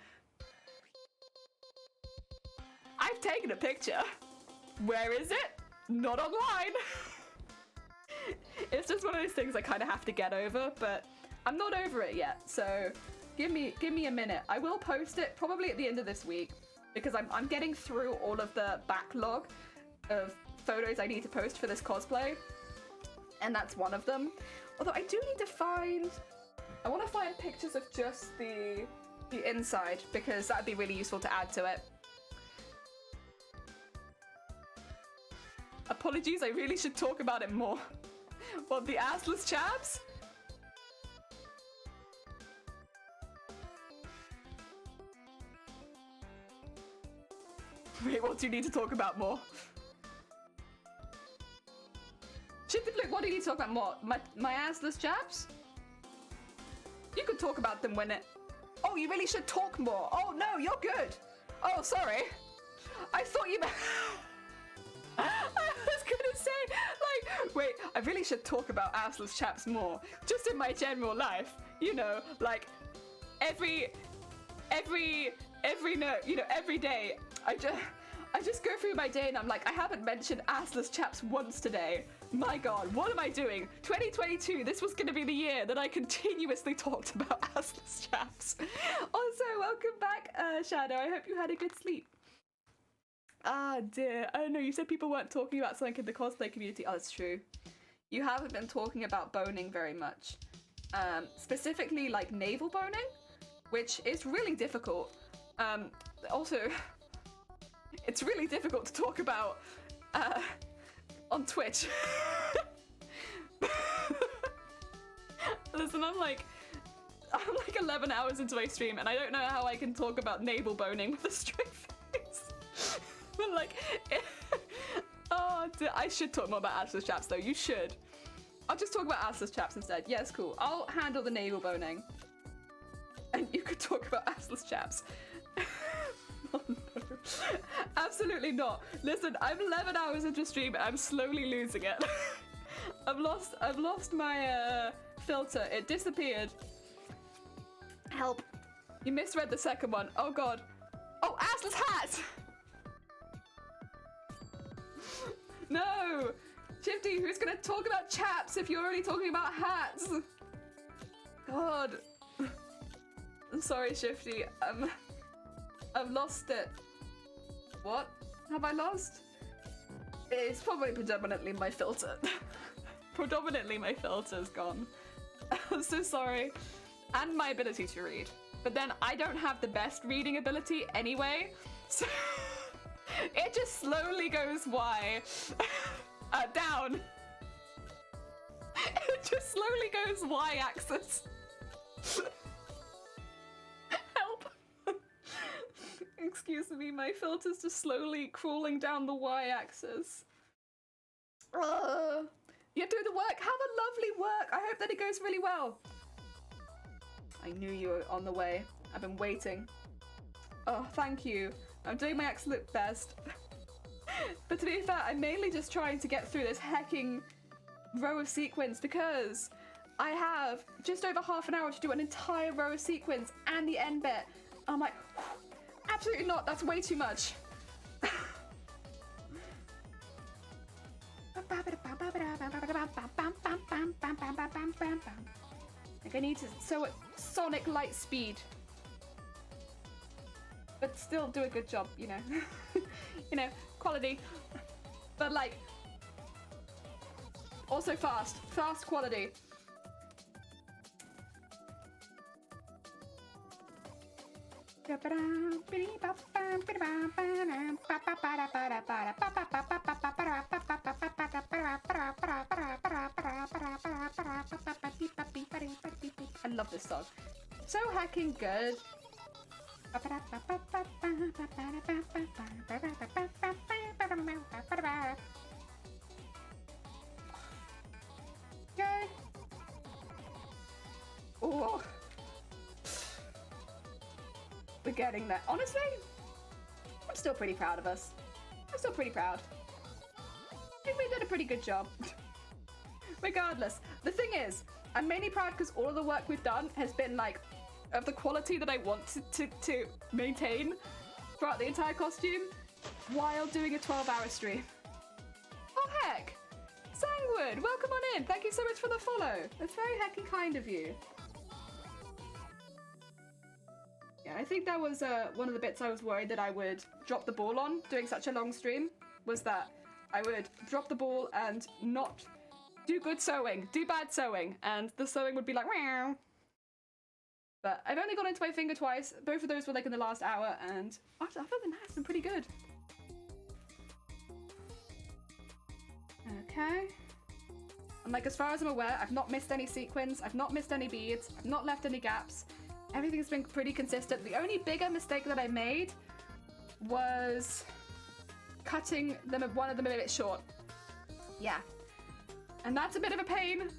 I've taken a picture. Where is it? Not online. It's just one of those things I kind of have to get over, but I'm not over it yet. So give me a minute. I will post it probably at the end of this week, because I'm getting through all of the backlog of photos I need to post for this cosplay, and that's one of them. Although I do need to find, I want to find pictures of just the inside, because that'd be really useful to add to it. Apologies, I really should talk about it more. What, the assless chaps? Wait, what do you need to talk about more? Look, what do you need to talk about more? My assless chaps? You could talk about them when it... Oh, you really should talk more. Oh, no, you're good. Oh, sorry. I thought you meant... I was gonna say, like, wait, I really should talk about assless chaps more. Just in my general life. You know, like, every no, you know, every day, I just go through my day and I'm like, I haven't mentioned assless chaps once today. My god, what am I doing? 2022, this was going to be the year that I continuously talked about assless chaps. Also, welcome back, Shadow. I hope you had a good sleep. Ah, dear. I don't know, you said people weren't talking about something in the cosplay community. Oh, that's true. You haven't been talking about boning very much. Specifically, like, navel boning, which is really difficult. Also, it's really difficult to talk about on Twitch. Listen, I'm like 11 hours into my stream and I don't know how I can talk about navel boning with a straight face. But like, oh, I should talk more about assless chaps though. You should. I'll just talk about assless chaps instead. Yes, cool. I'll handle the navel boning. And you could talk about assless chaps. Oh, no. Absolutely not. Listen, I'm 11 hours into stream and I'm slowly losing it. I've lost my filter. It disappeared. Help. You misread the second one. Oh god. Oh, assless hat! No! Shifty, who's gonna talk about chaps if you're already talking about hats? God. I'm sorry, Shifty. I've lost it. What have I lost? It's probably predominantly my filter. Predominantly my filter's gone. I'm so sorry. And my ability to read. But then I don't have the best reading ability anyway, so it just slowly goes down. It just slowly goes y-axis. Help. Excuse me, my filter's just slowly crawling down the y-axis. You have to do the work. Have a lovely work. I hope that it goes really well. I knew you were on the way. I've been waiting. Oh, thank you. I'm doing my absolute best. But to be fair, I'm mainly just trying to get through this hecking row of sequins because I have just over half an hour to do an entire row of sequins and the end bit. I'm like, absolutely not. That's way too much. Like I need to sew at sonic light speed, but still do a good job, you know. You know, quality, but like also fast quality. I love this song. So hacking good. getting there. Honestly, I'm still pretty proud of us. I'm still pretty proud. I think we did a pretty good job. Regardless, the thing is, I'm mainly proud because all of the work we've done has been like of the quality that I want to maintain throughout the entire costume while doing a 12-hour stream. Oh heck! Sangwood, welcome on in. Thank you so much for the follow. That's very hecky kind of you. Yeah, I think that was one of the bits I was worried that I would drop the ball on doing such a long stream, was that I would drop the ball and not do good sewing, do bad sewing, and the sewing would be like, meow. But I've only gone into my finger twice. Both of those were like in the last hour, and other than that, it's been pretty good. Okay. And like, as far as I'm aware, I've not missed any sequins, I've not missed any beads, I've not left any gaps. Everything's been pretty consistent. The only bigger mistake that I made was cutting one of them a bit short. Yeah. And that's a bit of a pain,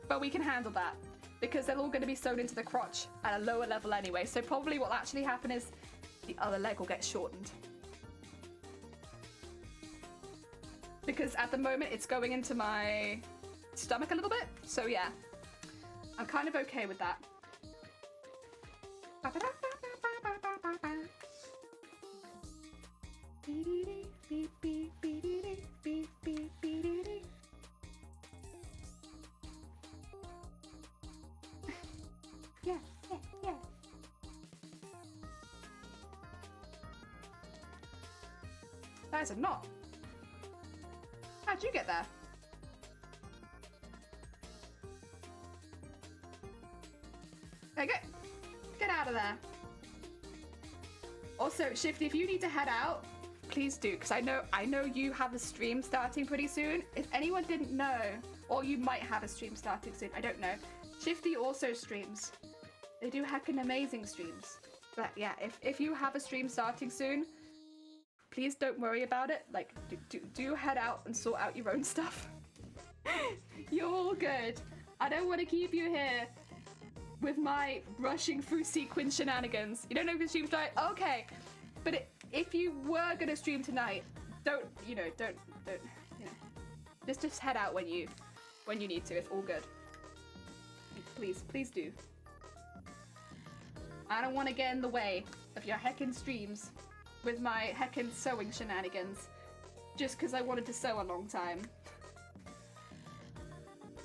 but we can handle that because they're all going to be sewn into the crotch at a lower level anyway. So probably what will actually happen is the other leg will get shortened. Because at the moment it's going into my stomach a little bit. So yeah, I'm kind of okay with that. Yeah. That is a knot. How'd you get there? Okay, get out of there. Also, Shifty, if you need to head out, please do, because I know you have a stream starting pretty soon. If anyone didn't know, or you might have a stream starting soon, I don't know. Shifty also streams. They do heckin' amazing streams. But yeah, if you have a stream starting soon, please don't worry about it. Like, do head out and sort out your own stuff. You're all good. I don't want to keep you here with my rushing through sequence shenanigans. You don't know if you stream tonight? Okay. But if you were gonna stream tonight, don't just head out when you need to. It's all good. Please do. I don't want to get in the way of your heckin' streams with my heckin' sewing shenanigans just because I wanted to sew a long time.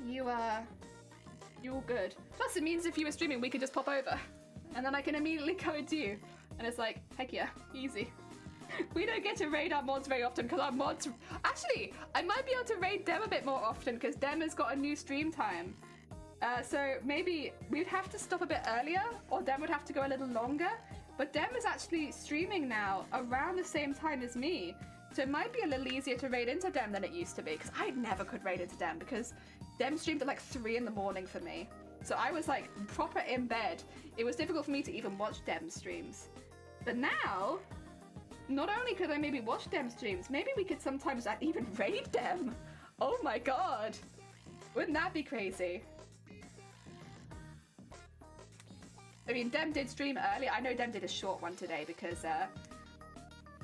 You're all good. Plus it means if you were streaming we could just pop over and then I can immediately go into you and it's like, heck yeah, easy. We don't get to raid our mods very often because our mods... Actually, I might be able to raid Dem a bit more often because Dem has got a new stream time. So maybe we'd have to stop a bit earlier or Dem would have to go a little longer. But Dem is actually streaming now around the same time as me. So it might be a little easier to raid into Dem than it used to be because I never could raid into Dem because Dem streamed at like 3 in the morning for me. So I was like proper in bed. It was difficult for me to even watch Dem streams. But now, not only could I maybe watch Dem streams, maybe we could sometimes even raid Dem. Oh my god. Wouldn't that be crazy? I mean, Dem did stream earlier. I know Dem did a short one today because,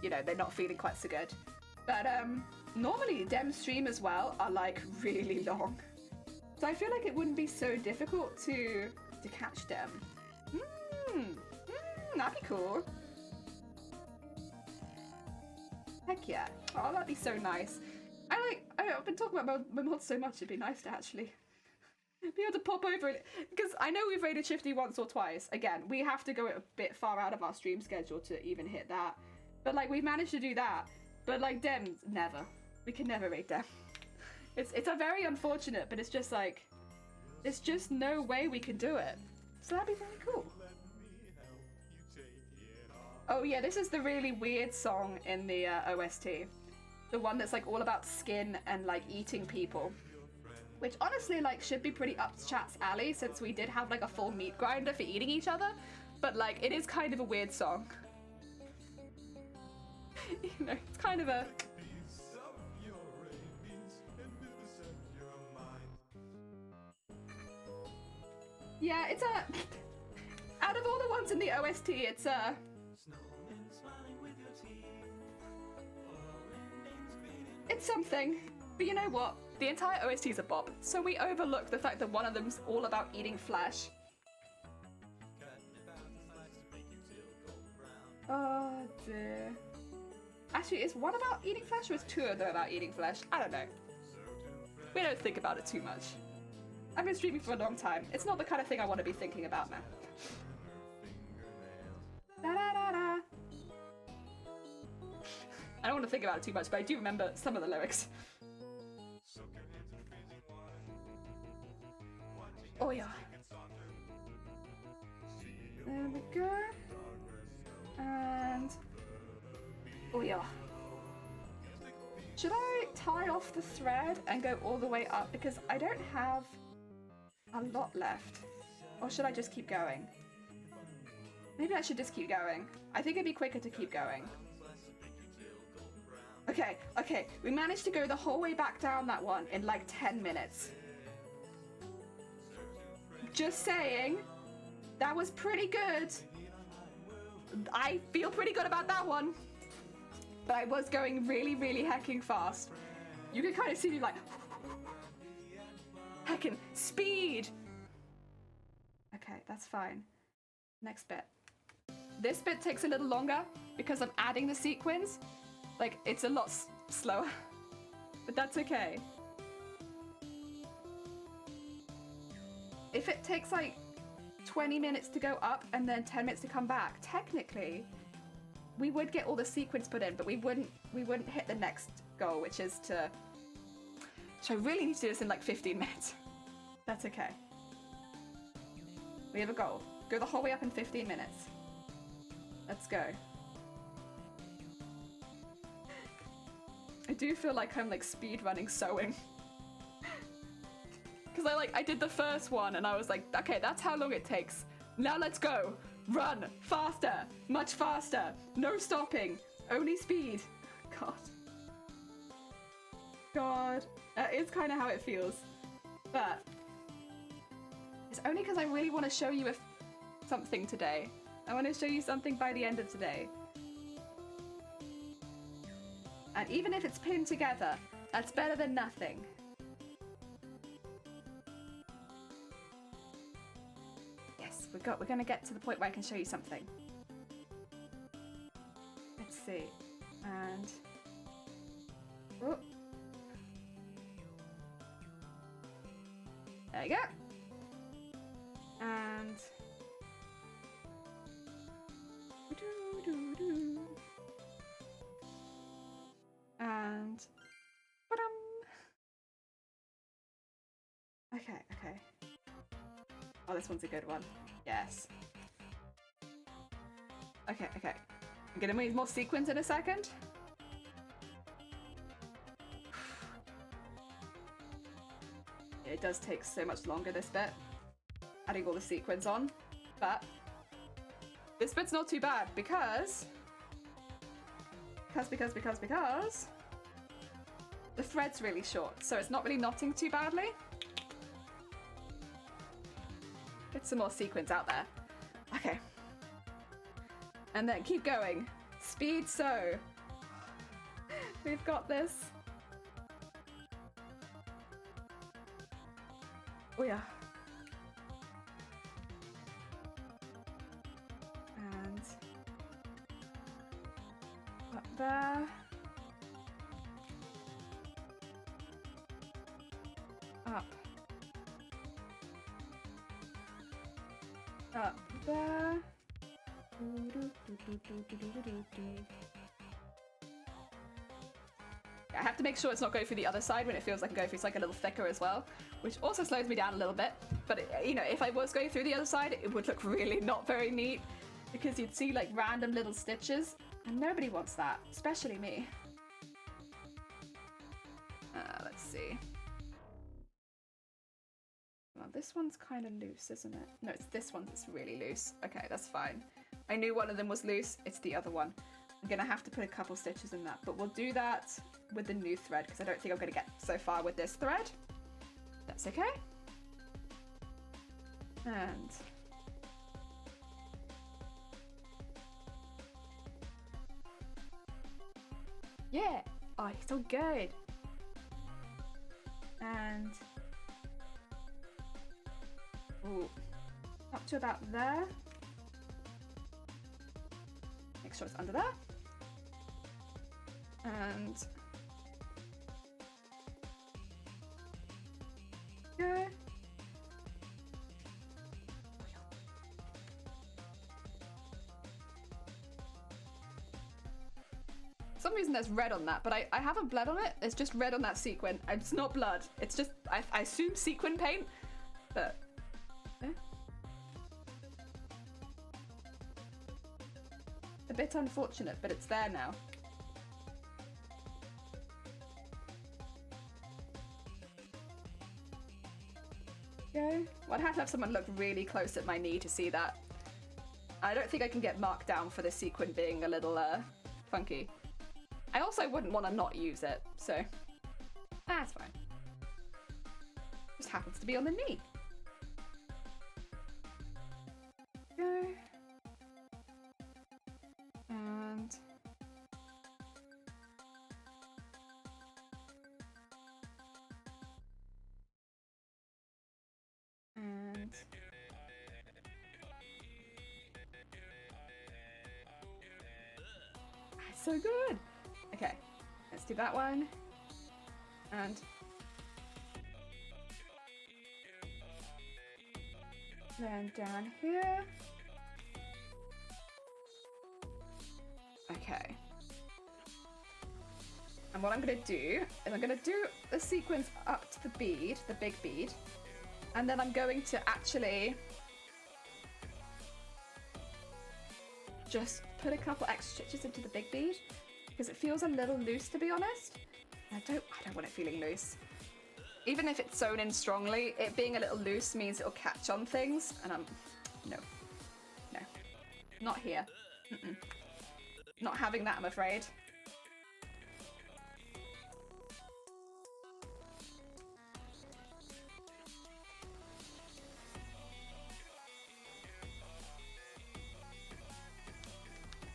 you know, they're not feeling quite so good. But normally Dem stream as well are like really long. So I feel like it wouldn't be so difficult to catch Dem. That'd be cool. Heck yeah. Oh, that'd be so nice. I've been talking about my mods so much, it'd be nice to actually be able to pop over it. Because I know we've raided Shifty once or twice. Again, we have to go a bit far out of our stream schedule to even hit that. But like, we've managed to do that. But like, Dem, never. We can never raid Dem. It's a very unfortunate, but it's just like, there's just no way we can do it. So that'd be very cool. Oh yeah, this is the really weird song in the OST. The one that's like all about skin and like eating people. Which honestly like should be pretty up chat's alley since we did have like a full meat grinder for eating each other. But like, it is kind of a weird song. You know, it's kind of a... Yeah, it's a... Out of all the ones in the OST, it's It's something. But you know what? The entire OST is a bop, so we overlook the fact that one of them's all about eating flesh. Oh dear. Actually, is one about eating flesh or is two of them about eating flesh? I don't know. We don't think about it too much. I've been streaming for a long time. It's not the kind of thing I want to be thinking about now. Da, da, da, da. I don't want to think about it too much, but I do remember some of the lyrics. Oh yeah. There we go. And... oh yeah. Should I tie off the thread and go all the way up? Because I don't have a lot left. Or should I just keep going? Maybe I should just keep going. I think it'd be quicker to keep going. Okay, okay. We managed to go the whole way back down that one in like 10 minutes. Just saying, that was pretty good. I feel pretty good about that one. But I was going really, really hecking fast. You can kind of see me like... heckin' speed! Okay, that's fine. Next bit. This bit takes a little longer because I'm adding the sequins. Like, it's a lot slower. But that's okay. If it takes like 20 minutes to go up and then 10 minutes to come back, technically, we would get all the sequins put in, but we wouldn't hit the next goal, which is to... so I really need to do this in like 15 minutes. That's okay. We have a goal. Go the whole way up in 15 minutes. Let's go. I do feel like I'm like speed running sewing. Because I did the first one and I was like, okay, that's how long it takes. Now let's go. Run faster, much faster. No stopping, only speed. God. God, that is kind of how it feels. But it's only because I really want to show you something today. I want to show you something by the end of today. And even if it's pinned together, that's better than nothing. Yes, we're gonna get to the point where I can show you something. Let's see. And oh. There you go. And and okay, okay. Oh, this one's a good one. Yes. Okay, okay. I'm gonna need more sequins in a second. It does take so much longer, this bit. Adding all the sequins on. But this bit's not too bad because the thread's really short, so it's not really knotting too badly. Get some more sequins out there. Okay. And then keep going. Speed sew. We've got this. Oh yeah. And up there. Up. Up there. I have to make sure it's not going through the other side when it feels like I'm going through. It's like a little thicker as well, which also slows me down a little bit. But you know, if I was going through the other side, it would look really not very neat because you'd see like random little stitches, and nobody wants that, especially me. Let's see. Well, this one's kind of loose, isn't it? No, it's this one that's really loose. Okay, that's fine. I knew one of them was loose. It's the other one. I'm gonna have to put a couple stitches in that, but we'll do that with the new thread because I don't think I'm gonna get so far with this thread. That's okay. And yeah. Oh, it's all good. And ooh, up to about there. Make sure it's under there. And go. For some reason there's red on that, but I haven't blood on it. It's just red on that sequin. It's not blood. It's just, I assume sequin paint, but... Okay. A bit unfortunate, but it's there now. Okay. Well, I'd have to have someone look really close at my knee to see that. I don't think I can get marked down for the sequin being a little funky. I also wouldn't want to not use it, so that's fine. Just happens to be on the knee. Go. And so good. Okay, let's do that one. And then down here. Okay. And what I'm gonna do is I'm gonna do the sequins up to the bead, the big bead, and then I'm going to actually just put a couple extra stitches into the big bead because it feels a little loose, to be honest. I don't want it feeling loose. Even if it's sewn in strongly, it being a little loose means it'll catch on things, and no, not here. Not having that, I'm afraid.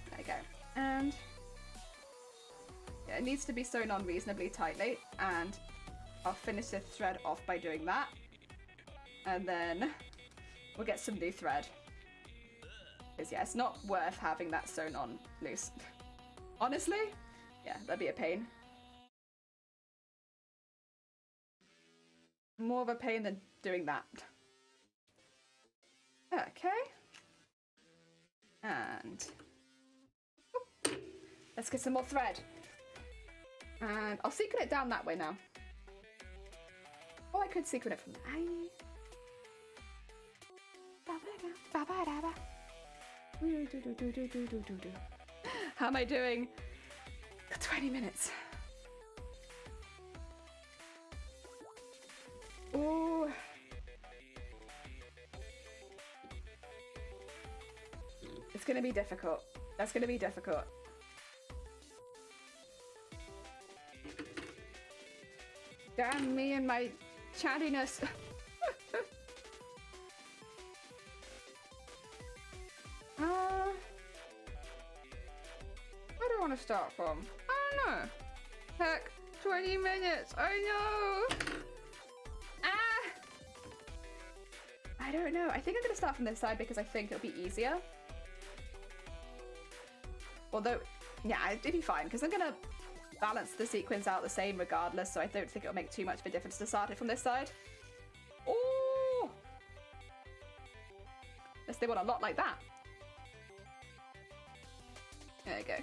There you go. And yeah, it needs to be sewn on reasonably tightly, and I'll finish the thread off by doing that. And then we'll get some new thread. Because yeah, it's not worth having that sewn on loose. Honestly, yeah, that'd be a pain. More of a pain than doing that. Okay. And let's get some more thread. And I'll sequin it down that way now. Or I could sequin it from there. How am I doing? 20 minutes. Ooh. It's gonna be difficult. That's gonna be difficult. Damn me and my chattiness. Where do I want to start from? I don't know. Heck, 20 minutes. I know. I don't know. I think I'm going to start from this side because I think it'll be easier. Although, yeah, it'd be fine because I'm going to balance the sequins out the same regardless, so I don't think it'll make too much of a difference to start it from this side. Ooh! Unless they want a lot like that. There you go.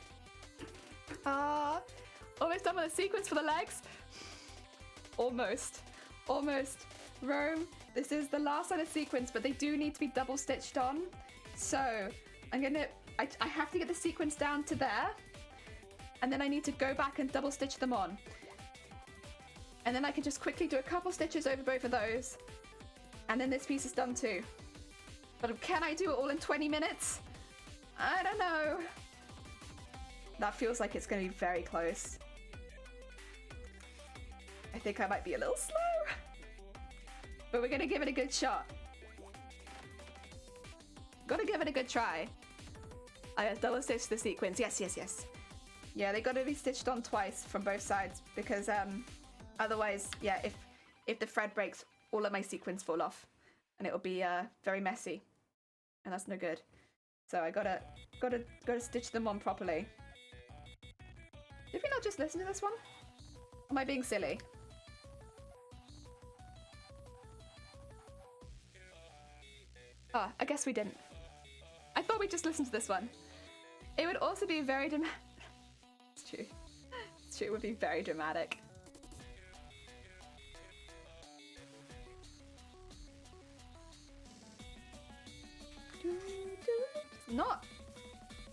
Almost done with the sequins for the legs. Almost. Rome, this is the last set of sequins, but they do need to be double stitched on. So I have to get the sequins down to there, and then I need to go back and double stitch them on. And then I can just quickly do a couple stitches over both of those, and then this piece is done too. But can I do it all in 20 minutes? I don't know. That feels like it's going to be very close. I think I might be a little slow. But we're going to give it a good shot. Gotta give it a good try. I double stitched the sequins. Yes. Yeah, they got to be stitched on twice from both sides because otherwise, yeah, if the thread breaks, all of my sequins fall off, and it'll be very messy, and that's no good. So I gotta stitch them on properly. Did we not just listen to this one? Am I being silly? Oh, I guess we didn't. I thought we just listened to this one. It would also be very dramatic. It's true. It's true, it would be very dramatic. Not.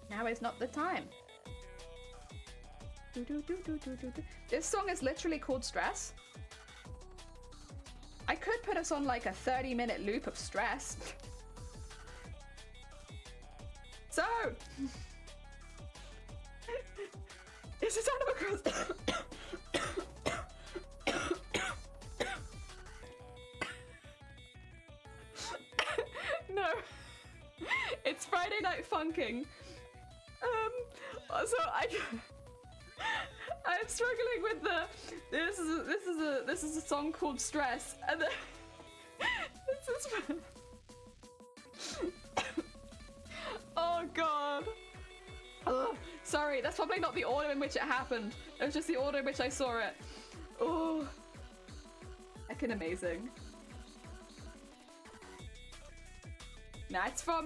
Now is not the time. This song is literally called Stress. I could put us on like a 30-minute loop of stress. So, is this Animal Crossing? No, it's Friday Night Funking. So I'm struggling with the. This is a song called Stress, and then this is. Oh god. Oh, sorry, that's probably not the order in which it happened. It was just the order in which I saw it. Oh, heckin' amazing. Nah, it's from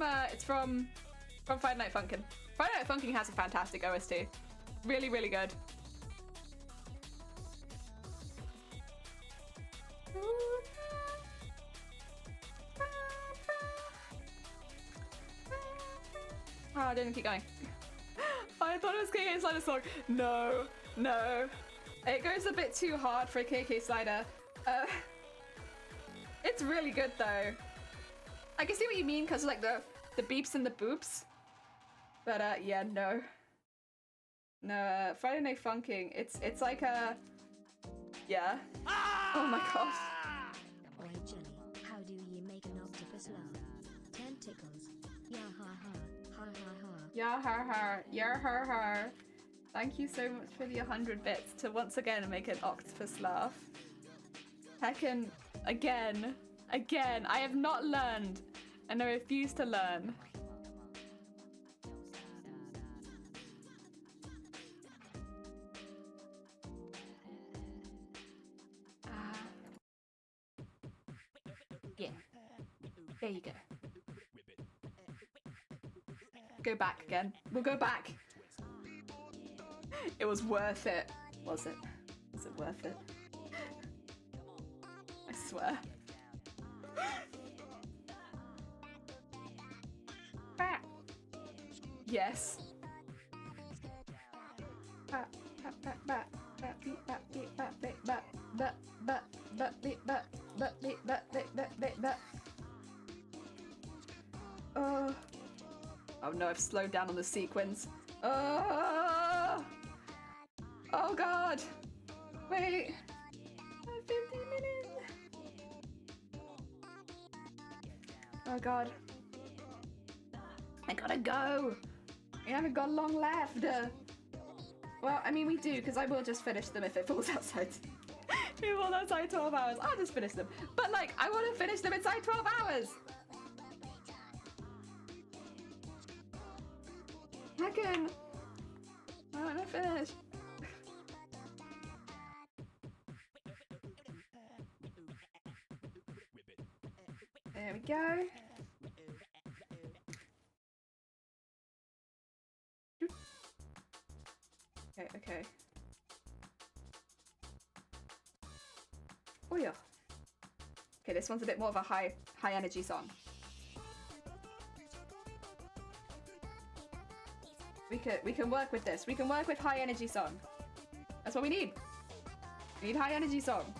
Friday Night Funkin'. Friday Night Funkin' has a fantastic OST. Really, really good. Oh, I didn't keep going. I thought it was KK Slider song. No, no. It goes a bit too hard for a KK Slider. It's really good though. I can see what you mean because like the beeps and the boops. But yeah, no. No, Friday Night Funking. It's like a yeah. Oh my gosh. Oi Jelly, how do ye make an octopus laugh? Tentacles. Yeah ha ha. Ha ha ha. Yeah ha ha. Yeah ha ha. Thank you so much for the 100 bits to once again make an octopus laugh. Heckin' again. Again. I have not learned and I refuse to learn. Yeah. There you go. Go back again. We'll go back. It was worth it. Was it? Was it worth it? I swear. Yes. Oh no, I've slowed down on the sequence. Oh god. Wait. 15 minutes. Oh god. I gotta go. We haven't got long left. Well, I mean we do, because I will just finish them if it falls outside. If it falls outside 12 hours, I'll just finish them. But like, I want to finish them inside 12 hours. Heckin'. I want to finish. There we go. Okay, okay. Oh yeah. Okay, this one's a bit more of a high energy song. We can work with this. We can work with high energy song. That's what we need. We need high energy song.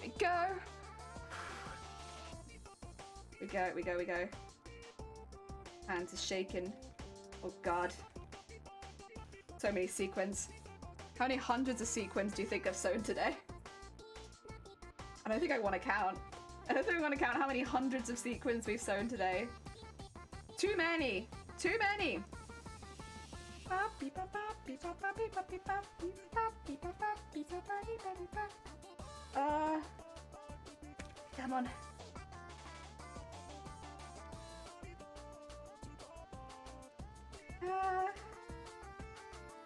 We go. We go. Hands are shaking. Oh god. So many sequins. How many hundreds of sequins do you think I've sewn today? I don't think I want to count. I don't think I want to count how many hundreds of sequins we've sewn today. Too many. Too many. Come on.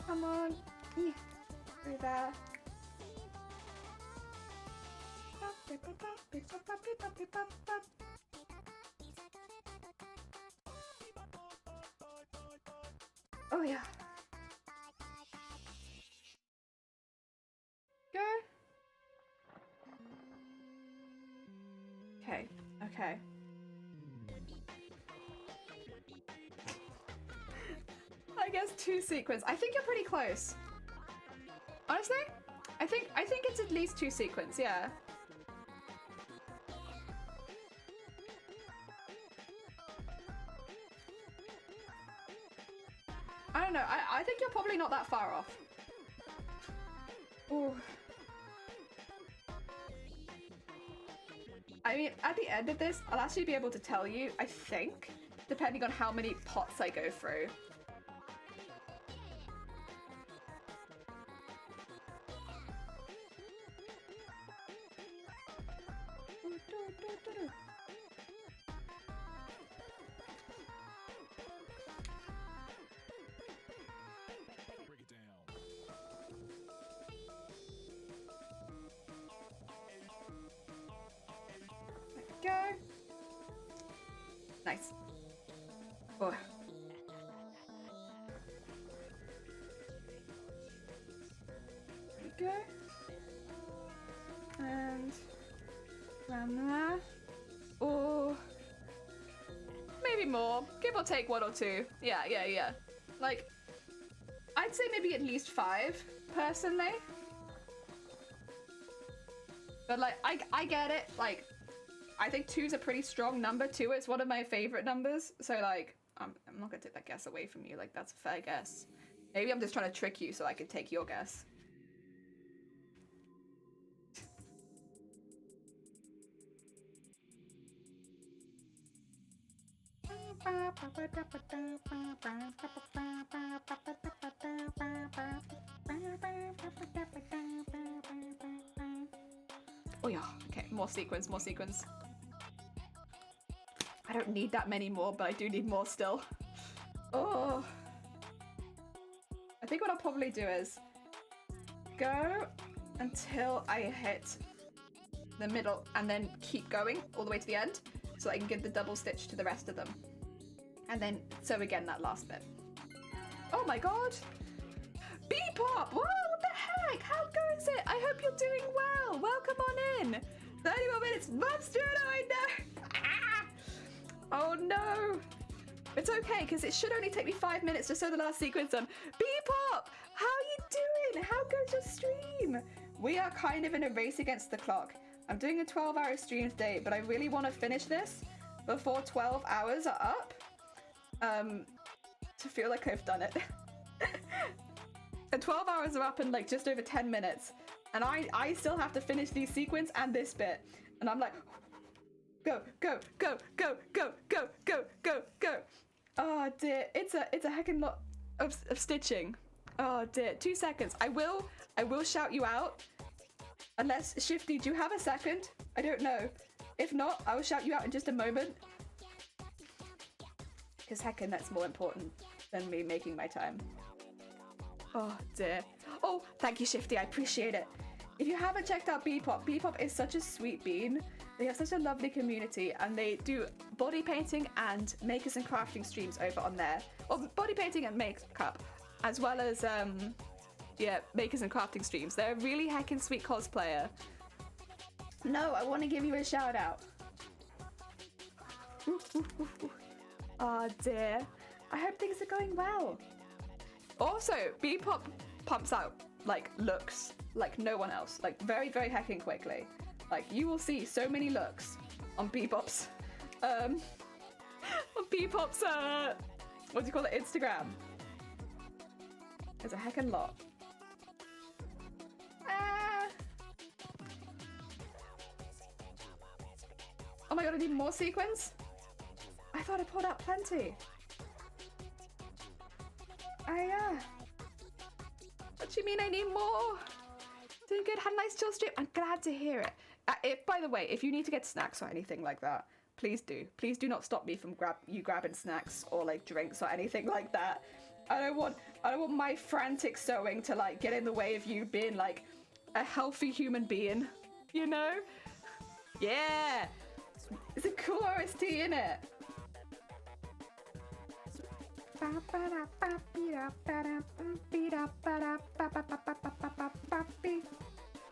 Come on. Yeah. Through there. Oh yeah. Go. Okay. Okay. I guess 2 sequence. I think you're pretty close. Honestly, I think it's at least 2 sequence. Yeah. I don't know. I think you're probably not that far off. Ooh. I mean, at the end of this, I'll actually be able to tell you, I think, depending on how many pots I go through. Go. Nice. Oh. There we go. And around there. Oh. Maybe more. Give or take 1 or 2. Yeah. Like, I'd say maybe at least 5, personally. But like, I get it. Like, I think 2's a pretty strong number. 2 is one of my favorite numbers. So like, I'm not gonna take that guess away from you. Like, that's a fair guess. Maybe I'm just trying to trick you so I can take your guess. Oh yeah, okay, more sequence, more sequence. I don't need that many more, but I do need more still. Oh. I think what I'll probably do is go until I hit the middle and then keep going all the way to the end so I can give the double stitch to the rest of them. And then sew again that last bit. Oh my god! Bebop! Whoa, what the heck? How goes it? I hope you're doing well. Welcome on in. 30 more minutes. Monster, I know. Ah! Oh no. It's okay, because it should only take me 5 minutes to sew the last sequence on. Bebop! How are you doing? How goes your stream? We are kind of in a race against the clock. I'm doing a 12-hour stream today, but I really want to finish this before 12 hours are up. To feel like I've done it. And 12 hours are up in like just over 10 minutes. And I still have to finish these sequence and this bit. And I'm like, go, go, go, go, go, go, go, go, go. Oh dear, it's a heckin' lot of stitching. Oh dear, 2 seconds. I will shout you out. Unless, Shifty, do you have a second? I don't know. If not, I will shout you out in just a moment. Because heckin', that's more important than me making my time. Oh dear. Oh, thank you, Shifty, I appreciate it. If you haven't checked out Bebop, Bebop is such a sweet bean. They have such a lovely community and they do body painting and makers and crafting streams over on there. Well, body painting and makeup, as well as, yeah, makers and crafting streams. They're a really heckin' sweet cosplayer. No, I want to give you a shout out. Oh dear. I hope things are going well. Also, Bebop pumps out, like, looks like no one else. Like, very, very heckin' quickly. Like, you will see so many looks on Bebop's, on Bebop's, what do you call it, Instagram. There's a heckin' lot. Oh my god, I need more sequins? I thought I pulled out plenty. What do you mean I need more? Doing good, had a nice chill stream. I'm glad to hear it. By the way, if you need to get snacks or anything like that, please do. Please do not stop me from grabbing snacks or like drinks or anything like that. I don't want my frantic sewing to like get in the way of you being like a healthy human being, you know? Yeah, it's a cool OST, innit?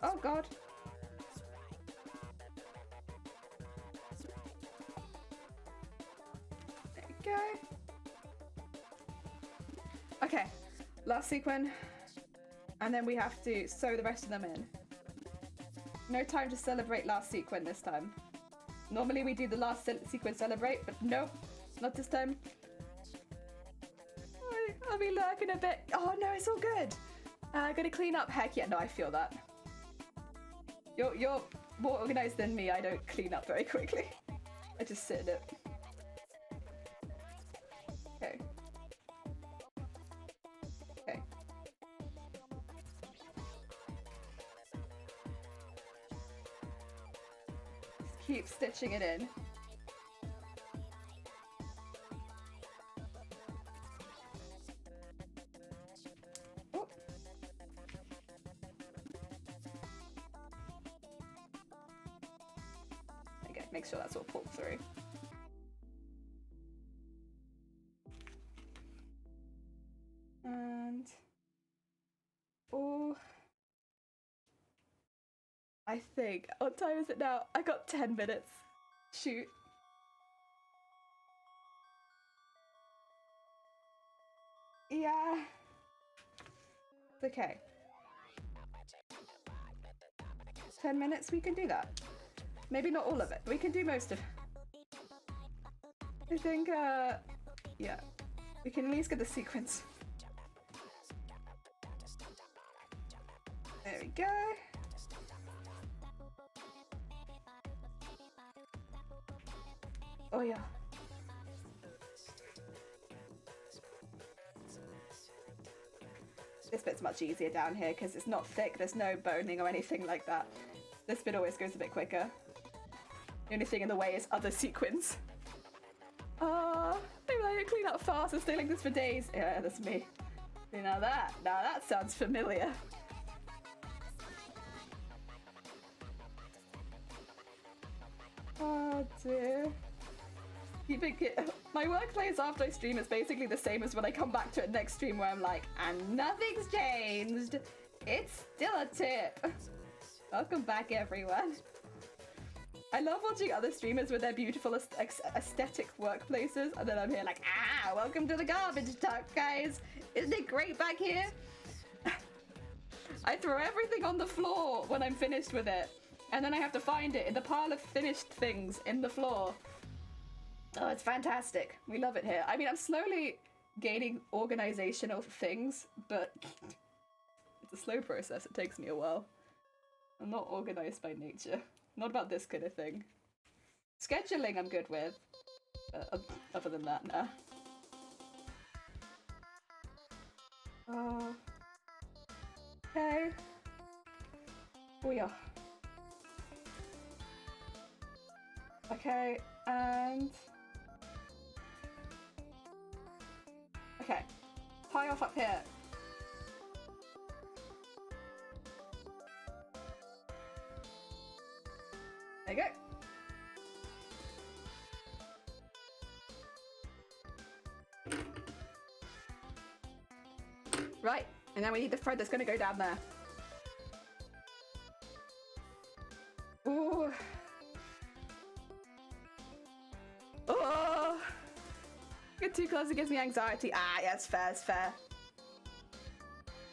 Oh god. There we go. Okay, last sequin. And then we have to sew the rest of them in. No time to celebrate last sequin this time. Normally we do the last sequin celebrate, but nope, not this time. I'll be lurking a bit. Oh no, it's all good. Gonna clean up. Heck yeah, no, I feel that. You're more organized than me. I don't clean up very quickly. I just sit in it. Okay. Okay. Just keep stitching it in. Make sure that's all pulled through. And oh, I think, what time is it now? I got 10 minutes. Shoot. Yeah. Okay. 10 minutes, we can do that. Maybe not all of it, but we can do most of it. I think, yeah. We can at least get the sequence. There we go. Oh yeah. This bit's much easier down here because it's not thick, there's no boning or anything like that. This bit always goes a bit quicker. The only thing in the way is other sequins. Maybe I can clean up fast and stay like this for days. Yeah, that's me. Now that sounds familiar. Oh dear. My workplace after I stream is basically the same as when I come back to it next stream where I'm like, and nothing's changed. It's still a tip. Welcome back, everyone. I love watching other streamers with their beautiful aesthetic workplaces, and then I'm here like, welcome to the garbage truck, guys. Isn't it great back here? I throw everything on the floor when I'm finished with it, and then I have to find it in the pile of finished things in the floor. Oh, it's fantastic. We love it here. I mean, I'm slowly gaining organizational things, but it's a slow process. It takes me a while. I'm not organized by nature. Not about this kind of thing. Scheduling I'm good with. Other than that, nah. Okay. Oh yeah. Okay, and... Okay. Tie off up here. There you go. Right, and then we need the thread that's going to go down there. Ooh. Oh. Get too close, it gives me anxiety. Yeah, it's fair, it's fair.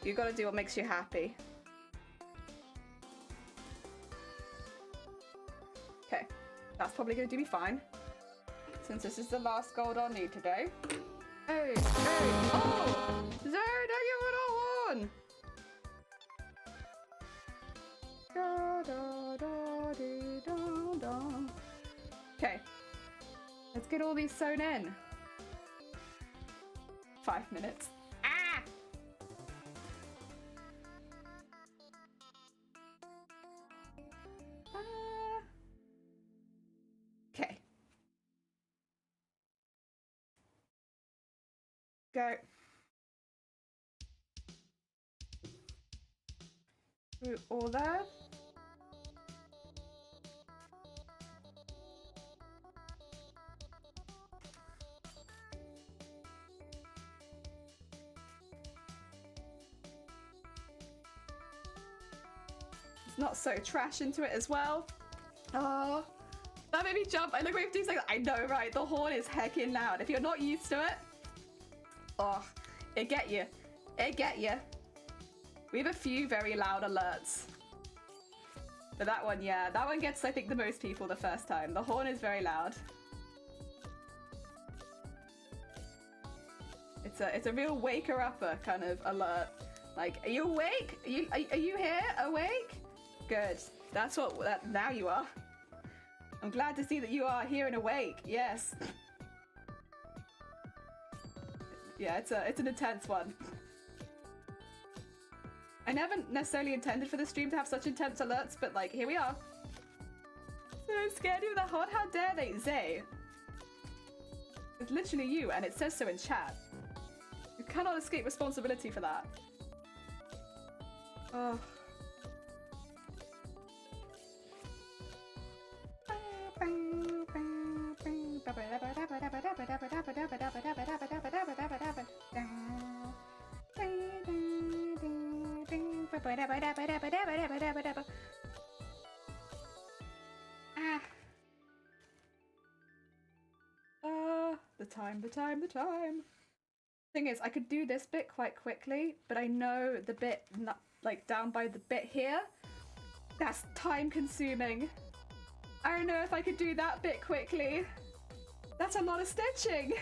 You gotta do what makes you happy. Okay, that's probably gonna do me fine. Since this is the last gold I'll need today. Hey, oh! Zero, don't give it all one! Okay, let's get all these sewn in. 5 minutes. Ah! Go. Through all there. Not so trash into it as well. Oh, that made me jump. I look away for 2 seconds. I know, right? The horn is heckin' loud. If you're not used to it, oh, it get you. It get you. We have a few very loud alerts. But that one, yeah, that one gets, I think, the most people the first time. The horn is very loud. It's a real waker-upper kind of alert. Like, are you awake? Are you here? Awake? Good. That's what, now you are. I'm glad to see that you are here and awake. Yes. Yeah, it's an intense one. I never necessarily intended for the stream to have such intense alerts, but like, here we are. So scared of the horn? How dare they? Zay. It's literally you, and it says so in chat. You cannot escape responsibility for that. Oh. The time. Thing is, I could do this bit quite quickly, but I know the bit not like down by the bit here, that's time consuming. I don't know if I could do that bit quickly. That's a lot of stitching.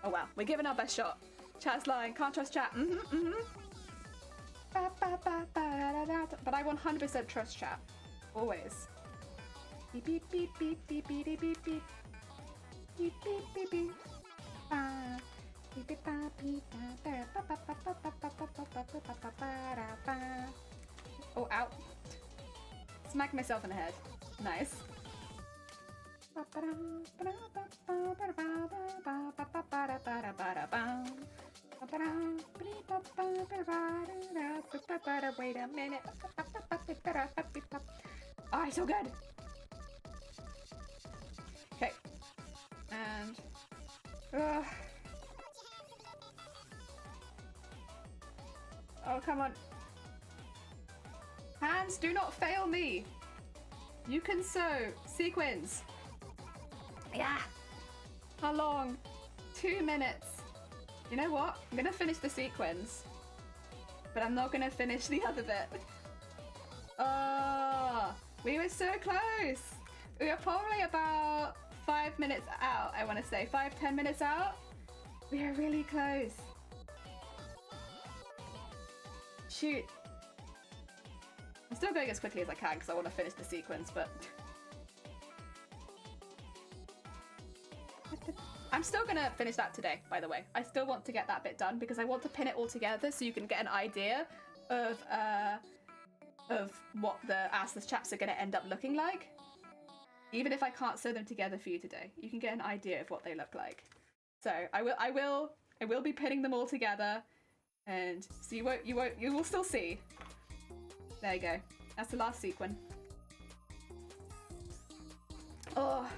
Oh wow, we're giving our best shot. Chat's lying, can't trust chat. But I 100% trust chat. Always. Beep beep beep beep beep beep beep beep beep. Beep beep beep beep. Oh, out. Smack myself in the head. Nice. Wait a minute. Oh, so good. Okay. And oh, come on. Hands, do not fail me. You can sew. Sequins. Yeah. How long? 2 minutes. You know what? I'm gonna finish the sequins, but I'm not gonna finish the other bit. Oh, we were so close. We were probably about 5 minutes out, I want to say. 5-10 minutes out. We are really close. Shoot. I'm still going as quickly as I can because I want to finish the sequence, but I'm still gonna finish that today, by the way. I still want to get that bit done because I want to pin it all together so you can get an idea of what the assless chaps are gonna end up looking like. Even if I can't sew them together for you today, you can get an idea of what they look like. So I will be pinning them all together, and so you will still see. There you go. That's the last sequin. Oh.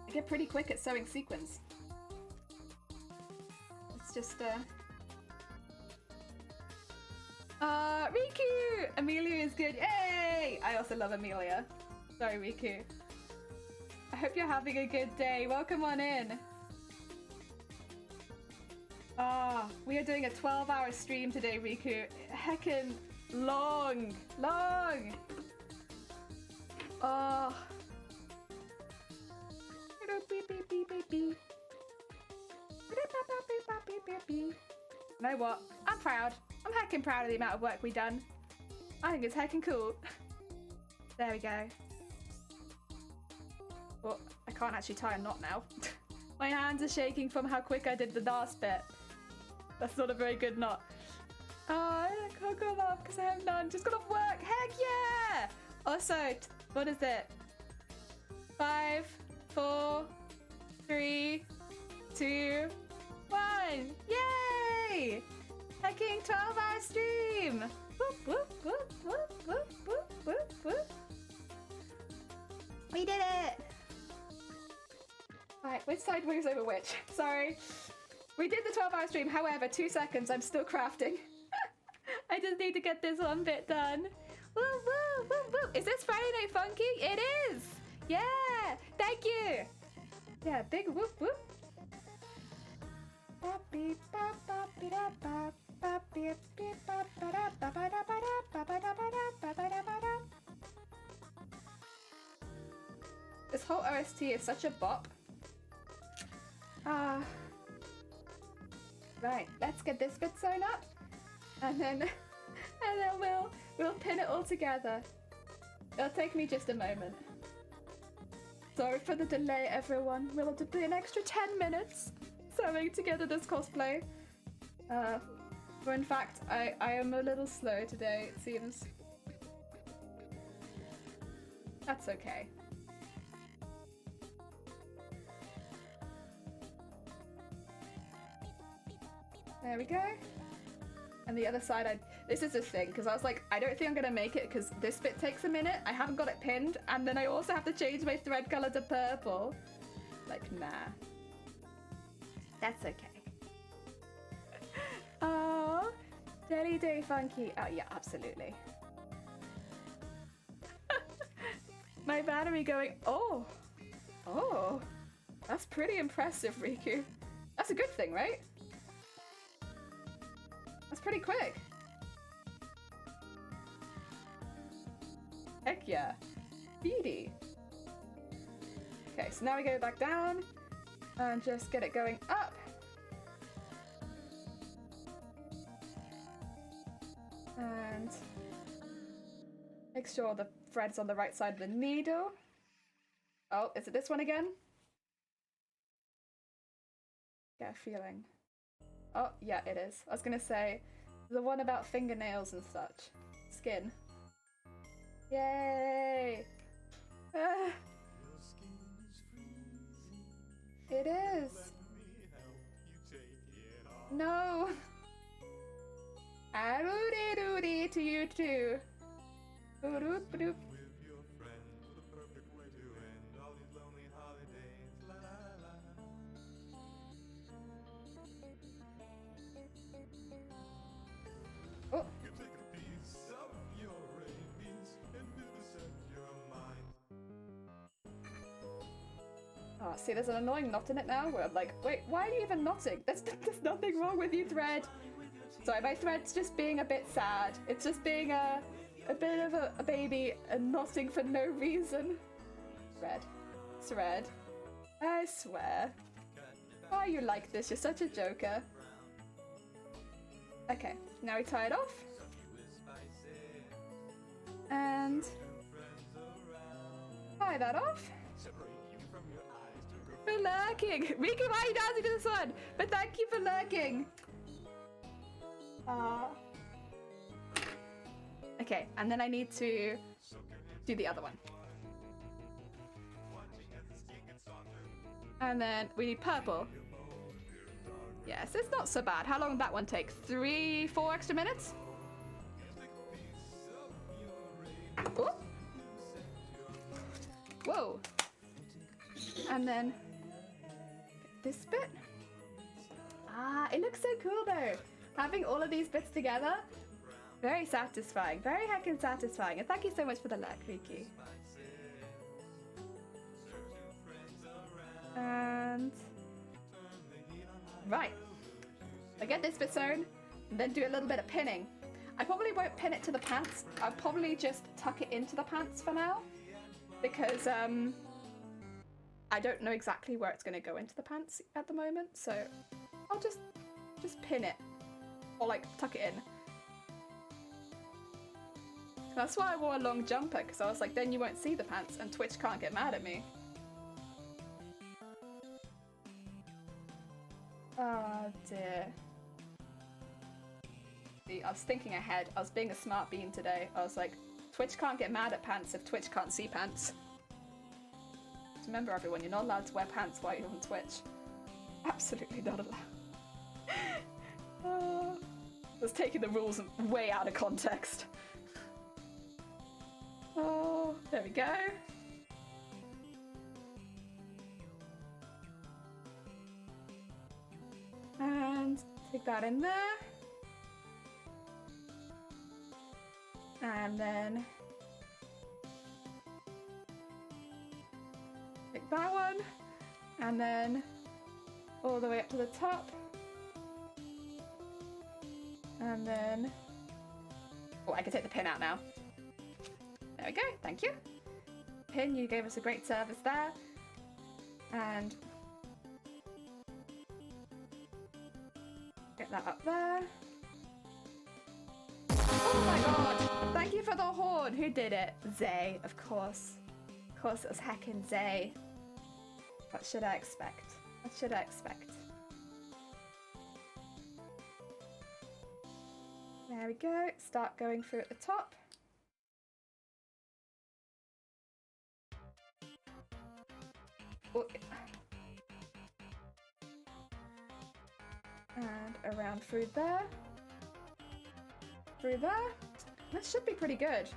I get pretty quick at sewing sequins. It's just Riku! Amelia is good. Yay! I also love Amelia. Sorry, Riku. I hope you're having a good day. Welcome on in. Ah, we are doing a 12-hour stream today, Riku. Heckin' long. Oh. You know what? I'm proud. I'm heckin' proud of the amount of work we've done. I think it's heckin' cool. There we go. Well, I can't actually tie a knot now. My hands are shaking from how quick I did the last bit. That's not a very good knot. Oh, I can't go off because I have none. Just got off work. Heck yeah! Also, what is it? 5, 4, 3, 2, 1. Yay! Hacking 12-hour stream. Whoop, whoop, whoop, whoop, whoop, whoop, whoop, whoop. We did it! Right, which side moves over which? Sorry. We did the 12-hour stream, however, 2 seconds, I'm still crafting. I just need to get this one bit done. Woo, woo, woo, woo. Is this Friday Night Funky? It is! Yeah! Thank you! Yeah, big whoop whoop. This whole OST is such a bop. Right, let's get this bit sewn up, and then we'll pin it all together. It'll take me just a moment. Sorry for the delay, everyone. We'll have to be an extra 10 minutes sewing together this cosplay. But in fact, I am a little slow today, it seems. That's okay. There we go. And the other side, this is the thing, because I was like, I don't think I'm gonna make it because this bit takes a minute. I haven't got it pinned, and then I also have to change my thread color to purple. Like, nah. That's okay. Oh, Jelly Day Funky. Oh yeah, absolutely. My battery going, oh. Oh. That's pretty impressive, Riku. That's a good thing, right? That's pretty quick. Heck yeah. Beady. Okay, so now we go back down and just get it going up. And make sure the thread's on the right side of the needle. Oh, is it this one again? Get a feeling. Oh, yeah, it is. I was gonna say, the one about fingernails and such. Skin. Yay! It is! No! Aroody-doody to you too! Boop-doop-doop. Oh. Oh, see, there's an annoying knot in it now where I'm like, wait, why are you even knotting? There's nothing wrong with you, thread. Sorry, my thread's just being a bit sad. It's just being a bit of a baby and knotting for no reason. Thread. I swear. Why are you like this? You're such a joker. Okay, now we tie it off. And tie that off. For lurking! Riku, why are you dancing to this one? But thank you for lurking! Okay, and then I need to do the other one. And then we need purple. Yes, it's not so bad. How long did that one take? 3, 4 extra minutes? Ooh. Whoa. And then this bit. Ah, it looks so cool though. Having all of these bits together. Very satisfying. Very heckin' satisfying. And thank you so much for the luck, Riki. And right. I get this bit sewn, and then do a little bit of pinning. I probably won't pin it to the pants. I'll probably just tuck it into the pants for now. Because I don't know exactly where it's going to go into the pants at the moment, so I'll just pin it or like tuck it in. That's why I wore a long jumper, because I was like, then you won't see the pants and Twitch can't get mad at me. Oh dear. See, I was thinking ahead. I was being a smart bean today. I was like, Twitch can't get mad at pants if Twitch can't see pants. Just remember, everyone, you're not allowed to wear pants while you're on Twitch. Absolutely not allowed. I was taking the rules way out of context. Oh, there we go. And take that in there. And then take that one. And then all the way up to the top. And then... Oh, I can take the pin out now. There we go, thank you. Pin, you gave us a great service there. And... get that up there. Oh my god! Thank you for the horn! Who did it? Zay, of course. Of course it was heckin' Zay. What should I expect? What should I expect? There we go. Start going through at the top. Oh. And around through there. Through there. That should be pretty good.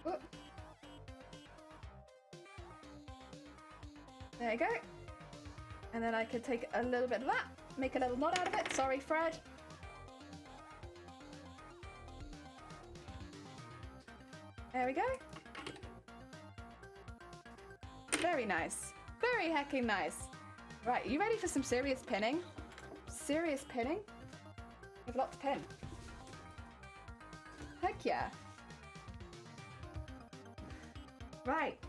Oh. There you go. And then I could take a little bit of that, make a little knot out of it. Sorry, Fred. There we go. Very nice. Very hecking nice. Right, you ready for some serious pinning? Serious pinning? We have a lot to pin. Heck yeah. Right.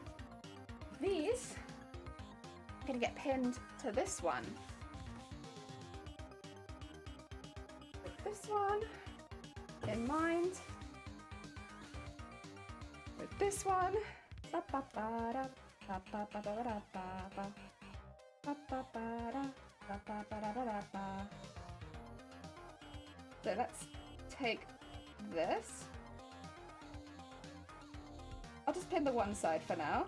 These are gonna get pinned to this one. With this one in mind. With this one. So let's take this. I'll just pin the one side for now.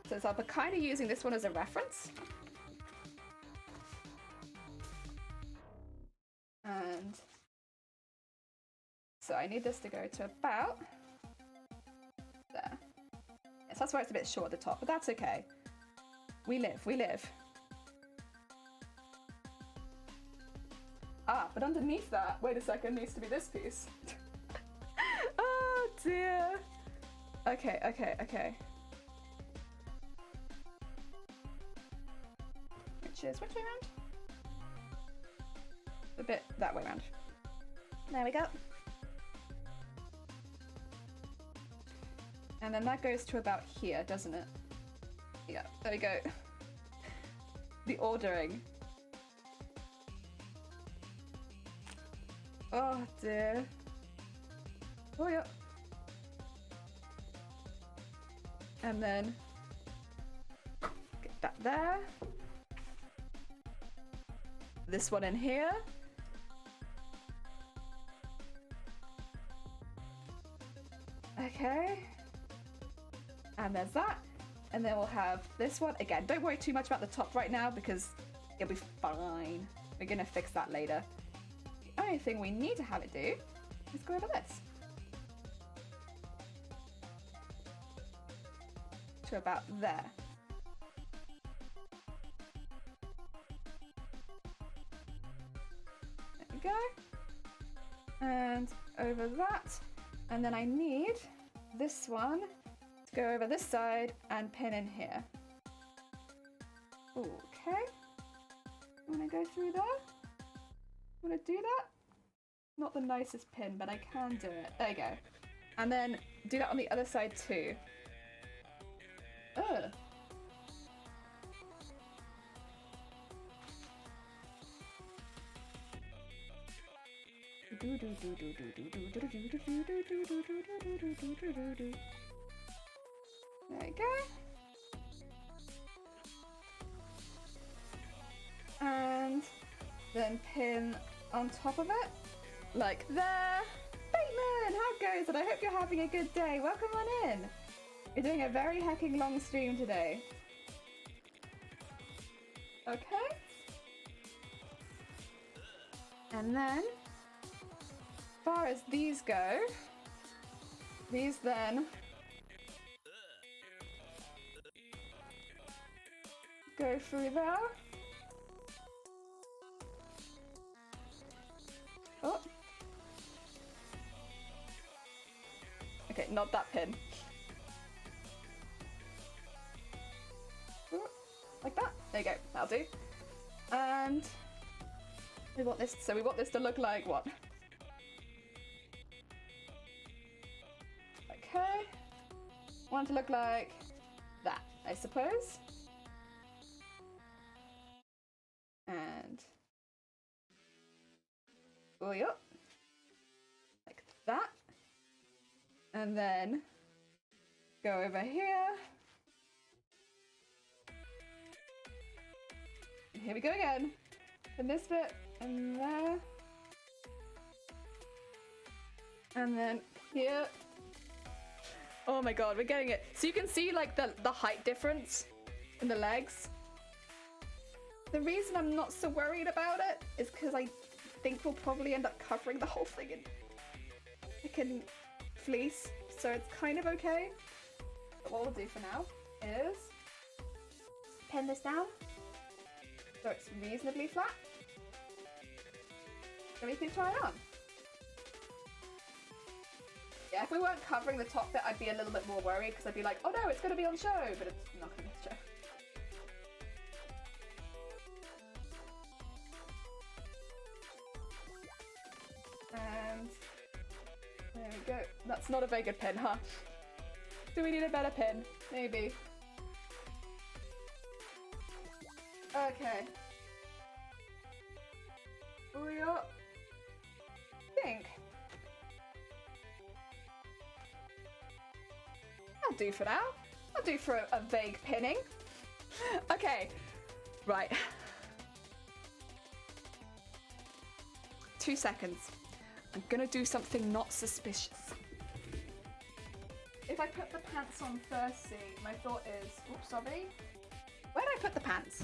So I'll be kind of using this one as a reference. And so I need this to go to about there. Yes, that's why it's a bit short at the top, but that's okay. We live, we live. Ah, but underneath that, wait a second, needs to be this piece. Oh dear. Okay, okay, okay. Which way around? A bit that way around. There we go. And then that goes to about here, doesn't it? Yeah, there we go. The ordering. Oh dear. Oh yeah. And then get that there. This one in here. Okay. And there's that. And then we'll have this one. Again, don't worry too much about the top right now because it'll be fine. We're gonna fix that later. The only thing we need to have it do is go over this. To about there. There we go. And over that. And then I need this one to go over this side and pin in here. Okay. Wanna go through there? Wanna do that? Not the nicest pin, but I can do it. There you go. And then do that on the other side too. Ugh. There you go. then pin on top of it, like there. Bateman, how goes it? I hope you're having a good day. Welcome on in. We're doing a very hecking long stream today. Okay. And then, as far as these go, these then go through there. Oh. Okay, not that pin. Ooh, like that. There you go. That'll do. And we want this. So we want this to look like what? Okay. Want it to look like that, I suppose. And oh, yep. Like that. And then go over here. And here we go again. And this bit, and there. And then here. Oh my god, we're getting it. So you can see like the height difference in the legs. The reason I'm not so worried about it is because I think we'll probably end up covering the whole thing in freaking fleece, so it's kind of okay. But what we'll do for now is pin this down so it's reasonably flat. Then we can try it on. Yeah, if we weren't covering the top bit, I'd be a little bit more worried because I'd be like, oh no, it's going to be on show, but it's not going to be on show. And there we go. That's not a very good pin, huh? Do we need a better pin? Maybe. Okay. We are... think. I'll do for now. I'll do for a vague pinning. Okay. Right. 2 seconds. I'm gonna do something not suspicious. If I put the pants on first, see, my thought is, oops, sorry. Where did I put the pants?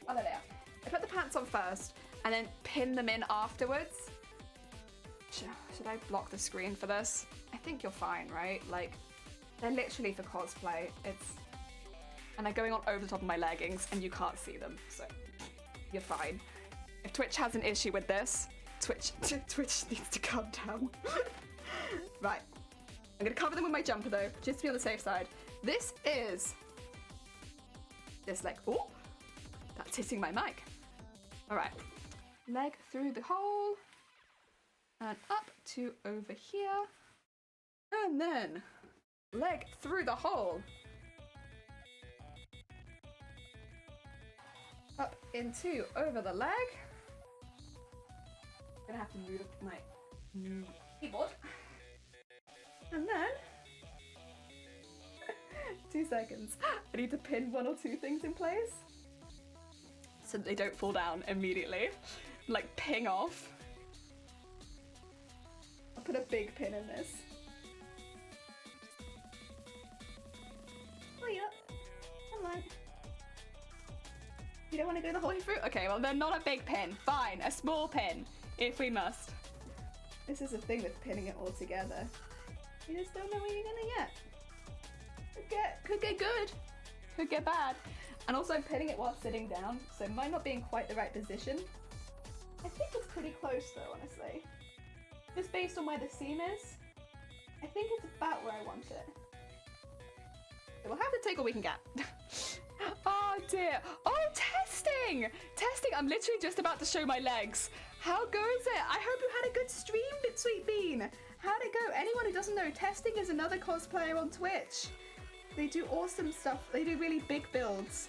Oh, there they are. I put the pants on first and then pin them in afterwards. Should I block the screen for this? I think you're fine, right? Like, they're literally for cosplay. And they're going on over the top of my leggings and you can't see them, so you're fine. If Twitch has an issue with this, Twitch needs to calm down. Right. I'm gonna cover them with my jumper though, just to be on the safe side. This is leg. Oh, that's hitting my mic. All right. Leg through the hole and up to over here. And then leg through the hole. Up into over the leg. Gonna have to move my keyboard. And then 2 seconds. I need to pin 1 or 2 things in place so that they don't fall down immediately. Like ping off. I'll put a big pin in this. Oh yeah. Come on. You don't want to go the whole way through? Okay, well then not a big pin. Fine, a small pin, if we must. This is the thing with pinning it all together. You just don't know what you're gonna get. Could get good, could get bad. And also I'm pinning it while sitting down, so it might not be in quite the right position. I think it's pretty close though, honestly. Just based on where the seam is, I think it's about where I want it. So we'll have to take what we can get. Oh dear. Oh, testing! Testing! I'm literally just about to show my legs. How goes it? I hope you had a good stream, Sweet Bean. How'd it go? Anyone who doesn't know, Testing is another cosplayer on Twitch. They do awesome stuff. They do really big builds.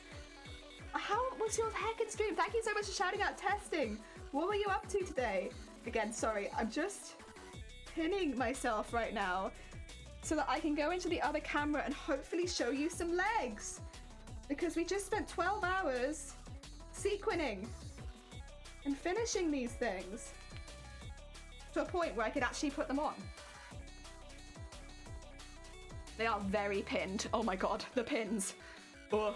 How was your heckin' stream? Thank you so much for shouting out Testing. What were you up to today? Again, sorry, I'm just pinning myself right now so that I can go into the other camera and hopefully show you some legs. Because we just spent 12 hours sequining. and finishing these things to a point where I could actually put them on. They are very pinned. Oh my god, the pins. Oh.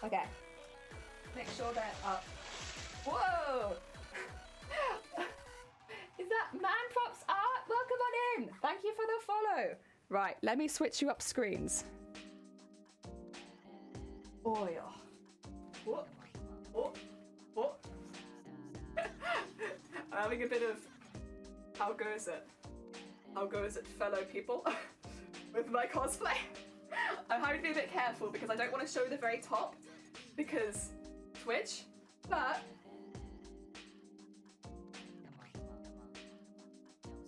Okay. Make sure they're up. Whoa! Is that Man Props Art? Welcome on in! Thank you for the follow. Right, let me switch you up screens. Oh yeah. What? What? What? I'm having a bit of how goes it? How goes it, fellow people? With my cosplay. I'm having to be a bit careful because I don't want to show the very top because Twitch, but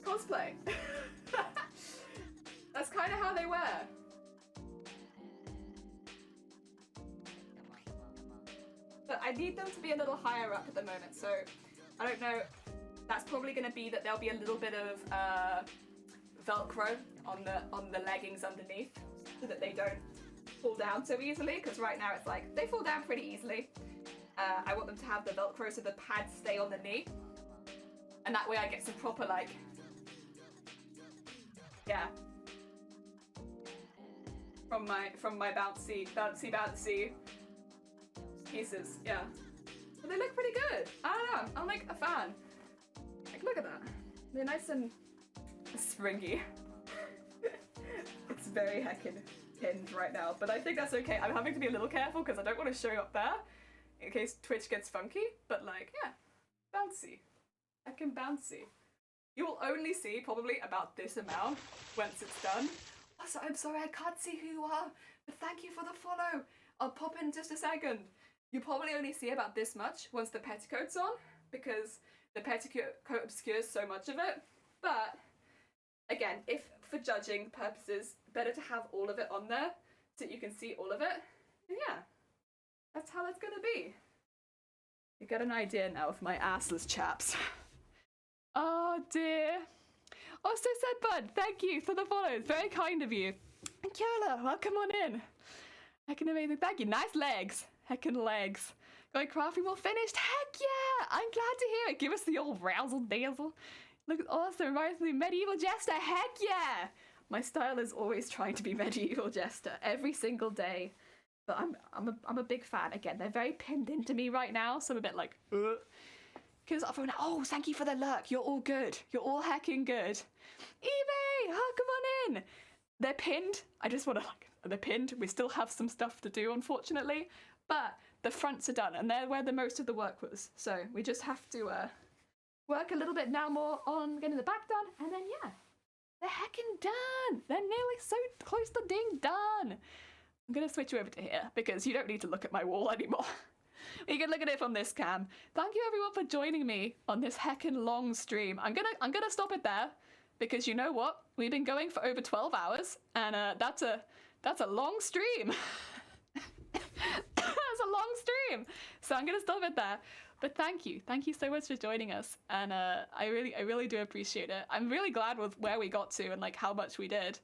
cosplay. That's kind of how they wear. But I need them to be a little higher up at the moment, so I don't know. That's probably going to be that there'll be a little bit of Velcro on the leggings underneath, so that they don't fall down so easily. Because right now it's like they fall down pretty easily. I want them to have the Velcro so the pads stay on the knee, and that way I get some proper like, yeah, from my bouncy pieces, yeah. But they look pretty good. I don't know. I'm like a fan. Like, look at that. They're nice and springy. It's very heckin' pinned right now, but I think that's okay. I'm having to be a little careful because I don't want to show you up there in case Twitch gets funky, but like, yeah, bouncy. Heckin' bouncy. You will only see probably about this amount once it's done. Also, I'm sorry, I can't see who you are, but thank you for the follow. I'll pop in just a second. You probably only see about this much once the petticoat's on, because the petticoat obscures so much of it. But again, if for judging purposes, better to have all of it on there so that you can see all of it. And yeah, that's how that's gonna be. You get an idea now of my assless chaps. Oh dear. Oh, so sad, bud. Thank you for the follows. Very kind of you. And Kyola, welcome on in. Heckin' amazing. Thank you. Nice legs. Heckin' legs. Going crafting well finished. Heck yeah! I'm glad to hear it. Give us the old razzle dazzle. Look awesome. Reminds me of medieval jester. Heck yeah! My style is always trying to be medieval jester every single day. But I'm a big fan. Again, they're very pinned into me right now, so I'm a bit like, because everyone, oh, thank you for the lurk. You're all good. You're all heckin' good. Evie, oh, come on in. They're pinned. I just want to they're pinned. We still have some stuff to do, unfortunately, but the fronts are done, and they're where the most of the work was. So we just have to work a little bit now more on getting the back done, and then yeah, they're heckin' done. They're nearly so close to being done. I'm gonna switch you over to here because you don't need to look at my wall anymore. You can look at it from this cam. Thank you everyone for joining me on this heckin' long stream. I'm gonna stop it there because you know what? We've been going for over 12 hours, and that's a long stream. That's a long stream. So I'm gonna stop it there. But thank you so much for joining us, and I really do appreciate it. I'm really glad with where we got to and like how much we did.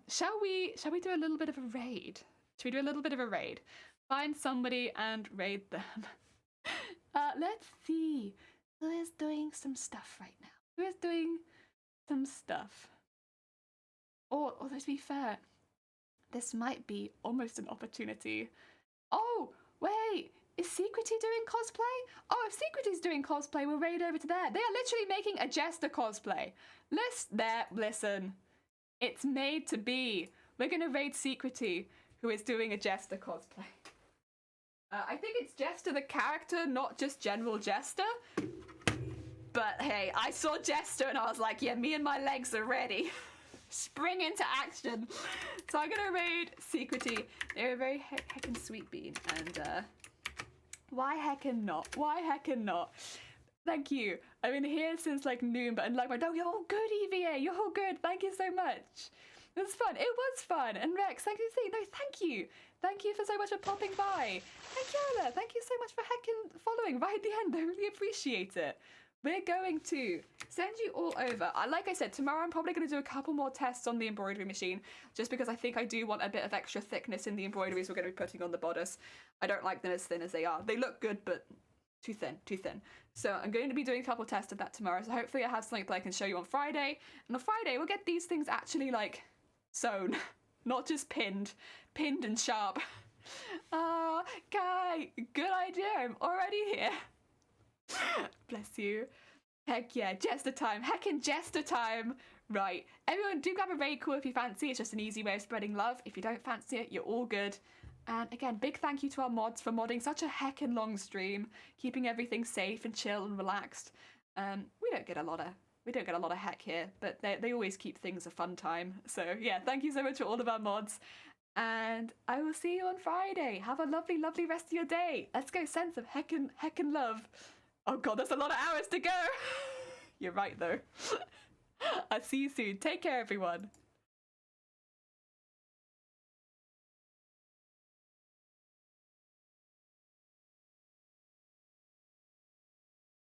Shall we do a little bit of a raid? Should we do a little bit of a raid? Find somebody and raid them. Let's see. Who is doing some stuff right now? Who is doing some stuff? Or let's be fair, this might be almost an opportunity. Oh, wait, is Secrety doing cosplay? Oh, if Secrety's doing cosplay, we'll raid over to there. They are literally making a Jester cosplay. Listen, it's made to be. We're gonna raid Secrety, who is doing a Jester cosplay. I think it's Jester the character, not just General Jester. But hey, I saw Jester and I was like, yeah, me and my legs are ready. Spring into action. So I'm gonna raid Secrety. They're a very heckin' sweet bean, and why heckin' not? Why heckin' not? Thank you. I've been here since like noon, but like my dog, you're all good, EVA. You're all good. Thank you so much. It was fun. It was fun. And Rex, thank you. No, thank you. Thank you for so much for popping by. And Kiara, thank you so much for heckin' following right at the end. I really appreciate it. we're going to send you all over. Like I said, tomorrow I'm probably going to do a couple more tests on the embroidery machine, just because I think I do want a bit of extra thickness in the embroideries we're going to be putting on the bodice. I don't like them as thin as they are. They look good, but too thin. So I'm going to be doing a couple tests of that tomorrow, so hopefully I have something that I can show you on Friday. And on Friday, we'll get these things actually, like, sewn, not just pinned and sharp. Guy, good idea. I'm already here. Bless you. Heck yeah, jester time. Heckin' jester time. Right, everyone do grab a very cool if you fancy. It's just an easy way of spreading love. If you don't fancy it, you're all good. And again, big thank you to our mods for modding such a heckin' long stream, keeping everything safe and chill and relaxed. We don't get a lot of heck here, but they always keep things a fun time. So yeah, thank you so much for all of our mods. And I will see you on Friday. Have a lovely, lovely rest of your day. Let's go send some heckin' love. Oh god, that's a lot of hours to go. You're right though. I'll see you soon. Take care, everyone.